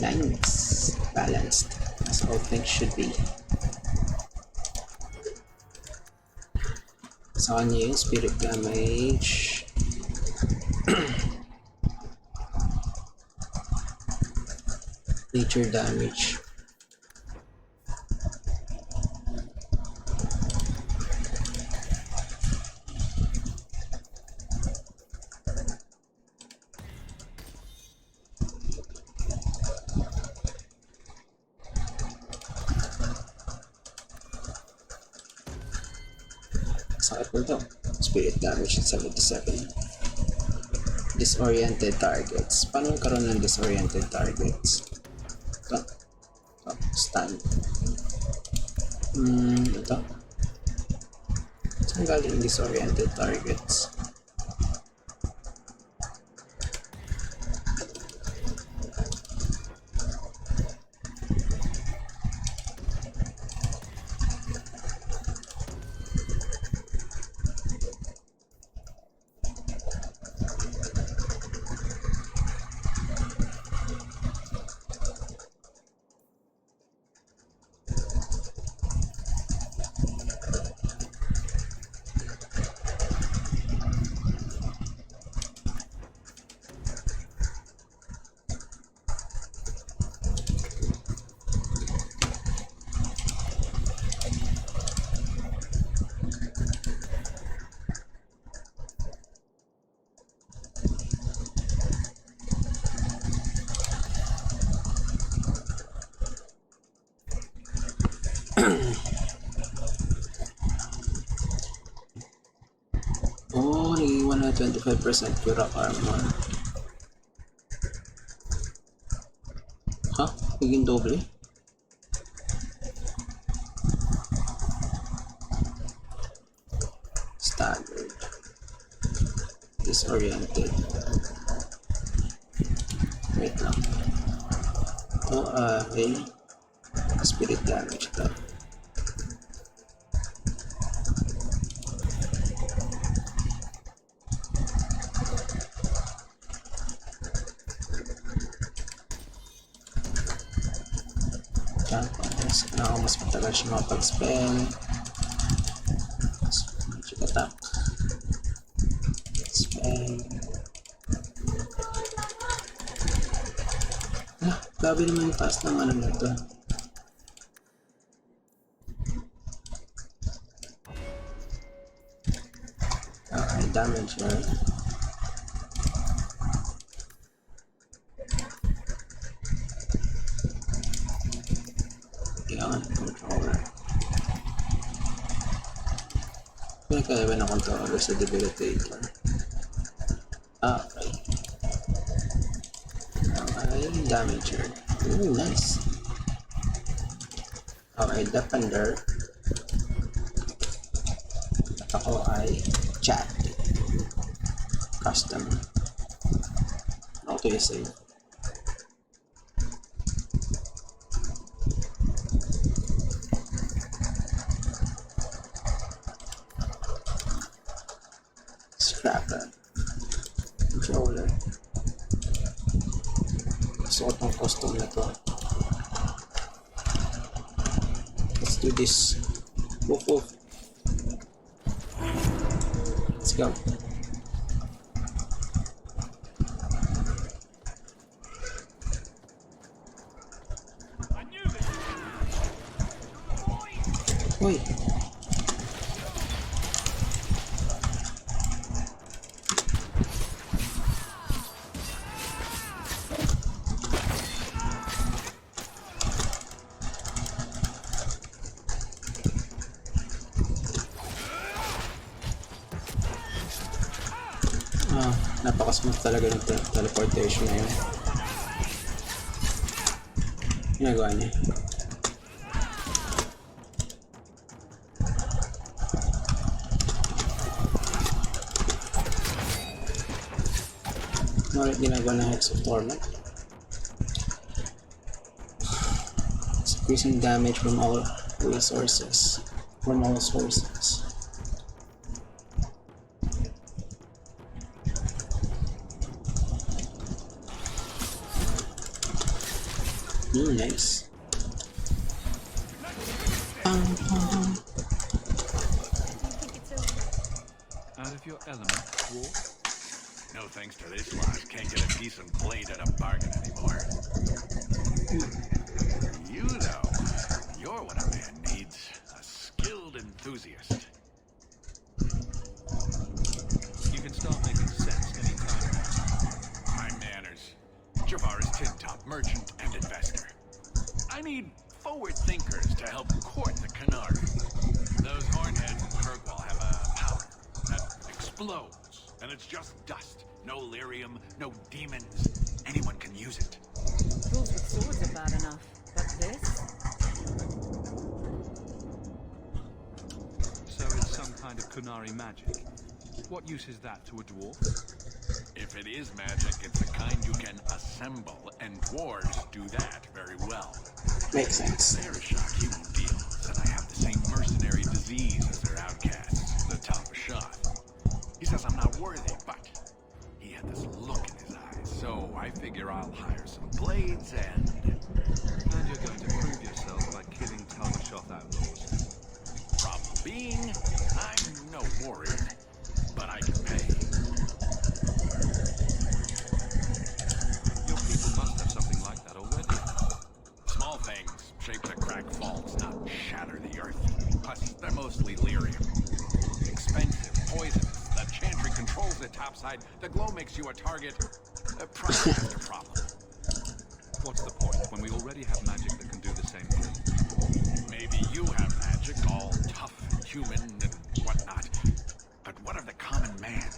Nice. Balanced. As all things should be. Sa kanya yung spirit damage. Nature damage. Sakit nito. Spirit damage at 77. Disoriented targets. Paano karoon ng disoriented targets? Ito. Stun. Ito. Saan galing disoriented targets? Oh, nag-iwan na 25% cure armor. Ha? Naging doble? Staggered. Disoriented. Wait lang. Oh, okay. Spirit damage daw. Mas matagal siya makapag-spell. Magic attack. Spell. Grabe naman yung taas ng ano na ito. Okay, damage yun. Yan, controller. Pinagkaiba ng controller sa debilitator. Okay. Okay, damager. Ooh, nice. Okay, defender. At ako ay chat. Custom. Auto-save. Scrapper. Controller. Gusto ko tong costume na to. do this. Woof woof. Let's go. Wait. Napaka-smooth talaga ng teleportation na yun. Ginagawa niya. Maraming ginagawa ng Hex of Torment. It's increasing damage from all resources. From all sources. Nice. Out of your element, dwarf? No thanks to this lot. Can't get a decent blade at a bargain anymore. You, though, you're what a man needs. A skilled enthusiast. You can start making sense anytime. My manners. Javaris Tintop, merchant and investor. I need forward thinkers to help court the Canary. Those hornheads in Kirkwall have a powder that explodes, and it's just dust. No lyrium, no demons. Anyone can use it. Fools with swords are bad enough, but this? So it's some kind of Kunari magic. What use is that to a dwarf? If it is magic, it's the kind you can assemble, and dwarves do that very well. Makes sense. They're a shock he won't deal, that I have the same mercenary disease as their outcasts, the top of shot. He says I'm not worthy, but he had this look in his eyes, so I figure I'll hire some blades and... And you're going to prove yourself by killing Talbashoth outlaws. Problem being, I'm no warrior, but I can pay. Your people must have something like that already. Small things, shaped to crack faults, not shatter the earth. Plus, they're mostly lyrium. Expensive, poisonous. The chantry controls the topside. The glow makes you a target. Problem after problem. What's the point when we already have magic that can do the same thing? Maybe you have magic, all tough and human and whatnot. But what of the common man?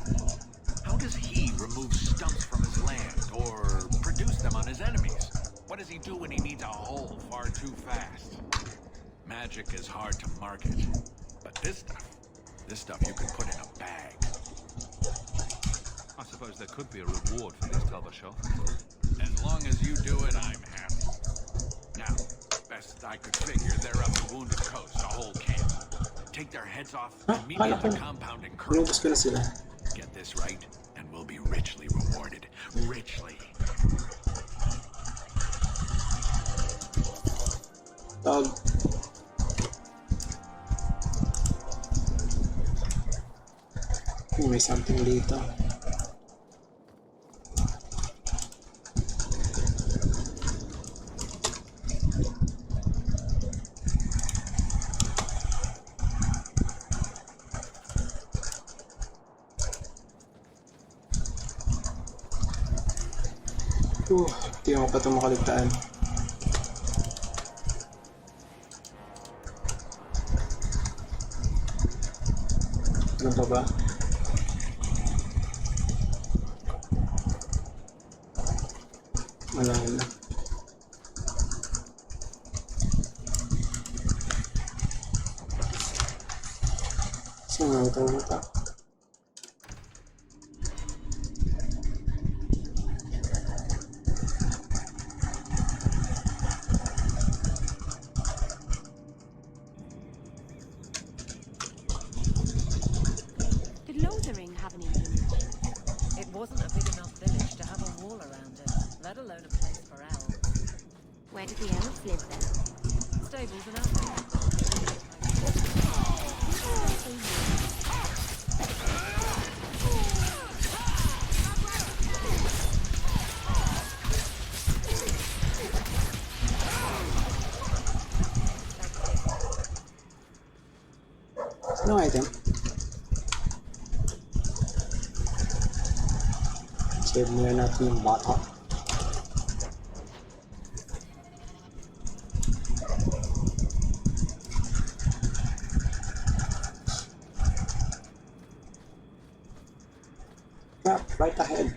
How does he remove stumps from his land or produce them on his enemies? What does he do when he needs a hole far too fast? Magic is hard to market, but this stuff you can put in a bag. I suppose there could be a reward for this Talbashoth. As long as you do it, I'm happy. Now, best I could figure, they're up the Wounded Coast, a whole camp. Take their heads off and meet me at the compound in Kirk. Get this right, and we'll be richly rewarded. Richly. May something dito. Hindi ako pa ito makaligtaan. Ano pa ba? Wala na. Saan nga ito mata? Wasn't a big enough village to have a wall around it, let alone a place for elves. Where do the elves live then? Stables and outbuildings. No item. Save muna natin yung bata. Crap, right ahead.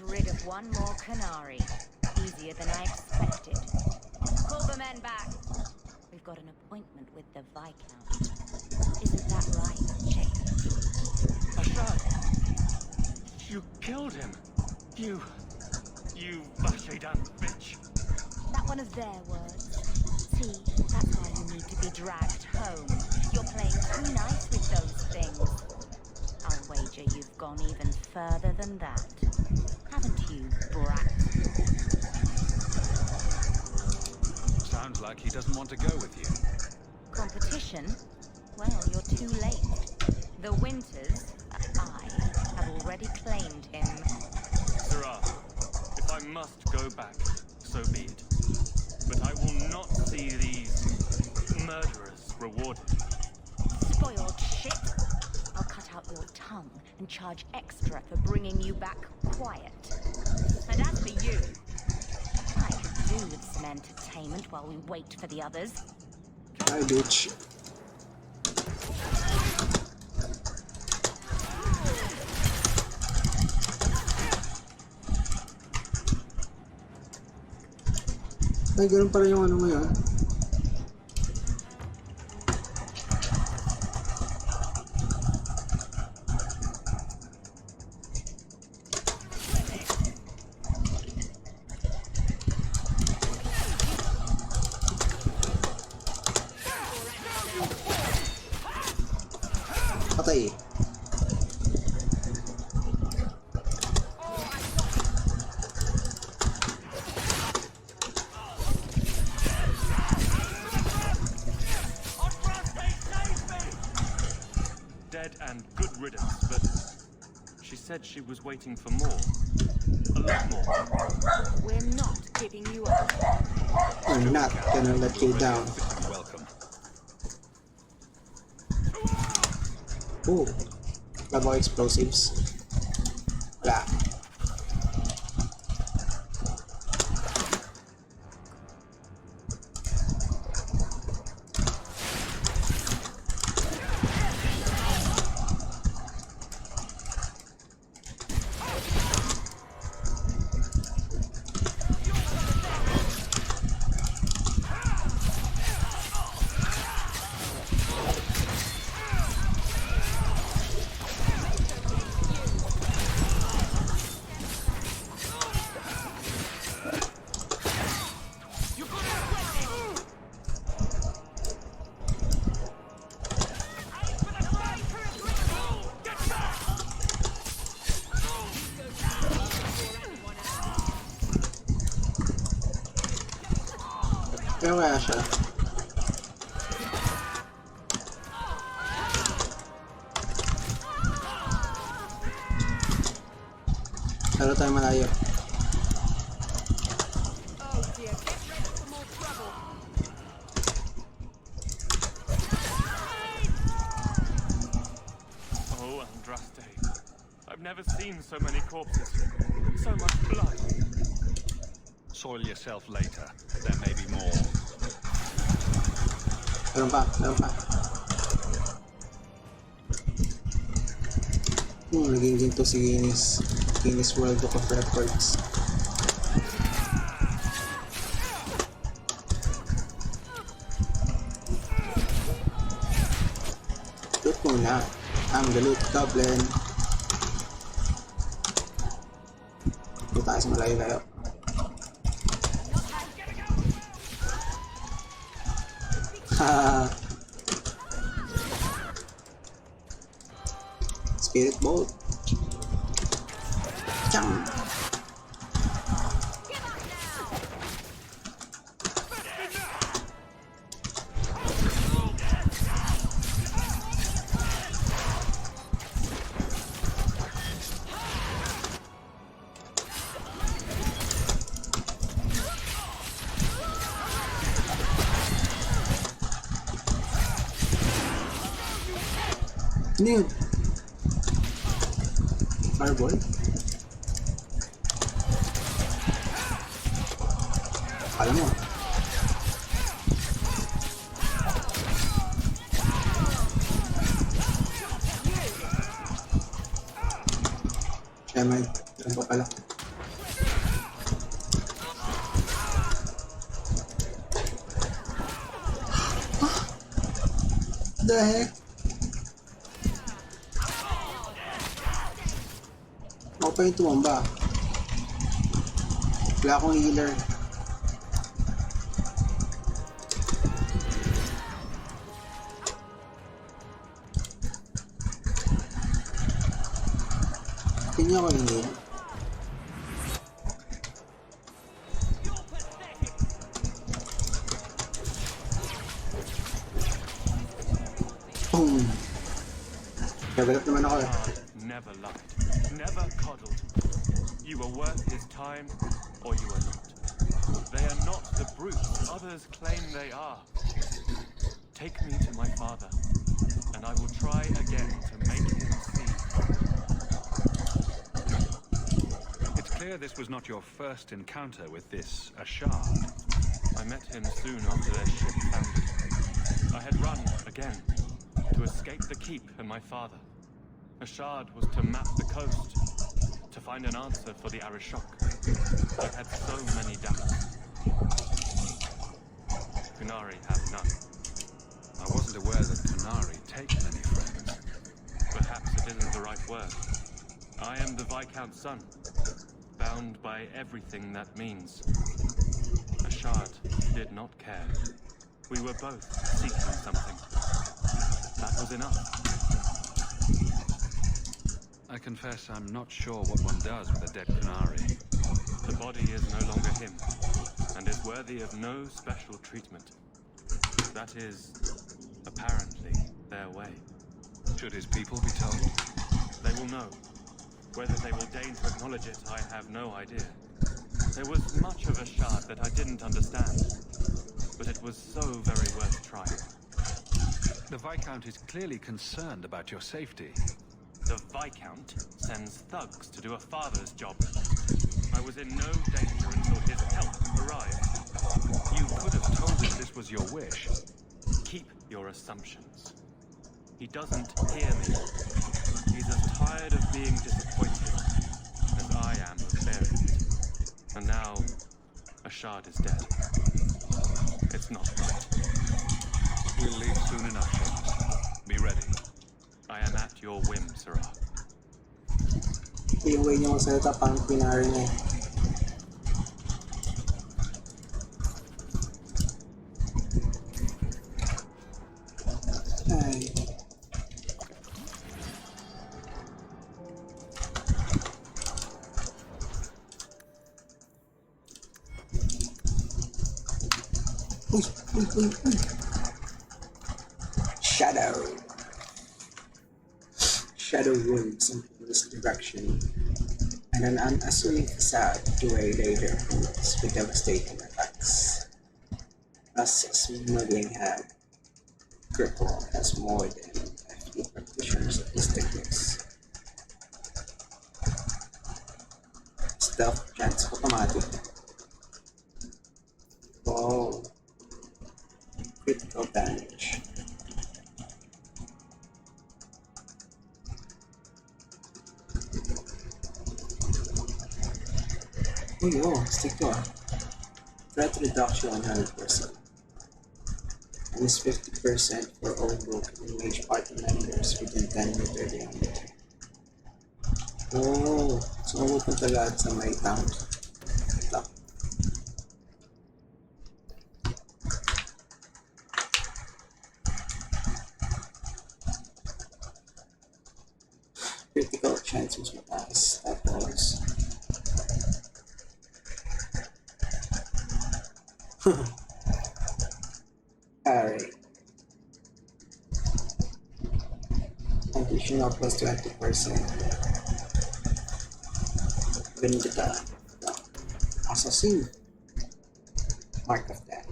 Rid of one more Canary. Easier than I expected. Call the men back. We've got an appointment with the Viscount. Isn't that right, Jake? A shrug. You killed him. You Vashedan bitch. That one of their words. See, that's why you need to be dragged home. You're playing too nice with those things. I'll wager you've gone even further than that. Haven't you, brat? Sounds like he doesn't want to go with you. Competition? Well, you're too late. The Winters, I, have already claimed him. Sirrah, if I must go back, so be it. But I will not see these murderers rewarded. Spoiled shit. I'll cut out your tongue and charge extra for bringing you back quiet. And as for you, I could do with some entertainment while we wait for the others. Hi, bitch. Ay, ganun pala yung ano ngayon. Patay. Dead and good riddance, but she said she was waiting for more. A lot more. We're not giving you up. I'm not gonna let you down. Welcome. Ooh, level explosives. Yeah. Pero kaya siya. Lalo tayo malayo. Oh, Andraste. I've never seen so many corpses. So much blood. Soil yourself later. There may be more. Meron pa, meron pa. Naging ginto si Guinness World Book of Records. Loot muna. I'm the loot goblin. tayo sa malayo-layo. Spirit bolt. Chang. Ano yun? Fireball? Alam mo. Siya may pa pala. The heck? Ako pa yung tumamba. Wala akong healer. Kanya ko yung healer. Boom! Level up naman ako eh. Never lied. Never coddled. You were worth his time, or you are not. They are not the brutes others claim they are. Take me to my father, and I will try again to make him see. It's clear this was not your first encounter with this Ashard. I met him soon after their ship foundered. I had run again to escape the keep and my father. Ashard was to map the coast, to find an answer for the Arishok. I had so many doubts. Kunari have none. I wasn't aware that Kunari take many friends. Perhaps it isn't the right word. I am the Viscount's son, bound by everything that means. Ashard did not care. We were both seeking something. That was enough. I confess I'm not sure what one does with a dead Kunari. The body is no longer him, and is worthy of no special treatment. That is, apparently, their way. Should his people be told? They will know. Whether they will deign to acknowledge it, I have no idea. There was much of Ashard that I didn't understand, but it was so very worth trying. The Viscount is clearly concerned about your safety. The Viscount sends thugs to do a father's job. I was in no danger until his help arrived. You could have told him this was your wish. Keep your assumptions. He doesn't hear me. He's as tired of being disappointed as I am of bearing it. And now, Ashard is dead. It's not right. We'll leave soon enough, James. Be ready. I am at your whim, Sirrah. Yung way niya ko sa tapang pinari niya. Ay. Uy. Shadow wounds in this direction, and an unassuming facade to waylay their opponents with devastating attacks. As a smuggling hag, Cripple has more than a few practitioners of these techniques. Stealth chance automatic. Oh, critical damage. Oh, stick to threat reduction 100%. And is 50% for all broken and mage party members within 10 meter diameter. Oh, So, pupunta lahat sa may town. Ito. Critical chance mas mataas. Tapos... Alright. Additional plus 20%. Vendetta. Assassin. Mark of that.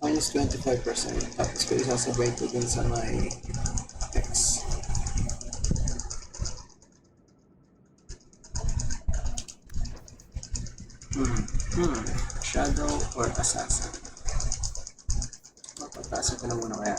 Minus 25%. Tapos ko isasabay ko dun sa may X. Shadow or Assassin. Mapapasa ko na muna kaya.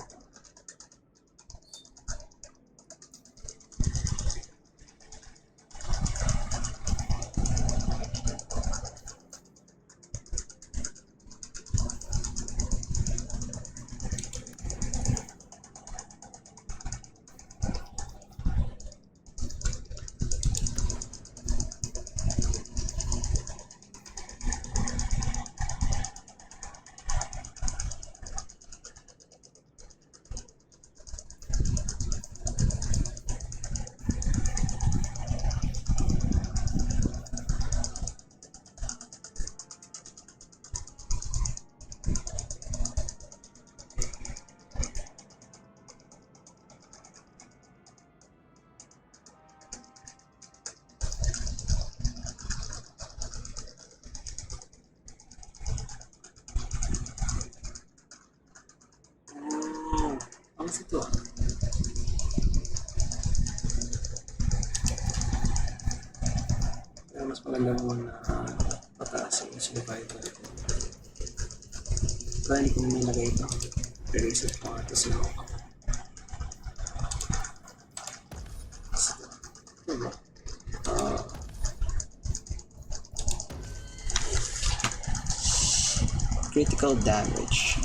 Ang ito. Pero mas maganda naman na pataas yung survival ko. Kaya hindi ko naman nilagay ito. Reset ko ito sa Hawke. Critical damage.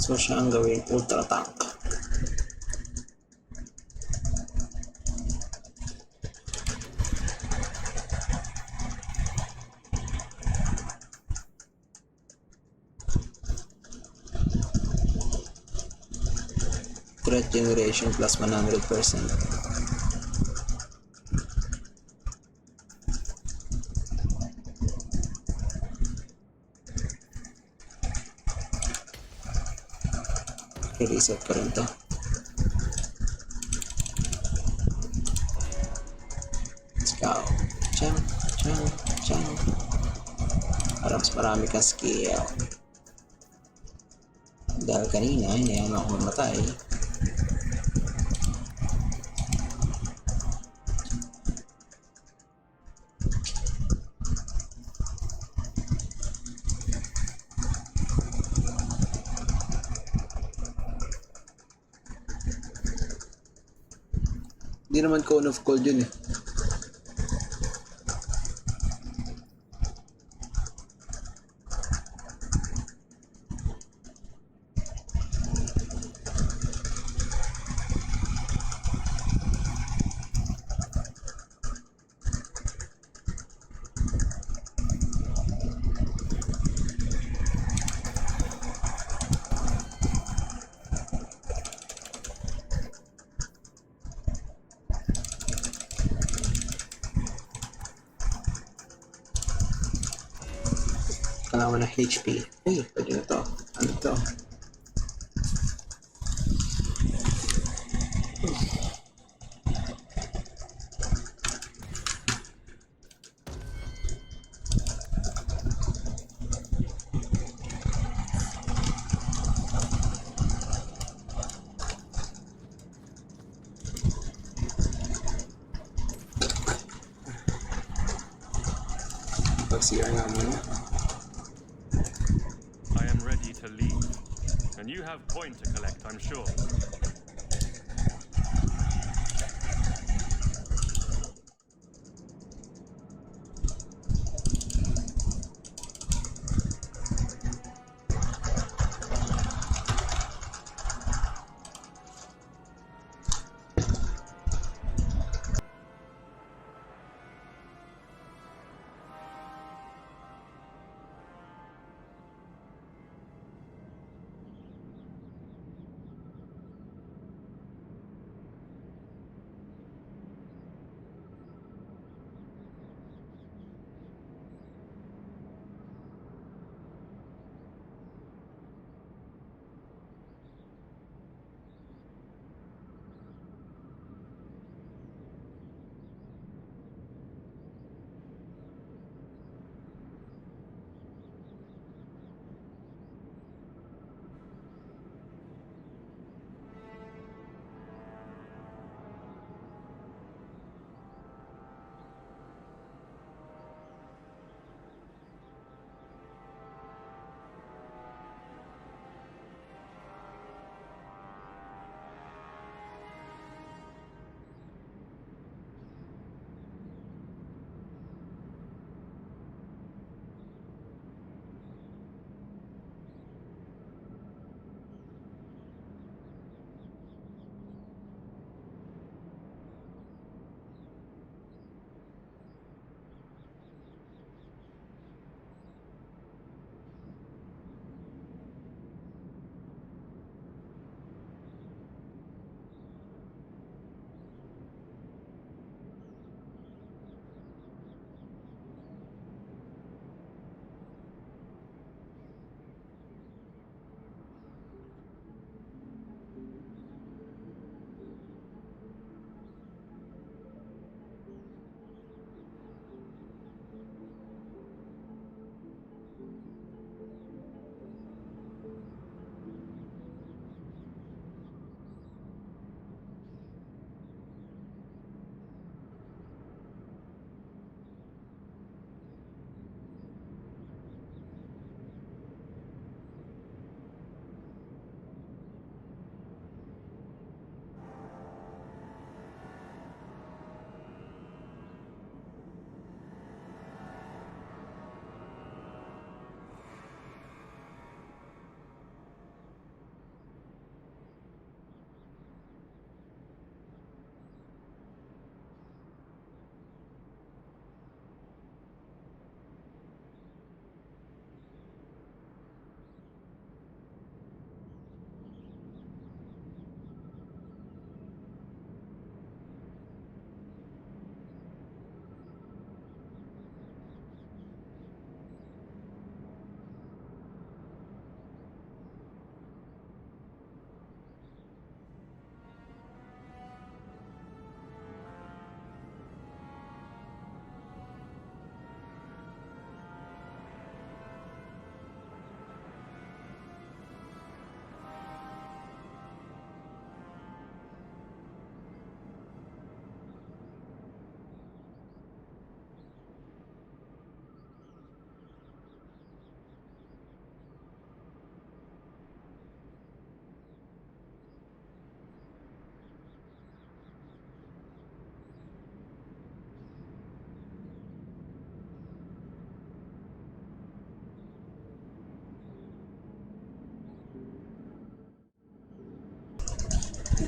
So siya ang gawing ultra tank. Threat generation plus 100%. I-reset ko rin to. Let's go. Jump, jump, jump. Para mas marami kang skill. Dahil kanina, hindi naman ako mamatay. Hindi naman cone of cold yun eh. Kailangan na HP. Ay, pwede na to. Ano to? Pag-CR nga muna. And you have coin to collect, I'm sure.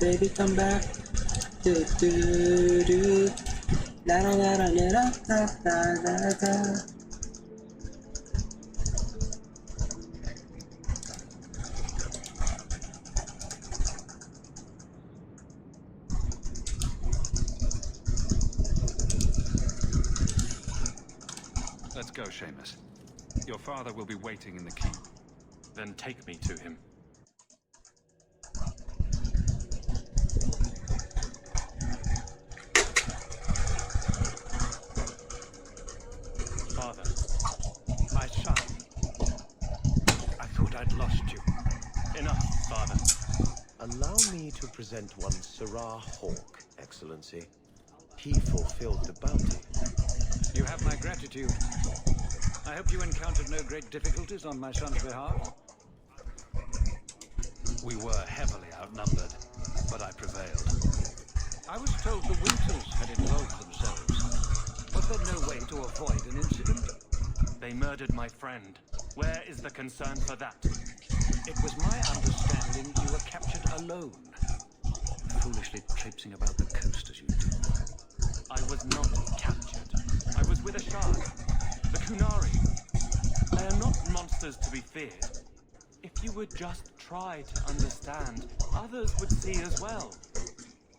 baby, come back. Do do do. La la la la la la la la la. Let's go, Seamus. Your father will be waiting in the keep. Then take me to him. Father, my son. I thought I'd lost you. Enough, Father. Allow me to present one Sirrah Hawke, Excellency. He fulfilled the bounty. You have my gratitude. I hope you encountered no great difficulties on my son's behalf. We were heavily outnumbered, but I prevailed. I was told the Winters had involved themselves. Was there no way to avoid an incident? They murdered my friend. Where is the concern for that? It was my understanding you were captured alone. Foolishly traipsing about the coast as you do. I was not captured. I was with a shard. The Kunari. They are not monsters to be feared. If you would just try to understand, others would see as well.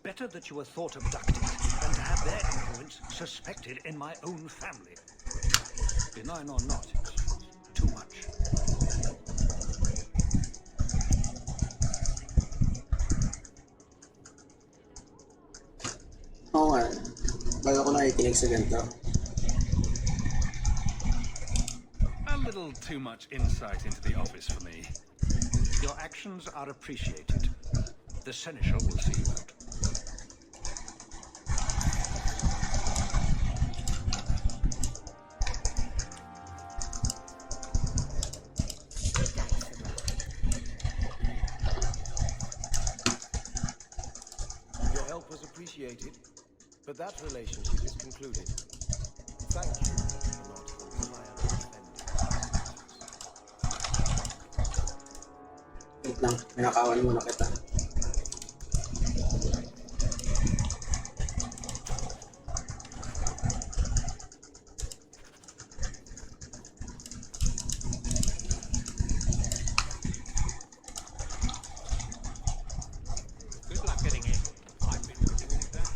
Better that you were thought abducted than to have their influence suspected in my own family. Benign or not, it's too much. Oo nga. Bago ko nakikinig sa ganito. A little too much insight into the office for me. Your actions are appreciated. The Seneschal will see you out. Your help was appreciated, but that relationship is concluded. Thank you for not holding my understanding. Wait lang, pinakawan muna kita. Good luck getting in. I've been waiting in that.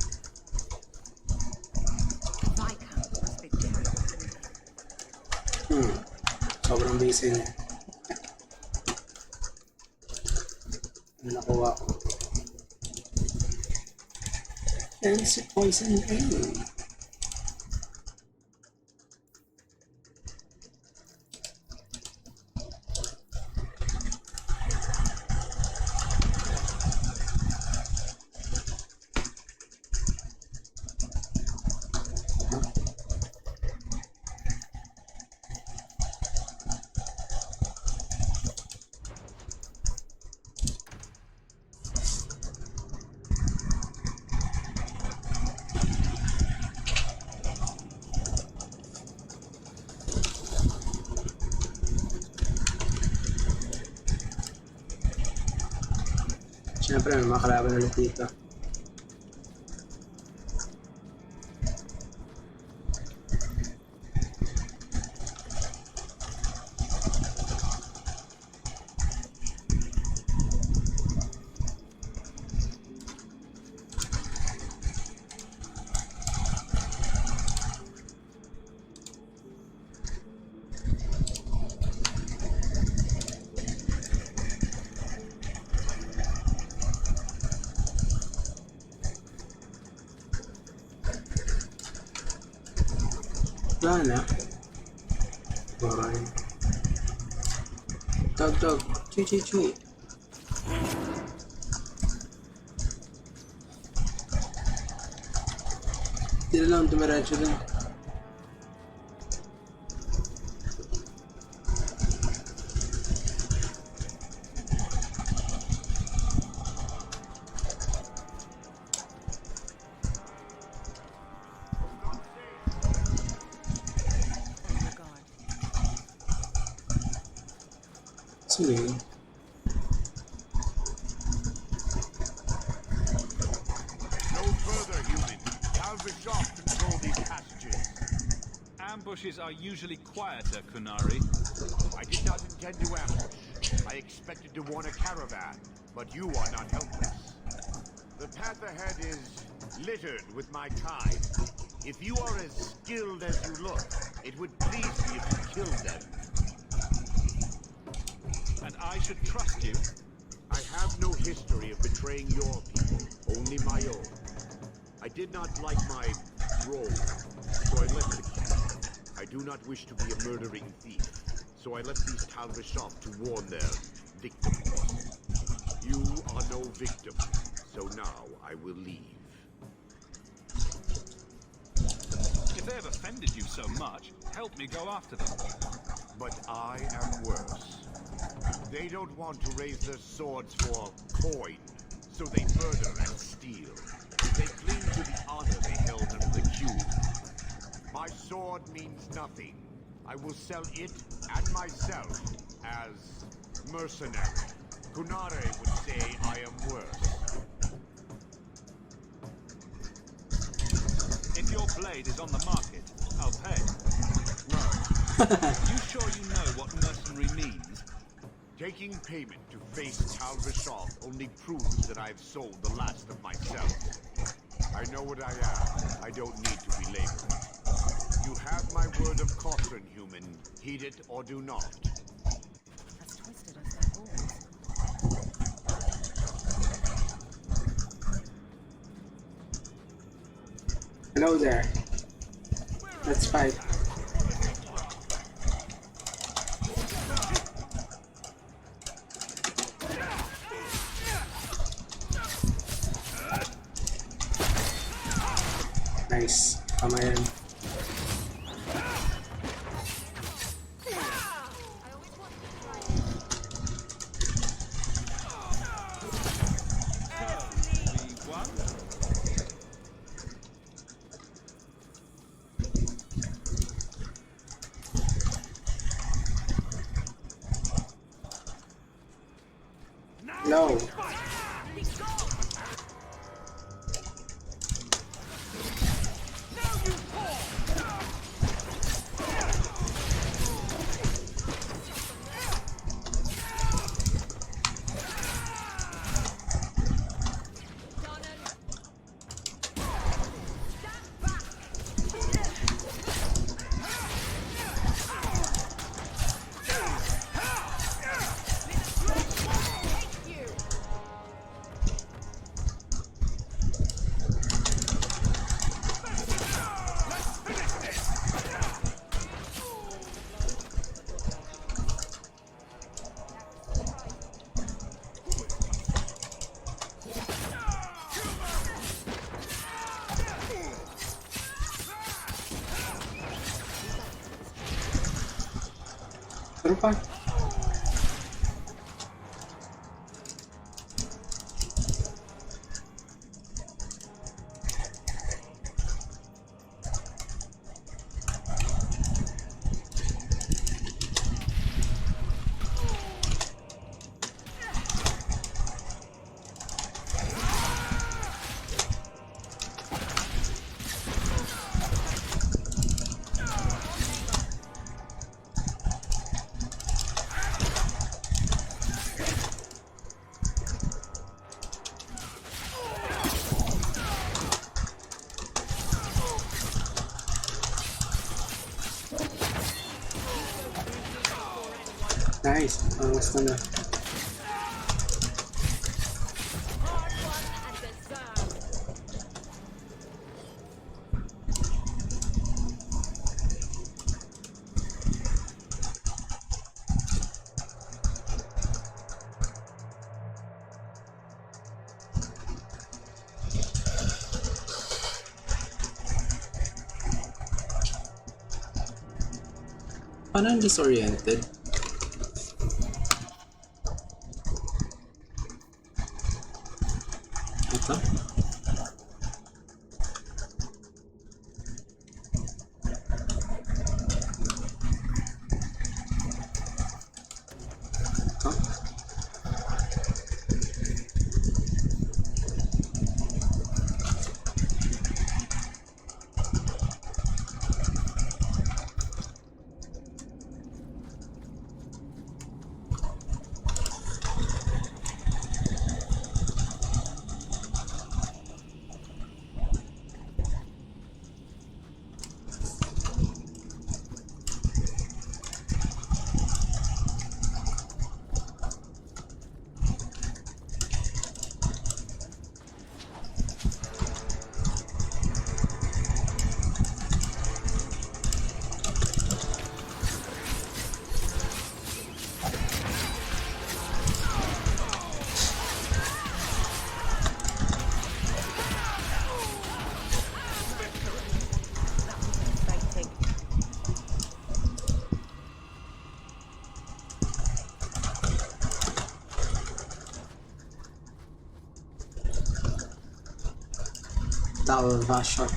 Viscount must be terrible. Sobrang busy niya. Nakuha ko. And si Poison A. Siyempre, may mga kalaban ulit dito. Wala na. Boy. Dog. Chuy. Hindi na lang dumiretso dun. Sino yun? Talvashov control these passages. Ambushes are usually quieter, Kunari. I did not intend to ambush. I expected to warn a caravan, but you are not helpless. The path ahead is littered with my kind. If you are as skilled as you look, it would please me if you killed them. And I should trust you? I have no history of betraying your people, only my own. I did not like my role, so I left the camp. I do not wish to be a murdering thief, so I left these Talvashov to warn their victims. You are no victim, so now I will leave. If they have offended you so much, help me go after them. But I am worse. They don't want to raise their swords for coin, so they murder and steal. They cling to the honor they held under the cube. My sword means nothing. I will sell it and myself as mercenary. Kunare would say I am worse. If your blade is on the market, I'll pay. No. You sure you know what mercenary means? Taking payment to face Talvashov only proves that I've sold the last of myself. I know what I am. I don't need to be labeled. You have my word of caution, human. Heed it or do not. As twisted as their balls. Hello there. Let's fight. Nice. Tama yan. No. Ano pa? Nice. Gusto na. Paano yung disoriented? Ito? That was a shot.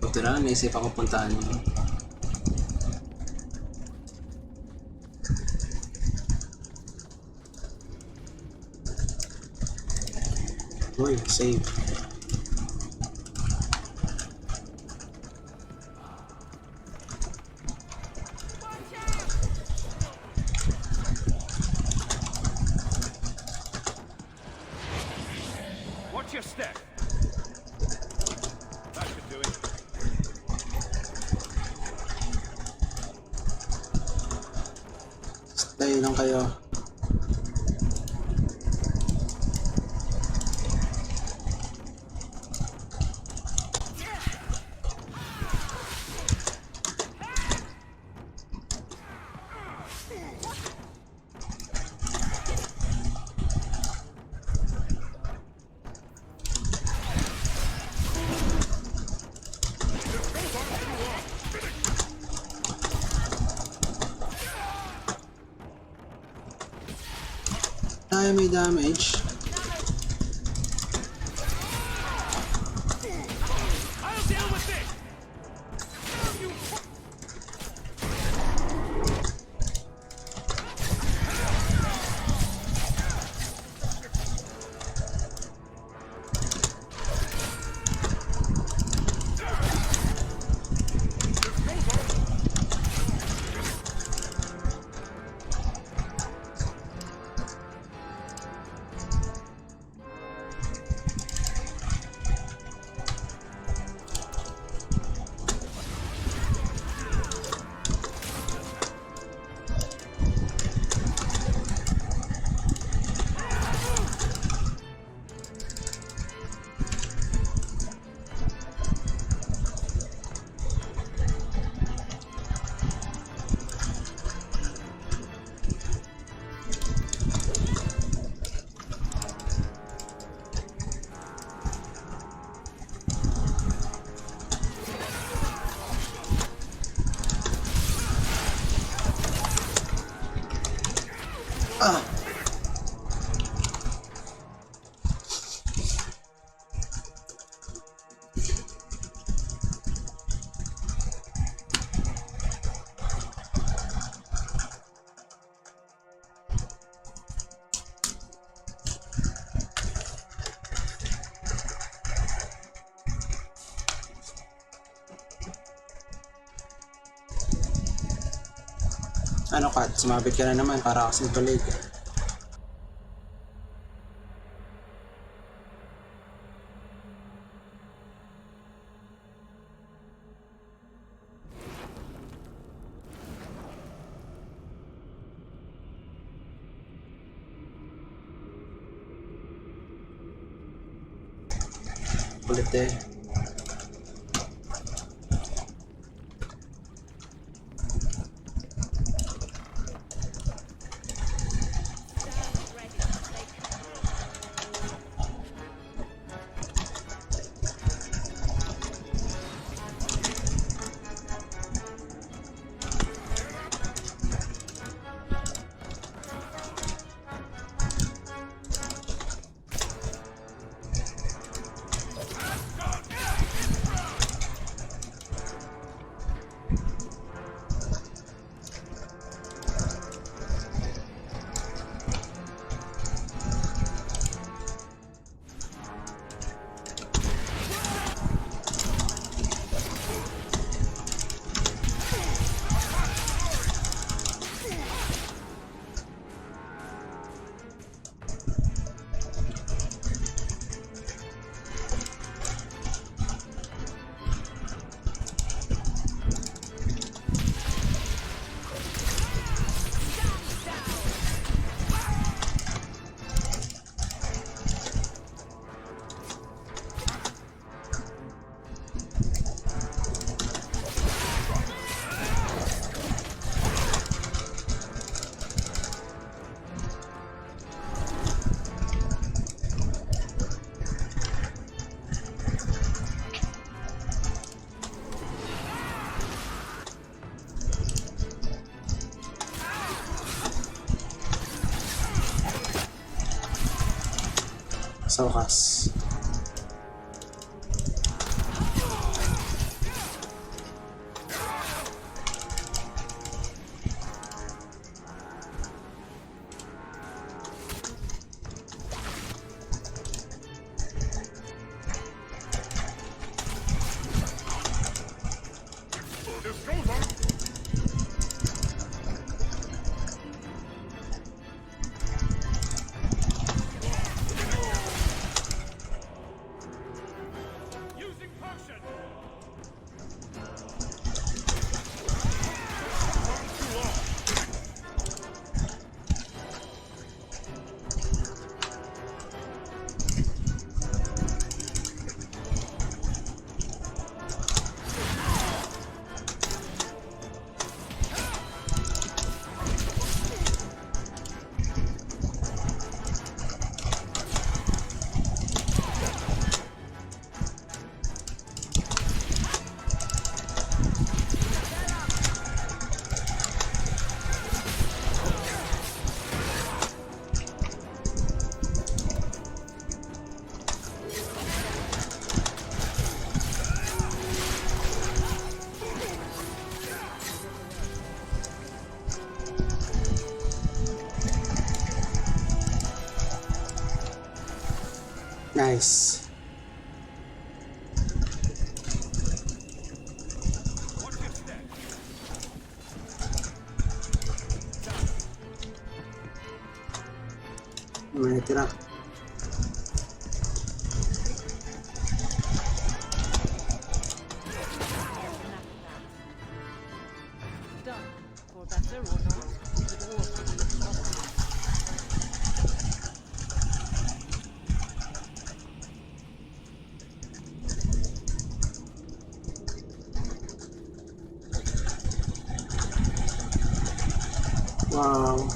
Pagkira, naisip ako puntaan yun. Uy, save. Watch your step. That should do it. Stay lang kayo. Ay, may damage. I'll deal with this. Ah! Ano Kat? Sumabit ka na naman para kasing tulig. Kulit eh. Sa wakas. Nice. May tira. Done. For better or not, the dwarves will be responsible. Wow.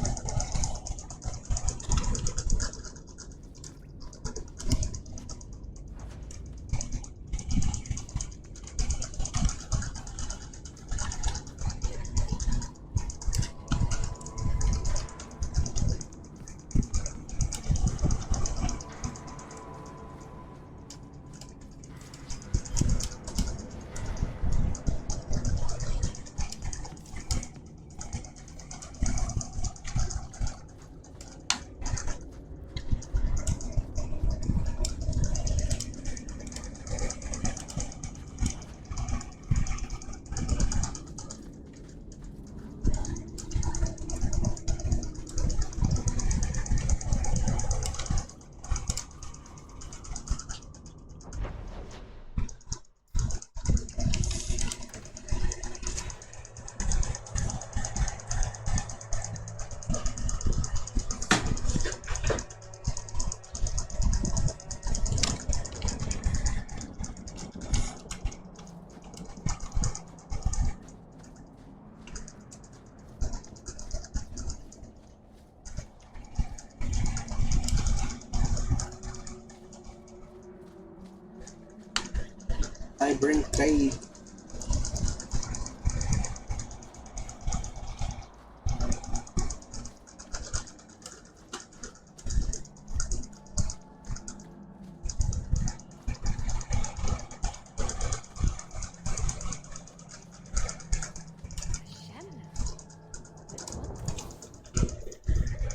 bring trade.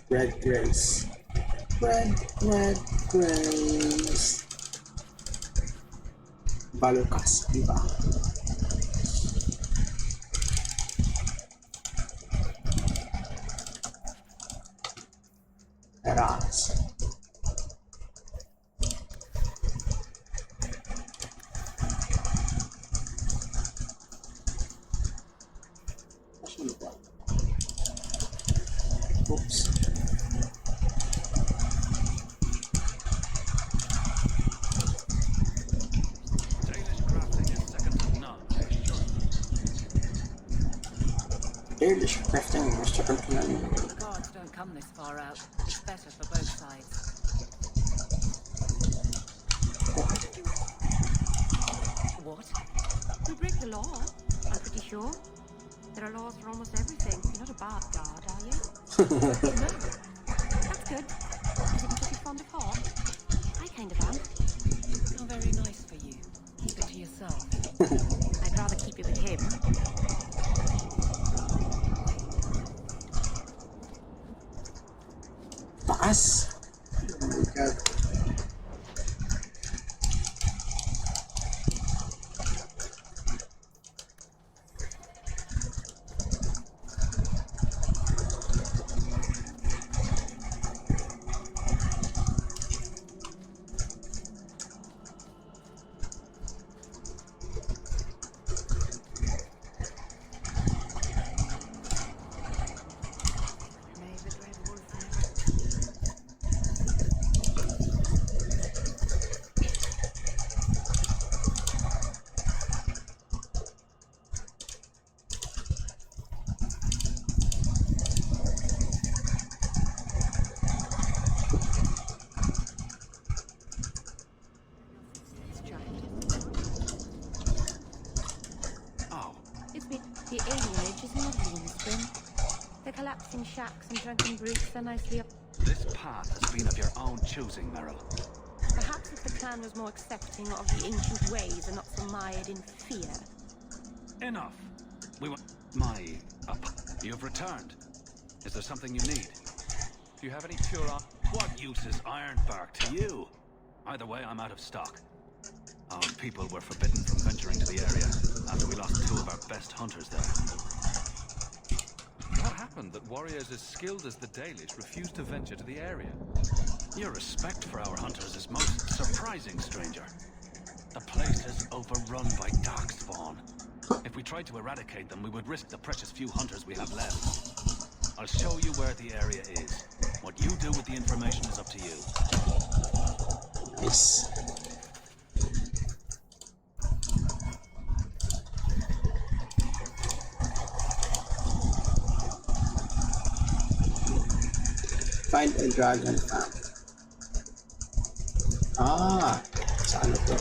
Red grace. Red grace. Balukas, diba? Eras. Oops. Dalish crafting is second to none. The guards don't come this far out. It's better for both sides. What? We break the law, I'm pretty sure. There are laws for almost everything. You're not a bad guard, are you? No. That's good. Is it because you're fond of Hawke? I kind of am. How very nice for you. Keep it to yourself. I'd rather keep it with him. Taas. Oh my god. The alienage is lovely in the spring. The collapsing shacks and drunken brutes are nicely up. This path has been of your own choosing, Merrill. Perhaps if the clan was more accepting of the ancient ways and not so mired in fear. Enough. We want You've returned. Is there something you need? Do you have any pure What use is ironbark to you? Either way, I'm out of stock. Our people were forbidden from venturing to the area after we lost 2 of our best hunters there. What happened that warriors as skilled as the Dalish refused to venture to the area? Your respect for our hunters is most surprising, stranger. The place is overrun by darkspawn. If we tried to eradicate them, we would risk the precious few hunters we have left. I'll show you where the area is. What you do with the information is up to you. Nice. Find a dragon farm. Ah, sa ano to?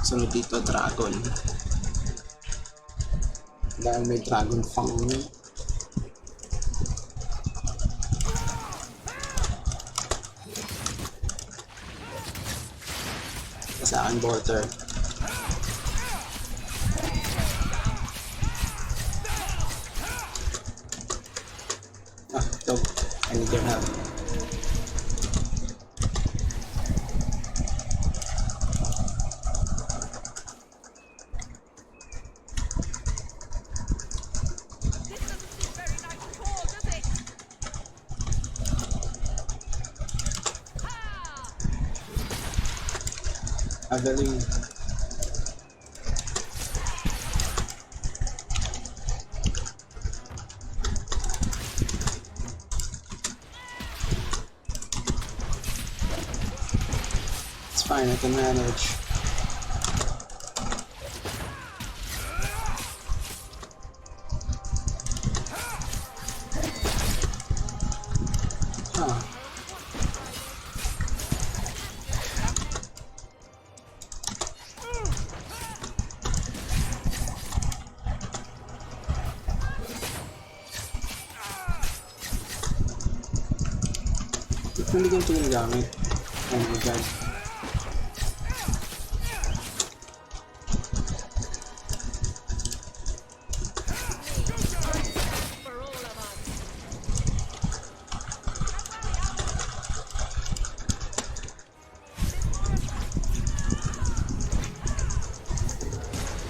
Sunod dito, dragon. Dahil may dragon fang. Sa akin, border. Ah, ito. I need your help. Galing. It's fine, I can manage. Huh. Hindi ko ito ginagamit. Oh my god.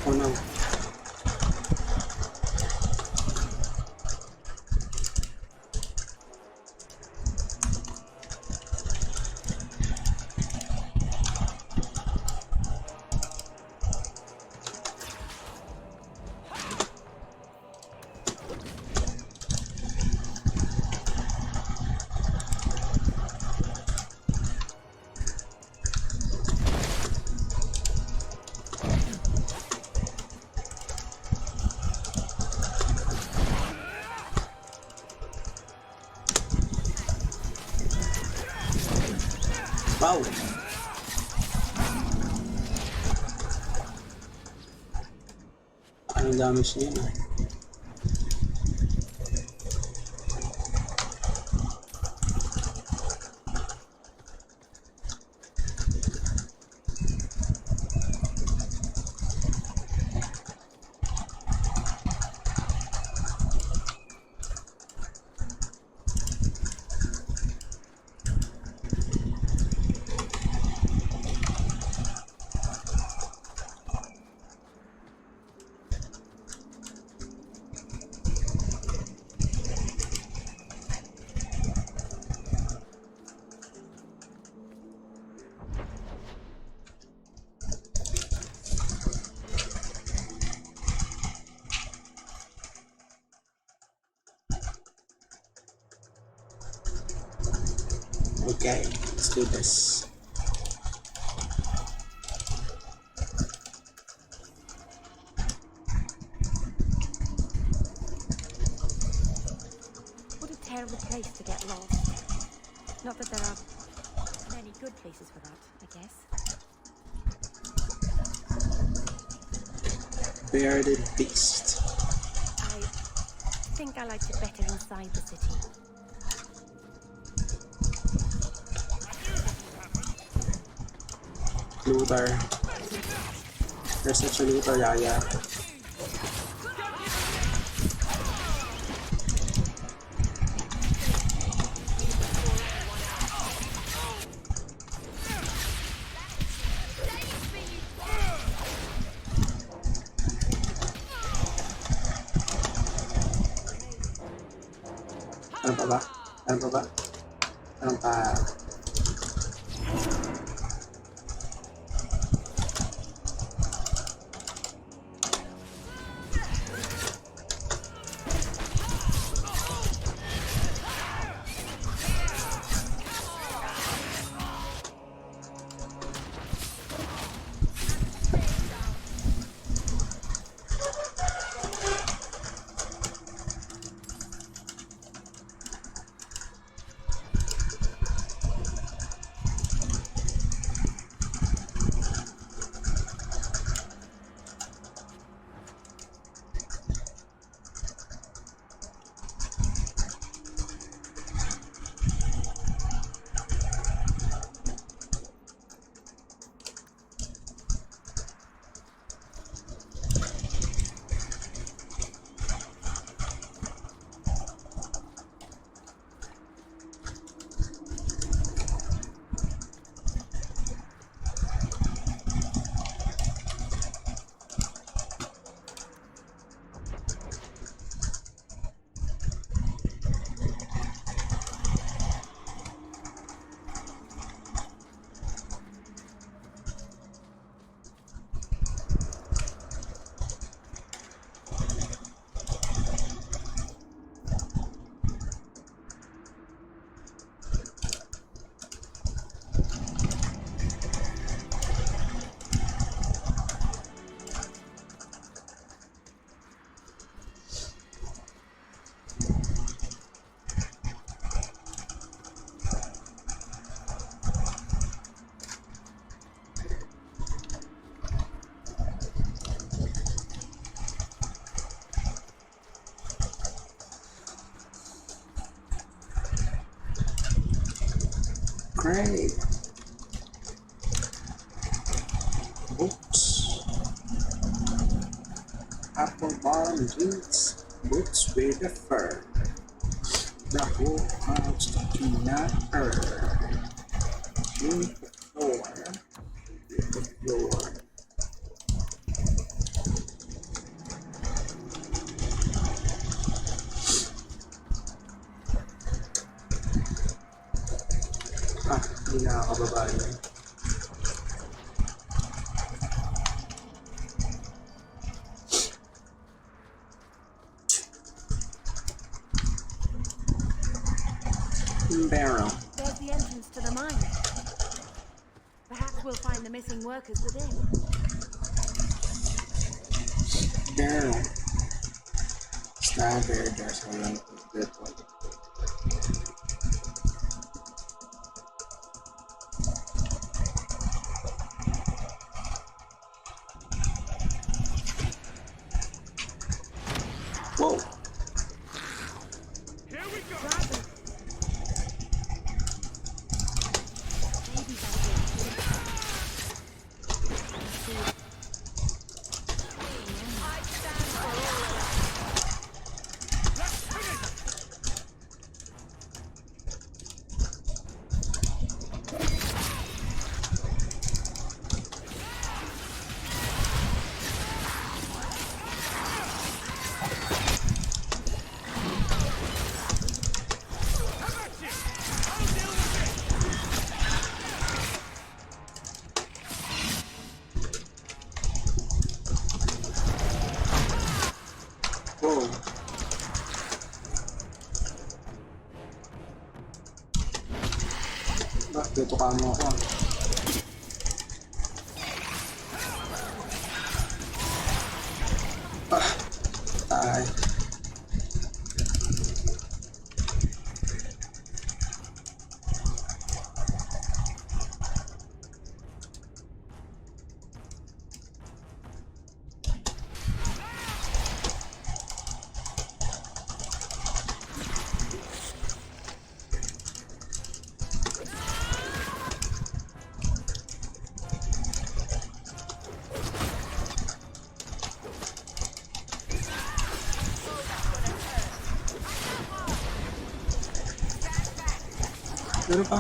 Oh no. Wow! Anong damage niya na? Okay, let's do this. What a terrible place to get lost. Not that there are many good places for that, I guess. Bearded beast. I think I liked it better inside the city. Looter. You're such a looter, Yaya. Ano pa ba? Ano pa ba? Ano pa? Great. Books. Apple bottom jeans. Boots with the fur. The whole house to not her. With the floor. With the floor. Hindi nakakababa yun. Barrel. There's the entrance to the mine. Perhaps we'll find the missing workers within. Barrel. It's not very just a good one. Whoa. Here we go. Whoa. Bakit tutukan mo ako? Ay. Meron pa.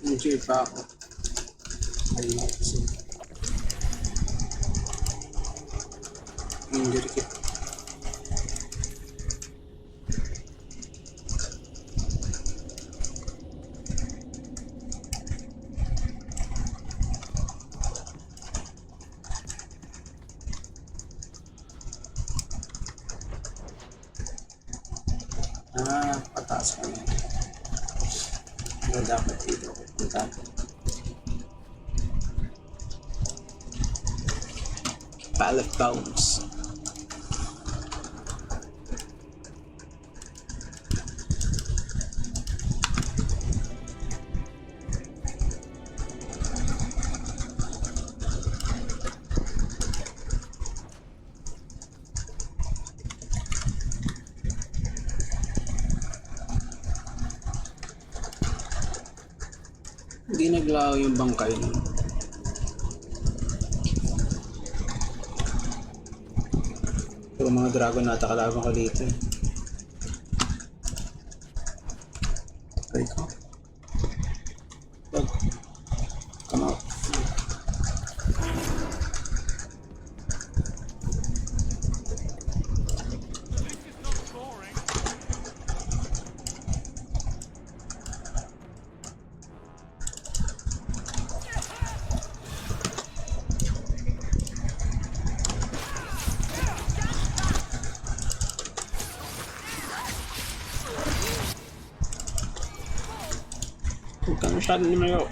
Enjoy pa ako. Ayun kasi. Injury kit. Pataas kami. Ano dapat dito? Punta. Pallet bones. Hindi naglaho yung bangkay nun. Pero mga dragon nata kalaban ka dito eh. Try ko. Wag. Come out. Huwag ka masyado lumayo.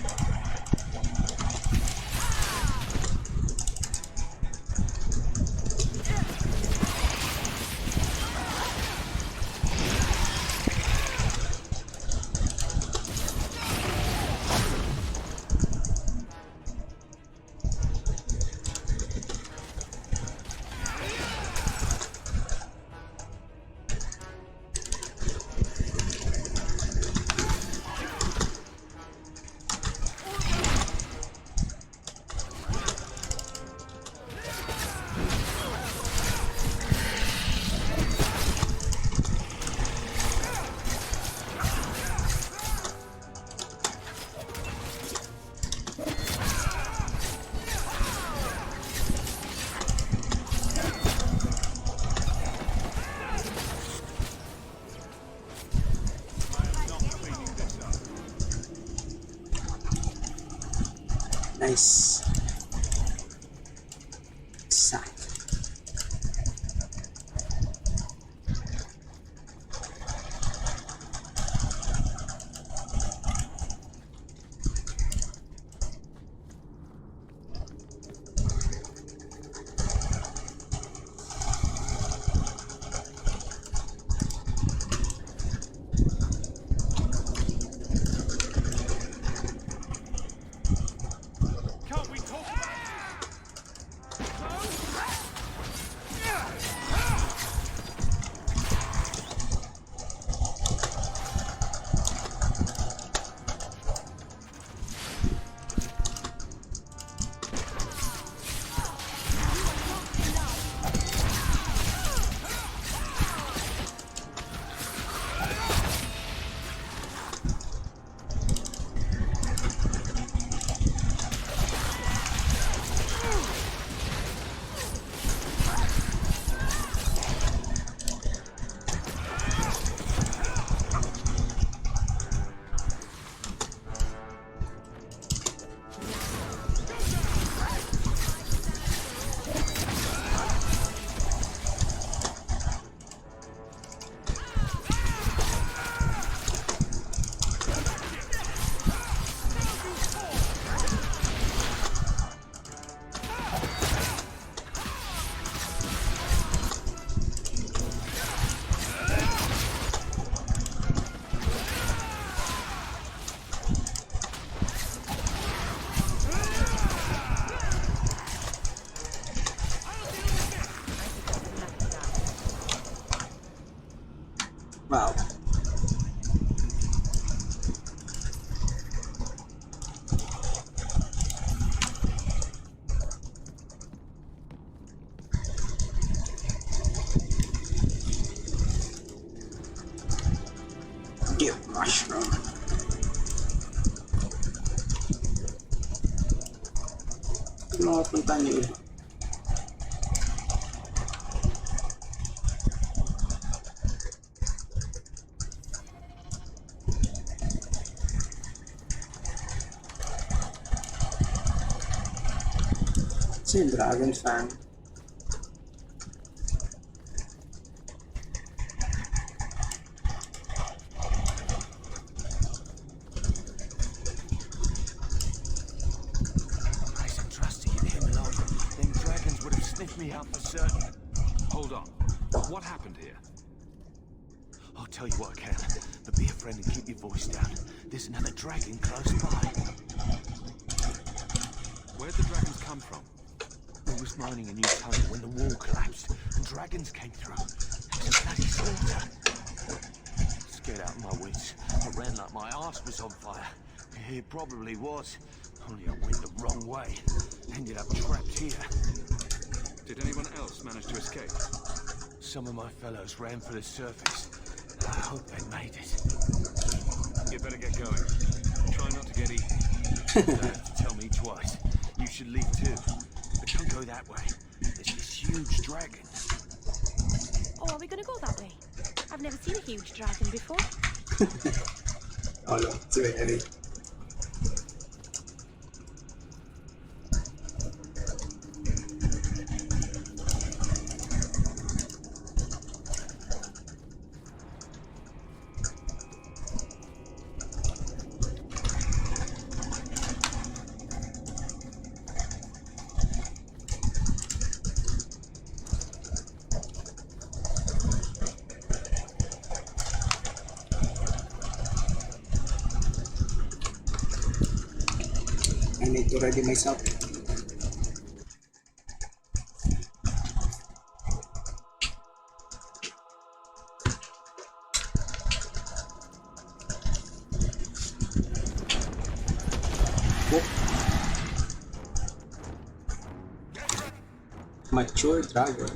Nice. Exact. Can't we talk about Wow. Deep mushroom. Ano punta niyo? Si Dragon fan. Nice and trusty in him alone. Them dragons would have sniffed me out for certain. Hold on. What happened here? I'll tell you what I can, but be a friend and keep your voice down. There's another dragon close by. Where'd the dragons come from? We was mining a new tunnel when the wall collapsed, and dragons came through. It was a bloody slaughter. Scared out of my wits, I ran like my arse was on fire. It probably was, only I went the wrong way. Ended up trapped here. Did anyone else manage to escape? Some of my fellows ran for the surface. I hope they made it. You better get going. Try not to get eaten. You don't have to tell me twice. You should leave too. But don't go that way. There's this huge dragon. Oh, are we gonna go that way? I've never seen a huge dragon before. Oh no, it's very heavy. I need to ready myself. Whoop. Mature dragon.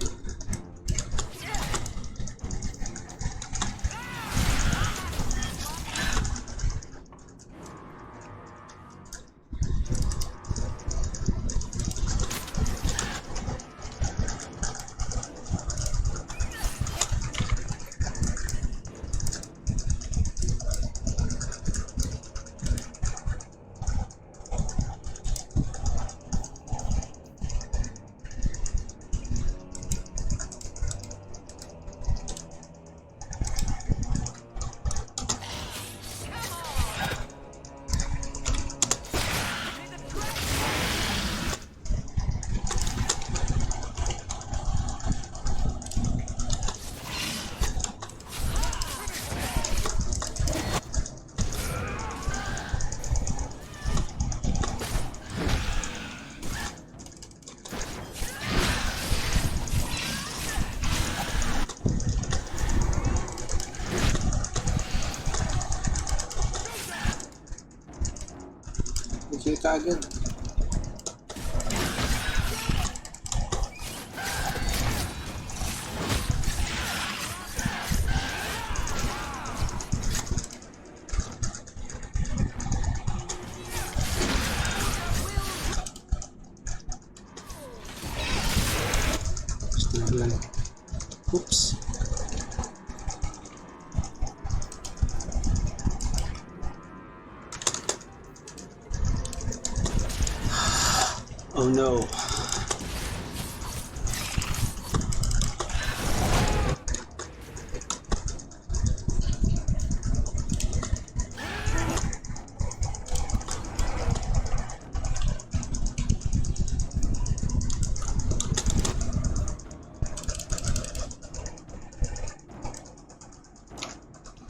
kill ka agad. Oops. Oh no.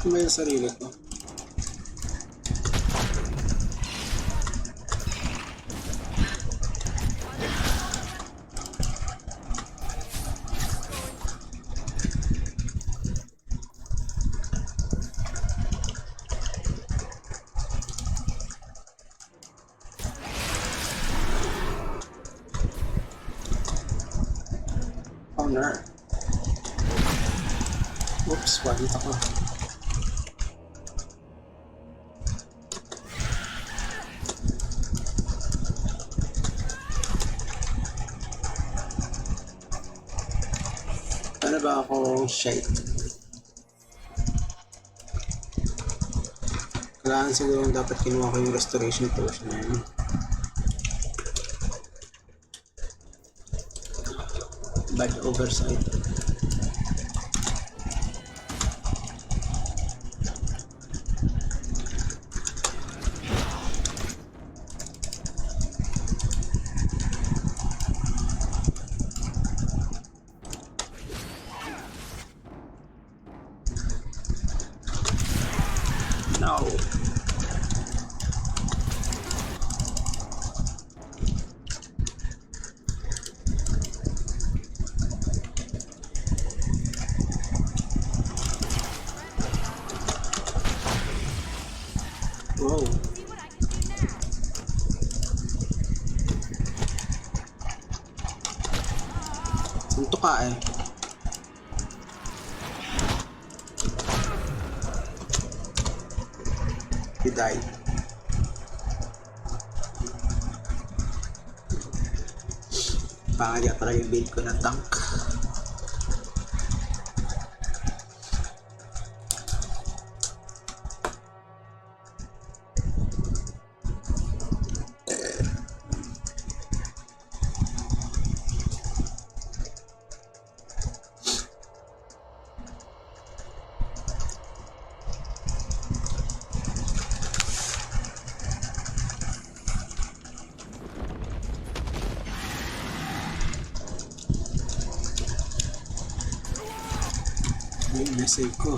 May sarili ko. Honor. Oops, wala ako. Ano ba ako shake? Kailangan siguro dapat kinuha ko yung restoration potion na yun. Bad oversight. No. Wow. Santo ka eh. He died. Pangaya talaga yung build ko na tank. Yung message ko.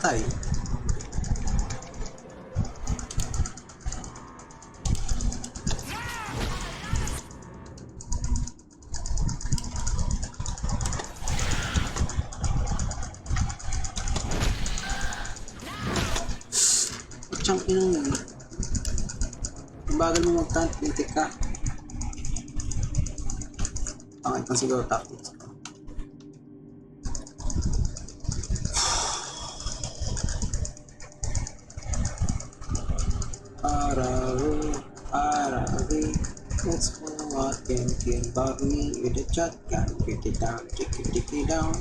patay. Siyang inong bagal mo mag-tant, pintik ka. Okay, ito siguro tactics ko. Arawi, let's go out and kill Bobby with a shotgun. Get it down, take it down.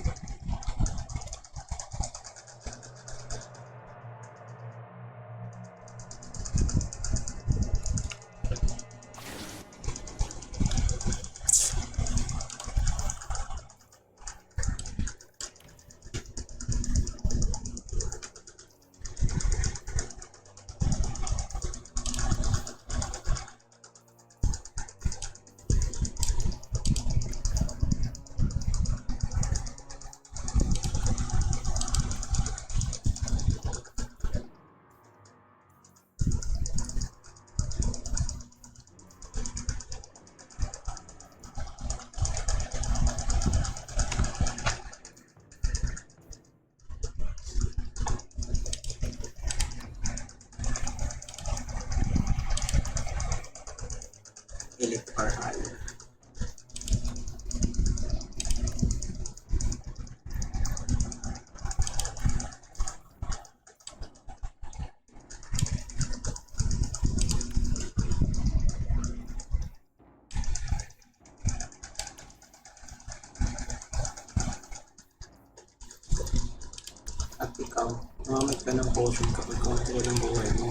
Elite or higher. At ikaw, mamamit ka ng potion kapag konti ng buhay mo.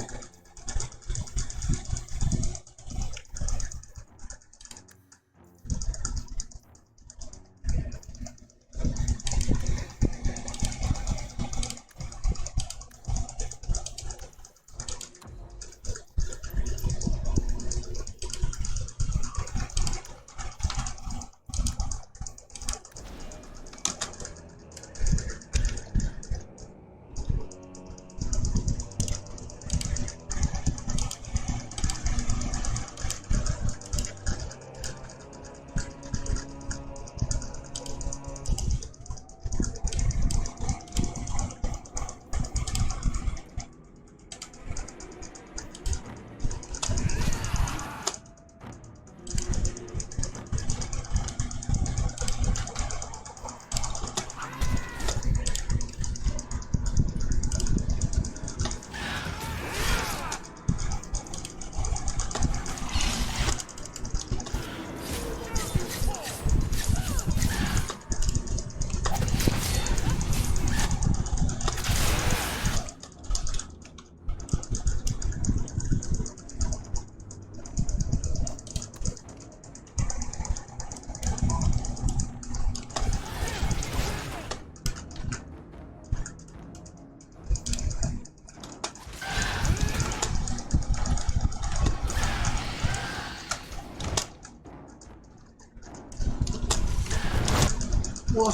Wah.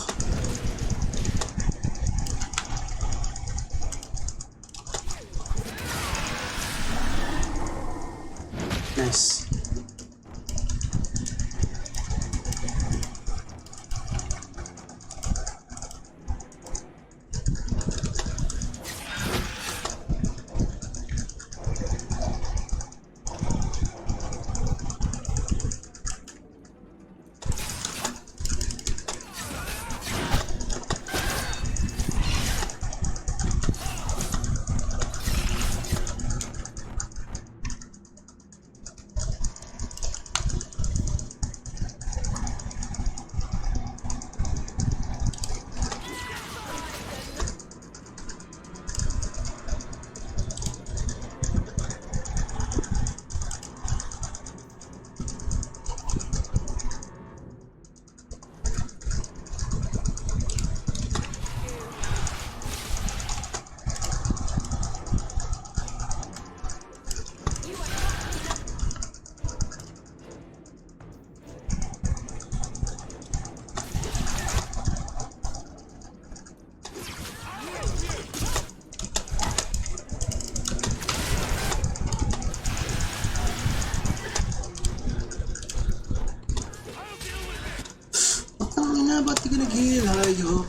Nice. kayo.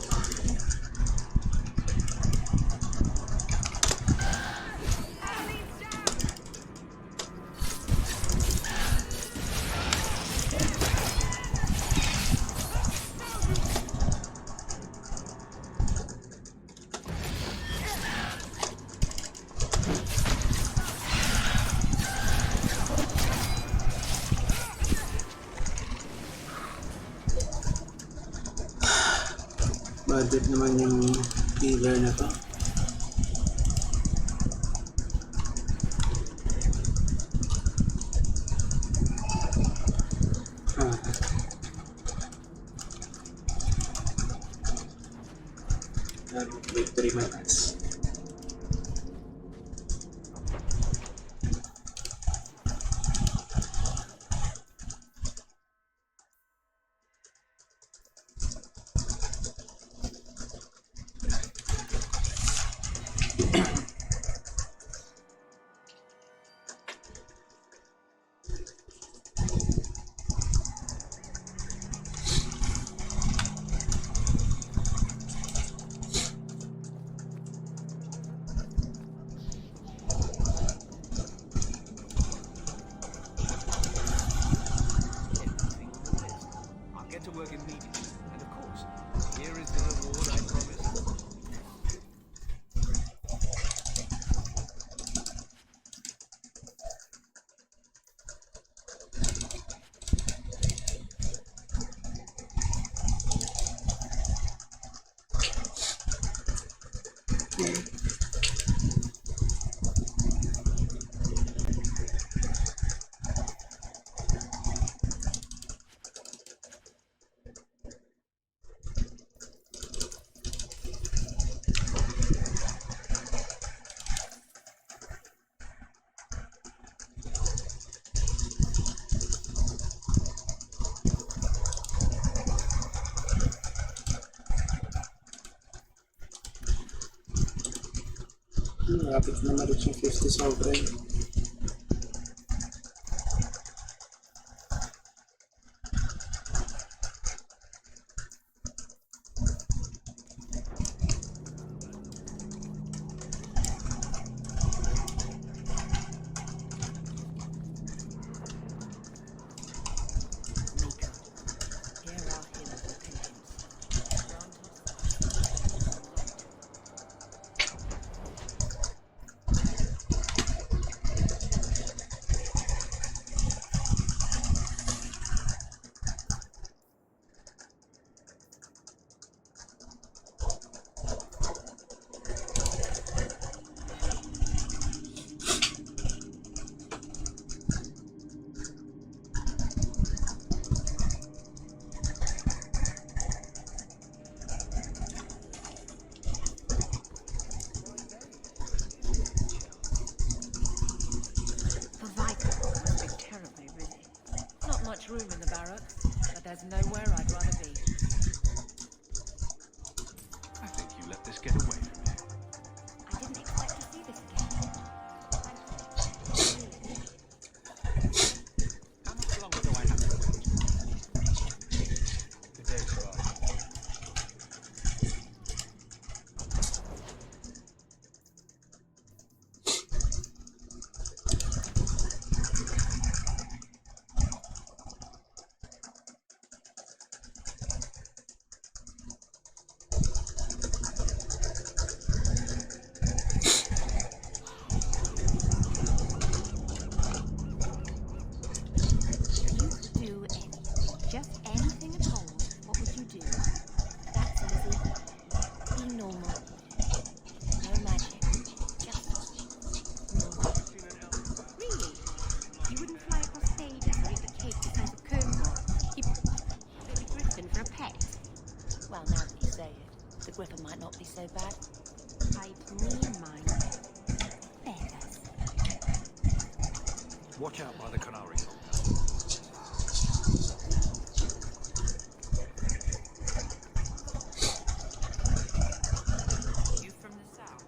Budget naman yung healer na to. Wait 3 minutes. I'll get to work immediately. And of course, here is the reward I promised. Rapid na ma-reach yung 50 sovereign. Room in the barracks, but there's nowhere I'd rather be. I think you let this get away from you. I didn't expect to see this again. How much longer do I have to wait? The day's right. So bad. I'd need mine. Feathers. Watch out by the canary. You from the south?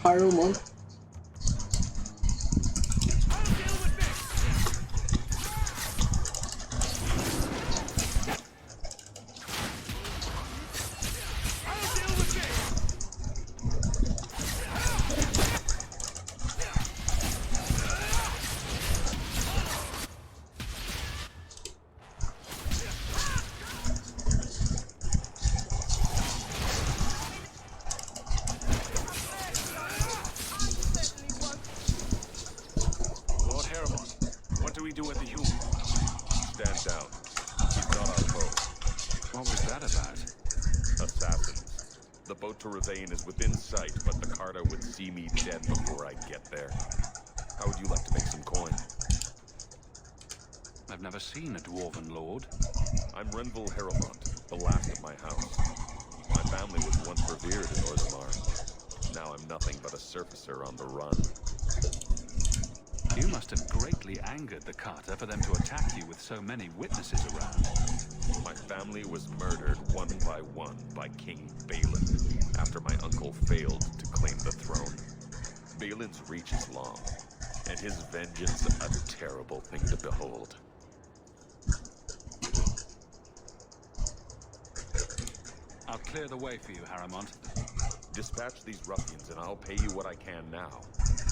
Harumon. Is within sight, but the Carter would see me dead before I'd get there. How would you like to make some coin? I've never seen a dwarven lord. I'm Renville Harrowmont, the last of my house. My family was once revered in Orzammar. Now I'm nothing but a surfacer on the run. You must have greatly angered the Carter for them to attack you with so many witnesses around. My family was murdered one by King Balin after my uncle failed to claim the throne. Balin's reach is long, and his vengeance a terrible thing to behold. I'll clear the way for you, Harrowmont. Dispatch these ruffians and I'll pay you what I can now.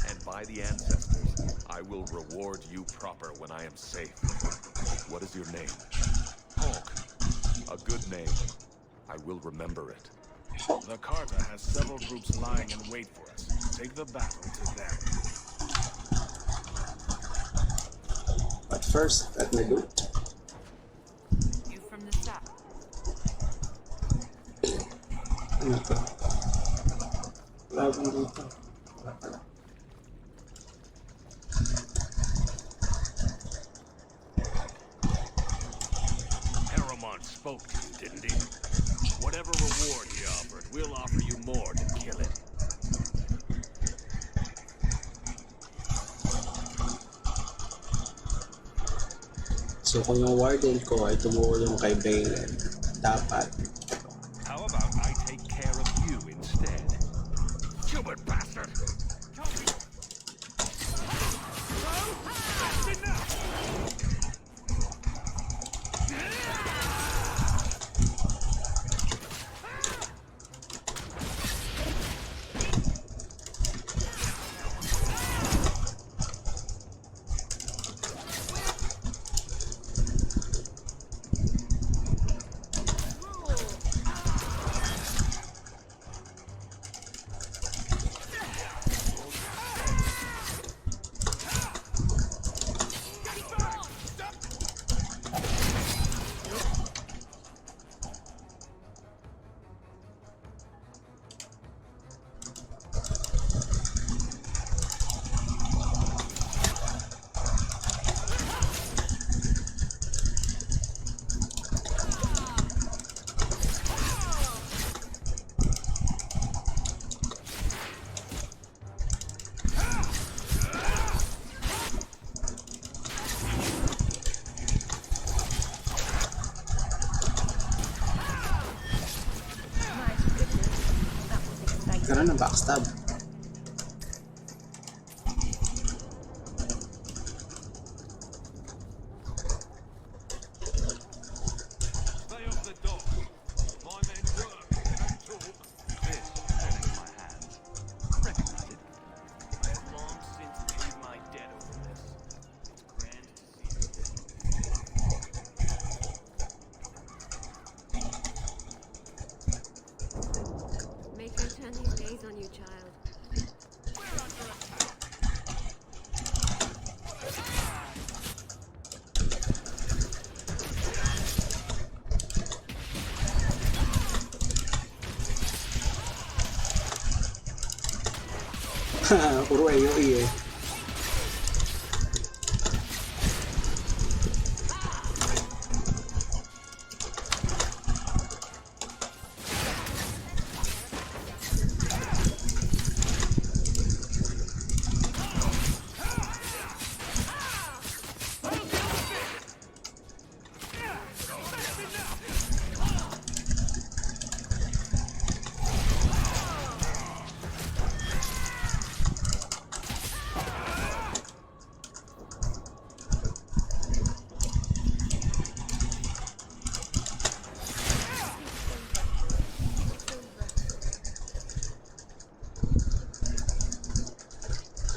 And by the ancestors, I will reward you proper when I am safe. What is your name? Hawke. A good name. I will remember it. The Carter has several groups lying in wait for us. Take the battle to them. But first, let me loot. You from the south? Ano to? Wala bang dito? Wala pala. Harrowmont spoke to you, didn't he? Whatever reward he offered, we'll offer you more to kill him. So kung yung warden ko ay tumulong kay Balin, dapat How about I take care of you instead? Stupid bastard! Ganun ang backstab. Make her turn his gaze on you, child. Puro AOE eh.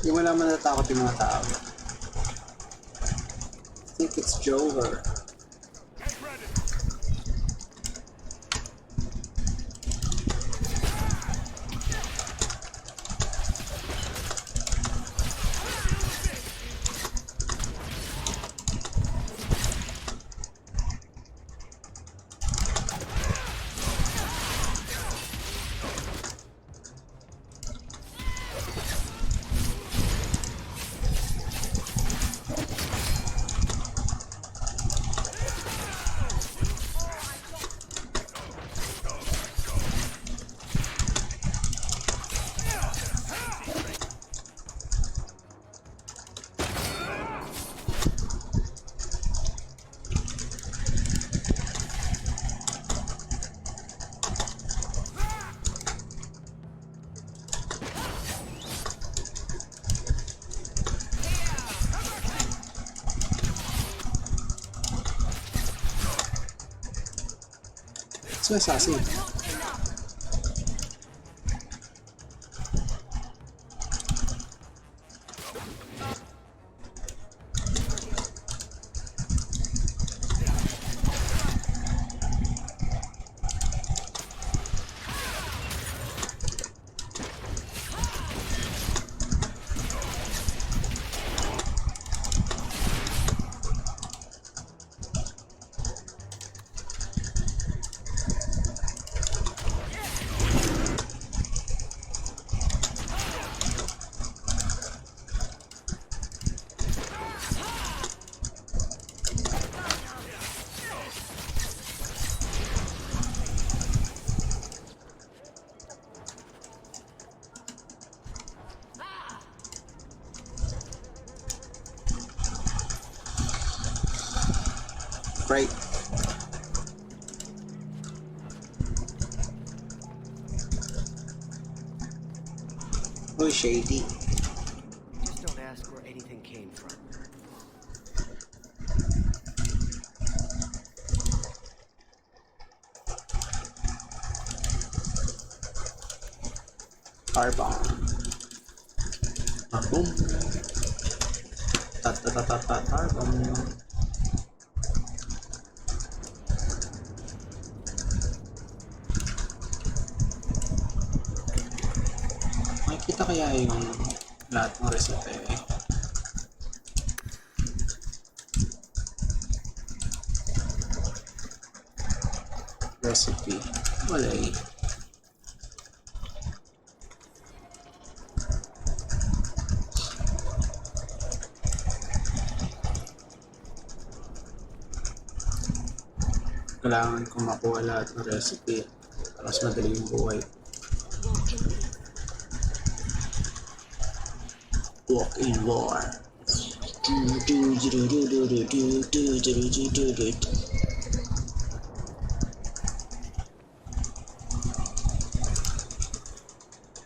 Yung wala man natakot yung mga tao. I think it's Jover. It's my sassy. Right. Oh, shady. Just don't ask where anything came from. Car bomb. Boom. Car bomb. Makikita kaya yung lahat ng recipe. Recipe. Wala eh. Kailangan kong makuha lahat ng recipe para mas madali yung buhay. Walk in war.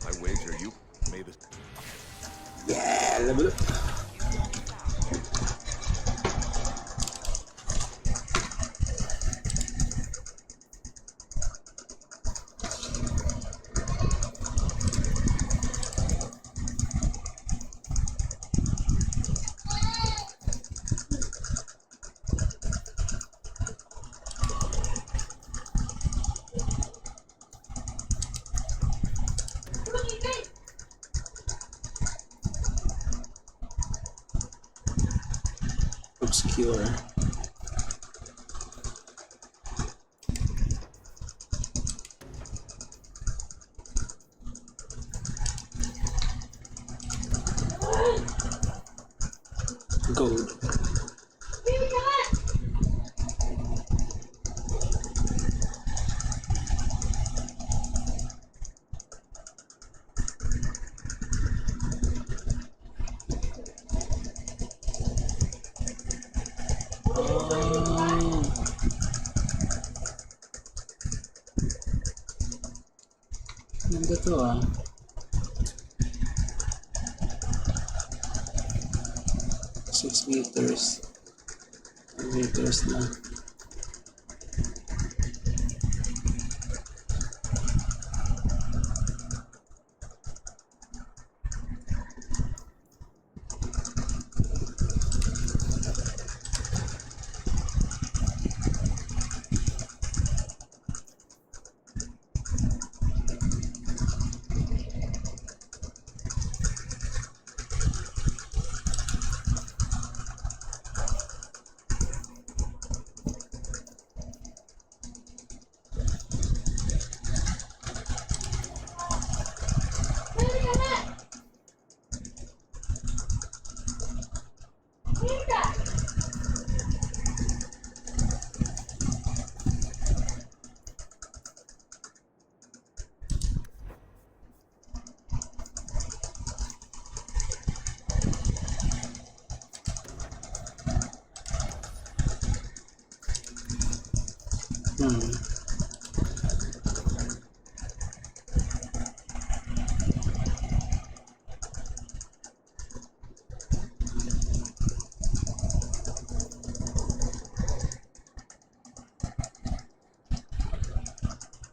I wager you made this. Yeah, level up. Obscure. Gold. Ganda to ah. 6 meters. 10 meters na.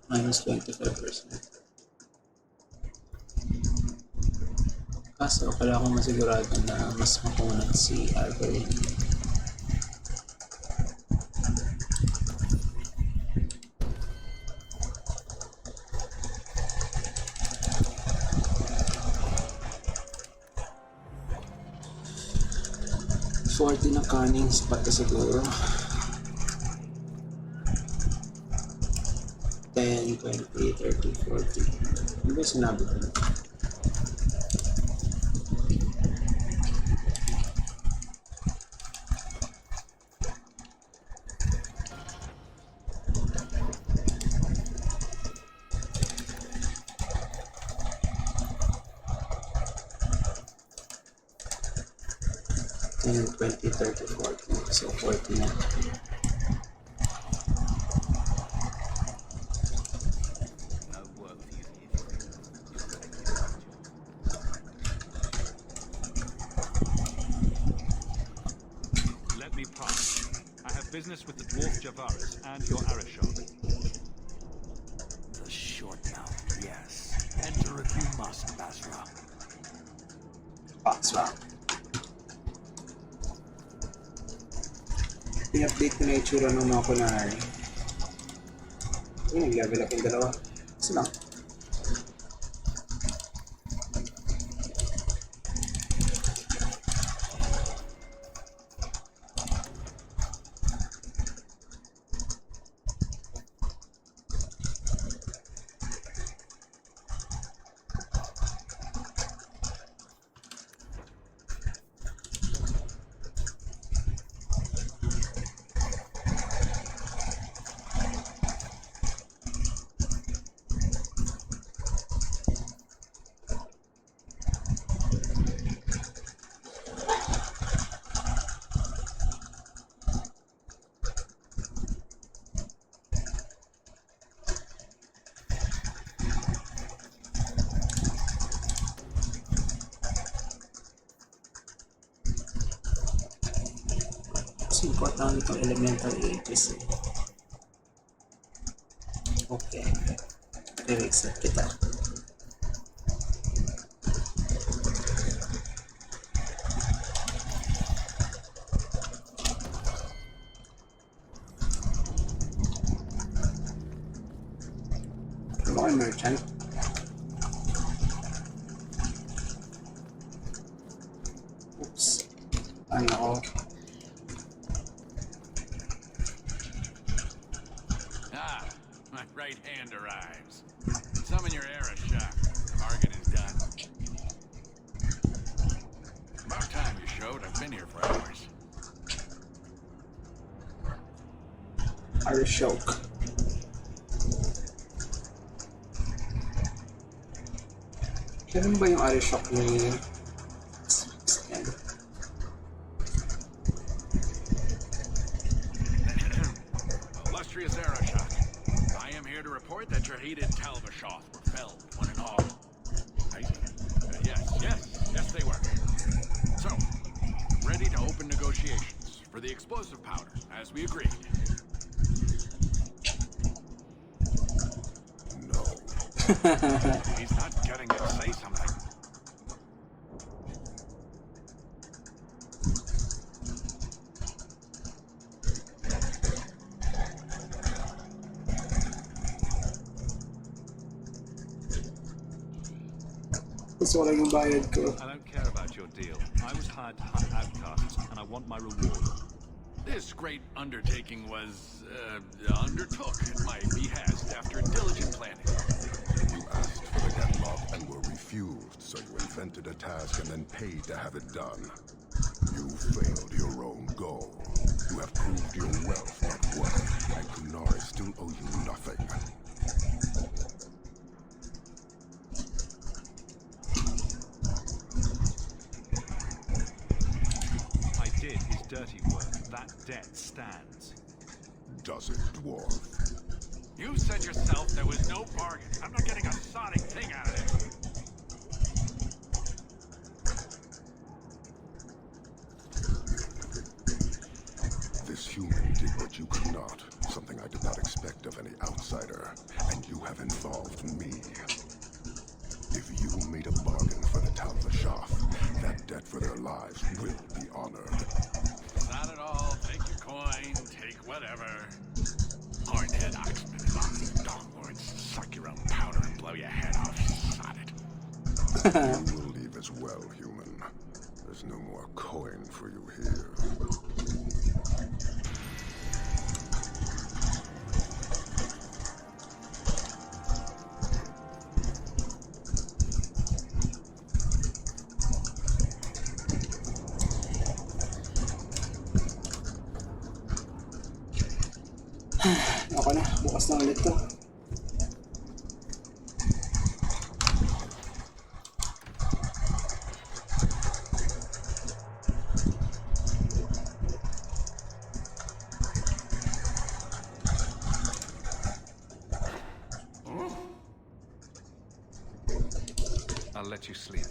Minus 25%. Kaso, kailangan ko masigurado na mas makunat si Avery. $40 na cunning spot na siguro. 10, 20, 30, 40. Ano ba sinabi ko? And 20, 30, 40. So 40 na. Let me pass. I have business with the dwarf Javaris and your Arishok. The short mouth, yes. Enter if you must, Basra. Basra. I-update ko na yung itsura ng mga kunwari. Nag-level up yung dalawa. Kasi lang. Kasi important itong elemental ages eh. Okay. I-reset kita. Ano kayo merchant? Oops. Ano ako? My right hand arrives. Summon your Arishok. The bargain is done. About time you showed. I've been here for hours. Arishok. Kailan ba yung Arishok ni... Illustrious Arishok, I am here to report that your hated Talvashoth were felled, one and all. Yes, they were. So, ready to open negotiations for the explosive powder, as we agreed. No. He's not getting it. Say something. Gusto ko lang yung bayad ko. I don't care about your deal. I was hired to hunt outcasts, and I want my reward. This great undertaking was, undertook at my behest after diligent planning. You asked for the deadlock and were refused, so you invented a task and then paid to have it done. You failed your own goal. You have proved your wealth not worth, and Kunari still owe you nothing. Dirty work. That debt stands. Does it, dwarf? You said yourself there was no bargain. I'm not getting a sodding thing out of this. This human did what you could not, something I did not expect of any outsider, and you you have involved me. If you made a bargain for the town of Ashaf, that debt for their lives will be honored. Not at all. Take your coin, take whatever. Hornhead Oxman and all these donglords suck your own powder and blow your head off. Sod it. You will leave as well, human. There's no more coin for you here. Ako na, bukas na ulit to. I'll let you sleep.